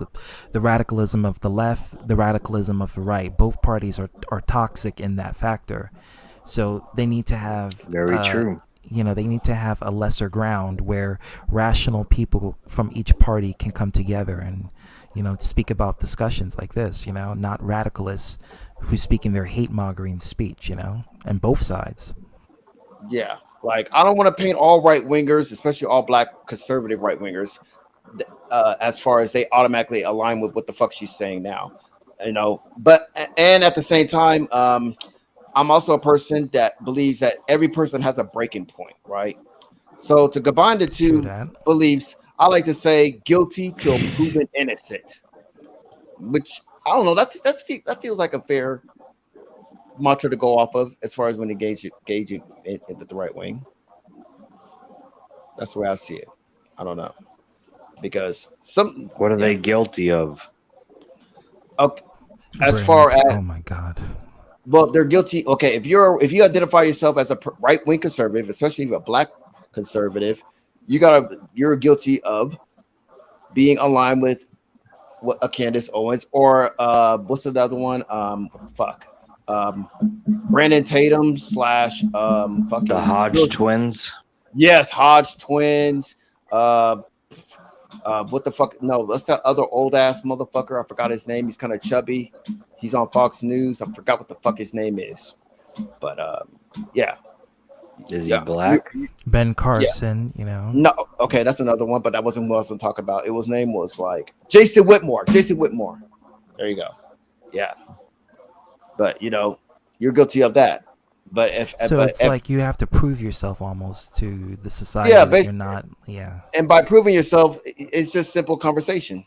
The radicalism of the left, the radicalism of the right. Both parties are toxic in that factor. So they need to have very true. They need to have a lesser ground where rational people from each party can come together and speak about discussions like this. Not radicalists who speak in their hate mongering speech. And both sides. Yeah. Like, I don't want to paint all right wingers, especially all black conservative right wingers, as far as they automatically align with what the fuck she's saying now, But at the same time, I'm also a person that believes that every person has a breaking point, right? So to combine the two beliefs, I like to say guilty till proven innocent, which I don't know. That feels like a fair mantra to go off of as far as when gauging it at the right wing. That's the way I see it. I don't know, because what are they guilty of? Okay, as far as oh my god, well, they're guilty. Okay, if you identify yourself as a right wing conservative, especially if you're a black conservative, you're guilty of being aligned with what a Candace Owens or what's the other one? Brandon Tatum / the Hodge twins. Yes, Hodge twins. What the fuck? No, that's that other old ass motherfucker. I forgot his name. He's kind of chubby. He's on Fox News. I forgot what the fuck his name is. But yeah. Is he black? Ben Carson, No, okay, that's another one, but that wasn't who I was going to talk about. His name was like Jason Whitmore. There you go. Yeah. But you're guilty of that. But it's like you have to prove yourself almost to the society. Yeah, that you're not. Yeah. And by proving yourself, it's just simple conversation.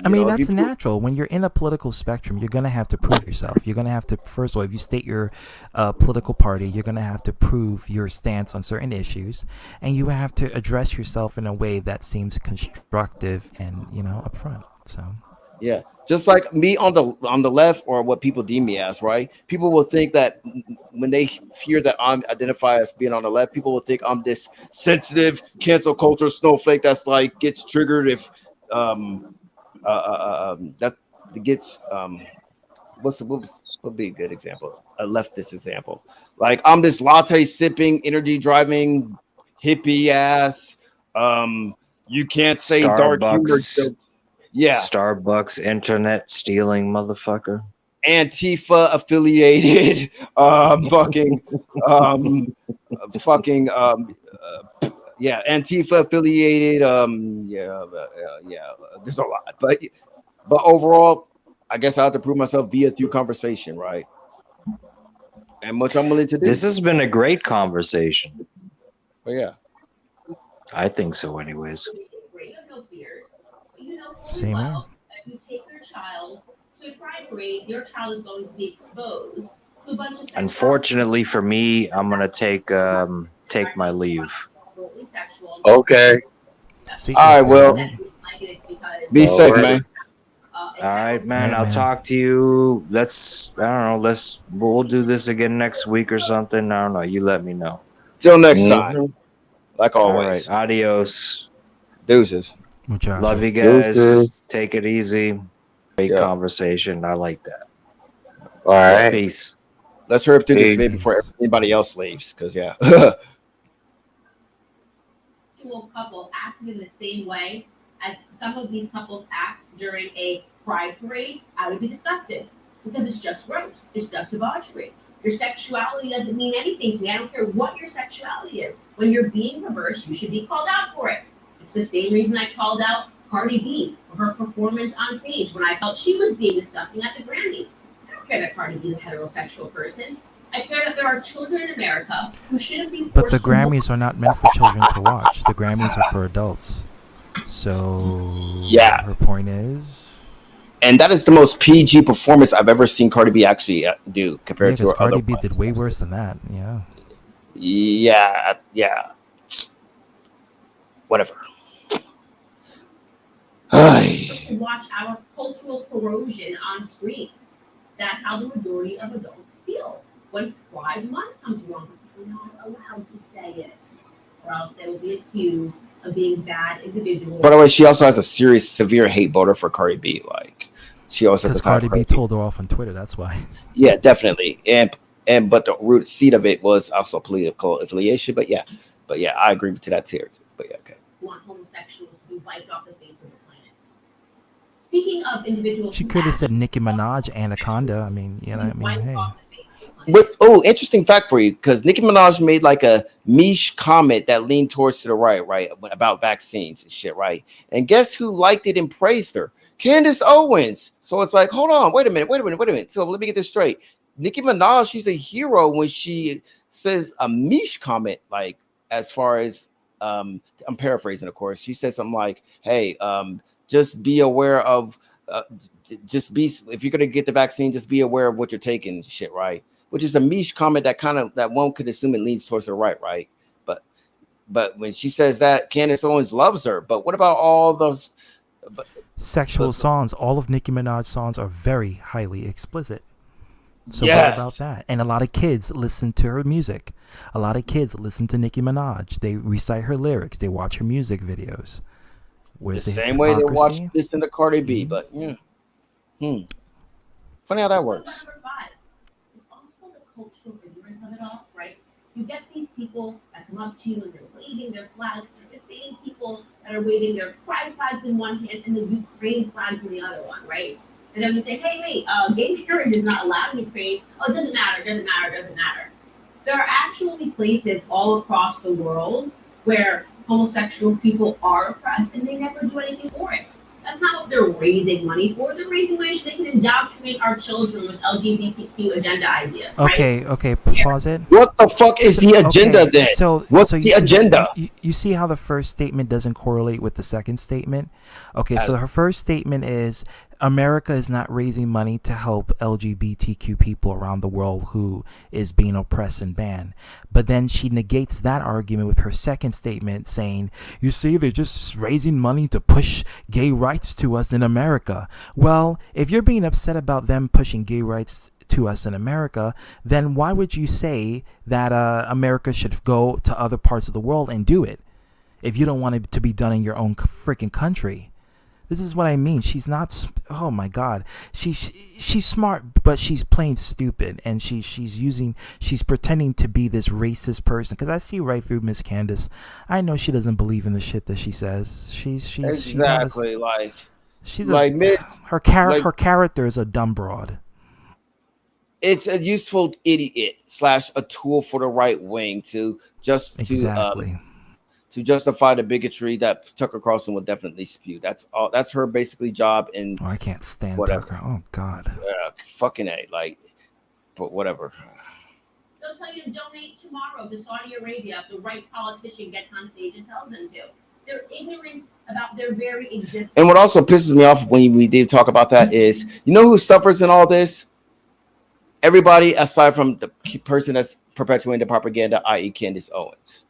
I mean, that's natural. When you're in a political spectrum, you're going to have to prove yourself. You're going to have to, first of all, if you state your political party, you're going to have to prove your stance on certain issues. And you have to address yourself in a way that seems constructive and, upfront. So. Yeah. Just like me on the left, or what people deem me as, right? People will think that when they hear that I'm identified as being on the left, people will think I'm this sensitive cancel culture snowflake that's like gets triggered if that gets what would be a good example? A leftist example. Like, I'm this latte sipping, energy driving, hippie ass, You can't say dark humor Starbucks, jokes. Yeah, Starbucks internet stealing motherfucker. Antifa affiliated, fucking, fucking, yeah, Antifa affiliated, there's a lot, but overall, I guess I have to prove myself through conversation, right? And much I'm willing to do. This has been a great conversation. But yeah, I think so, anyways. Same here. If you take your child to a pride parade, your child is going to be exposed to a bunch of Unfortunately for me, I'm gonna take my leave. Okay. See, all right, well, be safe, Alright. man. All right, man. Yeah, I'll man. talk to you. We'll do this again next week or something. I don't know. You let me know. Till next time, like All always. right. Adios. Deuces. Muchacho. Love you guys. Deuces. Take it easy. Great Yeah. conversation. I like that. All right. Peace. Let's hurry up through this Peace. video before anybody else leaves, because yeah. Couple acting in the same way as some of these couples act during a pride parade, I would be disgusted because it's just gross. It's just debauchery. Your sexuality doesn't mean anything to me. I don't care what your sexuality is. When you're being perverse, you should be called out for it. It's the same reason I called out Cardi B for her performance on stage when I felt she was being disgusting at the Grammys. I don't care that Cardi B is a heterosexual person. I care that there are children in America who shouldn't be forced But the to Grammys are not meant for children to watch. The Grammys are for adults. So Yeah. her point is, And that is the most PG performance I've ever seen Cardi B actually do yeah, compared to because her Cardi other B ones. did way worse than that. Yeah. Yeah. Whatever. Ay. to watch our cultural corrosion on screens. That's how the majority of adults feel. When Pride Month comes along, we're not allowed to say it, or else they will be accused of being bad individuals. By the way, she also has a severe hate voter for Cardi B. Like, she always has Because the time. Cardi B told her off on Twitter. That's why. Yeah, definitely. But the root seed of it was also political affiliation. But yeah, I agree to that too. But yeah, okay. Want homosexuals to be wiped off the face of the planet. Speaking of individuals, She could have said Nicki Minaj, Anaconda. I mean, hey. But interesting fact for you, because Nicki Minaj made like a niche comment that leaned towards to the right, about vaccines and shit, right? And guess who liked it and praised her? Candace Owens. So it's like, hold on, wait a minute. So let me get this straight. Nicki Minaj, she's a hero when she says a niche comment, like as far as I'm paraphrasing, of course. She said something like, "Hey, just be aware of, if you're gonna get the vaccine, just be aware of what you're taking, shit, right?" Which is a niche comment that one could assume it leans towards the right? But when she says that, Candace Owens loves her. But what about all those Sexual songs? All of Nicki Minaj's songs are very highly explicit. So Yes. what about that? And a lot of kids listen to her music. A lot of kids listen to Nicki Minaj. They recite her lyrics. They watch her music videos. Where's the the same way they watch hypocrisy? listen to Cardi B? But yeah, funny how that works. Number 5, it's also the cultural ignorance of it all, right? You get these people that come up to you and they're waving their flags. They're the same people that are waving their pride flags in one hand and the Ukraine flags in the other one, right? And then you say, hey, wait, gay marriage is not allowed in Ukraine. Oh, it doesn't matter. There are actually places all across the world where homosexual people are oppressed and they never do anything for it. That's not what they're raising money for. They're raising money so they can indoctrinate our children with LGBTQ agenda ideas. Right? Okay, pause it. What the fuck is the agenda then? What's the agenda? You see how the first statement doesn't correlate with the second statement? Okay, so her first statement is America is not raising money to help LGBTQ people around the world who is being oppressed and banned. But then she negates that argument with her second statement saying, you see, they're just raising money to push gay rights to us in America. Well, if you're being upset about them pushing gay rights to us in America, then why would you say that America should go to other parts of the world and do it if you don't want it to be done in your own freaking country? This is what I mean. She's not. Oh my God. She's smart, but she's plain stupid, and she's pretending to be this racist person. Because I see right through Miss Candace. I know she doesn't believe in the shit that she says. She's Exactly. she's like Miss her character is a dumb broad. It's a useful idiot / a tool for the right wing to justify the bigotry that Tucker Carlson will definitely spew. That's all. That's her basically job. And I can't stand whatever. Tucker. Oh God. Fucking A. But whatever. They'll tell you to donate tomorrow to Saudi Arabia if the right politician gets on stage and tells them to. Their ignorance about their very existence. And what also pisses me off when we did talk about that is, you know who suffers in all this? Everybody aside from the person that's perpetuating the propaganda, i.e. Candace Owens.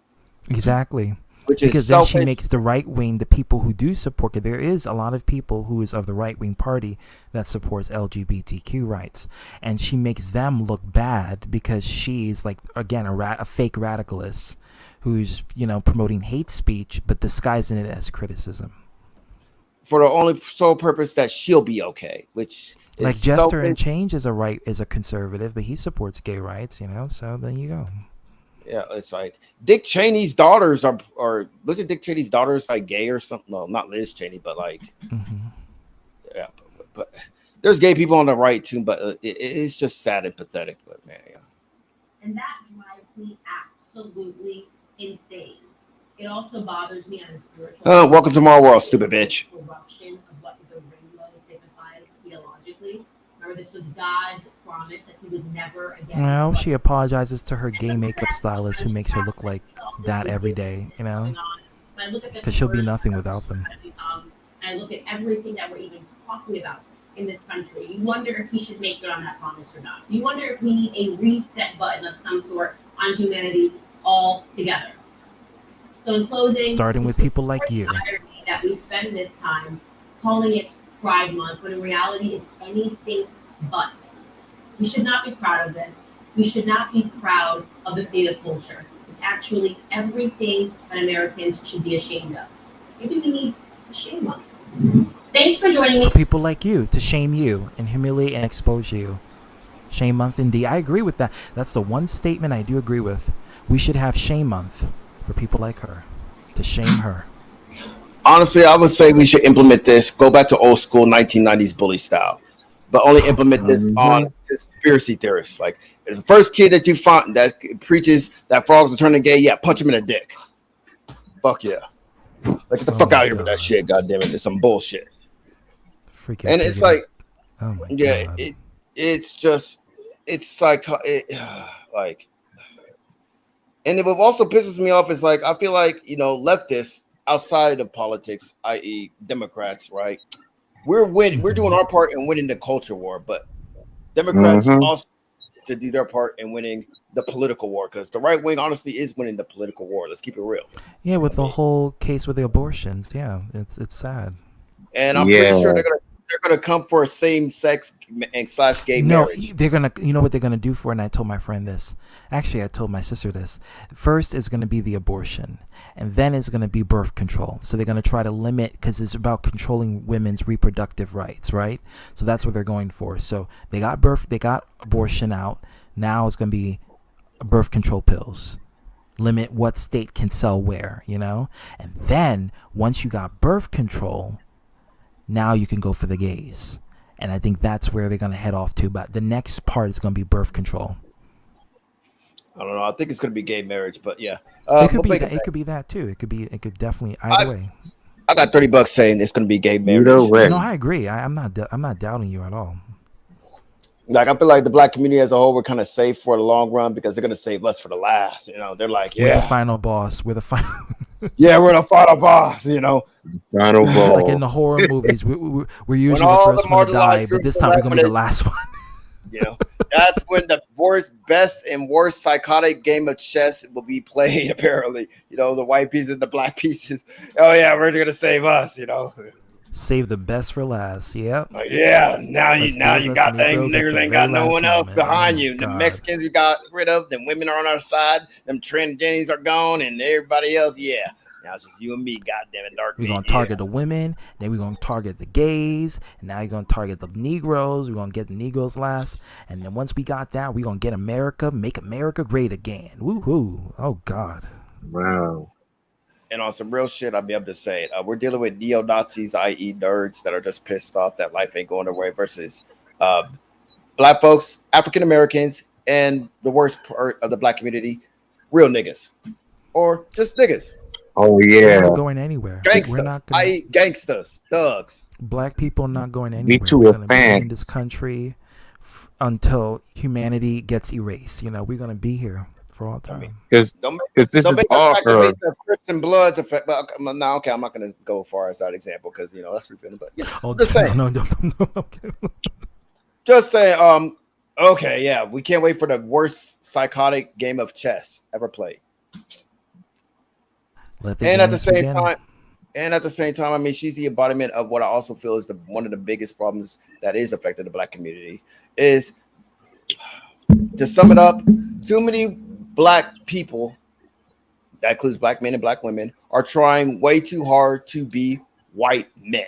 Exactly. Because then she makes the right wing, the people who do support it. There is a lot of people who is of the right wing party that supports LGBTQ rights, and she makes them look bad because she's like, again, a fake radicalist who's promoting hate speech but disguising it as criticism for the only sole purpose that she'll be okay. Which is like Jester and Change is a conservative, but he supports gay rights. So there you go. Yeah, it's like Dick Cheney's daughters or was it Dick Cheney's daughters like gay or something? No, not Liz Cheney, but like, yeah, but there's gay people on the right too. But it's just sad and pathetic. But man, yeah. And that drives me absolutely insane. It also bothers me on a spiritual. Welcome to my world, stupid bitch. Corruption of what the rainbow signifies theologically. Remember, this was God's promise that he would never again. Well, she apologizes to her gay makeup stylist who makes her look like that every day, because she'll be nothing without them. I look at everything that we're even talking about in this country. You wonder if he should make good on that promise or not. You wonder if we need a reset button of some sort on humanity altogether. So in closing, starting with people like you, that we spend this time calling it Pride Month, but in reality, it's anything but. We should not be proud of this. We should not be proud of the state of culture. It's actually everything that Americans should be ashamed of. Maybe we need a shame month. Thanks for joining me. For people like you, to shame you and humiliate and expose you. Shame month indeed. I agree with that. That's the one statement I do agree with. We should have shame month for people like her, to shame her. Honestly, I would say we should implement this. Go back to old school 1990s bully style, but only implement this on conspiracy theorists. Like the first kid that you find that preaches that frogs are turning gay, yeah, punch him in the dick. Fuck yeah. Like get the fuck out of here with that shit. God damn it, it's some bullshit. Freaking and it's like, oh my yeah, God. it's like. And what also pisses me off is like I feel like leftists outside of politics, i.e., Democrats, right? We're doing our part in winning the culture war, but Democrats also to do their part in winning the political war because the right wing honestly is winning the political war. Let's keep it real. Yeah, with the whole case with the abortions, yeah, it's sad. And I'm pretty sure they're gonna come for a same-sex and / gay marriage. No, they're gonna. You know what they're gonna do for it? And I told my friend this. Actually, I told my sister this. First is gonna be the abortion, and then it's gonna be birth control. So they're gonna try to limit because it's about controlling women's reproductive rights, right? So that's what they're going for. So they got abortion out. Now it's gonna be birth control pills. Limit what state can sell where, and then once you got birth control. Now you can go for the gays. And I think that's where they're going to head off to. But the next part is going to be birth control. I don't know. I think it's going to be gay marriage, but yeah. It could be that too. It could definitely either way. I got $30 saying it's going to be gay marriage. No, I agree. I'm not doubting you at all. Like I feel like the black community as a whole, we're kind of safe for the long run because they're going to save us for the last. They're like, yeah, we're the final boss. We're the final. Yeah, we're the final boss. Final boss. Like in the horror movies, we're usually the first one to die, but this time we're gonna be the last one. That's when the best and worst psychotic game of chess will be played. Apparently, the white pieces and the black pieces. Oh yeah, we're gonna save us. Save the best for last. Yeah. Yeah. Now you got them niggers ain't got no one else behind you. The Mexicans you got rid of. Them women are on our side. Them transgenders are gone, and everybody else. Yeah. Now it's just you and me, goddamn it, dark We're meat. gonna target the women, then we're gonna target the gays, and now you're gonna target the Negroes. We're gonna get the Negroes last, and then once we got that, we're gonna get America, make America great again. Woohoo! Oh God. Wow. And on some real shit, I'll be able to say it. We're dealing with neo Nazis, i.e., nerds that are just pissed off that life ain't going their way, versus black folks, African Americans, and the worst part of the black community, real niggas, or just niggas. Oh We're yeah. not going anywhere. We're Gangsters, not gonna. i.e., gangsters, thugs. Black people not going Me anywhere. too. We're With gonna be in this fans. country until humanity gets erased. You know, we're gonna be here for all time. Because Don't this don't is make us all activate the Crips and Bloods effect. But no, okay, I'm not going to go as far as that example because that's repeating. But yeah, Oh, I'm just saying. no. Just saying. Okay, yeah, we can't wait for the worst psychotic game of chess ever played. And at the same time, I mean, she's the embodiment of what I also feel is one of the biggest problems that is affecting the black community. Is, to sum it up, too many black people, that includes black men and black women, are trying way too hard to be white men.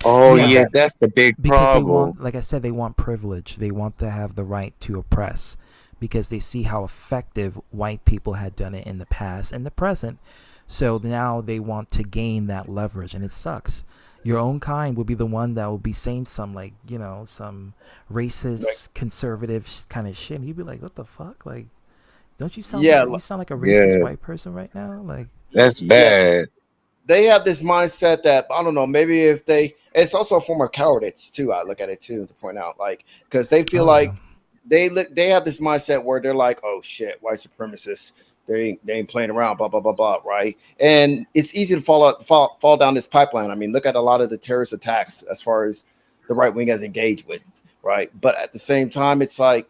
Oh yeah, that's the big because problem. they want, like I said, they want privilege. They want to have the right to oppress because they see how effective white people had done it in the past and the present. So now they want to gain that leverage, and it sucks. Your own kind will be the one that will be saying some some racist, conservative kind of shit. And you'd be like, "What the fuck? Like, don't you sound like, you sound like a racist white person right now?" Like, that's bad. They have this mindset that I don't know. Maybe if it's also a form of cowardice too. I look at it too to point out, like, because they feel like they have this mindset where they're like, "Oh shit, white supremacists. They ain't playing around." Blah blah blah blah. Right, and it's easy to fall down this pipeline. I mean, look at a lot of the terrorist attacks as far as the right wing has engaged with. Right, but at the same time, it's like,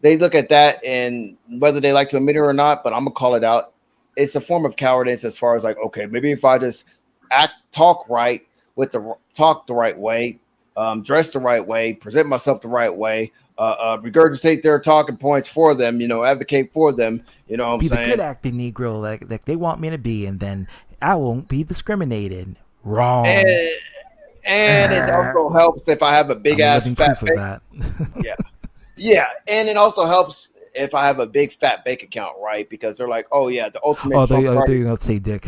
they look at that, and whether they like to admit it or not, but I'm gonna call it out. It's a form of cowardice as far as like, okay, maybe if I just talk right talk the right way, dress the right way, present myself the right way, regurgitate their talking points for them, advocate for them, what I'm be saying? the good acting Negro like they want me to be, and then I won't be discriminated. Wrong. And it also helps if I have a big ass fat proof of that. Yeah, and it also helps if I have a big fat bank account, right? Because they're like, oh yeah, the ultimate. Oh, they're gonna say dick.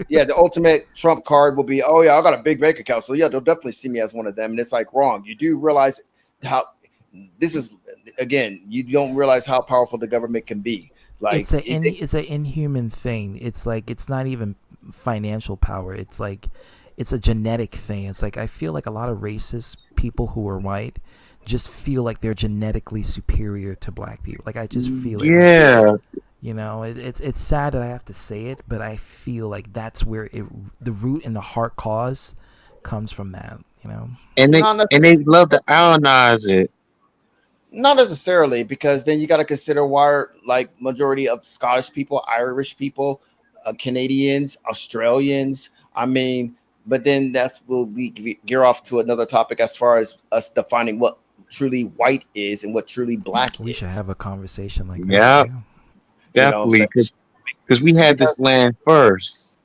Yeah, the ultimate Trump card will be, oh yeah, I got a big bank account, so yeah, they'll definitely see me as one of them. And it's like wrong. You do realize how this is, again, you don't realize how powerful the government can be. Like it's an inhuman thing. It's like it's not even financial power. It's like it's a genetic thing. It's like I feel like a lot of racist people who are white just feel like they're genetically superior to black people. Like I just feel it. Yeah. It's sad that I have to say it, but I feel like that's where the root and the heart cause comes from that. And they love to ionize it. Not necessarily, because then you got to consider why, like, majority of Scottish people, Irish people, Canadians, Australians. I mean, but then we'll gear off to another topic as far as us defining what truly white is and what truly black is. We should have a conversation like that. Yeah, definitely, because we had this land first.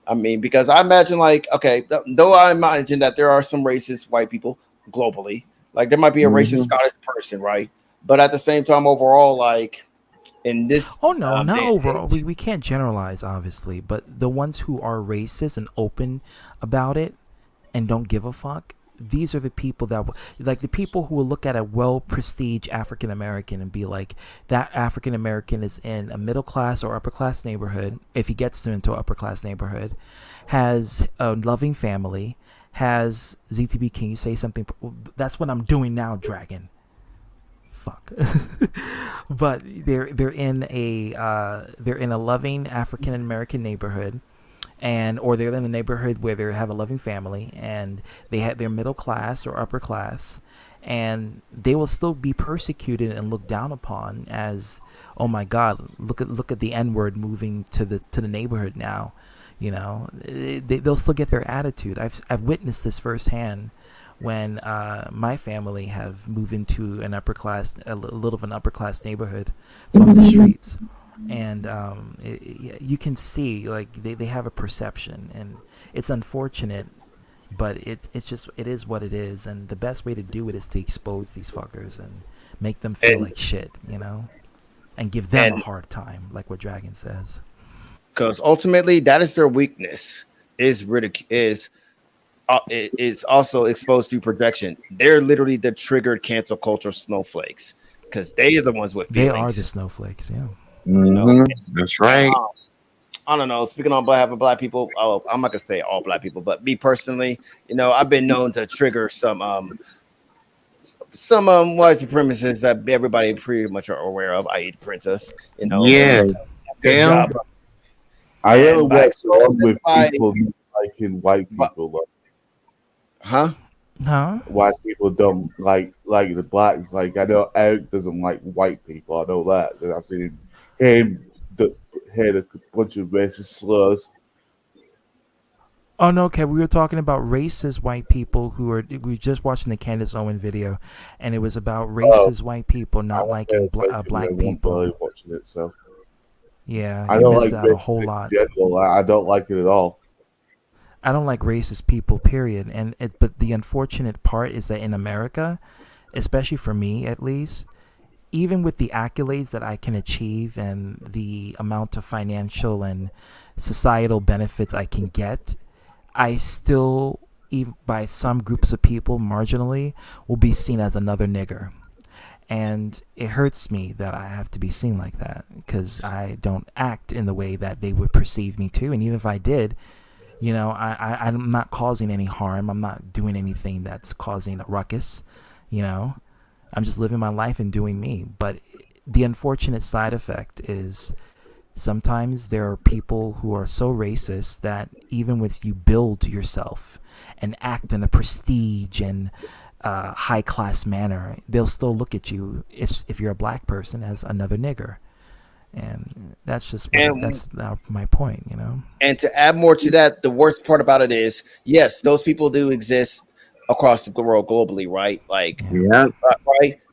I mean, because I imagine, like, okay, though I imagine that there are some racist white people globally, like there might be a racist Scottish person, right? But at the same time, overall, like in this, not overall. We can't generalize, obviously, but the ones who are racist and open about it and don't give a fuck, these are the people that, like, the people who will look at a well-prestiged African American and be like, that African American is in a middle class or upper class neighborhood. If he gets into an upper class neighborhood, has a loving family, has ZTB. Can you say something? That's what I'm doing now, Dragon. Fuck. But they're in a loving African American neighborhood. Or they're in a neighborhood where they have a loving family and they're middle class or upper class, and they will still be persecuted and looked down upon as, oh my God, look at the N-word moving to the neighborhood now. They'll still get their attitude. I've witnessed this firsthand when my family have moved into a little of an upper class neighborhood from the streets. And you can see like they have a perception, and it's unfortunate, but it is what it is, and the best way to do it is to expose these fuckers and make them feel like shit, and give them a hard time, like what Dragon says. Because ultimately, that is their weakness. Is also exposed through projection. They're literally the triggered cancel culture snowflakes because they are the ones with feelings. They are the snowflakes, yeah. That's right. I don't know. Speaking on behalf of black people, I'm not gonna say all black people, but me personally, I've been known to trigger some white supremacists that everybody pretty much are aware of, i.e. the princess. Yeah. Good job. I am what's wrong with people liking white people. Huh? White people don't like the blacks. Like I know Eric doesn't like white people. I know that. I've seen him hear a bunch of racist slurs. Oh no, okay. We were talking about racist white people we were just watching the Candace Owen video, and it was about racist white people not liking black people. Watching it, so yeah, I you don't missed like out a whole lot. General. I don't like it at all. I don't like racist people, period. But the unfortunate part is that in America, especially for me at least, even with the accolades that I can achieve and the amount of financial and societal benefits I can get, I still, even by some groups of people marginally, will be seen as another nigger. And it hurts me that I have to be seen like that because I don't act in the way that they would perceive me to. And even if I did, I'm not causing any harm. I'm not doing anything that's causing a ruckus. I'm just living my life and doing me. But the unfortunate side effect is sometimes there are people who are so racist that even with you build yourself and act in a prestige and high class manner, they'll still look at you if you're a black person as another nigger. And that's just that's my point, And to add more to that, the worst part about it is, yes, those people do exist across the world globally, right? Like, right.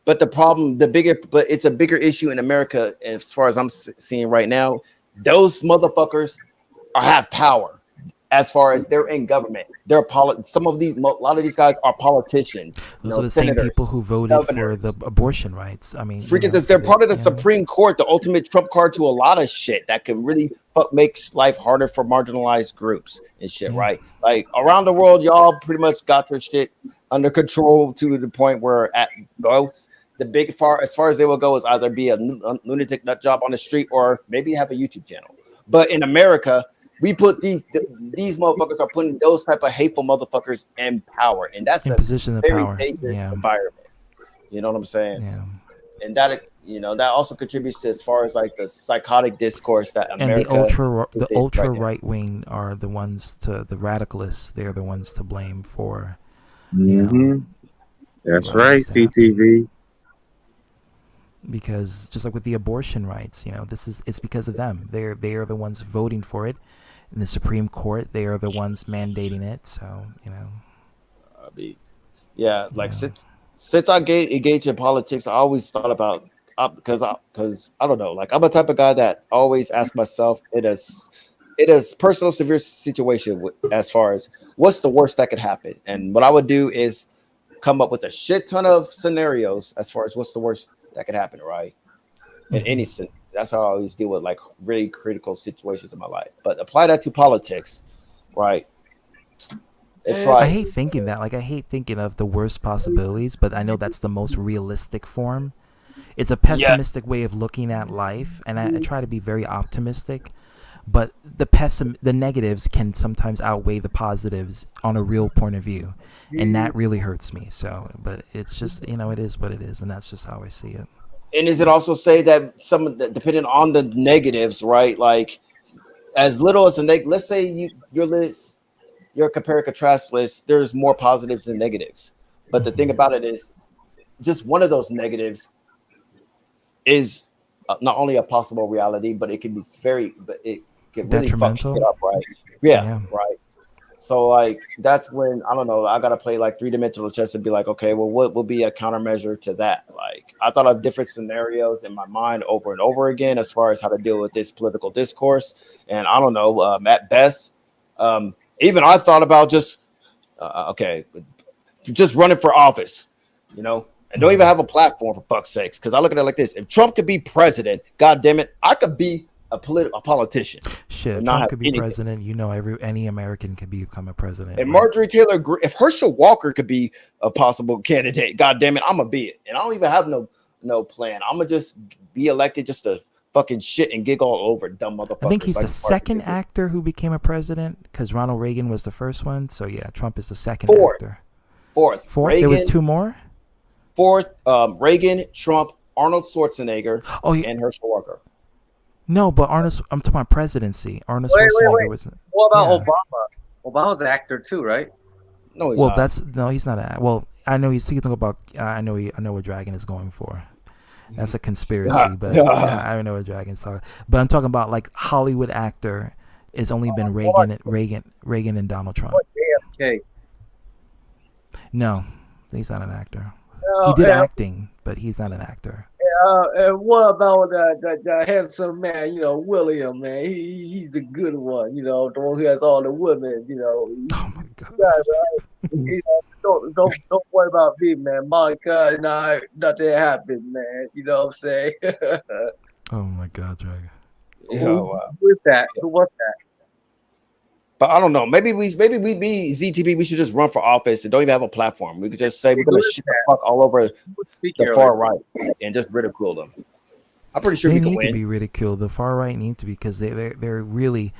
But the problem, but it's a bigger issue in America as far as I'm seeing right now. Those motherfuckers have power. As far as they're in government, a lot of these guys are politicians. Those are the same people who voted for the abortion rights. I mean, they're part of the Supreme Court, the ultimate trump card to a lot of shit that can really make life harder for marginalized groups and shit, right? Like around the world, y'all pretty much got their shit under control to the point where at most as far as they will go is either be a lunatic nut job on the street or maybe have a YouTube channel. But in America, we put these motherfuckers are putting those type of hateful motherfuckers in power, and that's in position of very power. dangerous environment. You know what I'm saying? Yeah. And that that also contributes to as far as like the psychotic discourse that America and the ultra right wing are the ones the radicalists. They're the ones to blame for. That's right, CTV. Because just like with the abortion rights, it's because of them. They are the ones voting for it in the Supreme Court. They are the ones mandating it. So since I engaged in politics, I always thought about because I don't know, like I'm a type of guy that always asks myself it is personal severe situation as far as what's the worst that could happen, and what I would do is come up with a shit ton of scenarios as far as what's the worst that could happen, right? In any sense, that's how I always deal with like really critical situations in my life. But apply that to politics, right? It's like I hate thinking that. Like I hate thinking of the worst possibilities, but I know that's the most realistic form. It's a pessimistic way of looking at life, and I try to be very optimistic. But the negatives can sometimes outweigh the positives on a real point of view, and that really hurts me. So, but it's just it is what it is, and that's just how I see it. And is it also say that depending on the negatives, right? Like as little as let's say your list, your compare and contrast list, there's more positives than negatives. But the thing about it is, just one of those negatives is not only a possible reality, but it can be it can really fuck shit up, right? Yeah, right. So like that's when I don't know. I gotta play like 3-dimensional chess and be like, okay, well, what will be a countermeasure to that? Like I thought of different scenarios in my mind over and over again as far as how to deal with this political discourse. And I don't know. At best, even I thought about just okay, just running for office, you know, and don't even have a platform for fuck's sakes. Because I look at it like this: if Trump could be president, god damn it, I could be a politician. Shit, and if not Trump have could be anything. president, you know, any American could become a president. And right? Marjorie Taylor, if Herschel Walker could be a possible candidate, god damn it, I'm gonna be it. And I don't even have no plan. I'm gonna just be elected just to fucking shit and giggle all over dumb motherfuckers. I think he's like the second actor who became a president because Ronald Reagan was the first one. So yeah, Trump is the second actor. Fourth. Fourth. There was two more. Fourth, Reagan, Trump, Arnold Schwarzenegger, and Herschel Walker. No, but I'm talking about presidency. Arnold Schwarzenegger was. What about yeah. Obama? Obama's an actor too, right? No, he's well, not. He's not. Well, I know he's talking about. I know what Dragon is going for. That's a conspiracy, but I don't know what Dragon's talking. But I'm talking about like Hollywood actor. It's only been Reagan and Donald Trump. What JFK? No, he's not an actor. He did acting, but he's not an actor. And what about the handsome man? You know, William, man. He's the good one. You know, the one who has all the women. You know. Oh my God. Yeah, right? You know, don't worry about me, man. Monica and I, nothing happened, man. You know what I'm saying? Oh my God, Dragon. Who was that? Who was that? But I don't know. Maybe we'd be ZTP. We should just run for office and don't even have a platform. We could just say we're gonna shit the fuck all over the far right and just ridicule them. I'm pretty sure they we can need win. to be ridiculed. The far right need to be because they're really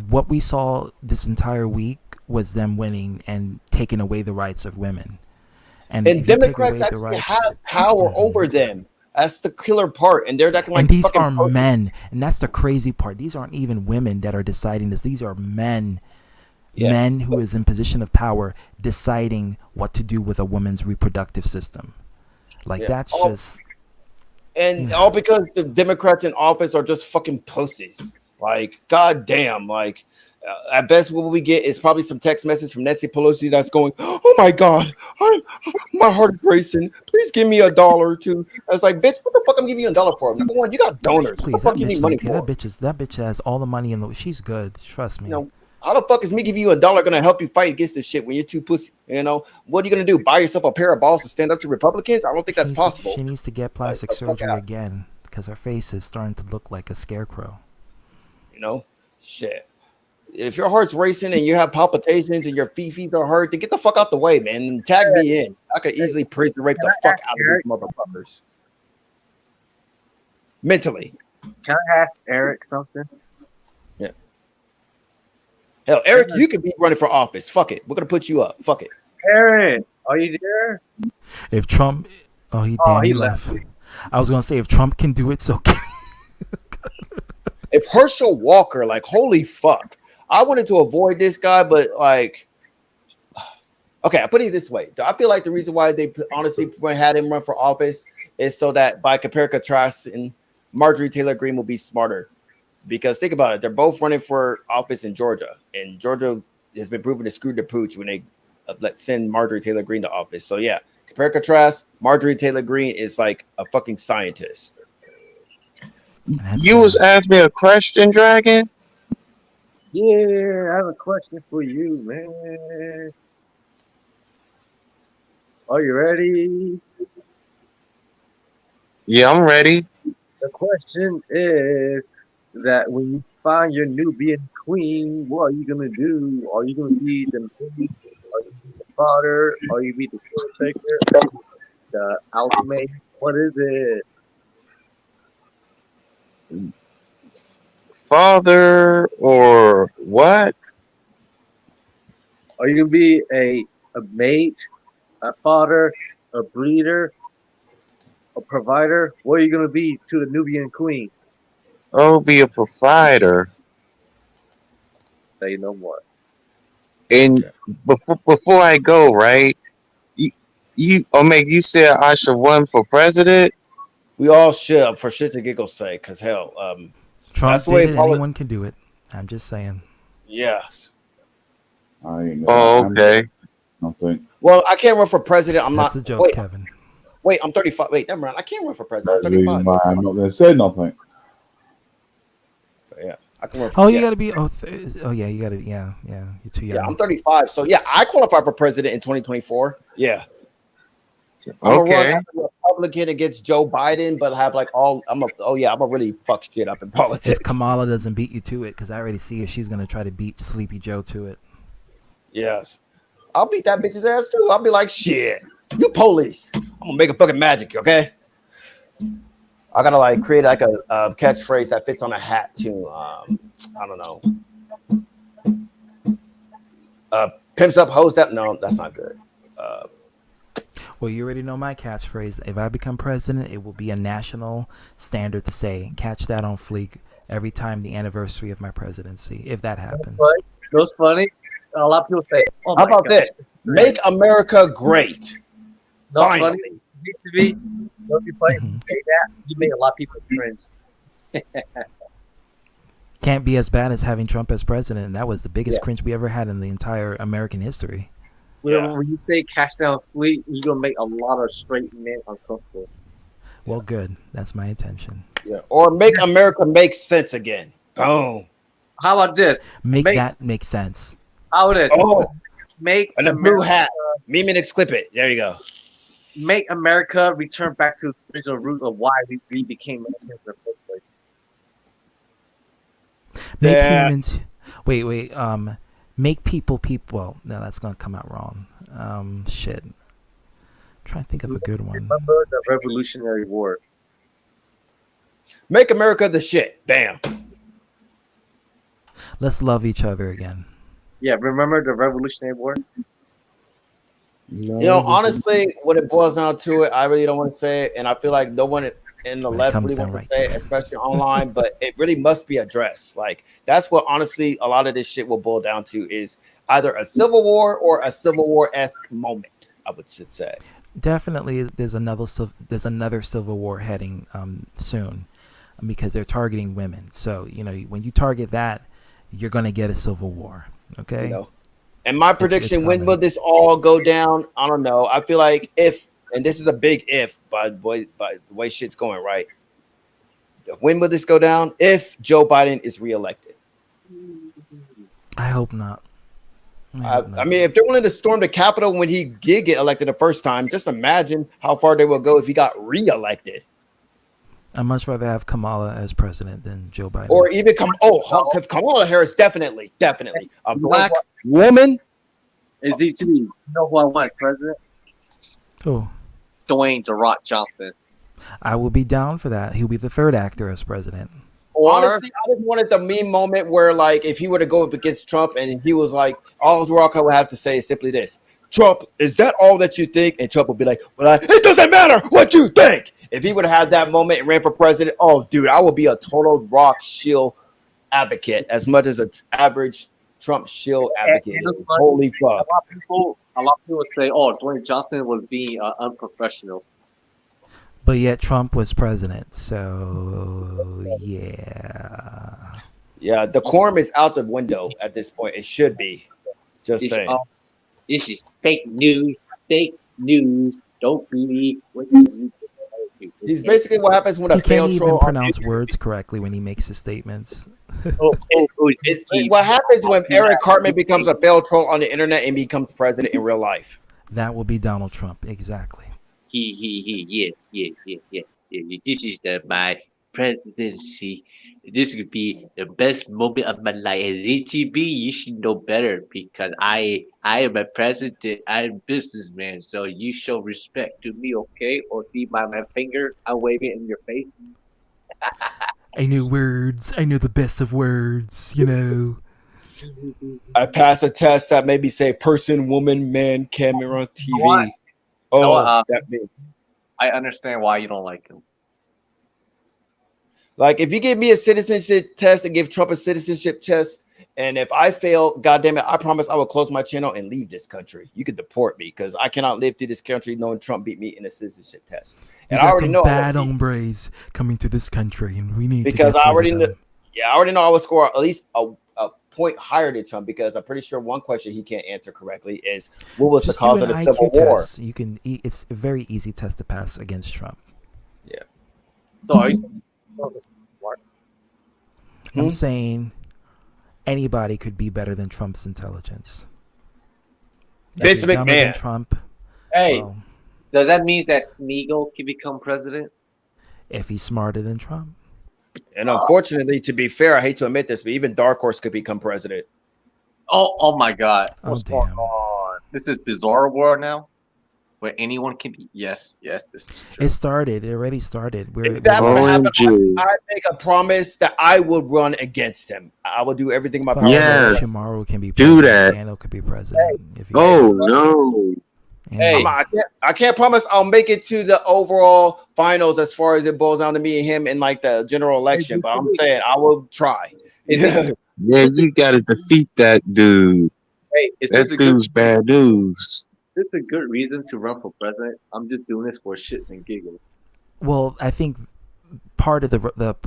what we saw this entire week was them winning and taking away the rights of women. And Democrats actually have power over them. That's the killer part, and they're acting like. And these fucking are men, and that's the crazy part. These aren't even women that are deciding this. These are men, men who is in position of power deciding what to do with a woman's reproductive system. Like that's just. And all because the Democrats in office are just fucking pussies. Like, goddamn, like. At best, what we get is probably some text message from Nancy Pelosi that's going, "Oh my God, my heart is racing. Please give me $1 or $2." I was like, "Bitch, what the fuck I'm giving you $1 for?" Number one, you got donors. Please, what the fuck you need money for? That bitch has all the money in the. She's good. Trust me. You know, how the fuck is me giving you $1 gonna help you fight against this shit when you're too pussy? You know, what are you gonna do? Buy yourself a pair of balls to stand up to Republicans? I don't think that's possible. She needs to get plastic surgery again because her face is starting to look like a scarecrow. You know, shit. If your heart's racing and you have palpitations and your feet are hurt, then get the fuck out the way, man, and tag me in. I could easily prison rape the fuck out of these motherfuckers. Mentally. Can I ask Eric something? Yeah. Hell, Eric, you could be running for office. Fuck it. We're gonna put you up. Fuck it. Eric, are you there? If Trump, he left. I was gonna say if Trump can do it, so can if Herschel Walker, like, holy fuck. I wanted to avoid this guy, but like, okay, I put it this way. I feel like the reason why they honestly had him run for office is so that by compare contrast, Marjorie Taylor Greene will be smarter. Because think about it, they're both running for office in Georgia, and Georgia has been proven to screw the pooch when they send Marjorie Taylor Greene to office. So yeah, compare contrast, Marjorie Taylor Greene is like a fucking scientist. You was asking me a question, Dragon? Yeah, I have a question for you, man. Are you ready? Yeah, I'm ready. The question is that when you find your Nubian queen, what are you gonna do? Are you gonna be the maid? Are you gonna be the father? Are you gonna be the caretaker? The housemaid? What is it? Father or what? Are you gonna be a mate, a father, a breeder, a provider? What are you gonna be to the Nubian queen? Oh, be a provider. Say no more. And before I go, right? You said I should run for president. We all should, for shits and giggles' sake, because hell, Trump did it. Anyone can do it. I'm just saying. Yes. I ain't Oh, okay. Nothing. Well, I can't run for president. I'm That's not. a joke, Wait, Kevin. wait, I'm 35. Wait, never mind. I can't run for president. That's I'm the reason 35. why I'm not going to say nothing. Yeah, I can run for. Oh, you Yeah. gotta be. Oh yeah, you gotta. Yeah. You're too young. Yeah, I'm 35. So yeah, I qualify for president in 2024. Yeah. I'm gonna run as a Republican against Joe Biden, but have like all. I'm gonna really fuck shit up in politics. If Kamala doesn't beat you to it, because I already see her, she's gonna try to beat Sleepy Joe to it. Yes, I'll beat that bitch's ass too. I'll be like, shit, you police. I'm gonna make a fucking magic, okay? I gotta like create like a catchphrase that fits on a hat too. I don't know. Pimps up, hoes that. No, that's not good. Well, you already know my catchphrase. If I become president, it will be a national standard to say, catch that on fleek every time the anniversary of my presidency, if that happens. What's funny? A lot of people say, "Oh, how about this? Make America great." No, Finally. funny. To me, don't be funny to say that. You make a lot of people cringe. Can't be as bad as having Trump as president. And that was the biggest cringe we ever had in the entire American history. When you say cash down fleet, you're gonna make a lot of straight men uncomfortable. Well, good. That's my intention. Yeah. Or make America make sense again. Boom. How about this? Make that make sense. How about this? Oh, make and a blue hat. Meme clip it. There you go. Make America return back to the original root of why we became Americans in the first place. Make humans. Wait. Make people. Well, no, that's gonna come out wrong. Shit. I'm trying to think of a good one. Remember the Revolutionary War. Make America the shit. Bam. Let's love each other again. Yeah, remember the Revolutionary War? You know, honestly, what it boils down to it, I really don't want to say it, and I feel like no one in the left really wants to say it, especially online, but it really must be addressed. Like, that's what honestly a lot of this shit will boil down to is either a civil war or a civil war-esque moment, I would just say. Definitely, there's another civil war heading soon, because they're targeting women. So when you target that, you're gonna get a civil war. Okay. You know? And my prediction, when will this all go down? I don't know. I feel like and this is a big if by the way shit's going, right? When will this go down? If Joe Biden is reelected. I hope not. I mean, if they're willing to storm the Capitol when he did get elected the first time, just imagine how far they will go if he got reelected. I'd much rather have Kamala as president than Joe Biden. Or even Kamala Harris, definitely. A black woman. Is he to be? You know who I want as president? Who? Dwayne "The Rock" Johnson. I will be down for that. He'll be the third actor as president. Honestly, I just wanted the meme moment where, like, if he were to go up against Trump and he was like, all The Rock would have to say is simply this: Trump, is that all that you think? And Trump would be like, well, it doesn't matter what you think. If he would have had that moment and ran for president, oh, dude, I would be a total Rock shield advocate as much as an average Trump shield advocate. Holy fuck. A lot of people say, oh, Dwayne Johnson was being unprofessional. But yet Trump was president. So, yeah. Yeah, the quorum is out the window at this point. It should be. Just saying. This is fake news. Fake news. Don't believe what you read. He's basically what happens when a failed troll. He can't even pronounce words correctly when he makes his statements. What happens when Eric Cartman becomes a failed troll on the internet and becomes president in real life? That will be Donald Trump, exactly. Yeah. This is my presidency. This could be the best moment of my life. And ZTB, you should know better because I am a president. I'm a businessman, so you show respect to me, okay? Or see my finger, I'll wave it in your face. I know words. I know the best of words, I pass a test that maybe say person, woman, man, camera, TV. That means. I understand why you don't like him. Like, if you give me a citizenship test and give Trump a citizenship test, and if I fail, goddamn it, I promise I will close my channel and leave this country. You could deport me because I cannot live through this country knowing Trump beat me in a citizenship test. And I already know bad hombres coming to this country, and we need because to get I already rid of know. them. Yeah, I already know I will score at least a point higher than Trump because I'm pretty sure one question he can't answer correctly is what was Just the cause do of an the IQ Civil War? test. You can. It's a very easy test to pass against Trump. Yeah. So are you? I'm saying anybody could be better than Trump's intelligence. Vince If you're dumber than McMahon. Trump, Hey, well, does that mean that Smeagol can become president? if he's smarter than Trump. And unfortunately, to be fair, I hate to admit this, but even Dark Horse could become president. Oh my God! Oh, What's going on? This is bizarre world now, where anyone can be. Yes, this is true. It started. It already stared. If that would happen, I make a promise that I would run against him. I will do everything in my power. Yes. Tomorrow can be Do president. that. Daniel could be president. If he Oh no. Hey. I can't promise I'll make it to the overall finals as far as it boils down to me and him in like the general election, but I'm saying I will try. Yeah, you gotta defeat that dude. Hey, is That this a dude's good? bad news. Is this a good reason to run for president? I'm just doing this for shits and giggles. Well, I think part of the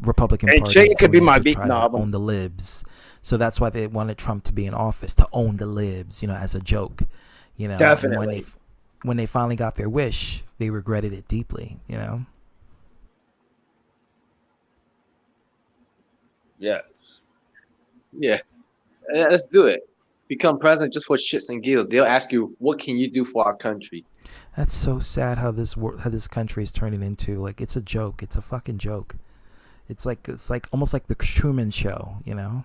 Republican And Party Jay is could be doing it my to beat try knob. to own the libs. So that's why they wanted Trump to be in office, to own the libs, as a joke. And Definitely. when they finally got their wish, they regretted it deeply. Yes. Yeah, let's do it. Become president just for shits and giggles. They'll ask you, "What can you do for our country?" That's so sad how this country is turning into it's a joke. It's a fucking joke. It's like almost like the Truman Show. We're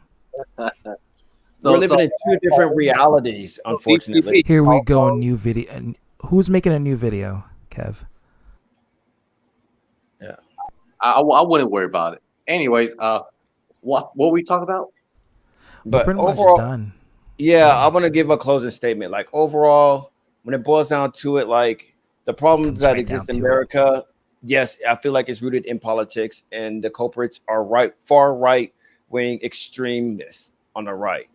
living in two different realities, unfortunately. Here we go, new video. And who's making a new video, Kev? Yeah, I wouldn't worry about it. Anyways, what we talk about? But pretty much overall, done. Yeah, I want to give a closing statement. Like overall, when it boils down to it, like the problems that exist in America, yes, I feel like it's rooted in politics, and the culprits are far right wing extremists on the right,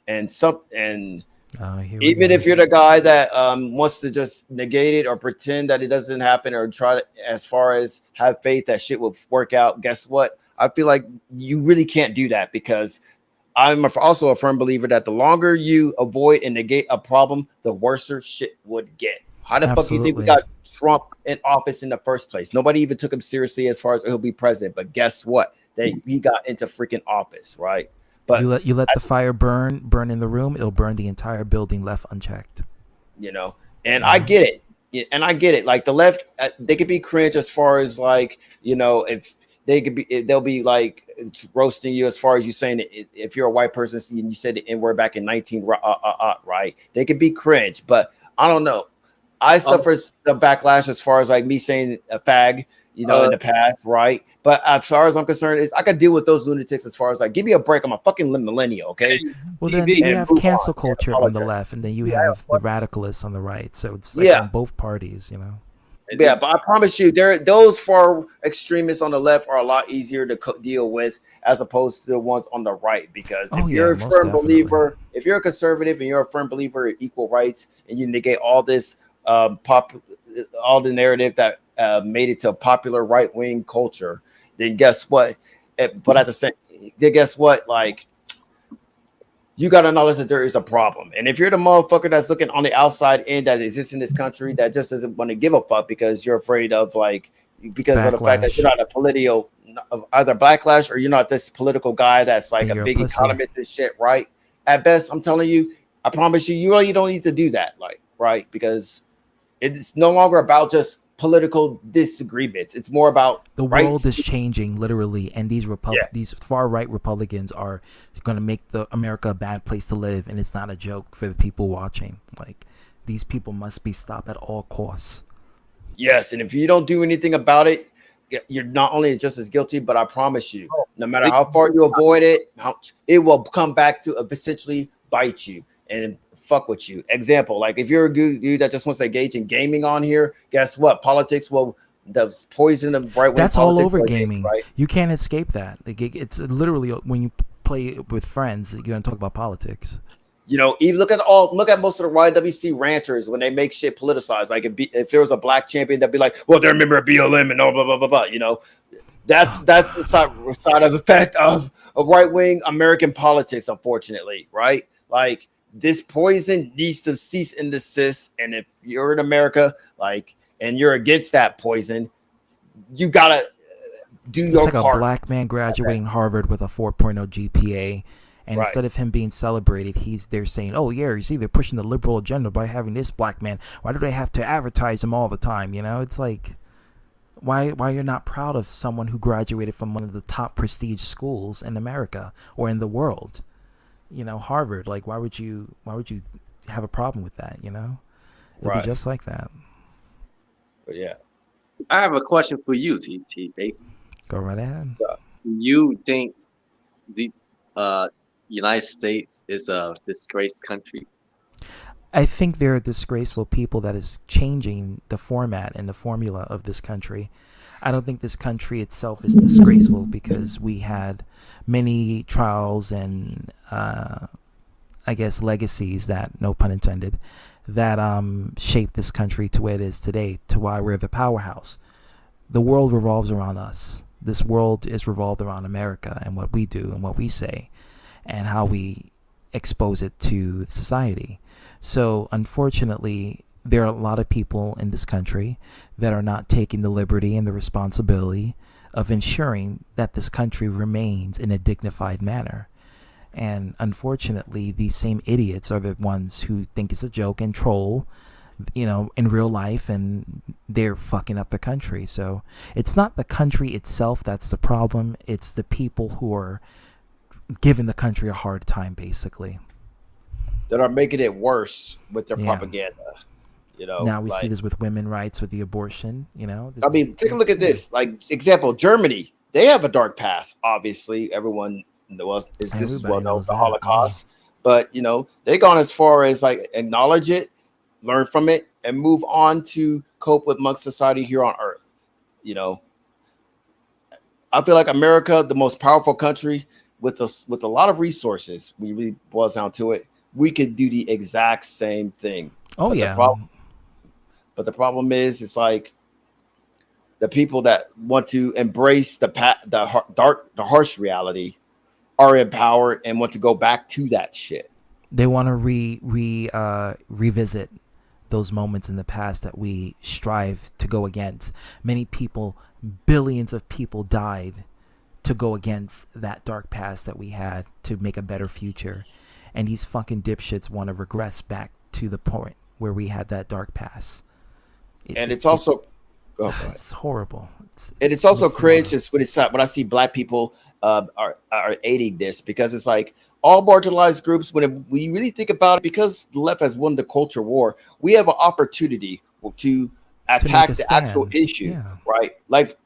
and even if you're the guy that wants to just negate it or pretend that it doesn't happen or try to, as far as have faith that shit will work out, guess what? I feel like you really can't do that because I'm also a firm believer that the longer you avoid and negate a problem, the worse shit would get. How the fuck do you think we got Trump in office in the first place? Nobody even took him seriously as far as he'll be president. But guess what? He got into freaking office, right? But you let the fire burn in the room, it'll burn the entire building left unchecked. And I get it. Yeah, and I get it. Like the left, they could be cringe as far as if they'll be like roasting you as far as you saying that if you're a white person and you said the N-word back in 19 right, they could be cringe, but I don't know. I suffered the backlash as far as like me saying a fag, in the past, right? But as far as I'm concerned, is I could deal with those lunatics as far as like give me a break. I'm a fucking millennial, okay? Well, then you have cancel culture on the left, and then you have the radicalists on the right. So it's on both parties, Yeah, but I promise you, those far extremists on the left are a lot easier to deal with as opposed to the ones on the right. Because if you're a firm believer, if you're a conservative and you're a firm believer in equal rights, and you negate all this all the narrative that made it to a popular right wing culture, then guess what? But at the same, then guess what? Like, you got to acknowledge that there is a problem. And if you're the motherfucker that's looking on the outside in that exists in this country that just doesn't want to give a fuck because you're afraid of because of the fact that you're not a political either backlash or you're not this political guy that's like a big economist and shit, right? At best, I'm telling you, I promise you, you really don't need to do that, right? Because it's no longer about just political disagreements. It's more about the world is changing literally, and these far right Republicans are going to make America a bad place to live, and it's not a joke for the people watching. Like, these people must be stopped at all costs. Yes, and if you don't do anything about it, you're not only just as guilty, but I promise you, no matter how far you avoid it, it will come back to essentially bite you and fuck with you. Example, like if you're a dude that just wants to engage in gaming on here, guess what? Politics will the poison of right wing. That's all over gaming, right? You can't escape that. It's literally when you play with friends, you're gonna talk about politics. Even look at most of the YWC ranters when they make shit politicized. Like if there was a black champion, that'd be like, well, they're a member of BLM and blah blah blah blah blah. That's the side of effect of right wing American politics, unfortunately, right? Like this poison needs to cease and desist. And if you're in America, like, and you're against that poison, you gotta do It's your like a part. black man graduating Harvard with a 4.0 GPA, and Right. instead of him being celebrated, they're saying, "Oh yeah, you see, they're pushing the liberal agenda by having this black man. Why do they have to advertise him all the time?" You know, it's like, why you're not proud of someone who graduated from one of the top prestige schools in America or in the world? You know, Harvard. Like, why would you have a problem with that? You know, it'll Right. be just like that. But yeah. I have a question for you, TT. Baby. Go right ahead. So, You think the United States is a disgraced country? I think there are disgraceful people that is changing the format and the formula of this country. I don't think this country itself is disgraceful because we had many trials and I guess legacies that, no pun intended, that shaped this country to where it is today, to why we're the powerhouse. The world revolves around us. This world is revolved around America and what we do and what we say and how we expose it to society. So unfortunately, there are a lot of people in this country that are not taking the liberty and the responsibility of ensuring that this country remains in a dignified manner. And unfortunately, these same idiots are the ones who think it's a joke and troll, you know, in real life, and they're fucking up the country. So it's not the country itself that's the problem. It's the people who are giving the country a hard time, basically. That are making it worse with their Yeah. propaganda. You know, Now we like, see this with women rights, with the abortion, you know. I mean, take a look at this. Like, example, Germany, they have a dark past. Obviously, everyone knows this is Everybody well known, knows the that, Holocaust. But you know, they gone as far as like acknowledge it, learn from it, and move on to cope with monk society here on Earth. You know, I feel like America, the most powerful country with a lot of resources, when you really boils down to it, we could do the exact same thing. Oh, But yeah. the problem is, it's like the people that want to embrace the harsh reality are in power and want to go back to that shit. They want to revisit those moments in the past that we strive to go against. Many people, billions of people died to go against that dark past that we had to make a better future. And these fucking dipshits want to regress back to the point where we had that dark past. It's also it's horrible. It's also cringe when I see black people are aiding this, because it's like all marginalized groups, when we really think about it, because the left has won the culture war, we have an opportunity to attack the actual issue, right? Like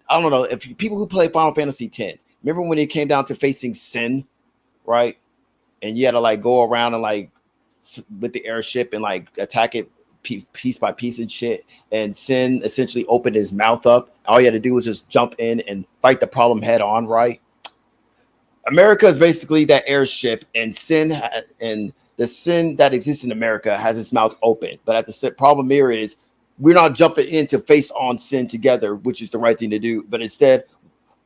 I don't know, if people who play Final Fantasy X, remember when it came down to facing sin, right? And you had to like go around and like with the airship and like attack it piece by piece and shit. And Sin essentially opened his mouth up. All you had to do was just jump in and fight the problem head on, right? America is basically that airship, and the sin that exists in America has its mouth open. But at the problem here is we're not jumping in to face on sin together, which is the right thing to do. But instead,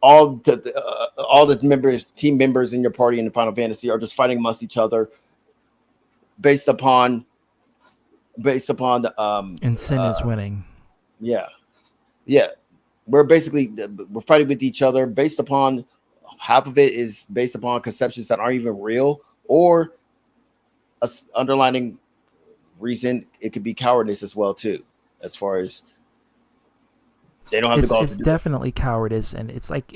all the team members in your party in the Final Fantasy are just fighting amongst each other based upon and sin is winning. Yeah we're fighting with each other based upon, half of it is based upon conceptions that aren't even real, or a underlining reason. It could be cowardice as well too, as far as they don't have to go. It's definitely cowardice, and it's like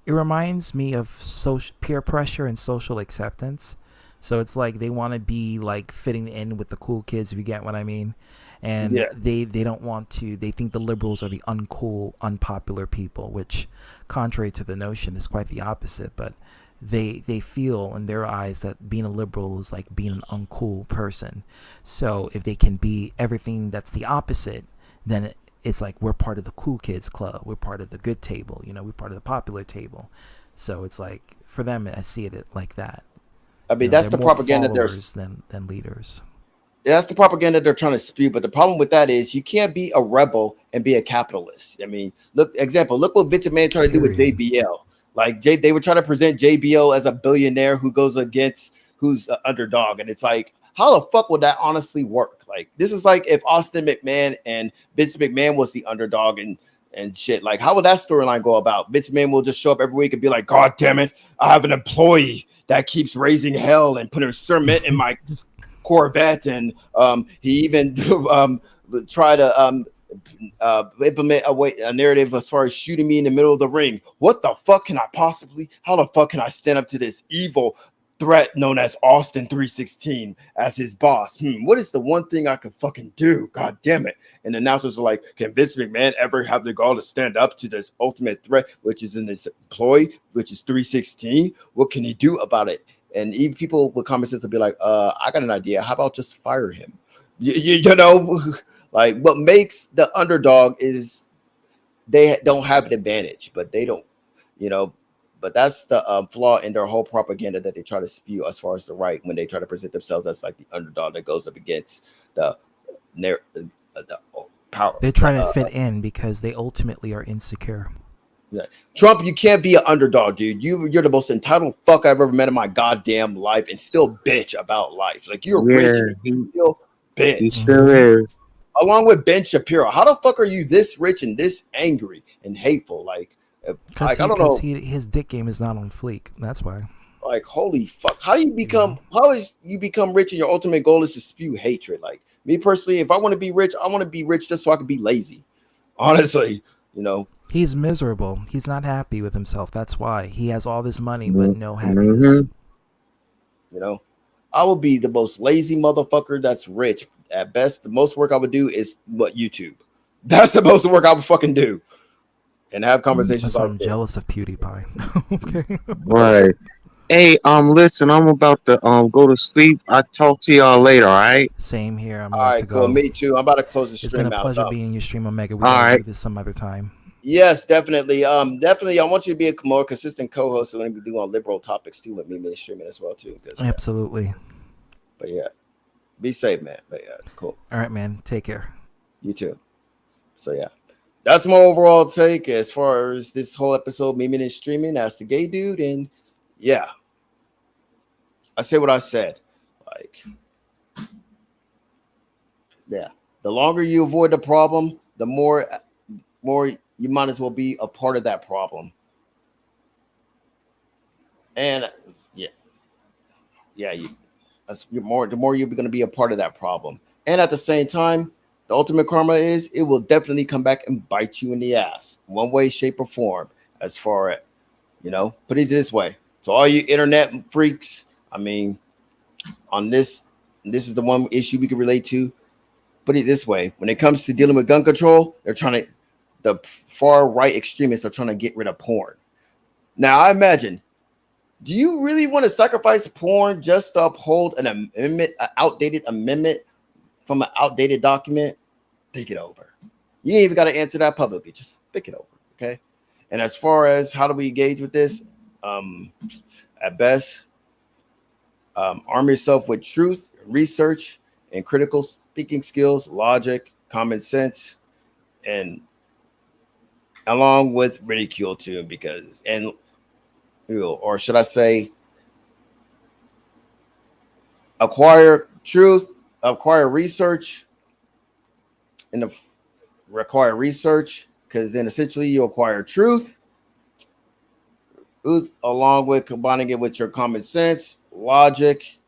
it reminds me of social peer pressure and social acceptance. So it's like they want to be like fitting in with the cool kids, if you get what I mean. And they don't want to, they think the liberals are the uncool, unpopular people, which contrary to the notion is quite the opposite. But they feel in their eyes that being a liberal is like being an uncool person. So if they can be everything that's the opposite, then it's like we're part of the cool kids club. We're part of the good table. You know, we're part of the popular table. So it's like, for them, I see it like that. I mean, that's the propaganda than leaders. That's the propaganda they're trying to spew. But the problem with that is you can't be a rebel and be a capitalist. I mean, look what Vince McMahon tried to do with JBL. Like they were trying to present JBL as a billionaire who goes against who's an underdog, and it's like, how the fuck would that honestly work? Like, this is like if Austin McMahon and Vince McMahon was the underdog and shit. Like, how would that storyline go about? Vince McMahon will just show up every week and be like, God damn it, I have an employee that keeps raising hell and putting cement in my Corvette, and he even try to implement a narrative as far as shooting me in the middle of the ring. What the fuck can I possibly? How the fuck can I stand up to this evil threat known as Austin 316 as his boss? What is the one thing I could fucking do? God damn it! And the announcers are like, can Vince McMahon ever have the gall to stand up to this ultimate threat, which is in his employee, which is 316? What can he do about it? And even people with common sense will be like, I got an idea. How about just fire him? You know, like what makes the underdog is they don't have an advantage, but they don't, you know, but that's the flaw in their whole propaganda that they try to spew as far as the right when they try to present themselves as like the underdog that goes up against the power. They're trying to fit in because they ultimately are insecure. Yeah. Trump, you can't be an underdog, dude. You're the most entitled fuck I've ever met in my goddamn life, and still bitch about life. Like you're rich, and you still bitch. He still is. Along with Ben Shapiro, how the fuck are you this rich and this angry and hateful? Like I don't know. His dick game is not on fleek. That's why. Like holy fuck, how do you become? How is you become rich and your ultimate goal is to spew hatred? Like me personally, if I want to be rich, I want to be rich just so I can be lazy. Honestly, you know. He's miserable. He's not happy with himself. That's why he has all this money but no happiness. You know, I will be the most lazy motherfucker that's rich. At best, the most work I would do is YouTube. That's the most work I would fucking do, and have conversations. I'm jealous of PewDiePie. Okay, right. Hey, listen, I'm about to go to sleep. I'll talk to y'all later, all right? Same here. I'm all about right, to go. Cool. Me too. I'm about to close the stream out. It's been a pleasure being your stream, Omega. We all gotta right. do this some other time. Yes, definitely. Definitely. I want you to be a more consistent co-host and be doing liberal topics too with me streaming as well too. Absolutely. But yeah, be safe, man. But yeah, cool. All right, man. Take care. You too. So yeah, that's my overall take as far as this whole episode. Me streaming as the gay dude, and yeah, I say what I said. Like, yeah, the longer you avoid the problem, the more you might as well be a part of that problem. And the more you're going to be a part of that problem. And at the same time, the ultimate karma is it will definitely come back and bite you in the ass, one way, shape, or form. As far as, you know, put it this way. So all you internet freaks, I mean, on this is the one issue we can relate to. Put it this way: when it comes to dealing with gun control, the far right extremists are trying to get rid of porn. Now, I imagine, do you really want to sacrifice porn just to uphold an amendment, an outdated amendment from an outdated document? Think it over. You ain't even got to answer that publicly. Just think it over, okay? And as far as how do we engage with this, at best, arm yourself with truth, research, and critical thinking skills, logic, common sense, and along with ridicule too, or should I say, acquire truth, acquire research, and require research, because then essentially you acquire truth, along with combining it with your common sense, logic,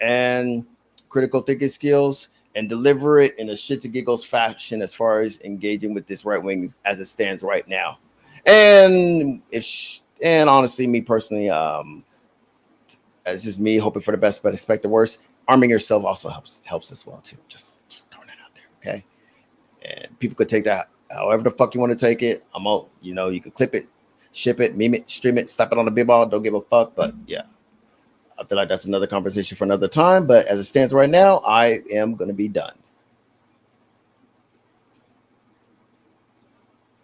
and critical thinking skills, and deliver it in a shit to giggles fashion as far as engaging with this right wing as it stands right now. And honestly, me personally, as just me hoping for the best but expect the worst, arming yourself also helps as well too. Just throwing it out there, okay? And people could take that however the fuck you want to take it. I'm out, you know, you could clip it, ship it, meme it, stream it, slap it on the big ball, don't give a fuck. But yeah, I feel like that's another conversation for another time. But as it stands right now, I am going to be done.